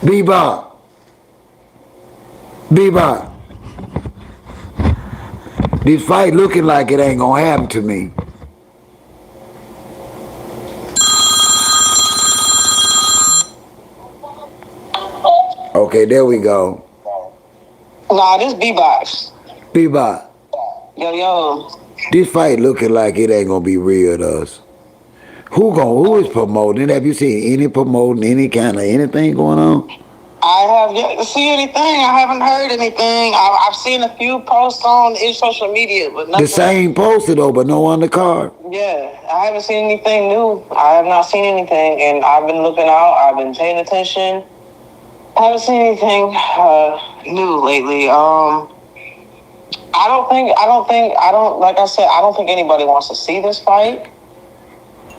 Bebop. Bebop. This fight looking like it ain't gonna happen to me. Okay, there we go. Nah, this B-Box. Bebop. Yo. This fight looking like it ain't gonna be real to us. Who is promoting? Have you seen any promoting any kind of anything going on? I have yet to see anything. I haven't heard anything. I've seen a few posts on social media, but nothing. The same poster though, but no on the card. Yeah, I haven't seen anything new. I have not seen anything, and I've been looking out. I've been paying attention. I haven't seen anything new lately. Like I said, I don't think anybody wants to see this fight.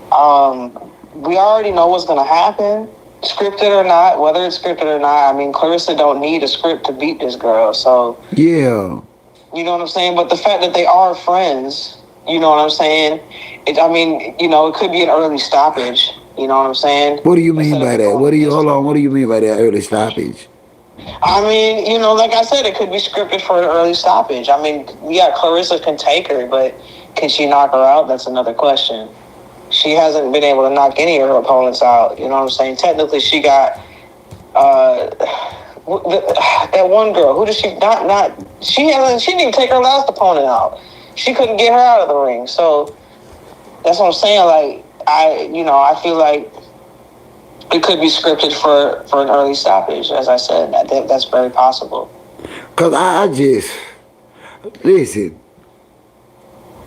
We already know what's going to happen, scripted or not, whether it's scripted or not. I mean, Claressa don't need a script to beat this girl, so. Yeah. You know what I'm saying? But the fact that they are friends, you know what I'm saying? It could be an early stoppage. You know what I'm saying? What do you mean by that? What do you mean by that early stoppage? I mean, like I said, it could be scripted for an early stoppage. I mean, yeah, Claressa can take her, but can she knock her out? That's another question. She hasn't been able to knock any of her opponents out. You know what I'm saying? Technically, she got that one girl. Who did she not? She didn't even take her last opponent out. She couldn't get her out of the ring. So that's what I'm saying. Like I feel like it could be scripted for an early stoppage. As I said, that's very possible. Cause I just listen.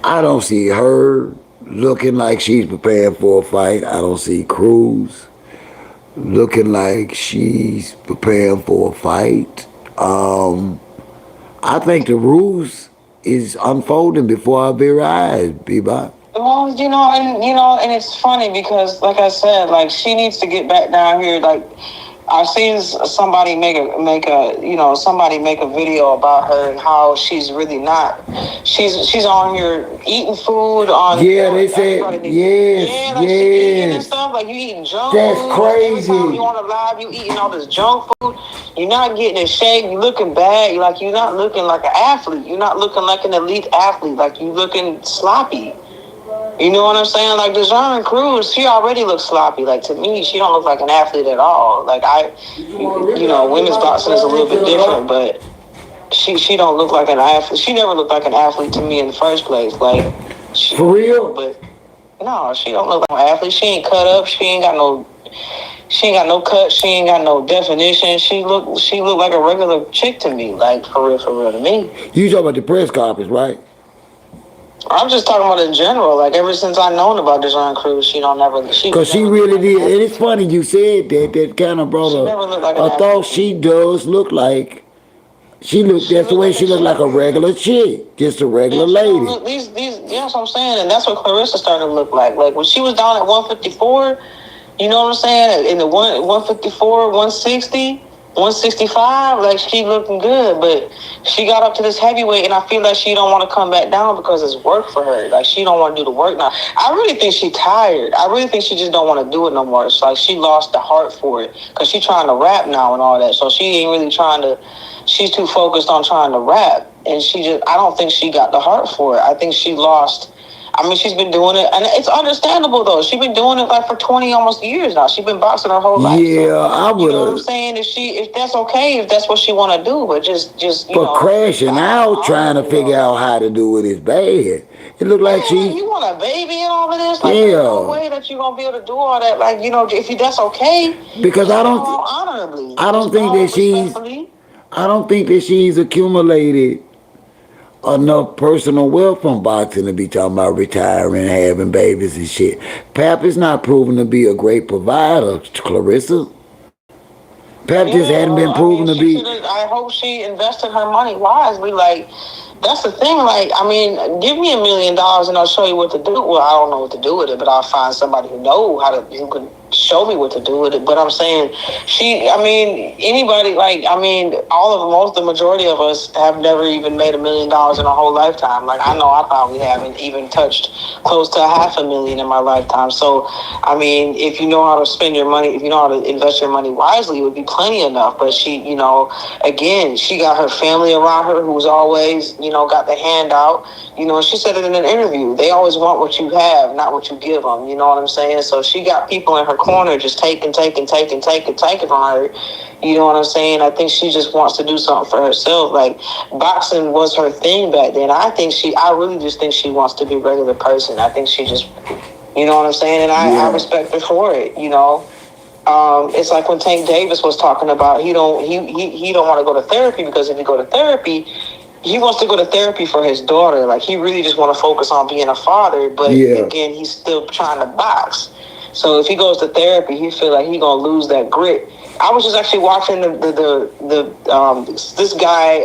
I don't see her looking like she's preparing for a fight. I don't see Cruz looking like she's preparing for a fight. I think the rules is unfolding before our very eyes, Bebop. Well, and it's funny because, like I said, like she needs to get back down here. Like I've seen somebody make a video about her and how she's really not. She's on here eating food on. Yeah, they said yes. She eating and stuff like you eating junk food. That's crazy. Every time you on a live, you eating all this junk food. You're not getting in shape. You're looking bad. You're not looking like an athlete. You're not looking like an elite athlete. Like you looking sloppy. You know what I'm saying? Like Deshaun Cruz, she already looks sloppy. Like to me, she don't look like an athlete at all. Like women's boxing is a little bit different, but she don't look like an athlete. She never looked like an athlete to me in the first place. Like for real? But no, she don't look like an athlete. She ain't cut up. She ain't got no cut. She ain't got no definition. She look like a regular chick to me. Like for real to me. You talking about the press conference, right? I'm just talking about in general. Like ever since I known about Dijon Cruz, she don't never she Cause she never looked really like did. an And it's athlete. funny you said that. That kind of brought She never looked like an a thought. athlete to She me. does look like she looked. She That's the looked way like a she looked, like a chick. regular chick, just a Yeah, regular she don't lady. look these. Yeah, that's what I'm saying, and that's what Clarissa started to look like. Like when she was down at 154, you know what I'm saying? In the 154, 160, 165, like she looking good, but she got up to this heavyweight, and I feel like she don't want to come back down because it's work for her. Like she don't want to do the work now. I really think she tired. I really think she just don't want to do it no more. It's like she lost the heart for it because she trying to rap now and all that. So she ain't really trying to. She's too focused on trying to rap, and she just. I don't think she got the heart for it. I think she lost. I mean, she's been doing it, and it's understandable though. She's been doing it like for 20 almost years now. She's been boxing her whole life, Yeah, so I you would know what I'm have. saying. If that's okay, if that's what she want to do, but just But crashing out trying to honorably figure though. out how to do it is bad. It looked like Yeah, like she, you want a baby and all of this, like there's no yeah. way that you're gonna be able to do all that. Like if you that's okay, Because just bow out honorably, I don't just think bow that out respectfully. I don't think that she's accumulated enough personal wealth from boxing to be talking about retiring, having babies and shit. Pap is not proven to be a great provider, Clarissa. Pap just Yeah, hadn't been well, I proven mean, to she be. should have. I hope she invested her money wisely. Like, that's the thing. Like, I mean, give me $1 million and I'll show you what to do. Well, I don't know what to do with it, but I'll find somebody who can show me what to do with it. But I'm saying, I mean, anybody, like, I mean, the majority of us have never even made $1 million in our whole lifetime. Like, I know I probably haven't even touched close to $500,000 in my lifetime. So, I mean, if you know how to spend your money, if you know how to invest your money wisely, it would be plenty enough. But again, she got her family around her who's always, got the handout. She said it in an interview. They always want what you have, not what you give them. You know what I'm saying? So she got people in her corner just taking from her. You know what I'm saying? I think she just wants to do something for herself. Like boxing was her thing back then. I really just think she wants to be a regular person. I think she just, you know what I'm saying? And I Yeah, respect her for it. It's like when Tank Davis was talking about he don't want to go to therapy because if you go to therapy, he wants to go to therapy for his daughter. Like he really just want to focus on being a father, but yeah, again, he's still trying to box. So if he goes to therapy, he feel like he gonna lose that grit. I was just actually watching this guy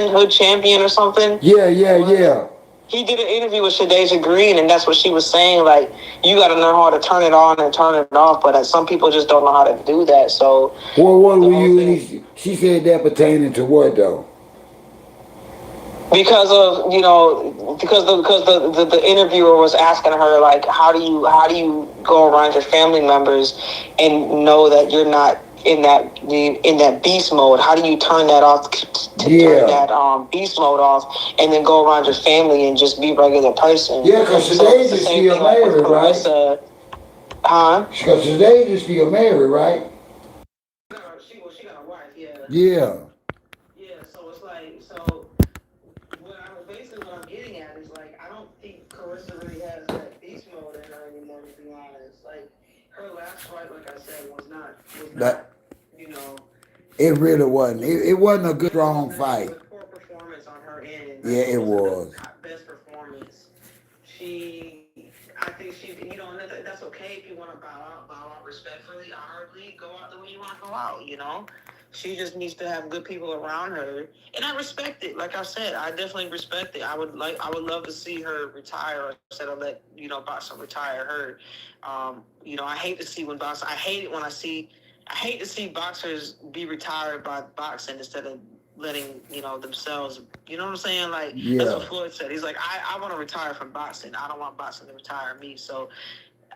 Hood Champion or something. yeah, yeah, yeah. He did an interview with Shadeja Green, and that's what she was saying. Like, you got to know how to turn it on and turn it off, but some people just don't know how to do that. So, Well, what the were whole you? thing, She said that pertaining to what though? because of the interviewer was asking her like, how do you go around your family members and know that you're not in that beast mode? How do you turn that off to turn Yeah, that beast mode off and then go around your family and just be a regular person? yeah. Cause So it's Sinead the is same still thing like with married, right? Clarissa. Huh? Cause Sinead is still married, right? She got a wife, yeah. Yeah, Yeah, so it's like, so what I'm getting at is like, I don't think Carissa really has that beast mode in her anymore, to be honest. Like, her last fight, like I said, was not, that you know, it really wasn't. It wasn't a good yeah, strong it fight. was poor performance on her end. Like, Yeah, it it wasn't the was. best performance. I think and that's okay if you want to bow out respectfully, honorably, go out the way you want to go out. She just needs to have good people around her, and I respect it. Like I said, I definitely respect it. I would love to see her retire instead of let boxing retire her. I hate to see when boxing. I hate to see boxers be retired by boxing instead of letting themselves. You know what I'm saying? Like that's what Yeah. Floyd said. He's like, I want to retire from boxing. I don't want boxing to retire me. So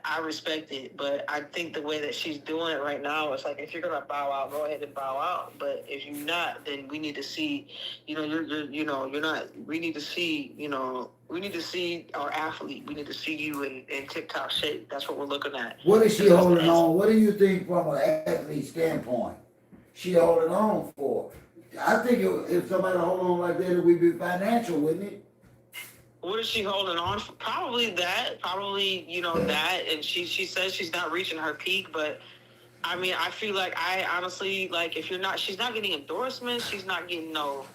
I respect it, but I think the way that she's doing it right now, it's like if you're gonna bow out, go ahead and bow out. But if you're not, then we need to see, you're not. We need to see, we need to see our athlete. We need to see you in tip top shape. That's what we're looking at. What is she Because that's the holding answer. on? What do you think from an athlete standpoint? She holding on for? I think if somebody hold on like that, it would be financial, wouldn't it? What is she holding on for? Probably that. Probably that. And she says she's not reaching her peak, but I mean, I feel like I honestly like if she's not getting endorsements, she's not getting no,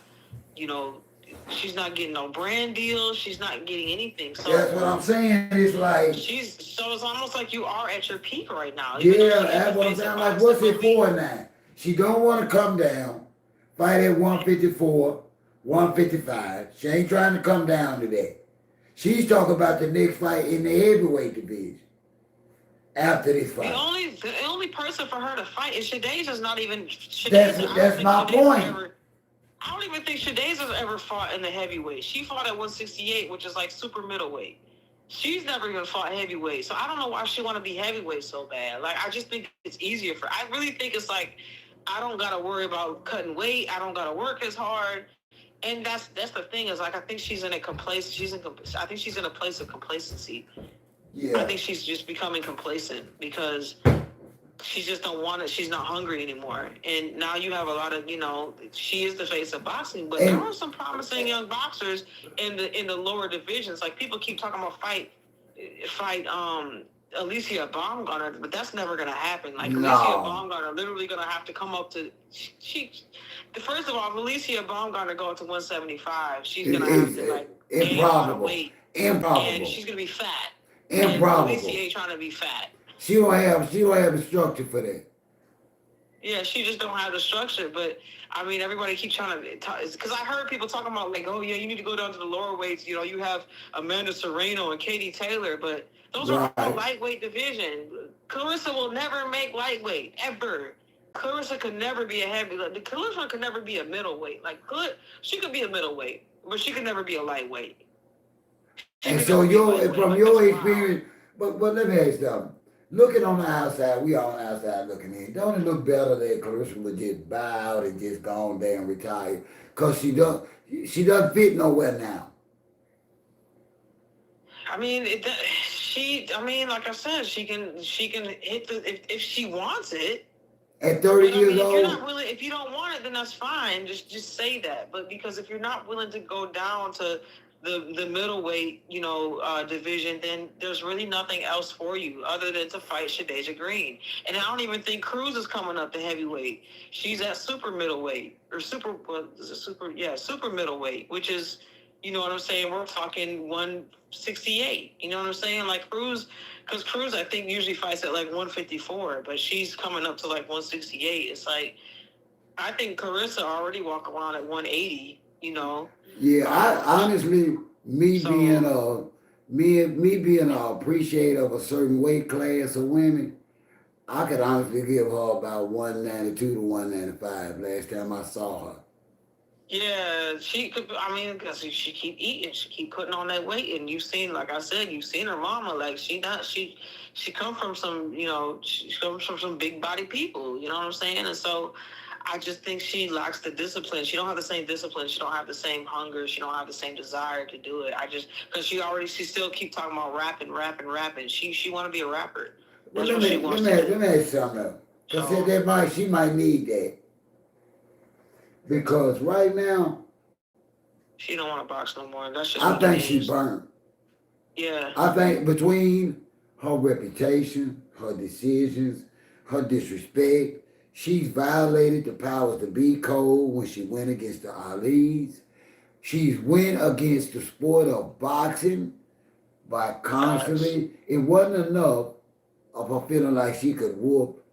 you know, she's not getting no brand deals. She's not getting anything. So That's what I'm saying. It's like it's almost like you are at your peak right now. yeah, that's what I'm saying. Like, what's it for now? She don't want to come down, fight at 154, 155. She ain't trying to come down to that. She's talking about the next fight in the heavyweight division. After this fight, the only person for her to fight is Shadeza's not even. That's my point. I don't even think Shadeza's ever fought in the heavyweight. She fought at 168, which is like super middleweight. She's never even fought heavyweight, so I don't know why she want to be heavyweight so bad. Like, I just think it's easier for. I really think it's like I don't gotta worry about cutting weight. I don't gotta work as hard, and that's the thing is like I think she's in a I think she's in a place of complacency. Yeah. I think she's just becoming complacent because she just don't want it. She's not hungry anymore. And now you have a lot of, she is the face of boxing, but there are some promising young boxers in the lower divisions. Like, people keep talking about fight Alicia Baumgartner, but that's never going to happen. Like, no. Alicia Baumgartner literally going to have to come up to first of all, if Alicia Baumgartner go up to 175, she's going to have to gain a lot of weight. Improbable. And she's going to be fat. Improbable. And Alicia ain't trying to be fat. She don't have the structure for that. Yeah, she just don't have the structure. But I mean, everybody keeps trying to because I heard people talking about like, oh yeah, you need to go down to the lower weights. You have Amanda Serrano and Katie Taylor, but those are all lightweight division. Claressa will never make lightweight ever. Claressa could never be a heavyweight. Claressa could never be a middleweight. Like, she could be a middleweight, but she could never be a lightweight. And so from your experience, but let me ask you something. Looking on the outside, we all on the outside looking in. Don't it look better that Claressa would just buy out and just go on there and retire? Because she doesn't fit nowhere now. I mean, like I said, she can hit if she wants it. At 30 years old. If you don't want it, then that's fine. Just say that. But because if you're not willing to go down to the middleweight, division, then there's really nothing else for you other than to fight Shadasia Green. And I don't even think Cruz is coming up to heavyweight. She's at super middleweight super middleweight, which is, you know what I'm saying? We're talking 168. You know what I'm saying? Like Cruz, because Cruz I think usually fights at like 154, but she's coming up to like 168. It's like I think Claressa already walk around at 180. Yeah, I honestly, being an appreciator of a certain weight class of women, I could honestly give her about 192 to 195 last time I saw her. Yeah, she could. I mean, because she keep eating, she keep putting on that weight, and you've seen, like I said, you've seen her mama. Like she come from some, she comes from some big body people. You know what I'm saying? And so, I just think she lacks the discipline. She don't have the same discipline. She don't have the same hunger. She don't have the same desire to do it. Because she still keep talking about rapping. She want to be a rapper. Well, let me ask something else. Because she might need that. Because right now, she don't want to box no more. That's just. I think she burnt. Yeah. I think between her reputation, her decisions, her disrespect, she's violated the powers to be code when she went against the Ali's. She's went against the sport of boxing by constantly. It wasn't enough of her feeling like she could whoop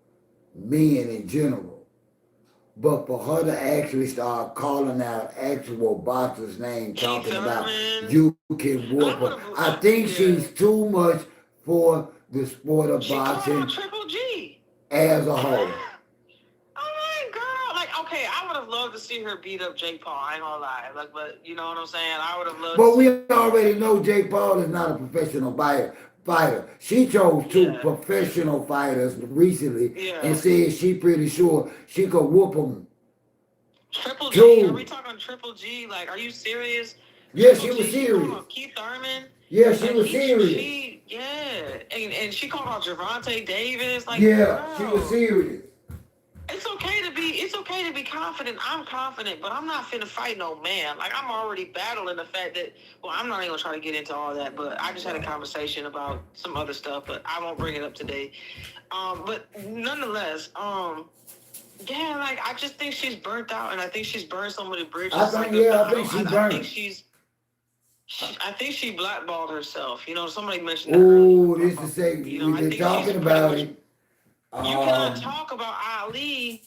men in general. But for her to actually start calling out actual boxers' names, talking about you can whoop her, I think she's too much for the sport of boxing Triple G as a whole. Okay, I would have loved to see her beat up Jake Paul. I ain't gonna lie, but you know what I'm saying. I would have loved. But we already know Jake Paul is not a professional fighter. She chose two professional fighters recently and said she pretty sure she could whoop them. Triple G? Are we talking Triple G? Like, are you serious? Yeah, she was serious. Keith Thurman? Yeah, she was serious. And she called out Gervonta Davis. Like, she was serious. It's okay to be confident. I'm confident, but I'm not finna fight no man. Like, I'm already battling the fact that, I'm not even gonna try to get into all that, but I just had a conversation about some other stuff, but I won't bring it up today. But nonetheless, Yeah, like I just think she's burnt out, and I think she's burned so many bridges. I think, yeah, I think she I think burnt. I think she blackballed herself. You know, somebody mentioned that earlier. Oh, this is say You know, we've I been think she's talking pretty about much. it. You cannot Um, talk about Ali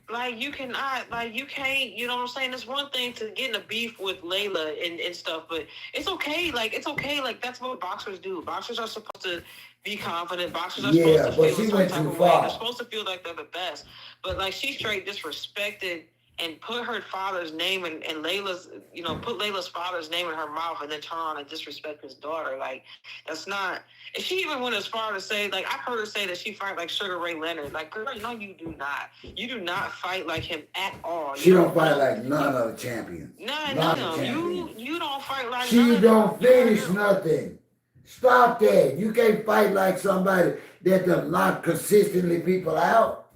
like you cannot, like you can't. You know what I'm saying? It's one thing to get in a beef with Layla and stuff, but it's okay. Like it's okay. Like that's what boxers do. Boxers are supposed to be confident. Boxers are supposed yeah, to but feel a she certain went type too of way. They're far. supposed to feel like they're the best. But like she straight disrespected and put her father's name and Layla's, you know, put Layla's father's name in her mouth and then turn on and disrespect his daughter. Like that's not. And she even went as far to say, like I've heard her say that she fight like Sugar Ray Leonard. Like girl, no, you do not. You do not fight like him at all. She You don't don't fight know. like none of the champions. None None of of the them. champions. You don't fight like none She of them. don't finish nothing. Stop that. You can't fight like somebody that does not consistently people out.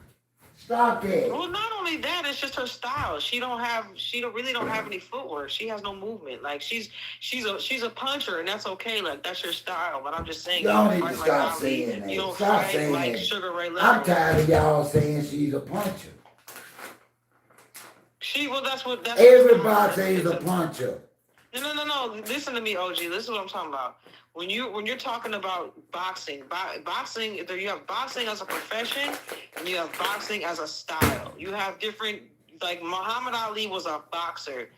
Stop that. Well, not only that, it's just her style. She don't really don't have any footwork. She has no movement. Like she's a puncher, and that's okay. Like that's your style. But I'm just saying, you Y'all don't need to fight like stop Ali. saying You that. don't Stop fight saying like that. Sugar Ray I'm Leonard. tired of y'all saying she's a puncher. That's what Every boxer is a puncher. No. Listen to me, OG. This is what I'm talking about. When you're talking about boxing, boxing, you have boxing as a profession, and you have boxing as a style. You have different. Like Muhammad Ali was a boxer.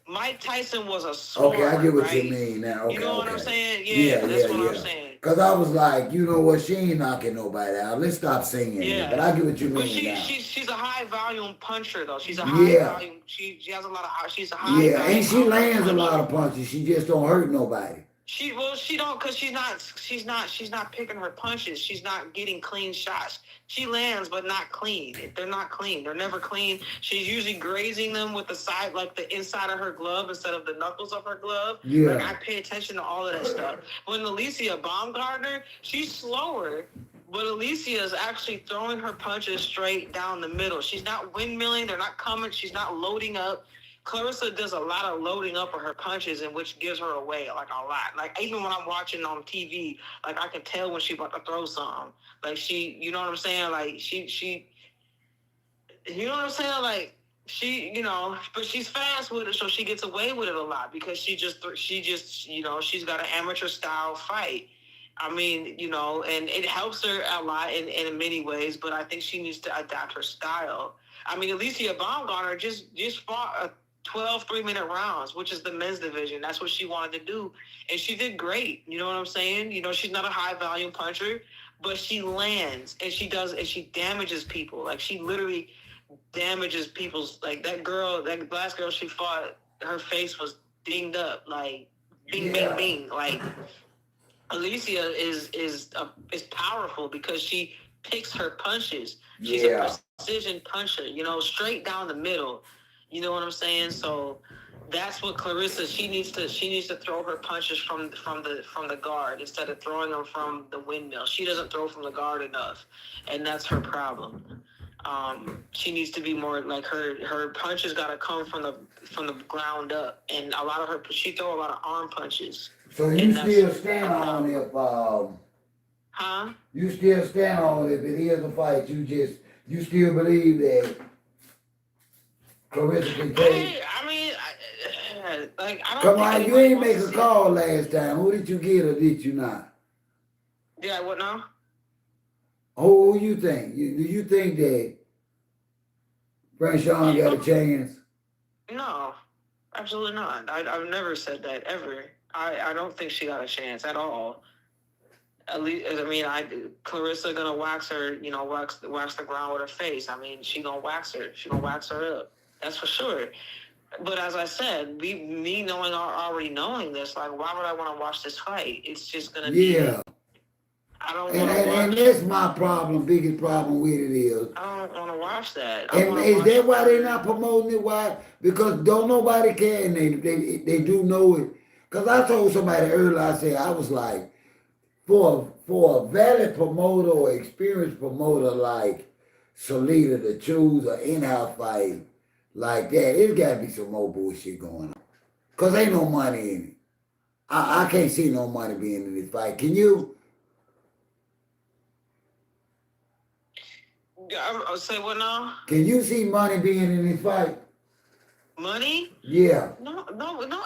Mike Tyson was a sword. Okay, I get what right? you mean now. Okay, You know what okay. I'm saying? Yeah, That's yeah, what yeah. I'm saying. Cause I was like, you know what, she ain't knocking nobody out. Let's stop saying that. But I get what you But mean now. she's a high volume puncher though. She's a Yeah. high volume. She has a lot of. She's a high Yeah, volume. and she lands a puncher. lot of punches. She just don't hurt nobody. She don't because she's not picking her punches. She's not getting clean shots. She lands but not clean. They're not clean. They're never clean. She's usually grazing them with the side, like the inside of her glove instead of the knuckles of her glove. Yeah. Like I pay attention to all of that stuff. When Alicia Baumgartner, she's slower. But Alicia is actually throwing her punches straight down the middle. She's not windmilling. They're not coming. She's not loading up. Claressa does a lot of loading up of her punches, and which gives her away like a lot. Like even when I'm watching on TV, like I can tell when she's about to throw something. Like you know what I'm saying? Like you know what I'm saying? Like but she's fast with it, so she gets away with it a lot because she just she's got an amateur style fight. I mean, and it helps her a lot in many ways, but I think she needs to adapt her style. I mean, Alicia Baumgartner just fought a 12 3-minute rounds, which is the men's division. That's what she wanted to do. And she did great. You know what I'm saying? She's not a high volume puncher, but she lands and she damages people. Like she literally damages people's, like that last girl she fought, her face was dinged up, like bing, bing, bing. Like Alicia is powerful because she picks her punches. She's a precision puncher, straight down the middle. You know what I'm saying? So that's what Claressa, she needs to throw her punches from the guard instead of throwing them from the windmill. She doesn't throw from the guard enough, and that's her problem. She needs to be more like her punches got to come from the ground up, and a lot of she throw a lot of arm punches. So you still stand on you still stand on if it is a fight. You still believe that Claressa can take. I don't. Come on, you ain't make a call last time. Who did you get or did you not? Yeah, what now? Who you think? Do you think that Frank Sean got a chance? No, absolutely not. I've never said that ever. I don't think she got a chance at all. At least, Claressa gonna wax her, wax the ground with her face. I mean, she gonna wax her. She gonna wax her up. That's for sure. But as I said, me already knowing this, like, why would I want to watch this fight? It's just gonna be. Yeah. I don't want to watch. And that's my problem. Biggest problem with it is. I don't want to watch that. And is that why they're not promoting it? Why? Because don't nobody care, and they do know it. Because I told somebody earlier, I said I was like, for a valid promoter or experienced promoter like Salita to choose an in-house fight like that, it's got to be some more bullshit going on. Because ain't no money in it. I can't see no money being in this fight. Can you? I'll say what now? Can you see money being in this fight? Money? Yeah. No,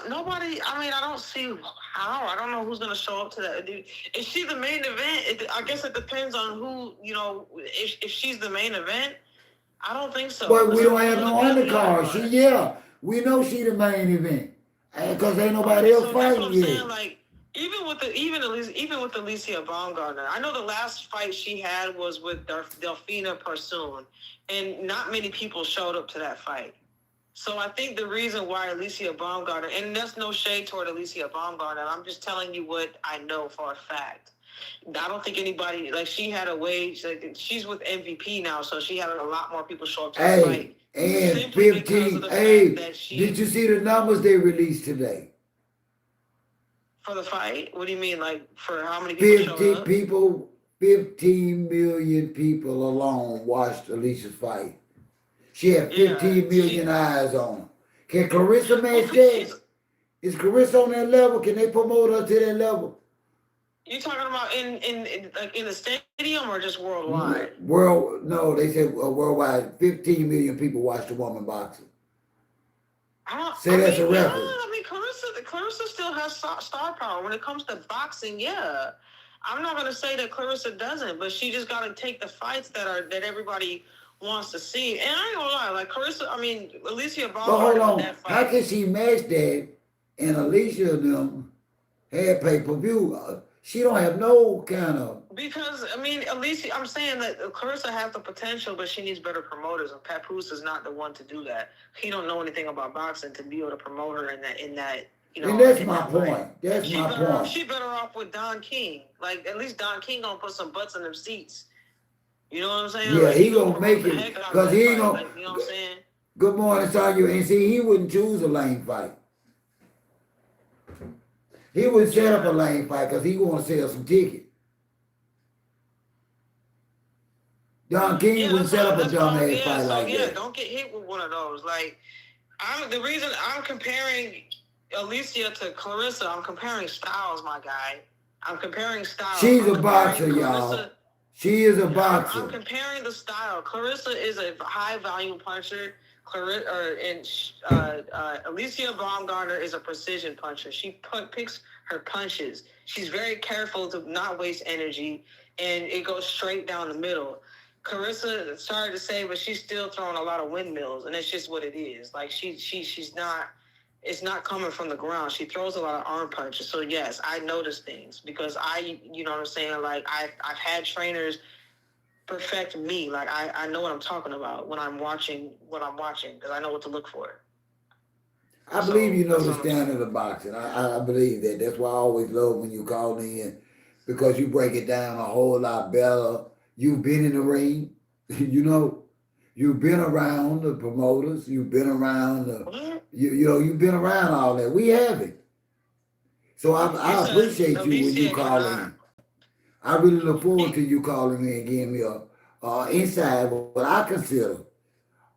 nobody. I mean, I don't see how. I don't know who's gonna show up to that. Is she the main event? I guess it depends on who. If she's the main event, I don't think so. But we don't have Who's no the undercard. We know she the main event. Because ain't nobody else so that's what fighting I'm yet. saying. Like even with Alicia Baumgartner, I know the last fight she had was with Delfina Parsoon, and not many people showed up to that fight. So I think the reason why Alicia Baumgartner, and that's no shade toward Alicia Baumgartner, I'm just telling you what I know for a fact. I don't think anybody, like, she had a wage, like, she's with MVP now, so she had a lot more people show up to the fight. And 15, did you see the numbers they released today? For the fight? What do you mean, like, for how many people showed up? 15 million people alone watched Alicia's fight. She had 15 million eyes on her. Can Claressa match that? Is Claressa on that level? Can they promote her to that level? You talking about in the stadium or just worldwide? No, they said worldwide. 15 million people watch the woman boxing. That's a record. Yeah, I mean, Claressa still has star power when it comes to boxing. Yeah, I'm not gonna say that Claressa doesn't, but she just gotta take the fights that everybody wants to see. And I ain't gonna lie, like Alicia Baumgartner. But hold on, how can she match that? And Alicia and them had pay-per-view. She don't have no kind of... Because, Alicia, I'm saying that Claressa has the potential, but she needs better promoters, and Papoose is not the one to do that. He don't know anything about boxing to be able to promote her in that. And that's my point. That's my point. She better off with Don King. Like, at least Don King gonna put some butts in them seats. You know what I'm saying? Yeah, like, he gonna make it. Because he ain't gonna... you know what I'm saying? Good morning, Sonya. And see, he wouldn't choose a lane fight. He would set up a lane fight because he want to sell some tickets. Don King wouldn't set up a dumbass fight like that. Yeah, don't get hit with one of those. Like, the reason I'm comparing Alicia to Claressa, I'm comparing styles, my guy. I'm comparing styles. She's a boxer, y'all. She is a boxer. I'm comparing the style. Claressa is a high volume puncher. Alicia Baumgartner is a precision puncher. She picks her punches. She's very careful to not waste energy, and it goes straight down the middle. Claressa, sorry to say, but she's still throwing a lot of windmills, and it's just what it is. Like she's not. It's not coming from the ground. She throws a lot of arm punches. So yes, I notice things because you know what I'm saying. Like I've had trainers perfect me. Like I know what I'm talking about when I'm watching because I know what to look for. I believe you know the standard of boxing. I believe that. That's why I always love when you call in because you break it down a whole lot better. You've been in the ring, you know. You've been around the promoters. You've been around you've been around all that. We haven't. So I appreciate you when you call in. I really look forward to you calling in and giving me a inside, what I consider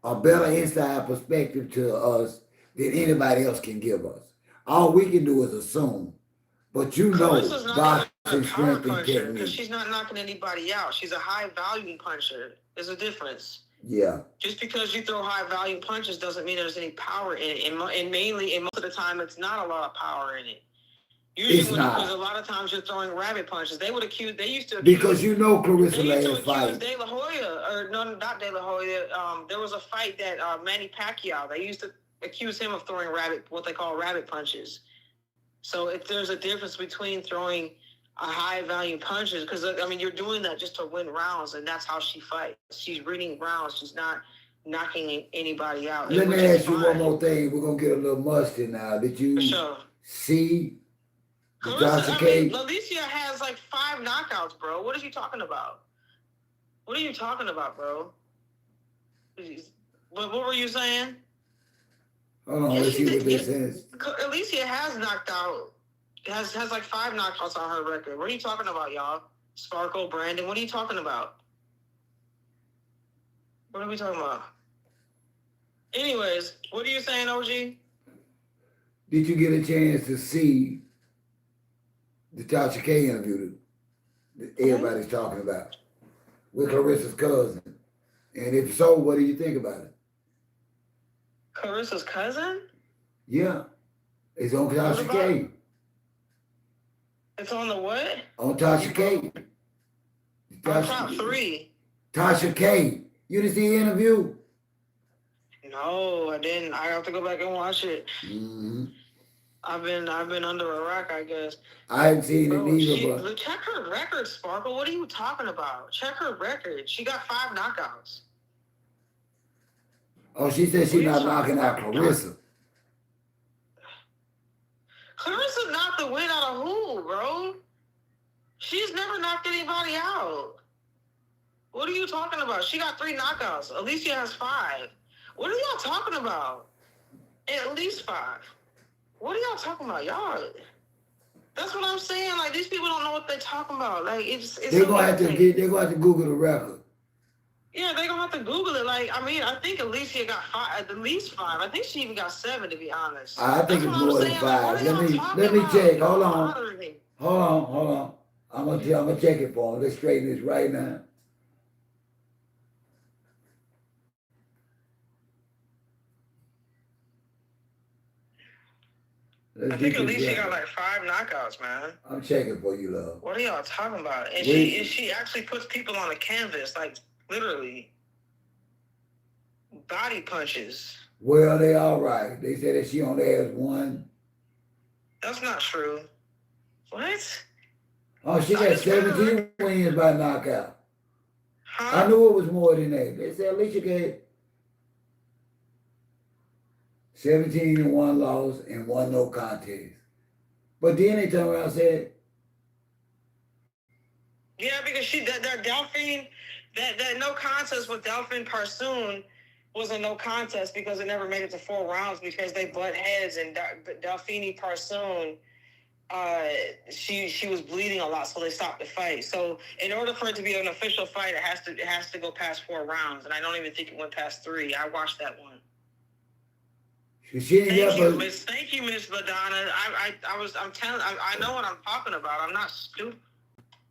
a better inside perspective to us than anybody else can give us. All we can do is assume. But you know boxing strength and technique. Because she's not knocking anybody out. She's a high volume puncher. There's a difference. Yeah. Just because you throw high volume punches doesn't mean there's any power in it. And mainly, and most of the time, it's not a lot of power in it. Usually, because a lot of times you're throwing rabbit punches. They used to accuse, because you know Claressa last fight. De La Hoya, or no, not De La Hoya. There was a fight that Manny Pacquiao. They used to accuse him of throwing what they call rabbit punches. So if there's a difference between throwing a high value punches, because you're doing that just to win rounds, and that's how she fights. She's reading rounds. She's not knocking anybody out. Let me ask you one more thing. We're gonna get a little musty now. Did you see? Alicia has like 5 knockouts, bro. What are you talking about? What are you talking about, bro? What were you saying? Hold on, let's see what this says. Alicia has knocked out, has like 5 knockouts on her record. What are you talking about, y'all? Sparkle, Brandon, what are you talking about? What are we talking about? Anyways, what are you saying, OG? Did you get a chance to see the Tasha K interview that everybody's talking about with Claressa's cousin? And if so, what do you think about it? Clarissa's cousin? Yeah. It's on What Tasha about K. it's on the what? On Tasha K. On top Tasha, 3. Tasha K. You didn't see the interview? No, I didn't. I have to go back and watch it. Mm-hmm. I've been under a rock, I guess. I haven't seen it Bro, neither, but check her record, Sparkle. What are you talking about? Check her record. She got 5 knockouts. oh, she said What she's are you not talking knocking out about? Claressa. Clarissa knocked the wind out of who, bro? She's never knocked anybody out. What are you talking about? She got 3 knockouts. Alicia has 5. What are y'all talking about? At least 5. What are y'all talking about? Y'all. That's what I'm saying. Like, these people don't know what they're talking about. Like, it's They're gonna have to Google the record. Yeah, they're gonna have to Google it. Like, I mean, I think Alicia got 5, at least 5. I think she even got 7, to be honest. I think it's more than 5. Like, let me check. Hold on. Bothering me. Hold on. I'm gonna check it for him. Let's straighten this right now. I think Alicia got like 5 knockouts, man. I'm checking for you, love. What are y'all talking about? And she actually puts people on the canvas, like literally body punches. Well, they all right. They said that she only has 1. That's not true. What? Oh, she got 17 wins by knockout. Huh? I knew it was more than that. They said Alicia got 17 and 1 loss and 1 no contest. But then they turned around and said, yeah, because that Delphine, that no contest with Delphine Parsoon was a no contest because it never made it to 4 rounds because they butt heads, and Delphine Parsoon, she was bleeding a lot, so they stopped the fight. So in order for it to be an official fight, it has to go past 4 rounds, and I don't even think it went past 3. I watched that one. Thank you, Miss LaDonna. I know what I'm talking about. I'm not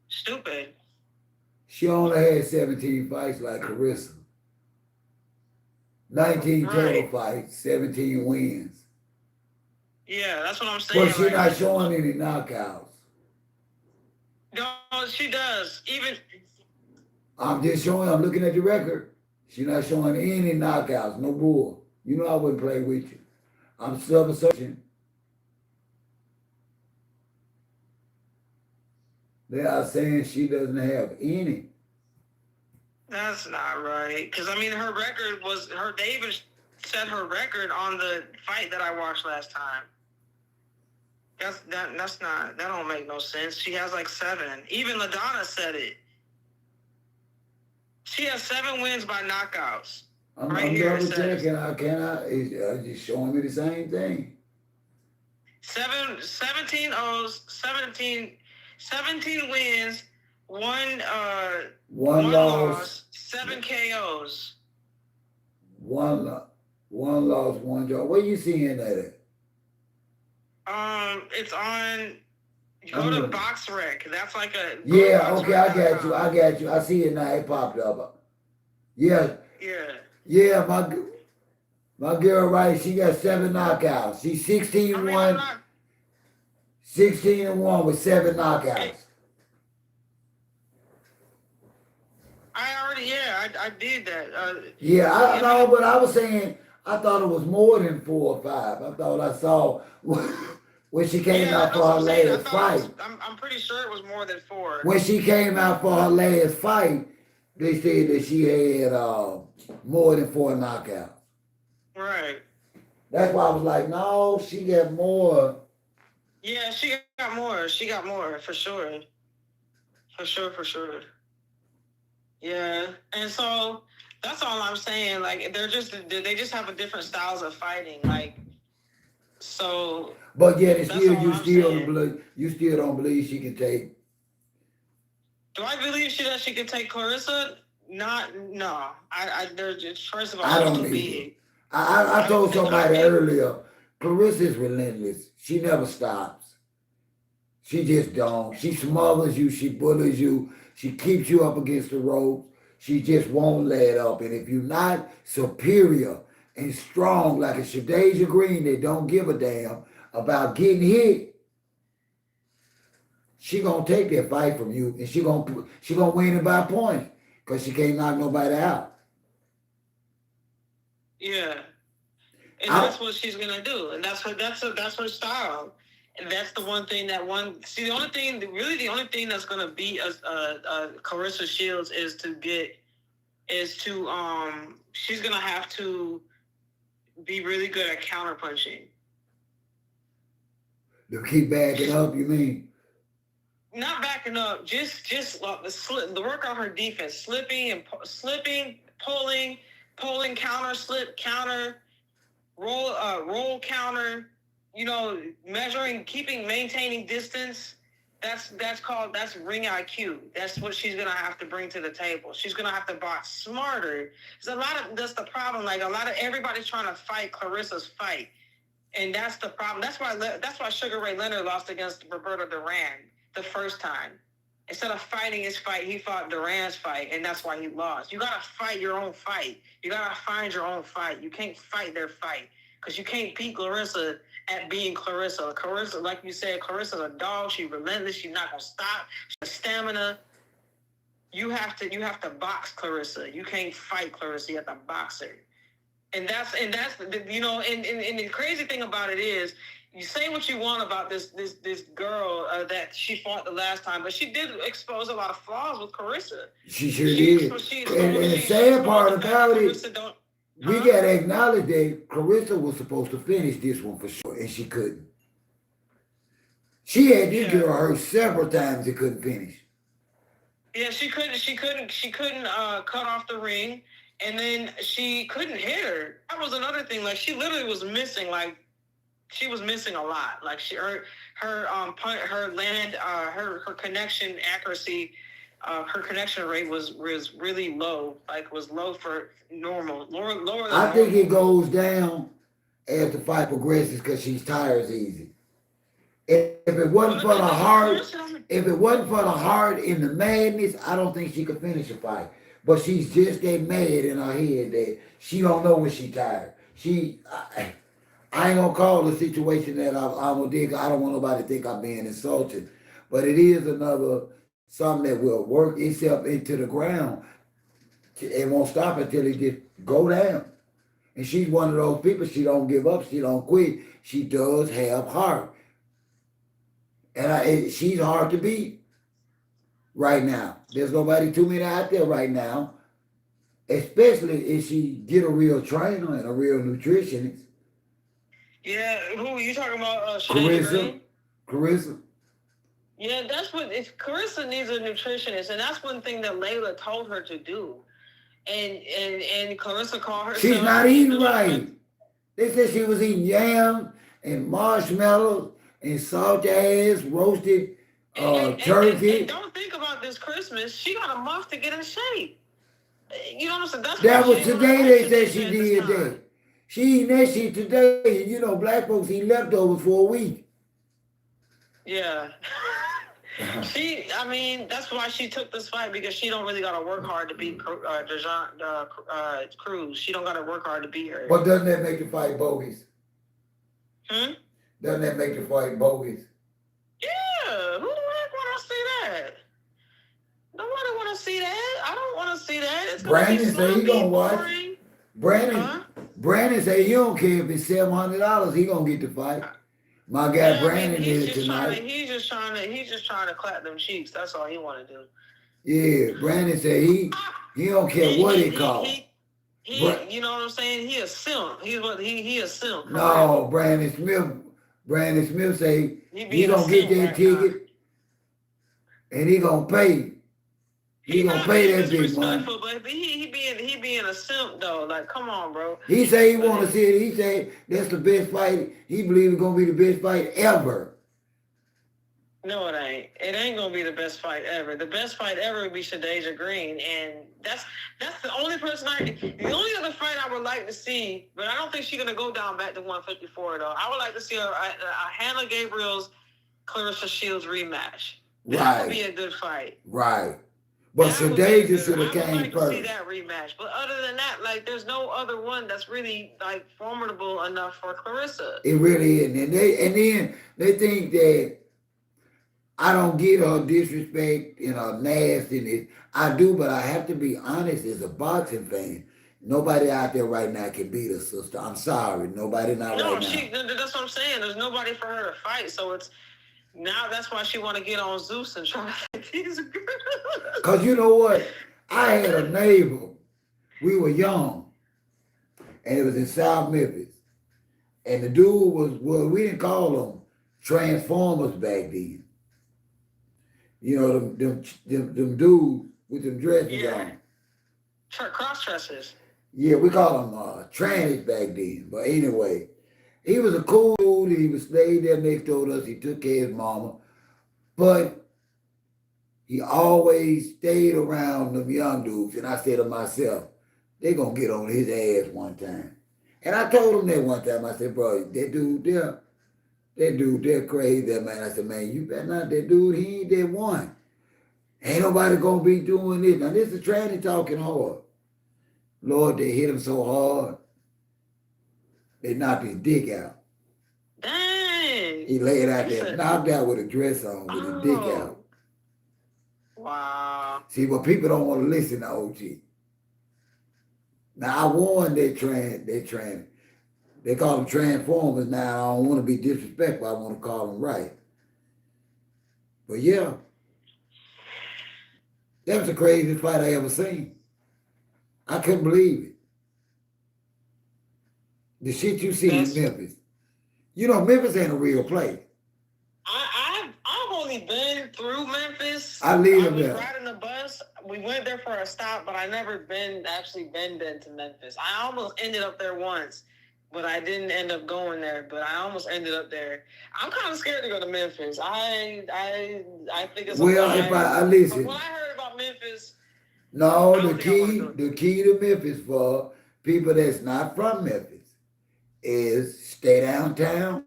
stupid. She only had 17 fights like Claressa. 19 total fights, 17 wins. Yeah, that's what I'm saying. But she's not showing any knockouts. No, she does. I'm looking at the record. She's not showing any knockouts, no bull. You know I wouldn't play with you. I'm self-assertion. They are saying she doesn't have any. That's not right. Because, I mean, her record was, they even set her record on the fight that I watched last time. That don't make no sense. She has like 7. Even LaDonna said it. She has 7 wins by knockouts. I'm double checking. It's just showing me the same thing. 17 wins, one loss, 7 KOs. One loss, 1 draw. Where you seeing that at? It's on. Go to BoxRec. That's like a. Yeah. Okay, I got you. I see it now. It popped up. Yeah. Yeah. Yeah, my girl, right? She got 7 knockouts. She's 16-1. 16-1 with 7 knockouts. I did that. I know, but I was saying I thought it was more than 4 or 5. I thought I saw when she came out for her last fight. I'm pretty sure it was more than 4. When she came out for her last fight, they said that she had more than 4 knockouts. Right. That's why I was like, no, she got more. Yeah, she got more. She got more, for sure. For sure. Yeah. And so that's all I'm saying. Like, they just have a different styles of fighting. Like, so. But yet, you still don't believe she can take. Do I believe that she can take Claressa? No. First of all, I don't believe. I told somebody earlier, Claressa is relentless. She never stops. She just don't. She smothers you. She bullies you. She keeps you up against the ropes. She just won't let up. And if you're not superior and strong like a Shadeja Green that don't give a damn about getting hit, she gonna take that fight from you, and she gonna win it by points because she can't knock nobody out. Yeah. And I, that's what she's gonna do, and that's her style, and that's the one thing that one. See, the only thing that's gonna beat Claressa Shields is she's gonna have to be really good at counterpunching. to keep backing up, you mean? Not backing up, just the work on her defense, slipping, pulling, counter, slip, counter. Roll counter, maintaining distance. That's ring IQ. That's what she's gonna have to bring to the table. She's gonna have to box smarter. That's the problem. Like everybody's trying to fight Claressa's fight, and that's the problem. That's why Sugar Ray Leonard lost against Roberto Duran the first time. Instead of fighting his fight, he fought Duran's fight, and that's why he lost. You gotta fight your own fight. You gotta find your own fight. You can't fight their fight because you can't beat Claressa at being Claressa. Claressa, like you said, Claressa's a dog. She's relentless. She's not gonna stop. She has stamina. You have to box Claressa. You can't fight Claressa. You have to box her. And that's and the crazy thing about it is, you say what you want about this girl that she fought the last time, but she did expose a lot of flaws with Claressa. She sure did. And the sad part about it, we gotta acknowledge that Claressa was supposed to finish this one for sure, and she couldn't. She had this girl hurt several times and couldn't finish. Yeah, she couldn't cut off the ring, and then she couldn't hit her. That was another thing. Like, she literally was missing. Like, she was missing a lot. Like, her connection accuracy, her connection rate was really low. Like, was low for normal, lower than normal. I think it goes down as the fight progresses because she's tired easy. If it wasn't for the heart and the madness, I don't think she could finish a fight. But she's just that mad in her head that she don't know when she's tired. I ain't gonna call the situation that I'm gonna dig. I don't want nobody to think I'm being insulted, but it is something that will work itself into the ground. It won't stop until it just go down. And she's one of those people. She don't give up. She don't quit. She does have heart. And she's hard to beat right now. There's nobody too many out there right now, especially if she get a real trainer and a real nutritionist. Yeah, who are you talking about? Claressa. Yeah, if Claressa needs a nutritionist, and that's one thing that Layla told her to do. And Claressa called her. She's not eating right. They said she was eating yams and marshmallows and salted eggs, roasted turkey. And don't think about this Christmas. She got a month to get in shape. You know what I'm saying? That was today they said she did that. She eating that shit today. You know, black folks eat leftovers for a week. Yeah. That's why she took this fight, because she don't really got to work hard to beat Cruz. She don't got to work hard to beat her. But doesn't that make the fight bogus? Doesn't that make the fight bogus? Yeah. Who the heck want to see that? Nobody want to see that. I don't want to see that. It's Brandon said he gonna watch. Brandon said he don't care if it's $700. He gonna get the fight. My guy Brandon did it tonight. He's just trying to clap them cheeks. That's all he want to do. Yeah, Brandon said he don't care what it costs. You know what I'm saying? He a simp. He a simp. No, Brandon Smith say he gonna get that ticket and he gonna pay. He gonna pay that big money. But he being a simp though. Like, come on, bro. He say he want to see it. He say that's the best fight. He believe it's gonna be the best fight ever. No, it ain't. It ain't gonna be the best fight ever. The best fight ever would be Shadeja Green, and that's the only person the only other fight I would like to see, but I don't think she's gonna go down back to 154 though. I would like to see a Hannah Gabriel's Claressa Shields rematch. That would be a good fight. Right. But That would be a Shadeja good. should have I would came like to see first. that rematch. But other than that, like, there's no other one that's really like formidable enough for Claressa. It really is. And then they think that I don't get her disrespect and her nastiness. I do, but I have to be honest as a boxing fan. Nobody out there right now can beat her, sister. I'm sorry. Nobody not No, right now. that's what I'm saying. There's nobody for her to fight. So it's now that's why she want to get on Zeus and try to fight these girls. Because you know what? I had a neighbor. We were young, and it was in South Memphis. And the dude was, well, we didn't call them Transformers back then. You know, them dudes with them dresses on. Cross dresses. Yeah, we called them trannies back then. But anyway, he was a cool dude. He was stayed there next door to us. He took care of his mama. But he always stayed around them young dudes. And I said to myself, they going to get on his ass one time. And I told him that one time. I said, bro, that dude, they're crazy, that man. I said, man, you better not, that dude, he ain't that one. Ain't nobody going to be doing this. Now, this is tranny talking hard. Lord, they hit him so hard, they knocked his dick out. Dang. He laid out there, knocked out with a dress on, with his dick out. Wow. See, but people don't want to listen to OG. Now, I warned they call them Transformers now. I don't want to be disrespectful. I want to call them right. But yeah, that was the craziest fight I ever seen. I couldn't believe it. The shit you see in Memphis. You know, Memphis ain't a real place. I've only been through Memphis. I was riding the bus. We went there for a stop, but I never actually been to Memphis. I almost ended up there once, but I didn't end up going there. But I almost ended up there. I'm kind of scared to go to Memphis. I think it's if I listen. From what I heard about Memphis. No, the key to Memphis for people that's not from Memphis is stay downtown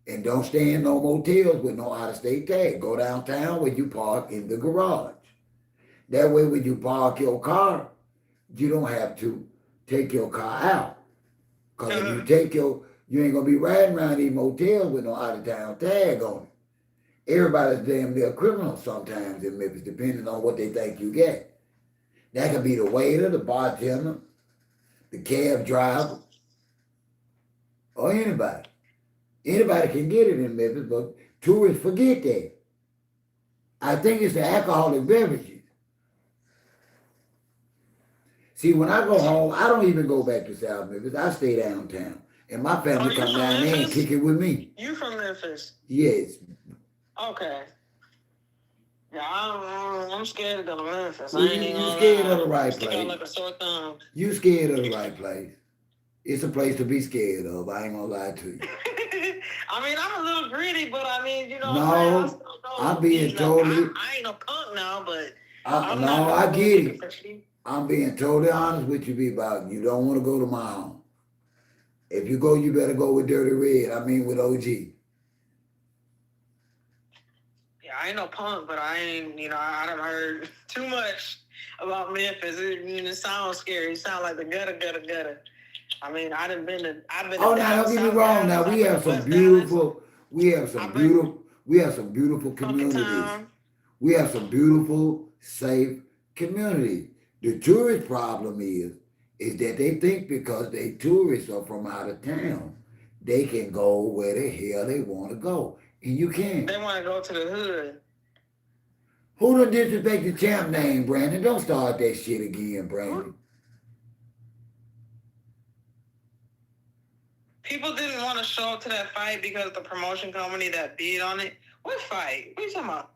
and don't stay in no motels with no out-of-state tag. Go downtown where you park in the garage. That way when you park your car, you don't have to take your car out. Because if you you ain't going to be riding around these motels with no out-of-town tag on it. Everybody's damn near criminal sometimes in Memphis, depending on what they think you get. That could be the waiter, the bartender, the cab driver, or anybody. Anybody can get it in Memphis, but tourists forget that. I think it's the alcoholic beverages. See, when I go home, I don't even go back to South Memphis. I stay downtown. And my family come down there and kick it with me. You from Memphis? Yes. Okay. Yeah, I'm scared to go to Memphis. You scared of the right place. Like a sore thumb. You scared of the right place. It's a place to be scared of. I ain't gonna lie to you. I mean, I'm a little greedy, but I mean, you know. No, I'm being totally. I ain't no punk now, but. I get it. I'm being totally honest with you, B-Bob. You don't want to go to my home. If you go, you better go with Dirty Red. I mean, with OG. Yeah, I ain't no punk, but I ain't, I done heard too much about Memphis. It sounds scary. It sounds like the gutter. I mean, I've been Oh, now don't get me wrong. Now we have some beautiful communities. We have some beautiful, safe communities. The tourist problem is that they think because they tourists are from out of town, they can go where the hell they want to go. And you can't. They want to go to the hood. Who done disrespect the champ name, Brandon? Don't start that shit again, Brandon. People didn't want to show up to that fight because the promotion company that bid on it. What fight? What are you talking about?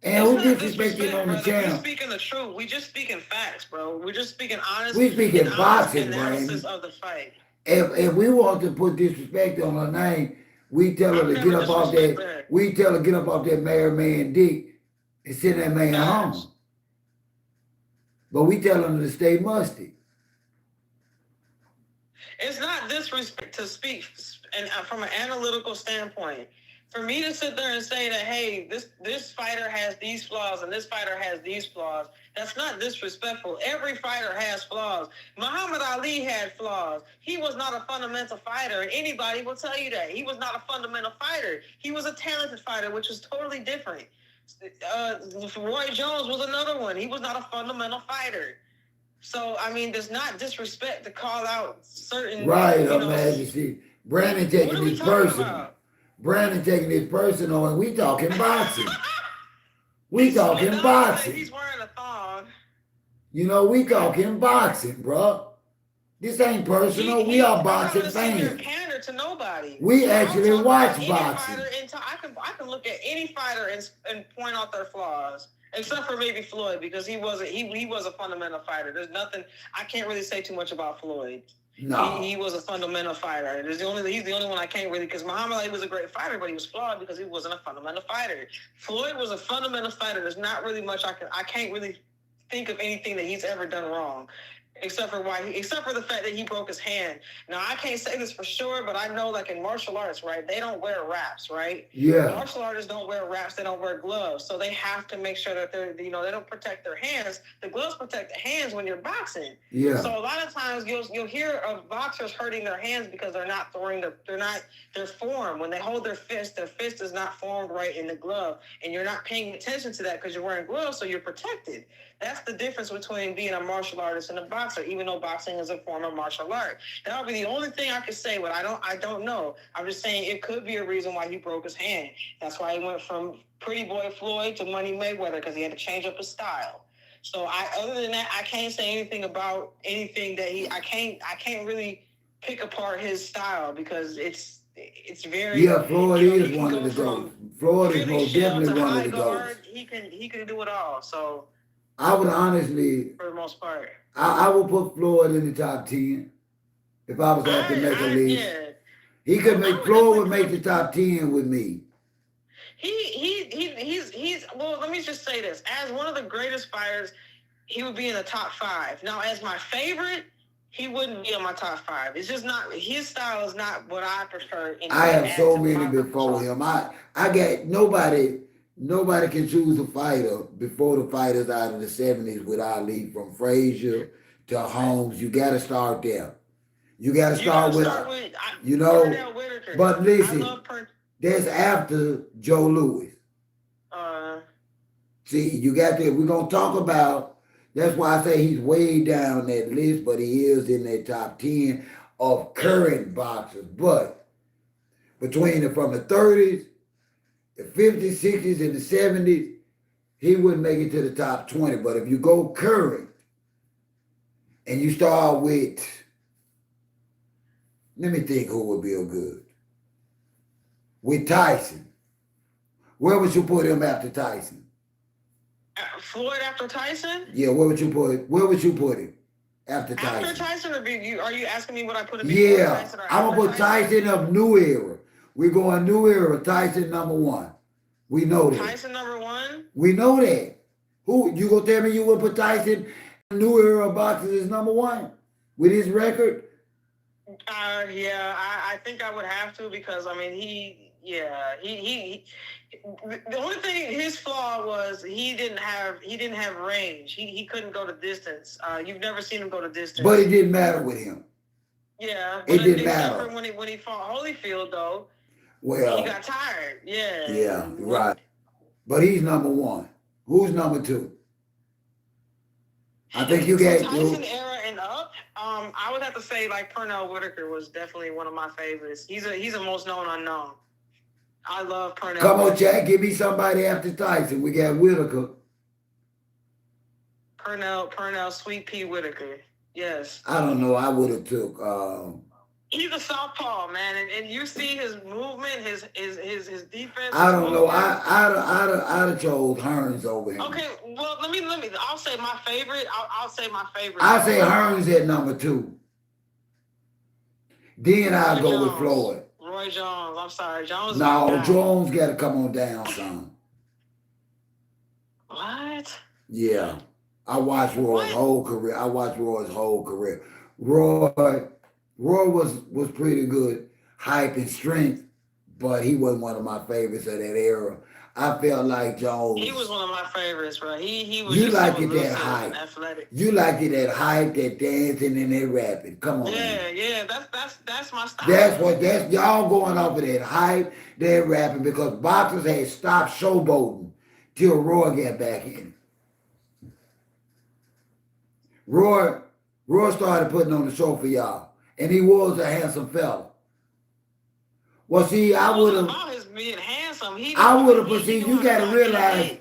And who disrespecting on the channel? We're speaking the truth. We just speaking facts, bro. We're just speaking honest. We speaking boxing, analysis Brandon. of the fight. If we want to put disrespect on her name, we tell her to get up off that. We tell her to get up off that married man dick and send that man home. But we tell them to stay musty. It's not disrespect to speak, and from an analytical standpoint, for me to sit there and say that, hey, this fighter has these flaws and this fighter has these flaws, that's not disrespectful. Every fighter has flaws. Muhammad Ali had flaws. He was not a fundamental fighter, and anybody will tell you that. He was not a fundamental fighter. He was a talented fighter, which was totally different. Roy Jones was another one. He was not a fundamental fighter. So, I mean, there's not disrespect to call out certain... Right, Her Majesty. Brandon taking this personal. About? Brandon taking this personal, and we talking boxing. We talking boxing. He's wearing a thong. You know, we talking boxing, bro. This ain't personal. We are boxing fans. Pander to nobody. We actually watch boxing. I can look at any fighter and point out their flaws, except for maybe Floyd, because he was a fundamental fighter. There's nothing I can't really say too much about Floyd. No, he was a fundamental fighter. He's the only one I can't really, because Muhammad Ali was a great fighter, but he was flawed because he wasn't a fundamental fighter. Floyd was a fundamental fighter. There's not really much I can't really think of anything that he's ever done wrong, except for the fact that he broke his hand. Now, I can't say this for sure, but I know, like, in martial arts, right, they don't wear wraps, right? Yeah. Martial artists don't wear wraps. They don't wear gloves. So they have to make sure that they don't protect their hands. The gloves protect the hands when you're boxing. Yeah. So a lot of times you'll hear of boxers hurting their hands because they're not throwing their form. When they hold their fist is not formed right in the glove. And you're not paying attention to that because you're wearing gloves, so you're protected. That's the difference between being a martial artist and a boxer, even though boxing is a form of martial art. That would be the only thing I could say, but I don't know. I'm just saying it could be a reason why he broke his hand. That's why he went from Pretty Boy Floyd to Money Mayweather, because he had to change up his style. So other than that, I can't say anything about anything that I can't really pick apart his style, because it's very... Yeah, Floyd is one of the goats. Floyd is most definitely one of the goats. He can do it all, so... I would honestly, for the most part, I would put Floyd in the top 10 if I was have to make a list. Yeah. He could Floyd would make the top 10 with me. He's well, let me just say this. As one of the greatest fighters, he would be in the top 5. Now, as my favorite, he wouldn't be in my top 5. It's just not, his style is not what I prefer. I have so many before him. I got nobody can choose a fighter before the fighters out of the 70s with Ali, from Frazier to Holmes. You got to start there. You got to start with but listen, that's after Joe Louis. See, you got that. We're going to talk about, that's why I say he's way down that list, but he is in that top 10 of current boxers. But from the 30s, the 50s, 60s, and the 70s, he wouldn't make it to the top 20. But if you go current and you start with, let me think who would be a good. With Tyson. Where would you put him after Tyson? Floyd after Tyson? Yeah, where would you put him after Tyson? After Tyson, are you asking me what I put him? Yeah, Tyson, I'm going to put Tyson up new era. We're going new era, Tyson number 1. We know that. Tyson number 1? We know that. Who, you gonna tell me you would put Tyson new era boxers as number 1 with his record? Yeah, I think I would have to, because I mean he the only thing, his flaw was he didn't have range. He couldn't go to distance. You've never seen him go to distance. But it didn't matter with him. Yeah, it didn't matter. When he fought Holyfield, though, well, he got tired. Yeah. Yeah, right. But he's number 1. Who's number 2? I think you got Tyson era and up. I would have to say, like, Pernell Whitaker was definitely one of my favorites. He's a most known unknown. I love Pernell. Come on, Jack, give me somebody after Tyson. We got Whitaker. Pernell, Sweet Pea Whitaker. Yes. I don't know. I would have took. He's a southpaw, man, and you see his movement, his defense. I don't know. I'd have chose Hearns over him. Okay, well, let me. I'll say my favorite. I'll say my favorite. I say Hearns at number 2. Then I'll go with Floyd. Roy Jones. I'm sorry, Jones. No, Jones got to come on down, son. What? Yeah, I watched Roy's whole career. Roy was pretty good, height and strength, but he wasn't one of my favorites of that era. I felt like Jones. He was one of my favorites, bro. He was You just liked so it that elusive and hype. athletic. You liked it that hype, that dancing, and that rapping. Come on, man. Yeah. That's my style. That's y'all going off of that hype, that rapping, because boxers had stopped showboating till Roy got back in. Roy started putting on the show for y'all, and he was a handsome fella. Well, see, I would have. About his being handsome, I would have, but see, you got to realize,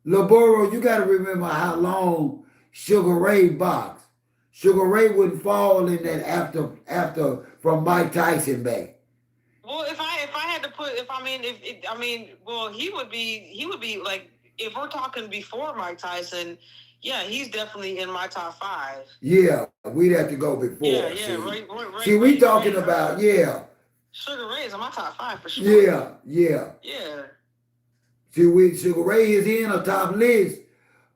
LeBoro, you got to remember how long Sugar Ray boxed. Sugar Ray wouldn't fall in that after from Mike Tyson back. Well, if I had to put, well, he would be like, if we're talking before Mike Tyson, yeah, he's definitely in my top 5. Yeah, we'd have to go before. Yeah, see, right, see we talking about Sugar Ray is in my top 5 for sure. Yeah. Yeah. See, Sugar Ray is in a top list,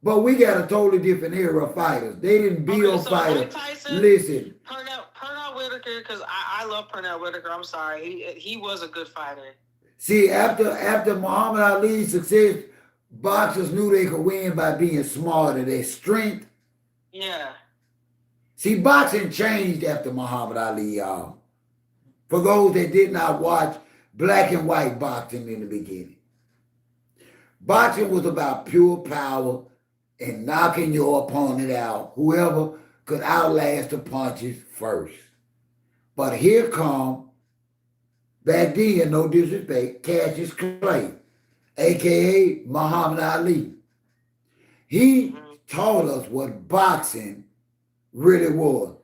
but we got a totally different era of fighters. They didn't build fighters. Listen. Pernell Whitaker, because I love Pernell Whitaker. I'm sorry, he was a good fighter. See, after Muhammad Ali's success, boxers knew they could win by being smarter. Their strength. Yeah. See, boxing changed after Muhammad Ali, y'all. For those that did not watch black and white boxing in the beginning. Boxing was about pure power and knocking your opponent out, whoever could outlast the punches first. But here come, back then, no disrespect, Cassius Clay, a.k.a. Muhammad Ali. He taught us what boxing really was.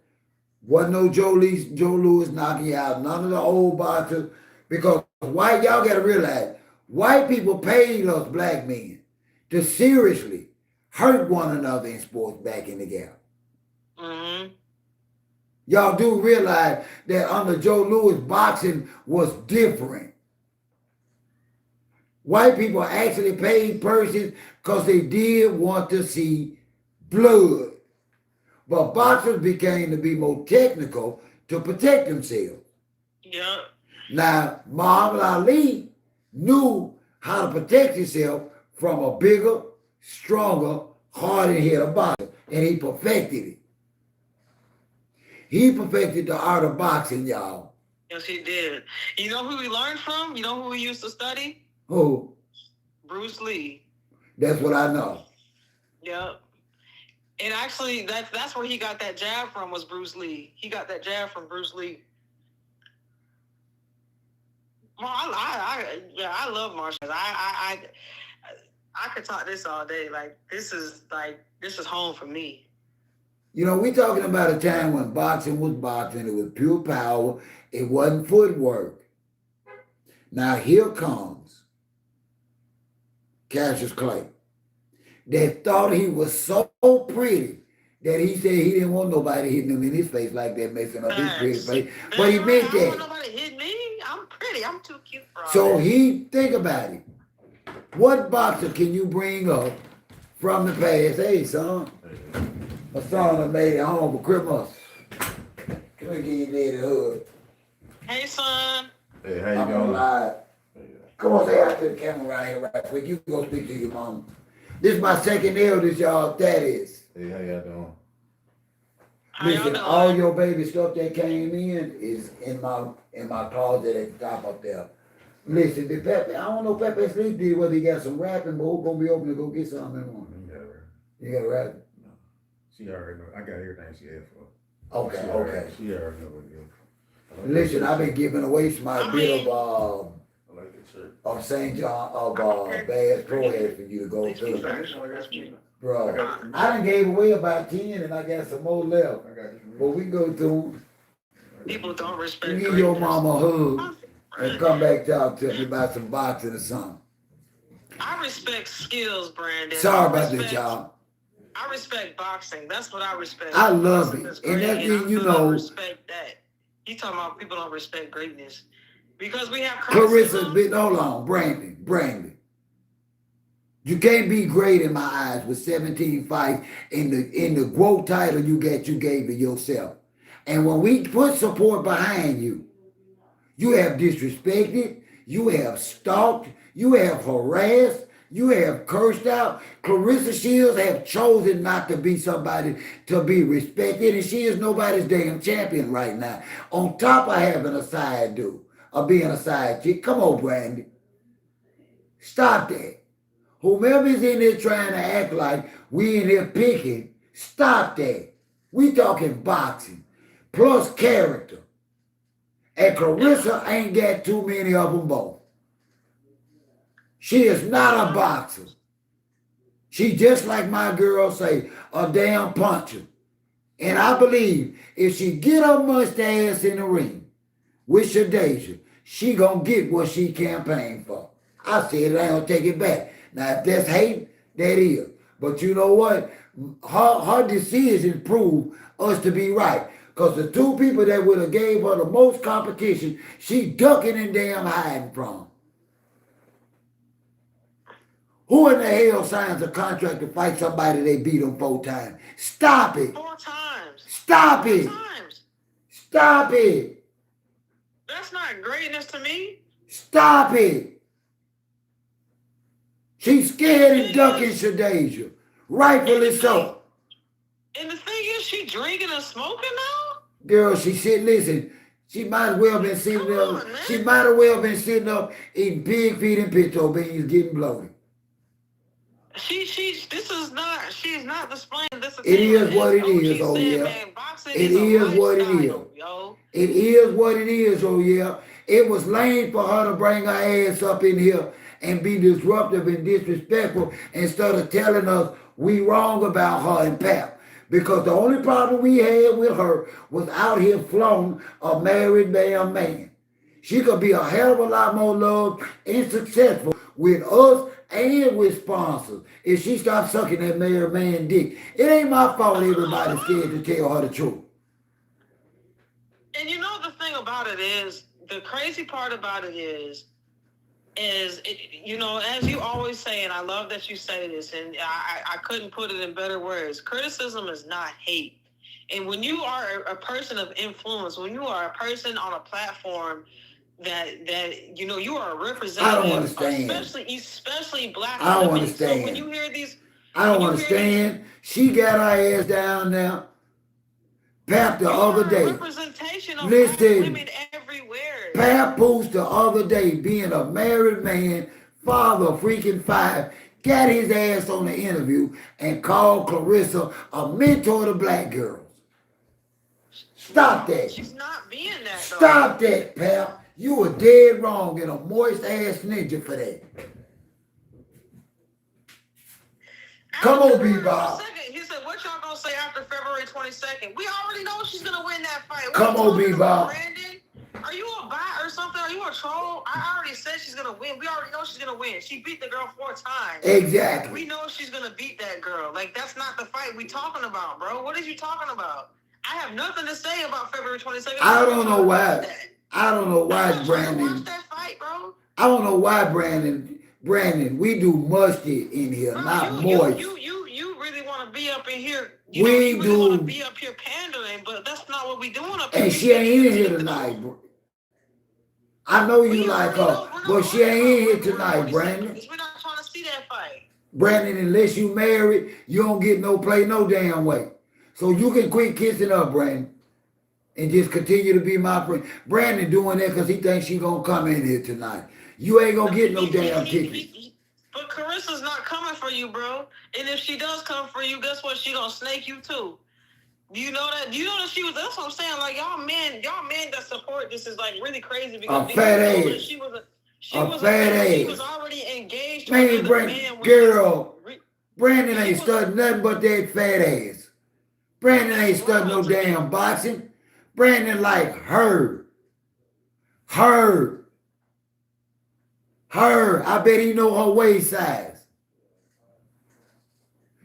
Wasn't no Joe Louis knocking you out, none of the old boxers, because white, y'all got to realize, white people paid us black men to seriously hurt one another in sports back in the gap. Mm-hmm. Y'all do realize that under Joe Louis, boxing was different. White people actually paid purses because they did want to see blood. But boxers became to be more technical to protect themselves. Yeah. Now, Muhammad Ali knew how to protect himself from a bigger, stronger, harder-headed boxer, and he perfected it. He perfected the art of boxing, y'all. Yes, he did. You know who we learned from? You know who we used to study? Who? Bruce Lee. That's what I know. Yep. And actually, that's where he got that jab from, was Bruce Lee. He got that jab from Bruce Lee. Well, I love martial arts. I could talk this all day. This is home for me. You know, we talking about a time when boxing was boxing. It was pure power. It wasn't footwork. Now here comes Cassius Clay. They thought he was so pretty that he said he didn't want nobody hitting him in his face like that, messing up his pretty face. But he meant that. I don't want nobody hitting me. I'm pretty. I'm too cute for all So that. think about it. What boxer can you bring up from the past? Hey, son. My son that made it home for Christmas. Come here, give your daddy a hug. Hey, son. Hey, how you I'm doing? alive. Come on, say out to the camera right here right quick. You can go speak to your mom. This is my second eldest, y'all. That is. Hey, how y'all doing? Listen, all your baby stuff that came in is in my closet at the top up there. Listen, the Pepe, I don't know Pepe sleep did whether he got some rapping, but who's gonna be open to go get something in the morning? You got her. You got a rap? No. She already know. I got everything she asked for. Okay, okay. She already know what it is. Listen, I've been giving away my bit of I like that shirt. St. John of Bass Pro Head for you to go through. Bro, I done gave away about 10 and I got some more left. But we go through them. People don't respect Give your mama a hug and come back talk to me about some boxing or something. I respect skills, Brandon. Sorry about that, y'all. I respect boxing. That's what I respect. I love it. And that's I you still know. respect that. You talking about people don't respect greatness. Because we have Claressa, hold on, Brandon. You can't be great in my eyes with 17 fights in the GWO title you gave to yourself. And when we put support behind you, You have disrespected, you have stalked, you have harassed, you have cursed out. Claressa Shields have chosen not to be somebody to be respected, and she is nobody's damn champion right now. On top of having a side dude, or being a side chick. Come on, Brandy. Stop that. Whomever is in there trying to act like we in here picking, stop that. We talking boxing, plus character. And Claressa ain't got too many of them both. She is not a boxer. She just like my girl say, a damn puncher. And I believe if she get her mustache in the ring with Shadeja, she gonna get what she campaigned for. I said it, I don't take it back. Now if that's hate, that is. But you know what? Her decisions prove us to be right. Because the two people that would have gave her the most competition, she ducking and damn hiding from. Who in the hell signs a contract to fight somebody they beat them 4 times? Stop it. 4 times. Stop 4 it. times. Stop it. That's not greatness to me. Stop it. She's scared and ducking Shadeja. Rightfully so. And the thing is, she drinking and smoking now? Girl, she said, listen, she might as well been sitting up. She might as well been sitting up eating pig feet and pinto beans, getting bloated. She's not displaying this. It is what it is, oh yeah. It is what it is. It is what it is, oh yeah. It was lame for her to bring her ass up in here and be disruptive and disrespectful instead of telling us we wrong about her and Pap. Because the only problem we had with her was out here flaunting a married damn man. She could be a hell of a lot more loved and successful with us and with sponsors if she stopped sucking that married man dick. It ain't my fault everybody's scared to tell her the truth. And you know the thing about it is, the crazy part about it is you know, as you always say, and I love that you say this, and I couldn't put it in better words, criticism is not hate. And when you are a person of influence, when you are a person on a platform that you know, you are a representative. I don't understand. Especially black I don't women. understand. So when you hear these, I don't understand. She got her ass down now. Pap the other day. Representation of black women everywhere. Pap Post the other day, being a married man, father of freaking 5, got his ass on the interview and called Claressa a mentor to black girls. Stop that. She's not being that. Stop that, Pap. You were dead wrong and a moist ass ninja for that. Come on, B-Bob. He said, what y'all gonna say after February 22nd? We already know she's gonna win that fight. Come on, B-Bob. Brandon, are you a bot or something? Are you a troll? I already said she's gonna win. We already know she's gonna win. She beat the girl 4 times. Exactly. We know she's gonna beat that girl. Like, that's not the fight we talking about, bro. What are you talking about? I have nothing to say about February 22nd. I don't know why. I don't know why, Brandon. Watch that fight, bro. I don't know why, Brandon, we do musty in here, bro, not moist. You really want to be up in here. We really want to be up here pandering, but that's not what we doing up here. And she ain't in here tonight, bro. I know you like her, but she ain't in here tonight, Brandon. We're not trying to see that fight. Brandon, unless you married, you don't get no play no damn way. So you can quit kissing up, Brandon, and just continue to be my friend. Brandon doing that because he thinks she gonna come in here tonight. You ain't gonna get no damn ticket. But Claressa's not coming for you, bro. And if she does come for you, guess what? She gonna snake you too. Do you know that? Do you know that she was? That's what I'm saying. Like, y'all men that support this is like really crazy because a fat ass. She was already engaged. Man, Brandon ain't studying nothing but that fat ass. Brandon ain't studying no damn boxing. Brandon like her. I bet he know her waist size.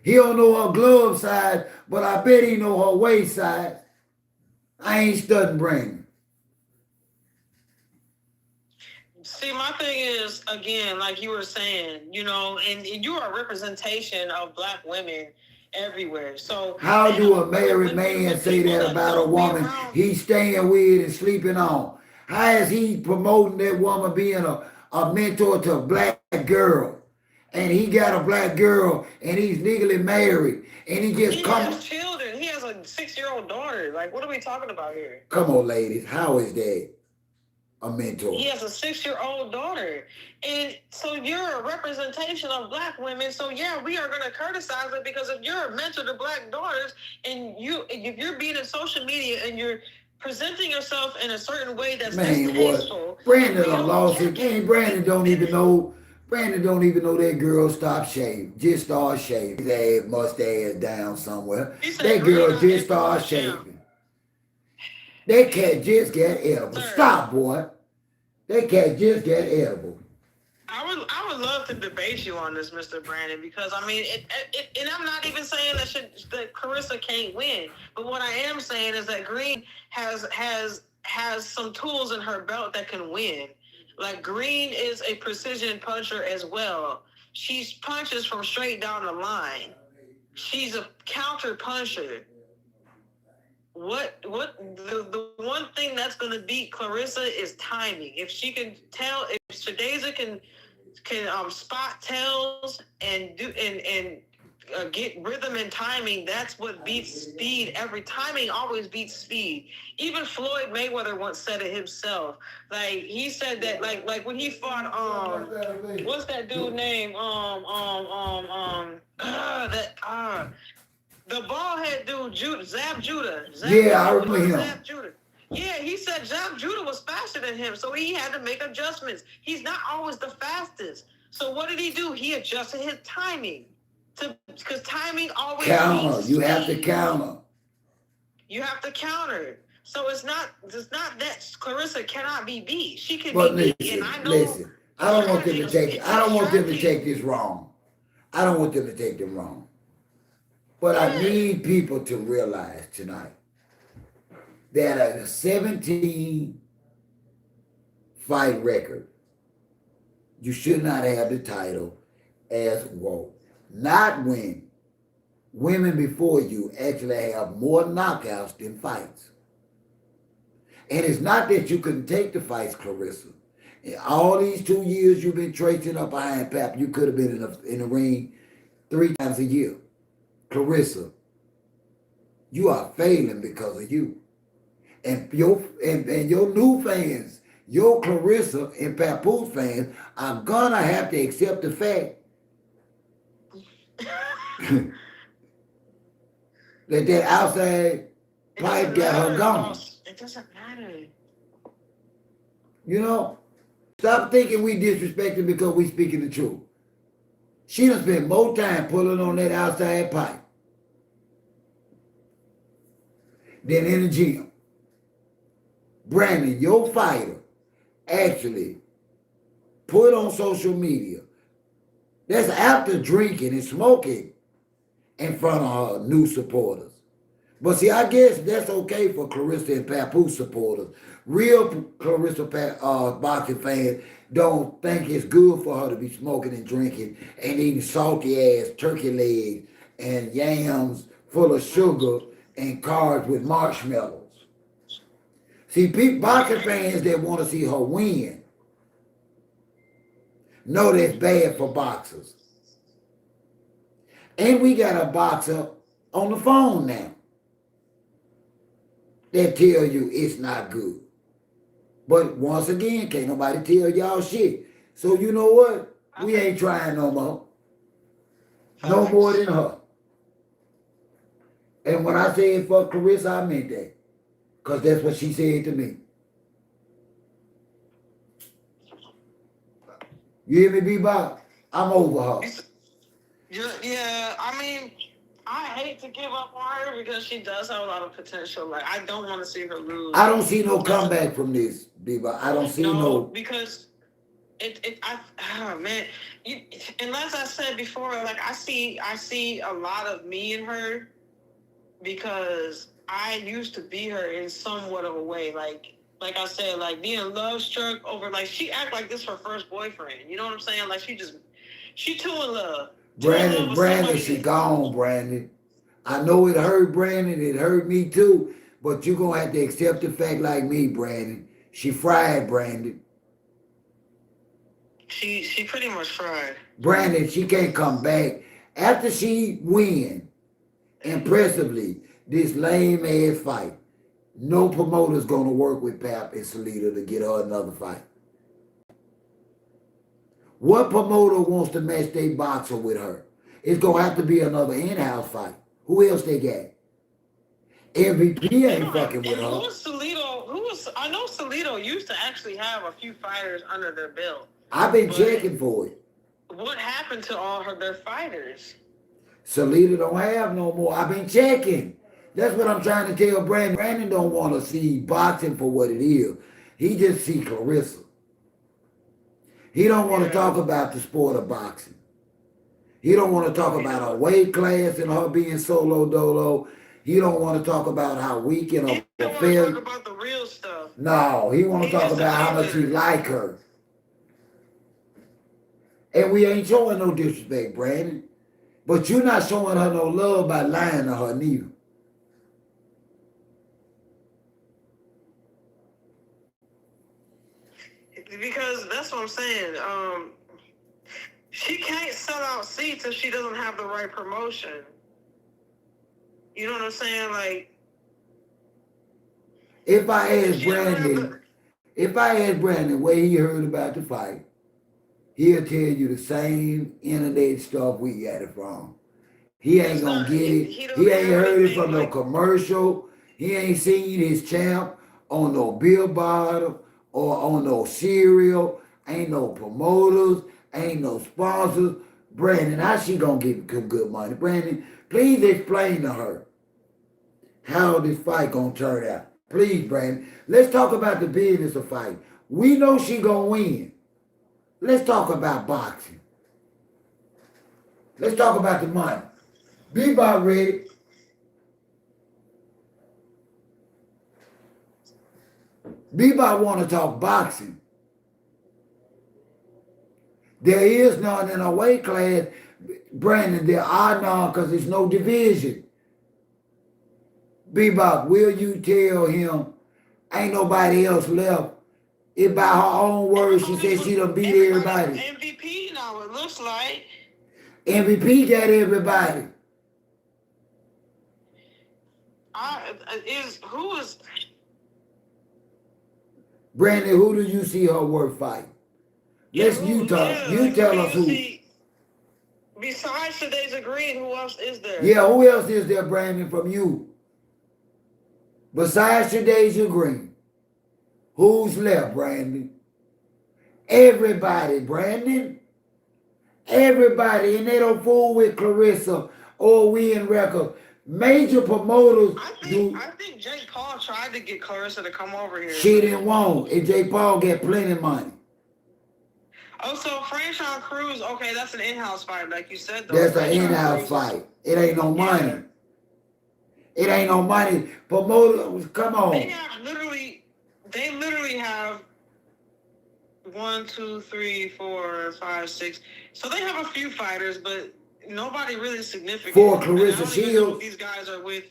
He don't know her glove size, but I bet he know her waist size. I ain't studying Brandon. See, my thing is, again, like you were saying, you know, and you are a representation of black women everywhere. So how do a married man say that about a woman he's staying with and sleeping on? How is he promoting that woman being a mentor to a black girl? And he got a black girl and he's legally married. And he just He has children. He has a 6-year-old daughter. Like, what are we talking about here? Come on, ladies. How is that a mentor? He has a 6-year-old daughter. And so you're a representation of black women. So yeah, we are going to criticize it, because if you're a mentor to black daughters and if you're being in social media and you're presenting yourself in a certain way that's distasteful. Brandon lost it. Man, Brandon don't even know that girl stopped shaving. Just started shaving. His ass, mustache down somewhere. That girl just started shaving. That cat just got edible. Stop, boy. That cat just got edible. I would love to debate you on this, Mr. Brandon, because I mean, and I'm not even saying that Claressa can't win, but what I am saying is that Green has some tools in her belt that can win. Like, Green is a precision puncher as well. She punches from straight down the line. She's a counter puncher. What the one thing that's going to beat Claressa is timing. If she can tell, if Shadaza can spot tails and get rhythm and timing, that's what beats speed. Timing always beats speed. Even Floyd Mayweather once said it himself. Like, he said that like when he fought what's that dude name the bald head dude, Zab Judah. I remember him. Zab Judah. Yeah, he said Zab Judah was faster than him, so he had to make adjustments. He's not always the fastest. So what did he do? He adjusted his timing, because timing always counter. You have to counter. You have to counter. So it's not that Claressa cannot be beat. She can be beat. And I know. Listen, I don't want them to take this wrong. I don't want them to take them wrong. But I need people to realize tonight that a 17 fight record, you should not have the title as woke. Not when women before you actually have more knockouts than fights. And it's not that you couldn't take the fights, Claressa. In all these 2 years you've been tracing up Iron Pap, you could have been in the ring 3 times a year. Claressa, you are failing because of you. And your new fans, your Claressa and Papoose fans, are gonna have to accept the fact that outside pipe got her gone. It doesn't matter. You know, stop thinking we disrespecting because we speaking the truth. She done spent more time pulling on that outside pipe than in the gym. Brandon, your fighter, actually put on social media, that's after drinking and smoking in front of her new supporters. But see, I guess that's okay for Claressa and Papoose supporters. Real Claressa boxing fans don't think it's good for her to be smoking and drinking and eating salty ass turkey legs and yams full of sugar and carbs with marshmallows. See, boxing fans that want to see her win know that's bad for boxers. And we got a boxer on the phone now that tell you it's not good. But once again, can't nobody tell y'all shit. So you know what? We ain't trying no more. No more than her. And when I said fuck Claressa, I meant that. Because that's what she said to me. You hear me, Bebop? I'm over her. Yeah, I mean, I hate to give up on her because she does have a lot of potential. Like, I don't want to see her lose. I don't see no comeback from this, Bebop. I don't see no... because man, and as I said before, like, I see a lot of me in her because I used to be her in somewhat of a way. Like I said, like, being love struck over, like, she act like this her first boyfriend. You know what I'm saying? Like, she too in love. Brandon, she gone, Brandon. I know it hurt Brandon, it hurt me too, but you're going to have to accept the fact like me, Brandon. She fried Brandon. She pretty much fried. Brandon, she can't come back. After she win, impressively, this lame ass fight, no promoter's gonna work with Pap and Salita to get her another fight. What promoter wants to match their boxer with her? It's gonna have to be another in-house fight. Who else they got? MVP ain't fucking with And who her. was Salido? I know Salido used to actually have a few fighters under their belt. I've been But checking for it. what happened to all their fighters? Salita don't have no more. I've been checking. That's what I'm trying to tell Brandon. Brandon don't want to see boxing for what it is. He just see Claressa. He don't want to talk about the sport of boxing. He don't want to talk about her weight class and her being solo dolo. He don't want to talk about how weak and He don't want to talk about the real stuff. No, he want to talk about how much he like her. And we ain't showing no disrespect, Brandon. But you're not showing her no love by lying to her neither. Because that's what I'm saying. She can't sell out seats if she doesn't have the right promotion. You know what I'm saying? Like, if I ask Brandon where he heard about the fight, he'll tell you the same internet stuff we got it from. He ain't gonna get it. He ain't heard it from no commercial. He ain't seen his champ on no billboard or on no cereal. Ain't no promoters. Ain't no sponsors. Brandon, how she gonna get good money? Brandon, please explain to her how this fight gonna turn out. Please, Brandon. Let's talk about the business of fight. We know she gonna win. Let's talk about boxing. Let's talk about the money. Be about ready. Bebop want to talk boxing. There is none in a weight class, Brandon. There are none because there's no division. Bebop, will you tell him ain't nobody else left? It by her own words, she said she done beat everybody. MVP now, it looks like. MVP got everybody. Who is... Brandon, who do you see her worth fighting? You tell us who. Besides Today's Green, who else is there? Yeah, who else is there, Brandon, from you? Besides Today's Green. Who's left, Brandon? Everybody, Brandon. Everybody. And they don't fool with Claressa or we in records. Major promoters. I think Jake Paul tried to get Claressa to come over here. She didn't want. And Jake Paul get plenty of money. Oh, so Franchon Cruz, okay, that's an in-house fight, like you said, though. That's an in-house fight. It ain't no money. Yeah. It ain't no money. Promoters, come on. They literally have 1, 2, 3, 4, 5, 6. So they have a few fighters, but nobody really significant. For Claressa Shields. These guys are with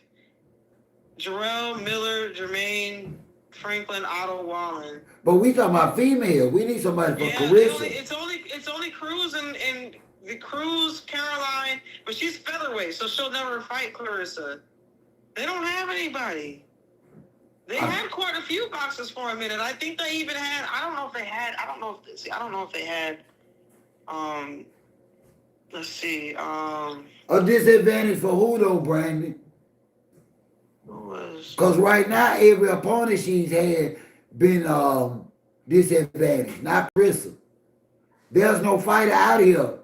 Jarrell, Miller, Jermaine, Franklin, Otto, Wallen. But we talking about female. We need somebody for Claressa. It's only Cruz and the Cruz, Caroline, but she's featherweight, so she'll never fight Claressa. They don't have anybody. They had quite a few boxers for a minute. I think they even had. I don't know if they had. Let's see. A disadvantage for who though, Brandon? Because right now every opponent she's had been disadvantaged, not Claressa. There's no fighter out here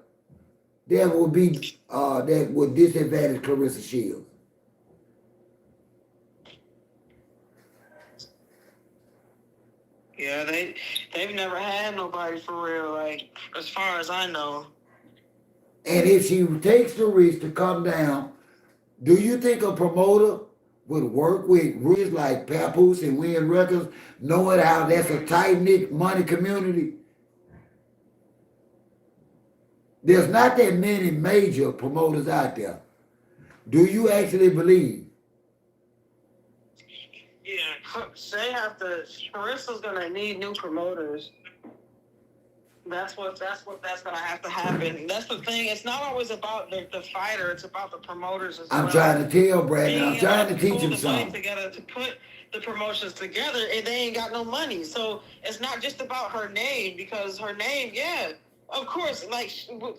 that would be that would disadvantage Claressa Shields. Yeah, they've never had nobody for real, like, as far as I know. And if she takes the risk to come down, do you think a promoter would work with rookies like Papoose and Win Records, knowing how that's a tight-knit money community? There's not that many major promoters out there. Do you actually believe? Yeah, They have to. Carissa's gonna need new promoters. That's gonna have to happen. That's the thing. It's not always about the fighter. It's about the promoters as I'm well. trying to tell Brandon. I'm Being trying able to to teach pull him the money something. together to put the promotions together, and they ain't got no money. So it's not just about her name, because her name, yeah, of course, like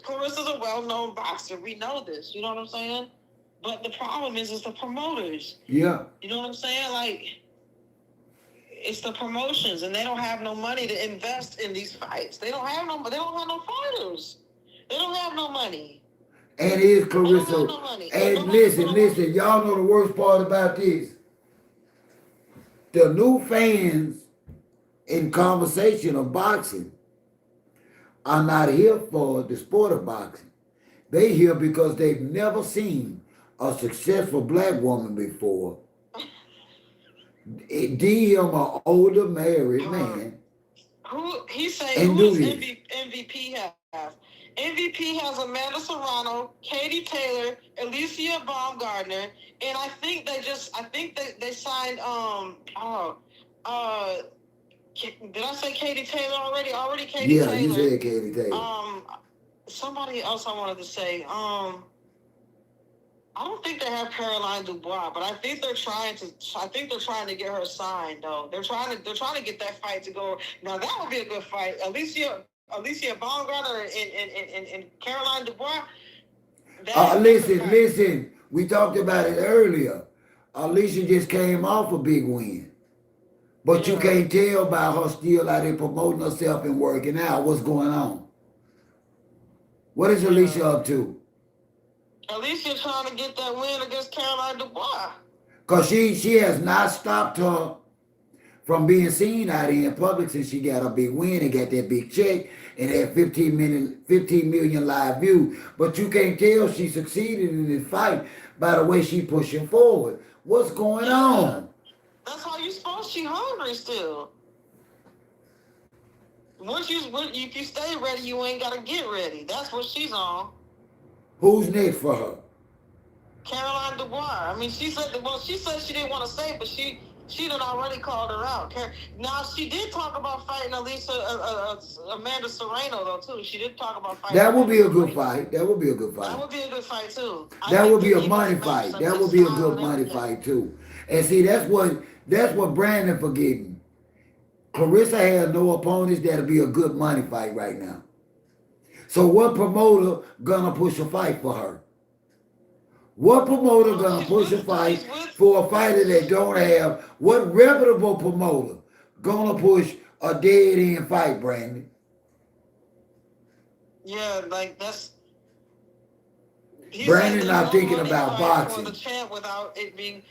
Clarissa's a well-known boxer. We know this. You know what I'm saying? But the problem is the promoters. Yeah. You know what I'm saying? Like, it's the promotions, and they don't have no money to invest in these fights. They don't have no fighters. They don't have no money. And is They don't have Claressa. no money. And listen, y'all know the worst part about this. The new fans in conversation of boxing are not here for the sport of boxing. They here because they've never seen a successful black woman before. DM an older married man. Who he say? And Who does do this. MVP have? MVP has Amanda Serrano, Katie Taylor, Alicia Baumgardner, and I think they signed did I say Katie Taylor already? Already Katie Yeah, Taylor. you said Katie Taylor. Somebody else I wanted to say. I don't think they have Caroline Dubois, but I think they're trying to get her signed though. They're trying to get that fight to go. Now that would be a good fight. Alicia Baumgartner and Caroline Dubois. Listen. We talked about it earlier. Alicia just came off a big win. But you can't tell by her still out there promoting herself and working out what's going on. What is Alicia up to? Alicia trying to get that win against Caroline Dubois. Because she has not stopped her from being seen out here in public since she got a big win and got that big check and had 15 million live views. But you can't tell she succeeded in this fight by the way she pushing forward. What's going on? That's how you supposed. She hungry still. If you stay ready, you ain't gotta get ready. That's what she's on. Who's next for her? Caroline Dubois. I mean, she said she didn't want to say, but she done already called her out. Now she did talk about fighting Amanda Serrano though too. She did talk about fighting. That would be a good fight. That would be a good fight. That would be a good fight too. That would be a money fight. That would be a good money fight too. And see, that's what Brandon forgetting. Claressa has no opponents that'll be a good money fight right now. So what promoter gonna push a fight for her? What promoter gonna push a fight for a fighter that don't have? What reputable promoter gonna push a dead end fight, Brandon? Yeah, like that's. Brandon's not thinking about boxing. For the champ without it being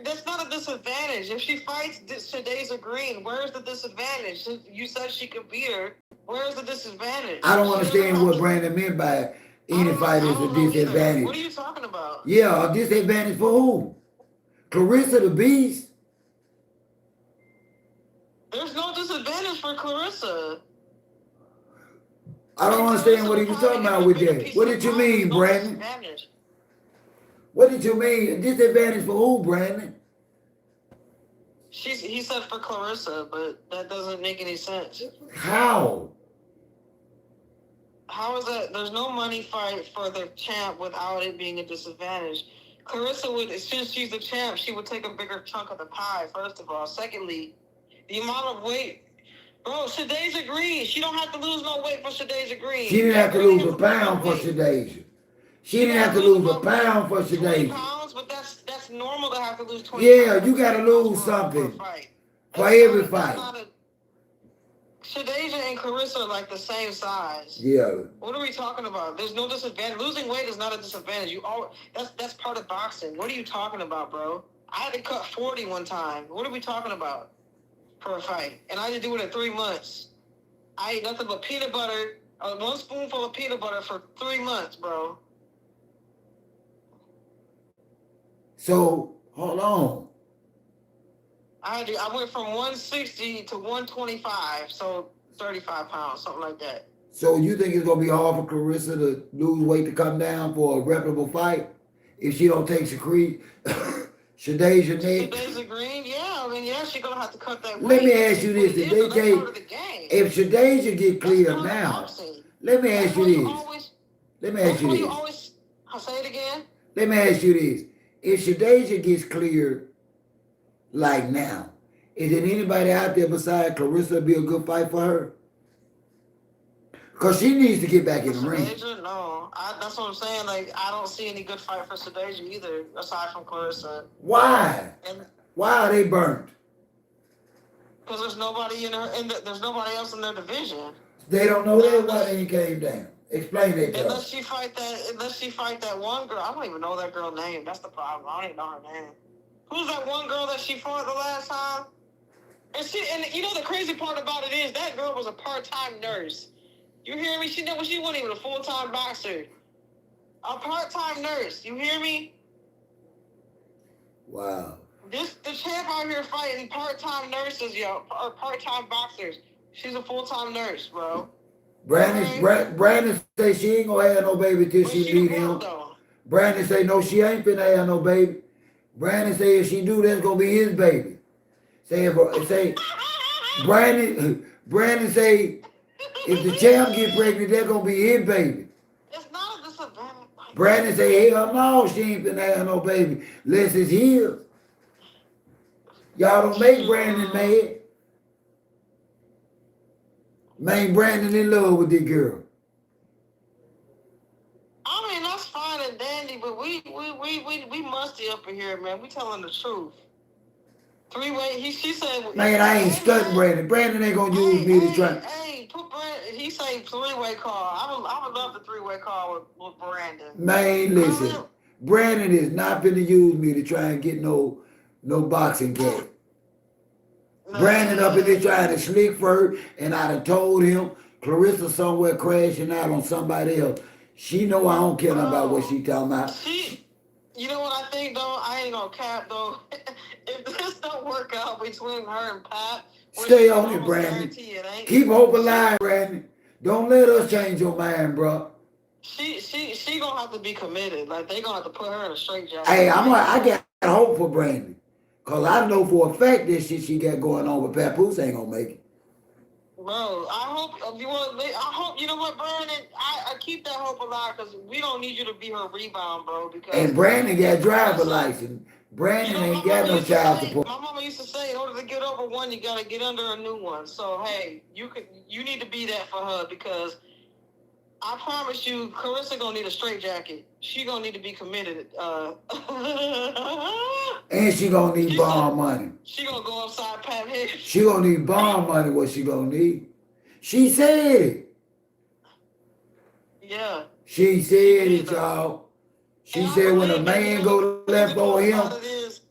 that's not a disadvantage. If she fights Shadaza Green, where's the disadvantage? You said she could beat her. Where's the disadvantage? I don't understand what Brandon meant by any fight is a disadvantage. What are you talking about? Yeah, a disadvantage for who? Claressa the Beast? There's no disadvantage for Claressa. I don't understand what he was talking about with that. What did you mean, Brandon? What did you mean? A disadvantage for who, Brandon? He said for Claressa, but that doesn't make any sense. How? How is that? There's no money fight for the champ without it being a disadvantage. Claressa would, since she's the champ, she would take a bigger chunk of the pie, first of all. Secondly, the amount of weight. Bro, Shadaza Green, she don't have to lose no weight for Shadaza Green. She didn't have to lose a pound for Shadaza. She didn't have to lose a pound for 20 Shadaza. pounds, but that's normal to have to lose 20 Yeah, pounds. you got to lose something for That's every not fight. Shadaza and Claressa are like the same size. Yeah. What are we talking about? There's no disadvantage. Losing weight is not a disadvantage. That's part of boxing. What are you talking about, bro? I had to cut 40 one time. What are we talking about for a fight? And I had to do it in 3 months. I ate nothing but peanut butter, one spoonful of peanut butter for 3 months, bro. So, hold on. I went from 160 to 125, so 35 pounds, something like that. So you think it's going to be hard for Claressa to lose weight to come down for a reputable fight if she don't take Shadaza next? Shadaza Green, yeah. I mean, yeah, she's gonna have to cut that weight. Let me ask you this: if That's they part of the game. if Shadeja get cleared That's part of now, boxing. let me That's ask you why you this. always. Let me ask That's you why you this. always. I'll say it again. Let me ask you this: if Shadeja gets cleared like now, is there anybody out there besides Claressa be a good fight for her? Because she needs to get back in the ring. Shadeja, no. That's what I'm saying. Like, I don't see any good fight for Shadeja either, aside from Claressa. Why? And Why are they burnt? because there's nobody there's nobody else in their division. They don't know that. Why they ain't came down? Explain that to us. Unless she fight that one girl. I don't even know that girl's name. That's the problem. I don't even know her name. Who's that one girl that she fought the last time? And you know the crazy part about it is that girl was a part-time nurse. You hear me? She wasn't even a full-time boxer. A part-time nurse. You hear me? Wow. The champ out here fighting part-time nurses, yo, or part-time boxers. She's a full-time nurse, bro. Brandon say she ain't gonna have no baby till she beat him. Brandon say no, she ain't finna have no baby. Brandon say if she do, that's gonna be his baby. Say Brandon say if the champ get pregnant, that's gonna be his baby. It's not a disadvantage. Brandon say hell no, she ain't finna have no baby unless it's his. Y'all don't make Brandon mad. Man, Brandon in love with this girl. I mean, that's fine and dandy, but we musty up in here, man. We telling the truth. Three-way. She said. Man, I ain't studying Brandon. Brandon ain't gonna use me to try. Put Brandon. He say three-way call. I would love the three-way call with Brandon. Man, listen. Brandon is not finna use me to try and get no boxing cat. Brandon up in there trying to slick first, and I done told him Claressa somewhere crashing out on somebody else. She know I don't care about what she talking about. You know what I think though? I ain't gonna cap though. If this don't work out between her and Pat, stay on it, Brandon. Keep hope alive, Brandon. Don't let us change your mind, bro. She gonna have to be committed. Like they gonna have to put her in a straight jacket. Hey, I got hope for Brandon. Cause I know for a fact that shit she got going on with Papoose ain't gonna make it. Bro, I hope you know what, Brandon. I keep that hope alive because we don't need you to be her rebound, bro. Because and Brandon got driver license. Brandon ain't got no child support. My mama used to say, in order to get over one, you gotta get under a new one. So hey, you need to be that for her because I promise you, Claressa gonna need a straight jacket. She gonna need to be committed. And she gonna need bond money. She gonna go upside Pat head. She gonna need bond money. What she gonna need? She said it. Yeah. She said it, y'all. She said when a man go left on him,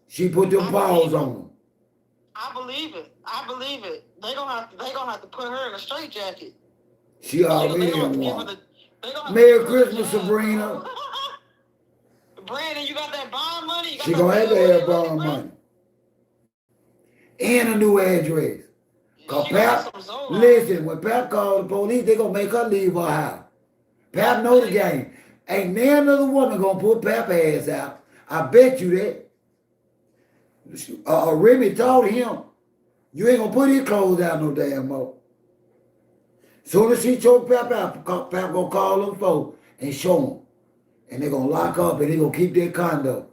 she put them paws on him. I believe it. They gonna have to put her in a straight jacket. She already in one. Merry Christmas, Sabrina. Brandon, you got that bond money? She gonna have to have bond money. And a new address. Cause Pap, listen, when Pap called the police, they gonna make her leave her house. Pap know the game. Ain't none another woman gonna put Pap ass out. I bet you that. Remy told him, you ain't gonna put his clothes out no damn more. Soon as she choke Pap out, Pap gonna call them folks and show them. And they gonna lock up and they gonna keep their condo.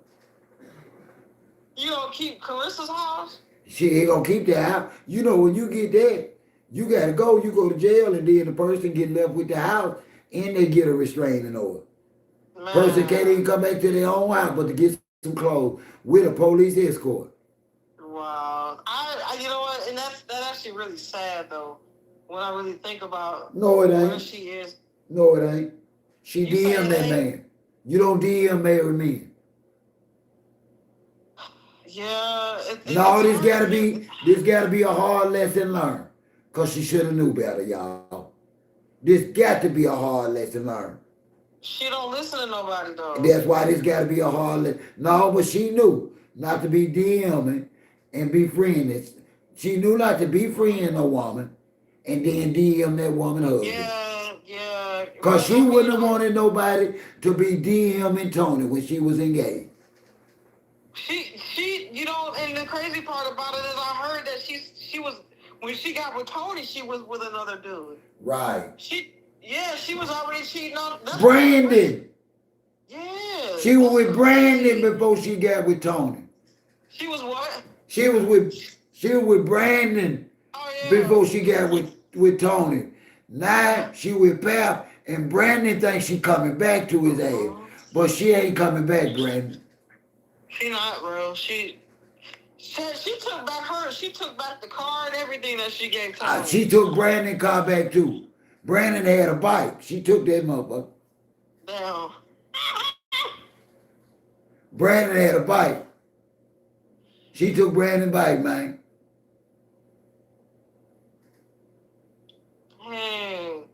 You gonna keep Claressa's house? He gonna keep that house. You know, when you get there, you gotta go. You go to jail and then the person get left with the house and they get a restraining order. Man. Person can't even come back to their own house but to get some clothes with a police escort. Wow. You know what? And that's actually really sad though. When I really think about where she is. No, it ain't. She DM that man. You don't DM married men. Yeah. This gotta be a hard lesson learned. Cause she should have knew better, y'all. This got to be a hard lesson learned. She don't listen to nobody though. That's why this gotta be a hard lesson. No, but she knew not to be DMing and be friending. She knew not to be friending a woman and then DM that woman husband. Yeah. Cause she wouldn't have wanted nobody to be DMing Tony when she was engaged. She she, you know, and the crazy part about it is I heard that she was, when she got with Tony, she was with another dude. Right. She was already cheating on. Brandon. Yeah. She was with Brandon before she got with Tony. She was what? She was with Brandon before she got with Tony. Now she with Pap, and Brandon thinks she coming back to his ass, but she ain't coming back, Brandon. She not, bro. She took back she took back the car and everything that she gave Tony. She took Brandon's car back too. Brandon had a bike. She took that motherfucker. Damn. Brandon had a bike. She took Brandon's bike, man. Hey,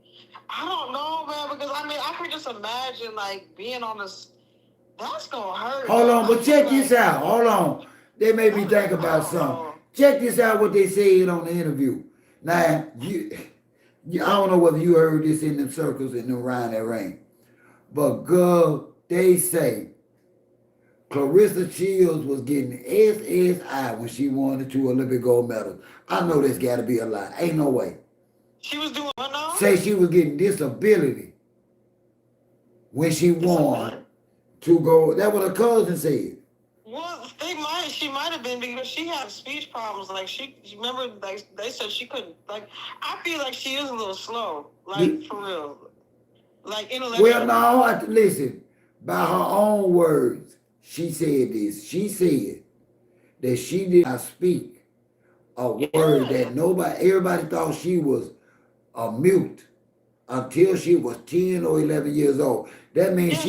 I don't know, man, because I mean, I could just imagine like being on this. That's gonna hurt. Hold on, but check this out. Hold on. They made me think about something. Check this out what they said on the interview. Now, I don't know whether you heard this in them circles and around that ring. But girl, they say Claressa Shields was getting SSI when she won the 2 Olympic gold medals. I know that's got to be a lie. Ain't no way. She was doing what now? Say she was getting disability when she won 2 gold. That's what her cousin said. Well, she might have been because she had speech problems. Like remember, like they said she couldn't. Like I feel like she is a little slow. Like for real. Like intellectually. Well, no, listen. By her own words, she said this. She said that she did not speak a word that everybody thought she was a mute until she was 10 or 11 years old. That means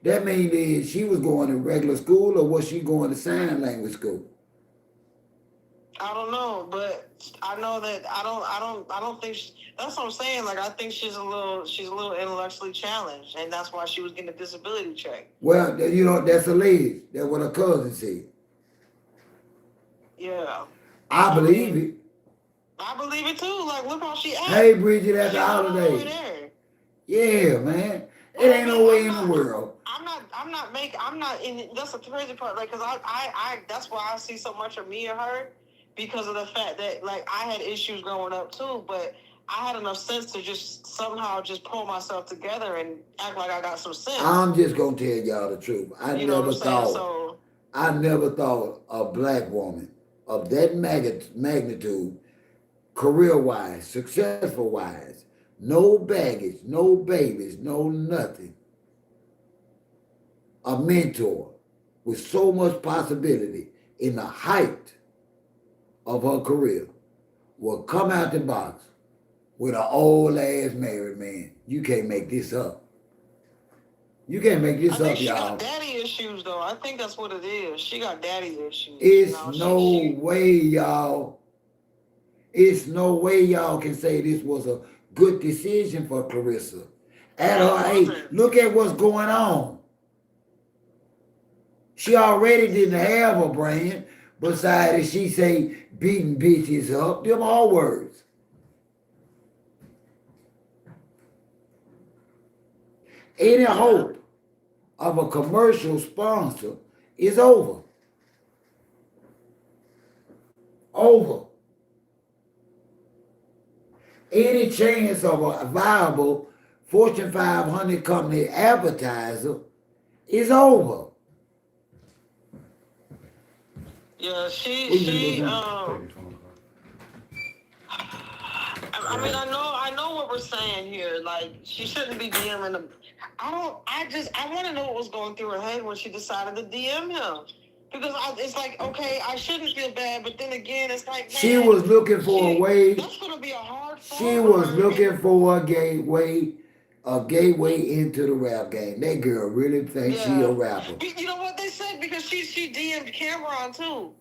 that means she was going to regular school, or was she going to sign language school? I don't know, but I know that I don't think that's what I'm saying. Like I think she's a little intellectually challenged, and that's why she was getting a disability check. Well, you know, that's alleged. That's what her cousin said. Yeah. I believe it. I believe it too. Like look how she acts. Hey, Bridget, at the holiday. Yeah, man. It ain't no way in the world. I'm not in. That's the crazy part. Like, cause I that's why I see so much of me and her, because of the fact that like I had issues growing up too, but I had enough sense to just somehow just pull myself together and act like I got some sense. I'm just gonna tell y'all the truth. I never thought a black woman of that magnitude, career-wise, successful-wise, no baggage, no babies, no nothing, a mentor with so much possibility in the height of her career will come out the box with an old ass married man. You can't make this up. You can't make this up, y'all. She got daddy issues, though. I think that's what it is. She got daddy issues. It's no way, y'all. It's no way y'all can say this was a good decision for Claressa. At her age, look at what's going on. She already didn't have a brand. Besides, she say beating bitches up. Them all words. Any hope of a commercial sponsor is over. Over. Any chance of a viable Fortune 500 company advertiser is over. Yeah, I mean, I know what we're saying here. Like, she shouldn't be DMing him. I want to know what was going through her head when she decided to DM him. Because it's like, okay, I shouldn't feel bad, but then again, it's like, man, she was looking for a way. That's going to be a hard fall. She was looking for a gateway into the rap game. That girl really thinks she a rapper. You know what they said? Because she DM'd Cameron, too.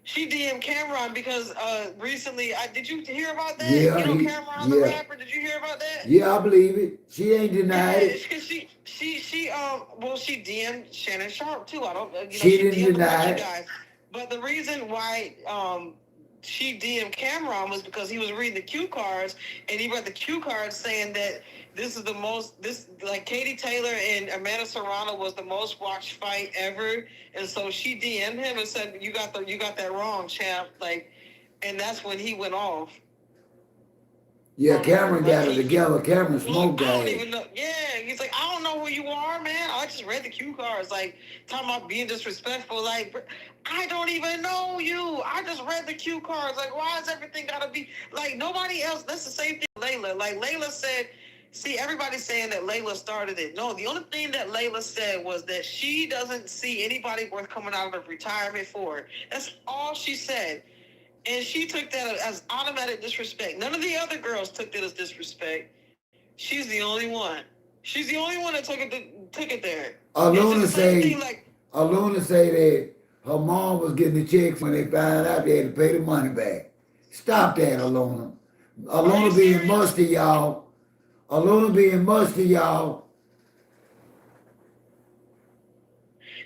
She DM'd Cameron because recently, did you hear about that? Yeah, you know Cameron the rapper. Did you hear about that? Yeah, I believe it. She ain't denied it. Because she DM'd Shannon Sharp too. She didn't deny it. Guys. But the reason why she DM Cameron was because he was reading the cue cards, and he read the cue cards saying that this is the most, this, like, Katie Taylor and Amanda Serrano was the most watched fight ever, and so she DM'd him and said, you got that wrong, champ, like, and that's when he went off. Yeah, Cameron Like, got it together. Cameron look, smoked I don't that. even know. Yeah, he's like, I don't know who you are, man. I just read the cue cards. Like, talking about being disrespectful. Like, I don't even know you. I just read the cue cards. Like, why is everything gotta be like nobody else? That's the same thing with Layla. Like, Layla said, see, everybody's saying that Layla started it. No, the only thing that Layla said was that she doesn't see anybody worth coming out of retirement for. That's all she said. And she took that as automatic disrespect. None of the other girls took that as disrespect. She's the only one. She's the only one that took it there. Aluna say, like, Aluna say that her mom was getting the checks when they found out they had to pay the money back. Stop that, Aluna. Aluna being serious? musty, y'all. Aluna being musty, y'all.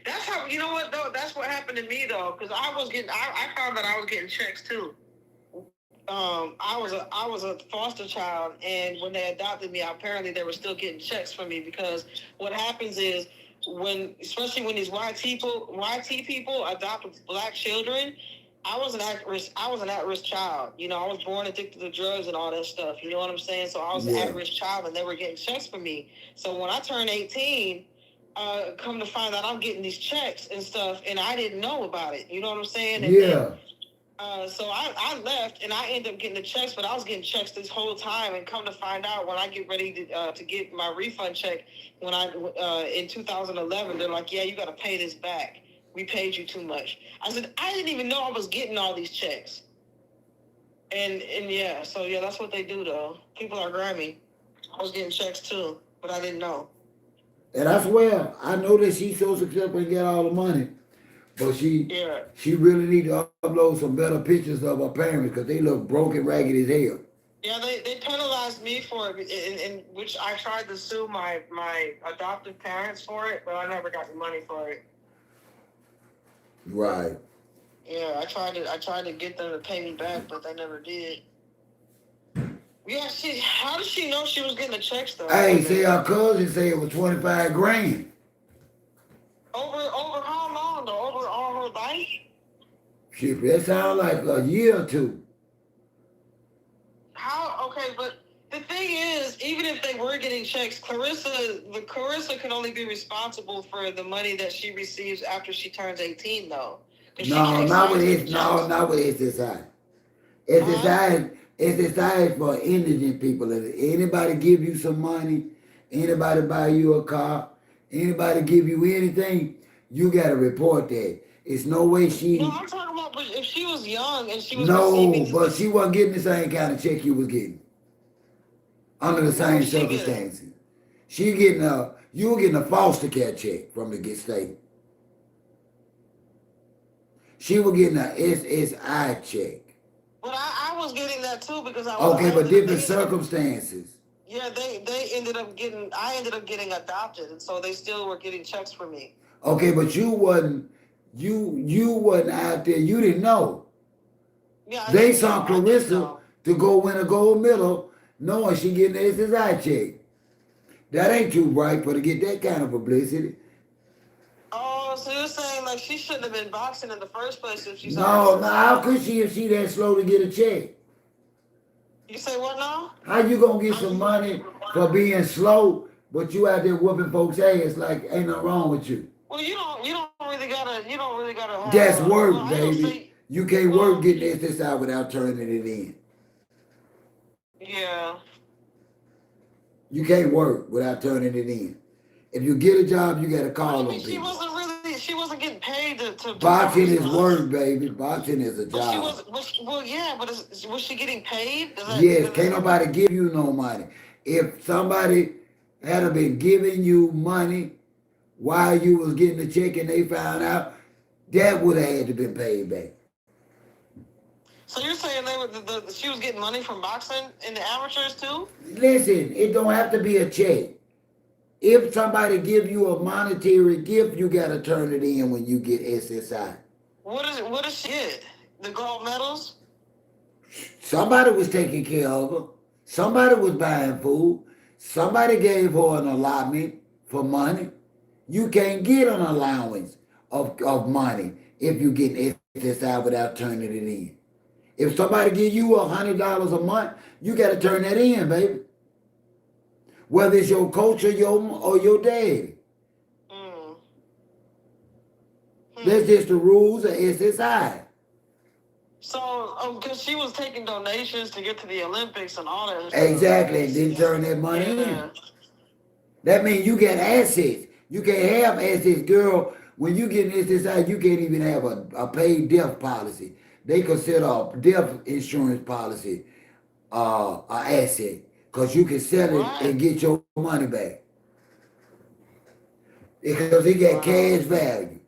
That's how, you know what, though? That's what happened to me, though, because I found that I was getting checks, too. I was a foster child, and when they adopted me, apparently they were still getting checks from me, because what happens is especially when these YT people adopt black children, I was an at-risk child. You know, I was born addicted to drugs and all that stuff. You know what I'm saying? So I was an at-risk child, and they were getting checks from me. So when I turned 18, come to find out I'm getting these checks and stuff, and I didn't know about it. You know what I'm saying? And then, so I left, and I ended up getting the checks, but I was getting checks this whole time. And come to find out, when I get ready to get my refund check, when in 2011, they're like, yeah, you got to pay this back. We paid you too much. I said, I didn't even know I was getting all these checks. And yeah, so yeah, that's what they do, though. People are grimy. I was getting checks too, but I didn't know. And I swear, I know that she's so successful and get all the money, but she really need to upload some better pictures of her parents, because they look broken, ragged as hell. Yeah, they penalized me for it, in which I tried to sue my adoptive parents for it, but I never got the money for it. Right. Yeah, I tried to get them to pay me back, but they never did. Yeah, how did she know she was getting the checks, though? Hey, say her cousin said it was 25 grand. Over how long, though? Over all her life? Shit, that sounds like a year or two. How? Okay, but the thing is, even if they were getting checks, Claressa can only be responsible for the money that she receives after she turns 18, though. No, not with SSI. SSI is for indigent people. If anybody give you some money, anybody buy you a car, anybody give you anything, you got to report that. It's no way she... No, I'm talking about, but if she was young and she was No, but she wasn't getting the same kind of check you was getting. Under the same circumstances. You were getting a foster care check from the state. She was getting an SSI check. But I was getting that too, because I was... Okay, but different circumstances. Yeah, I ended up getting adopted, and so they still were getting checks for me. Okay, but you wasn't out there, you didn't know. Yeah, they saw Claressa to go win a gold medal knowing she getting an SSI check. That ain't too bright for to get that kind of publicity. Oh, so you're saying like she shouldn't have been boxing in the first place if she's... No, how could she if she that slow to get a check? You say what now? How you gonna get some money for being slow, but you out there whooping folks' ass like ain't nothing wrong with you? Well, you don't really gotta have... That's work, baby. You can't work getting SSI without turning it in. Yeah. You can't work without turning it in. If you get a job, you got to call on people. She wasn't getting paid to boxing is work, baby. Boxing is a job. But was she getting paid? Yes, can't nobody give you no money. If somebody had been giving you money while you was getting the check and they found out, that would have had to been paid back. So you're saying she was getting money from boxing in the amateurs too? Listen, it don't have to be a check. If somebody give you a monetary gift, you got to turn it in when you get SSI. What does she get? The gold medals? Somebody was taking care of her. Somebody was buying food. Somebody gave her an allotment for money. You can't get an allowance of money if you get SSI without turning it in. If somebody give you $100 a month, you got to turn that in, baby. Whether it's your coach or your daddy. Mm. That's just the rules of SSI. So, because she was taking donations to get to the Olympics and all that stuff. Exactly, and then turn that money in. That means you get assets. You can't have assets, girl. When you get in SSI, you can't even have a paid death policy. They consider a death insurance policy an asset because you can sell it and get your money back because it got cash value.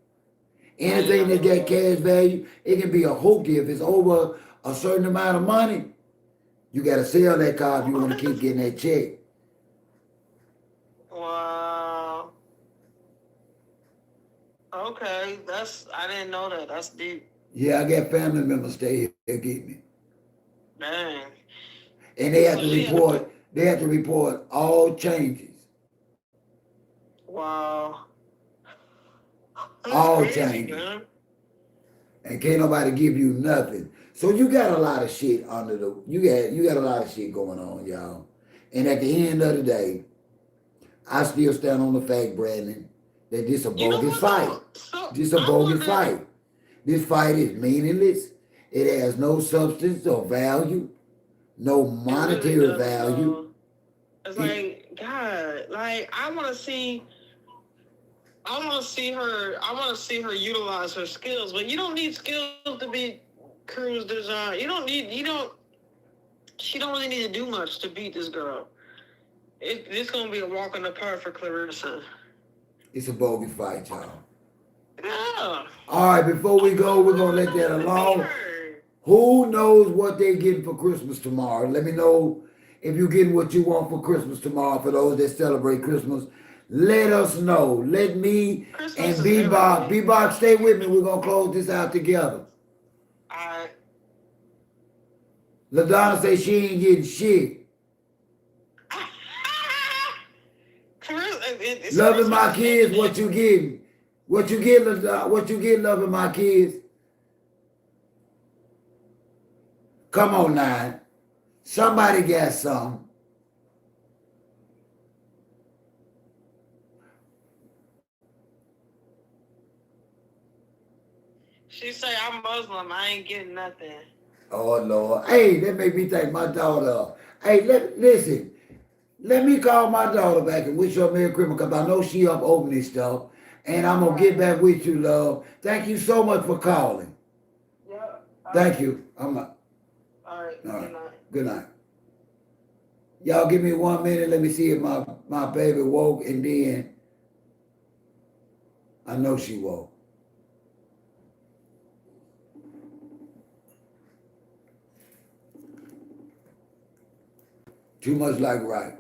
Anything that got cash value, it can be a hoagie if it's over a certain amount of money. You got to sell that car if you want to keep getting that check. Wow. Okay, I didn't know that. That's deep. Yeah, I got family members stay here get me. Dang. And they have to report. They have to report all changes. Wow. That's all crazy, changes. man. And can't nobody give you nothing. So you got a lot of shit under the. You got a lot of shit going on, y'all. And at the end of the day, I still stand on the fact, Brandon, that this a bogus fight. This a bogus fight. This fight is meaningless. It has no substance or value, no monetary value. It's like, God, like I want to see her. I want to see her utilize her skills, but you don't need skills to be cruise design. You don't need. You don't. She don't really need to do much to beat this girl. It's gonna be a walk in the park for Claressa. It's a bogus fight, y'all. Yeah. All right, before we go, we're gonna let that alone. Who knows what they're getting for Christmas tomorrow? Let me know if you're getting what you want for Christmas tomorrow. For those that celebrate Christmas, let us know. Let me Christmas and Bebop, stay with me. We're gonna close this out together. All right. LaDonna say she ain't getting shit. Loving my kids, what you getting? What you get, what you get, loving my kids? Come on now. Somebody got some. She say, I'm Muslim. I ain't getting nothing. Oh, Lord. Hey, that make me think my daughter. Hey, listen. Let me call my daughter back and wish her Merry Christmas because I know she up opening stuff. And I'm going to get back with you, love. Thank you so much for calling. Yeah. Thank you. All right. Good night. Good night. Y'all give me 1 minute. Let me see if my baby woke, and then I know she woke. Too much like right.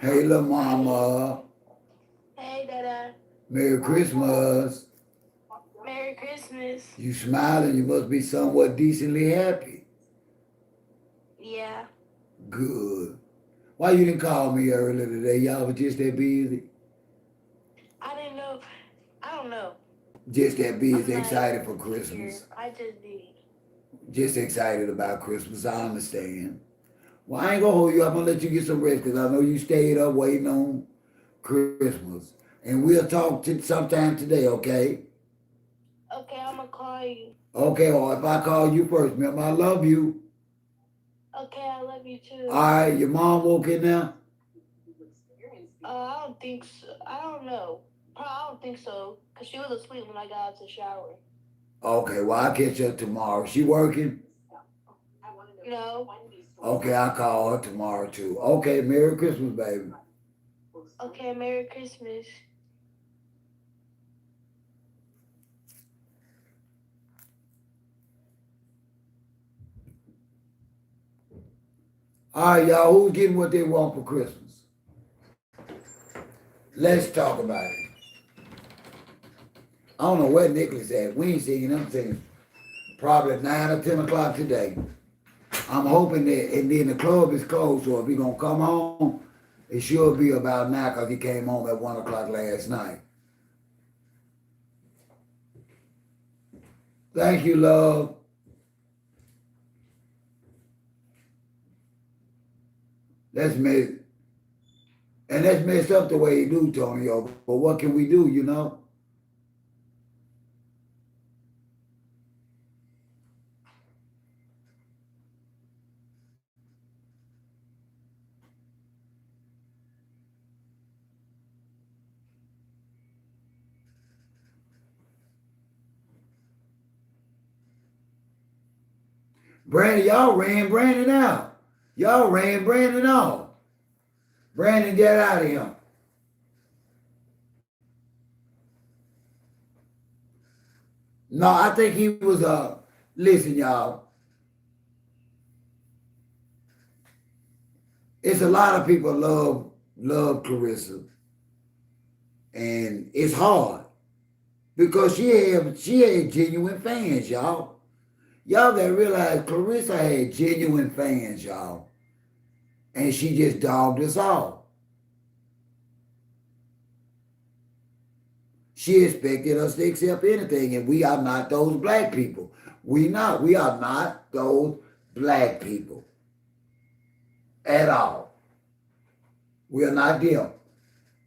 Hey, little mama. Hey, Dada. Merry Christmas. Merry Christmas. You smiling. You must be somewhat decently happy. Yeah. Good. Why you didn't call me earlier today? Y'all was just that busy? I didn't know. I don't know. Just that busy, excited for Christmas. I just did. Just excited about Christmas. I understand. Well, I ain't gonna hold you up. I'm gonna let you get some rest because I know you stayed up waiting on Christmas. And we'll talk sometime today, okay? Okay, I'm gonna call you. Okay, or if I call you first, remember I love you. Okay, I love you too. All right, your mom woke in now? I don't think so. I don't know. I don't think so, because she was asleep when I got out to shower. Okay, well, I'll catch her tomorrow. She working? No. Okay, I'll call her tomorrow too. Okay, Merry Christmas, baby. Okay, Merry Christmas. All right, y'all, who's getting what they want for Christmas? Let's talk about it. I don't know where Nicholas at. We ain't seen him since probably 9 or 10 o'clock today. I'm hoping that, and then the club is closed, so if he gonna come home, it should be about now because he came home at 1 o'clock last night. Thank you, love. That's messed, and that's messed up the way you do, Tonyo. But what can we do, you know? Brandon, y'all ran Brandon out. Y'all ran Brandon off. Brandon, get out of here. No, I think he was listen, y'all. It's a lot of people love Claressa. And it's hard. Because she had genuine fans, y'all. Y'all gotta realize Claressa had genuine fans, y'all. And she just dogged us all. She expected us to accept anything, and we are not those black people. We are not those black people. At all. We are not them.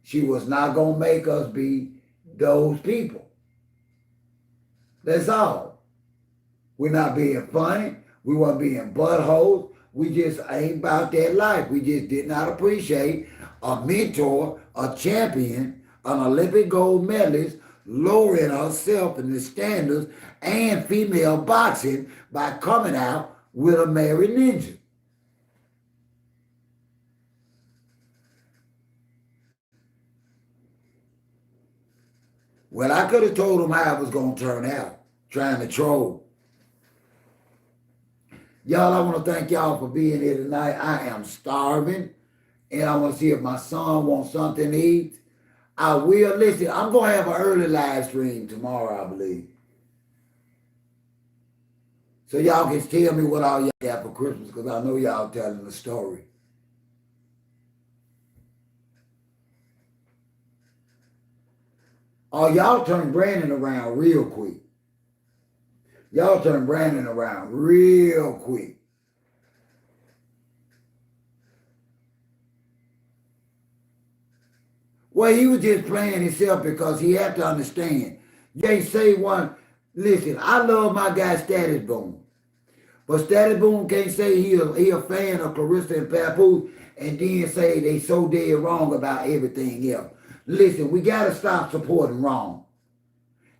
She was not gonna make us be those people. That's all. We're not being funny. We weren't being buttholes. We just ain't about that life. We just did not appreciate a mentor, a champion, an Olympic gold medalist lowering herself in the standards and female boxing by coming out with a married ninja. Well, I could have told him how it was going to turn out, trying to troll. Y'all, I want to thank y'all for being here tonight. I am starving, and I want to see if my son wants something to eat. I will. Listen, I'm going to have an early live stream tomorrow, I believe. So y'all can tell me what all y'all got for Christmas, because I know y'all telling the story. Oh, y'all turn Brandon around real quick. Y'all turn Brandon around real quick. Well, he was just playing himself because he had to understand. You ain't say one. Listen, I love my guy Status Boom. But Status Boom can't say he a fan of Claressa and Papoose and then say they so dead wrong about everything else. Listen, we got to stop supporting wrong.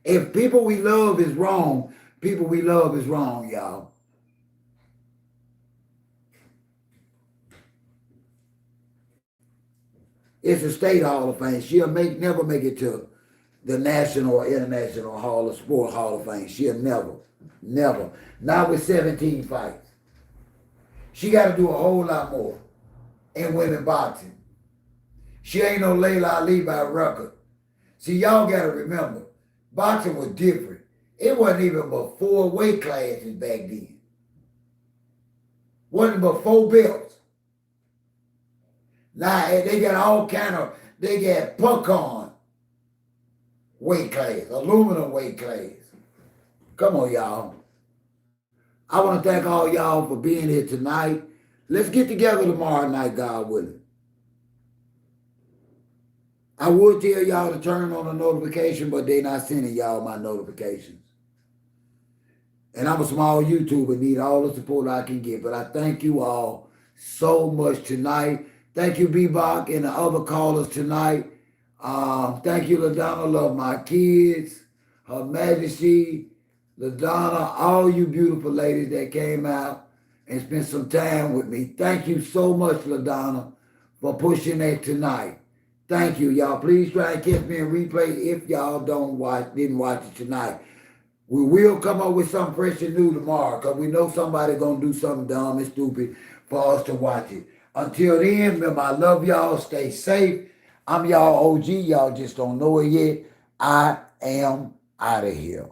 If people we love is wrong, people we love is wrong, y'all. It's a state Hall of Fame. She'll never make it to the National or International Sport Hall of Fame. She'll never. Not with 17 fights. She got to do a whole lot more in women boxing. She ain't no Layla Ali by record. See, y'all got to remember, boxing was different. It wasn't even but 4 weight classes back then. Wasn't but 4 belts. Now they got all kind of, they got puck-on weight class, aluminum weight class. Come on, y'all. I want to thank all y'all for being here tonight. Let's get together tomorrow night, God willing. I would tell y'all to turn on the notification, but they're not sending y'all my notifications. And I'm a small YouTuber, need all the support I can get. But I thank you all so much tonight. Thank you, Bebop, and the other callers tonight. Thank you, LaDonna. Love my kids, Her Majesty, LaDonna, all you beautiful ladies that came out and spent some time with me. Thank you so much, LaDonna, for pushing that tonight. Thank you, y'all. Please try and catch me in replay if y'all didn't watch it tonight. We will come up with something fresh and new tomorrow because we know somebody going to do something dumb and stupid for us to watch it. Until then, remember, I love y'all. Stay safe. I'm y'all OG. Y'all just don't know it yet. I am out of here.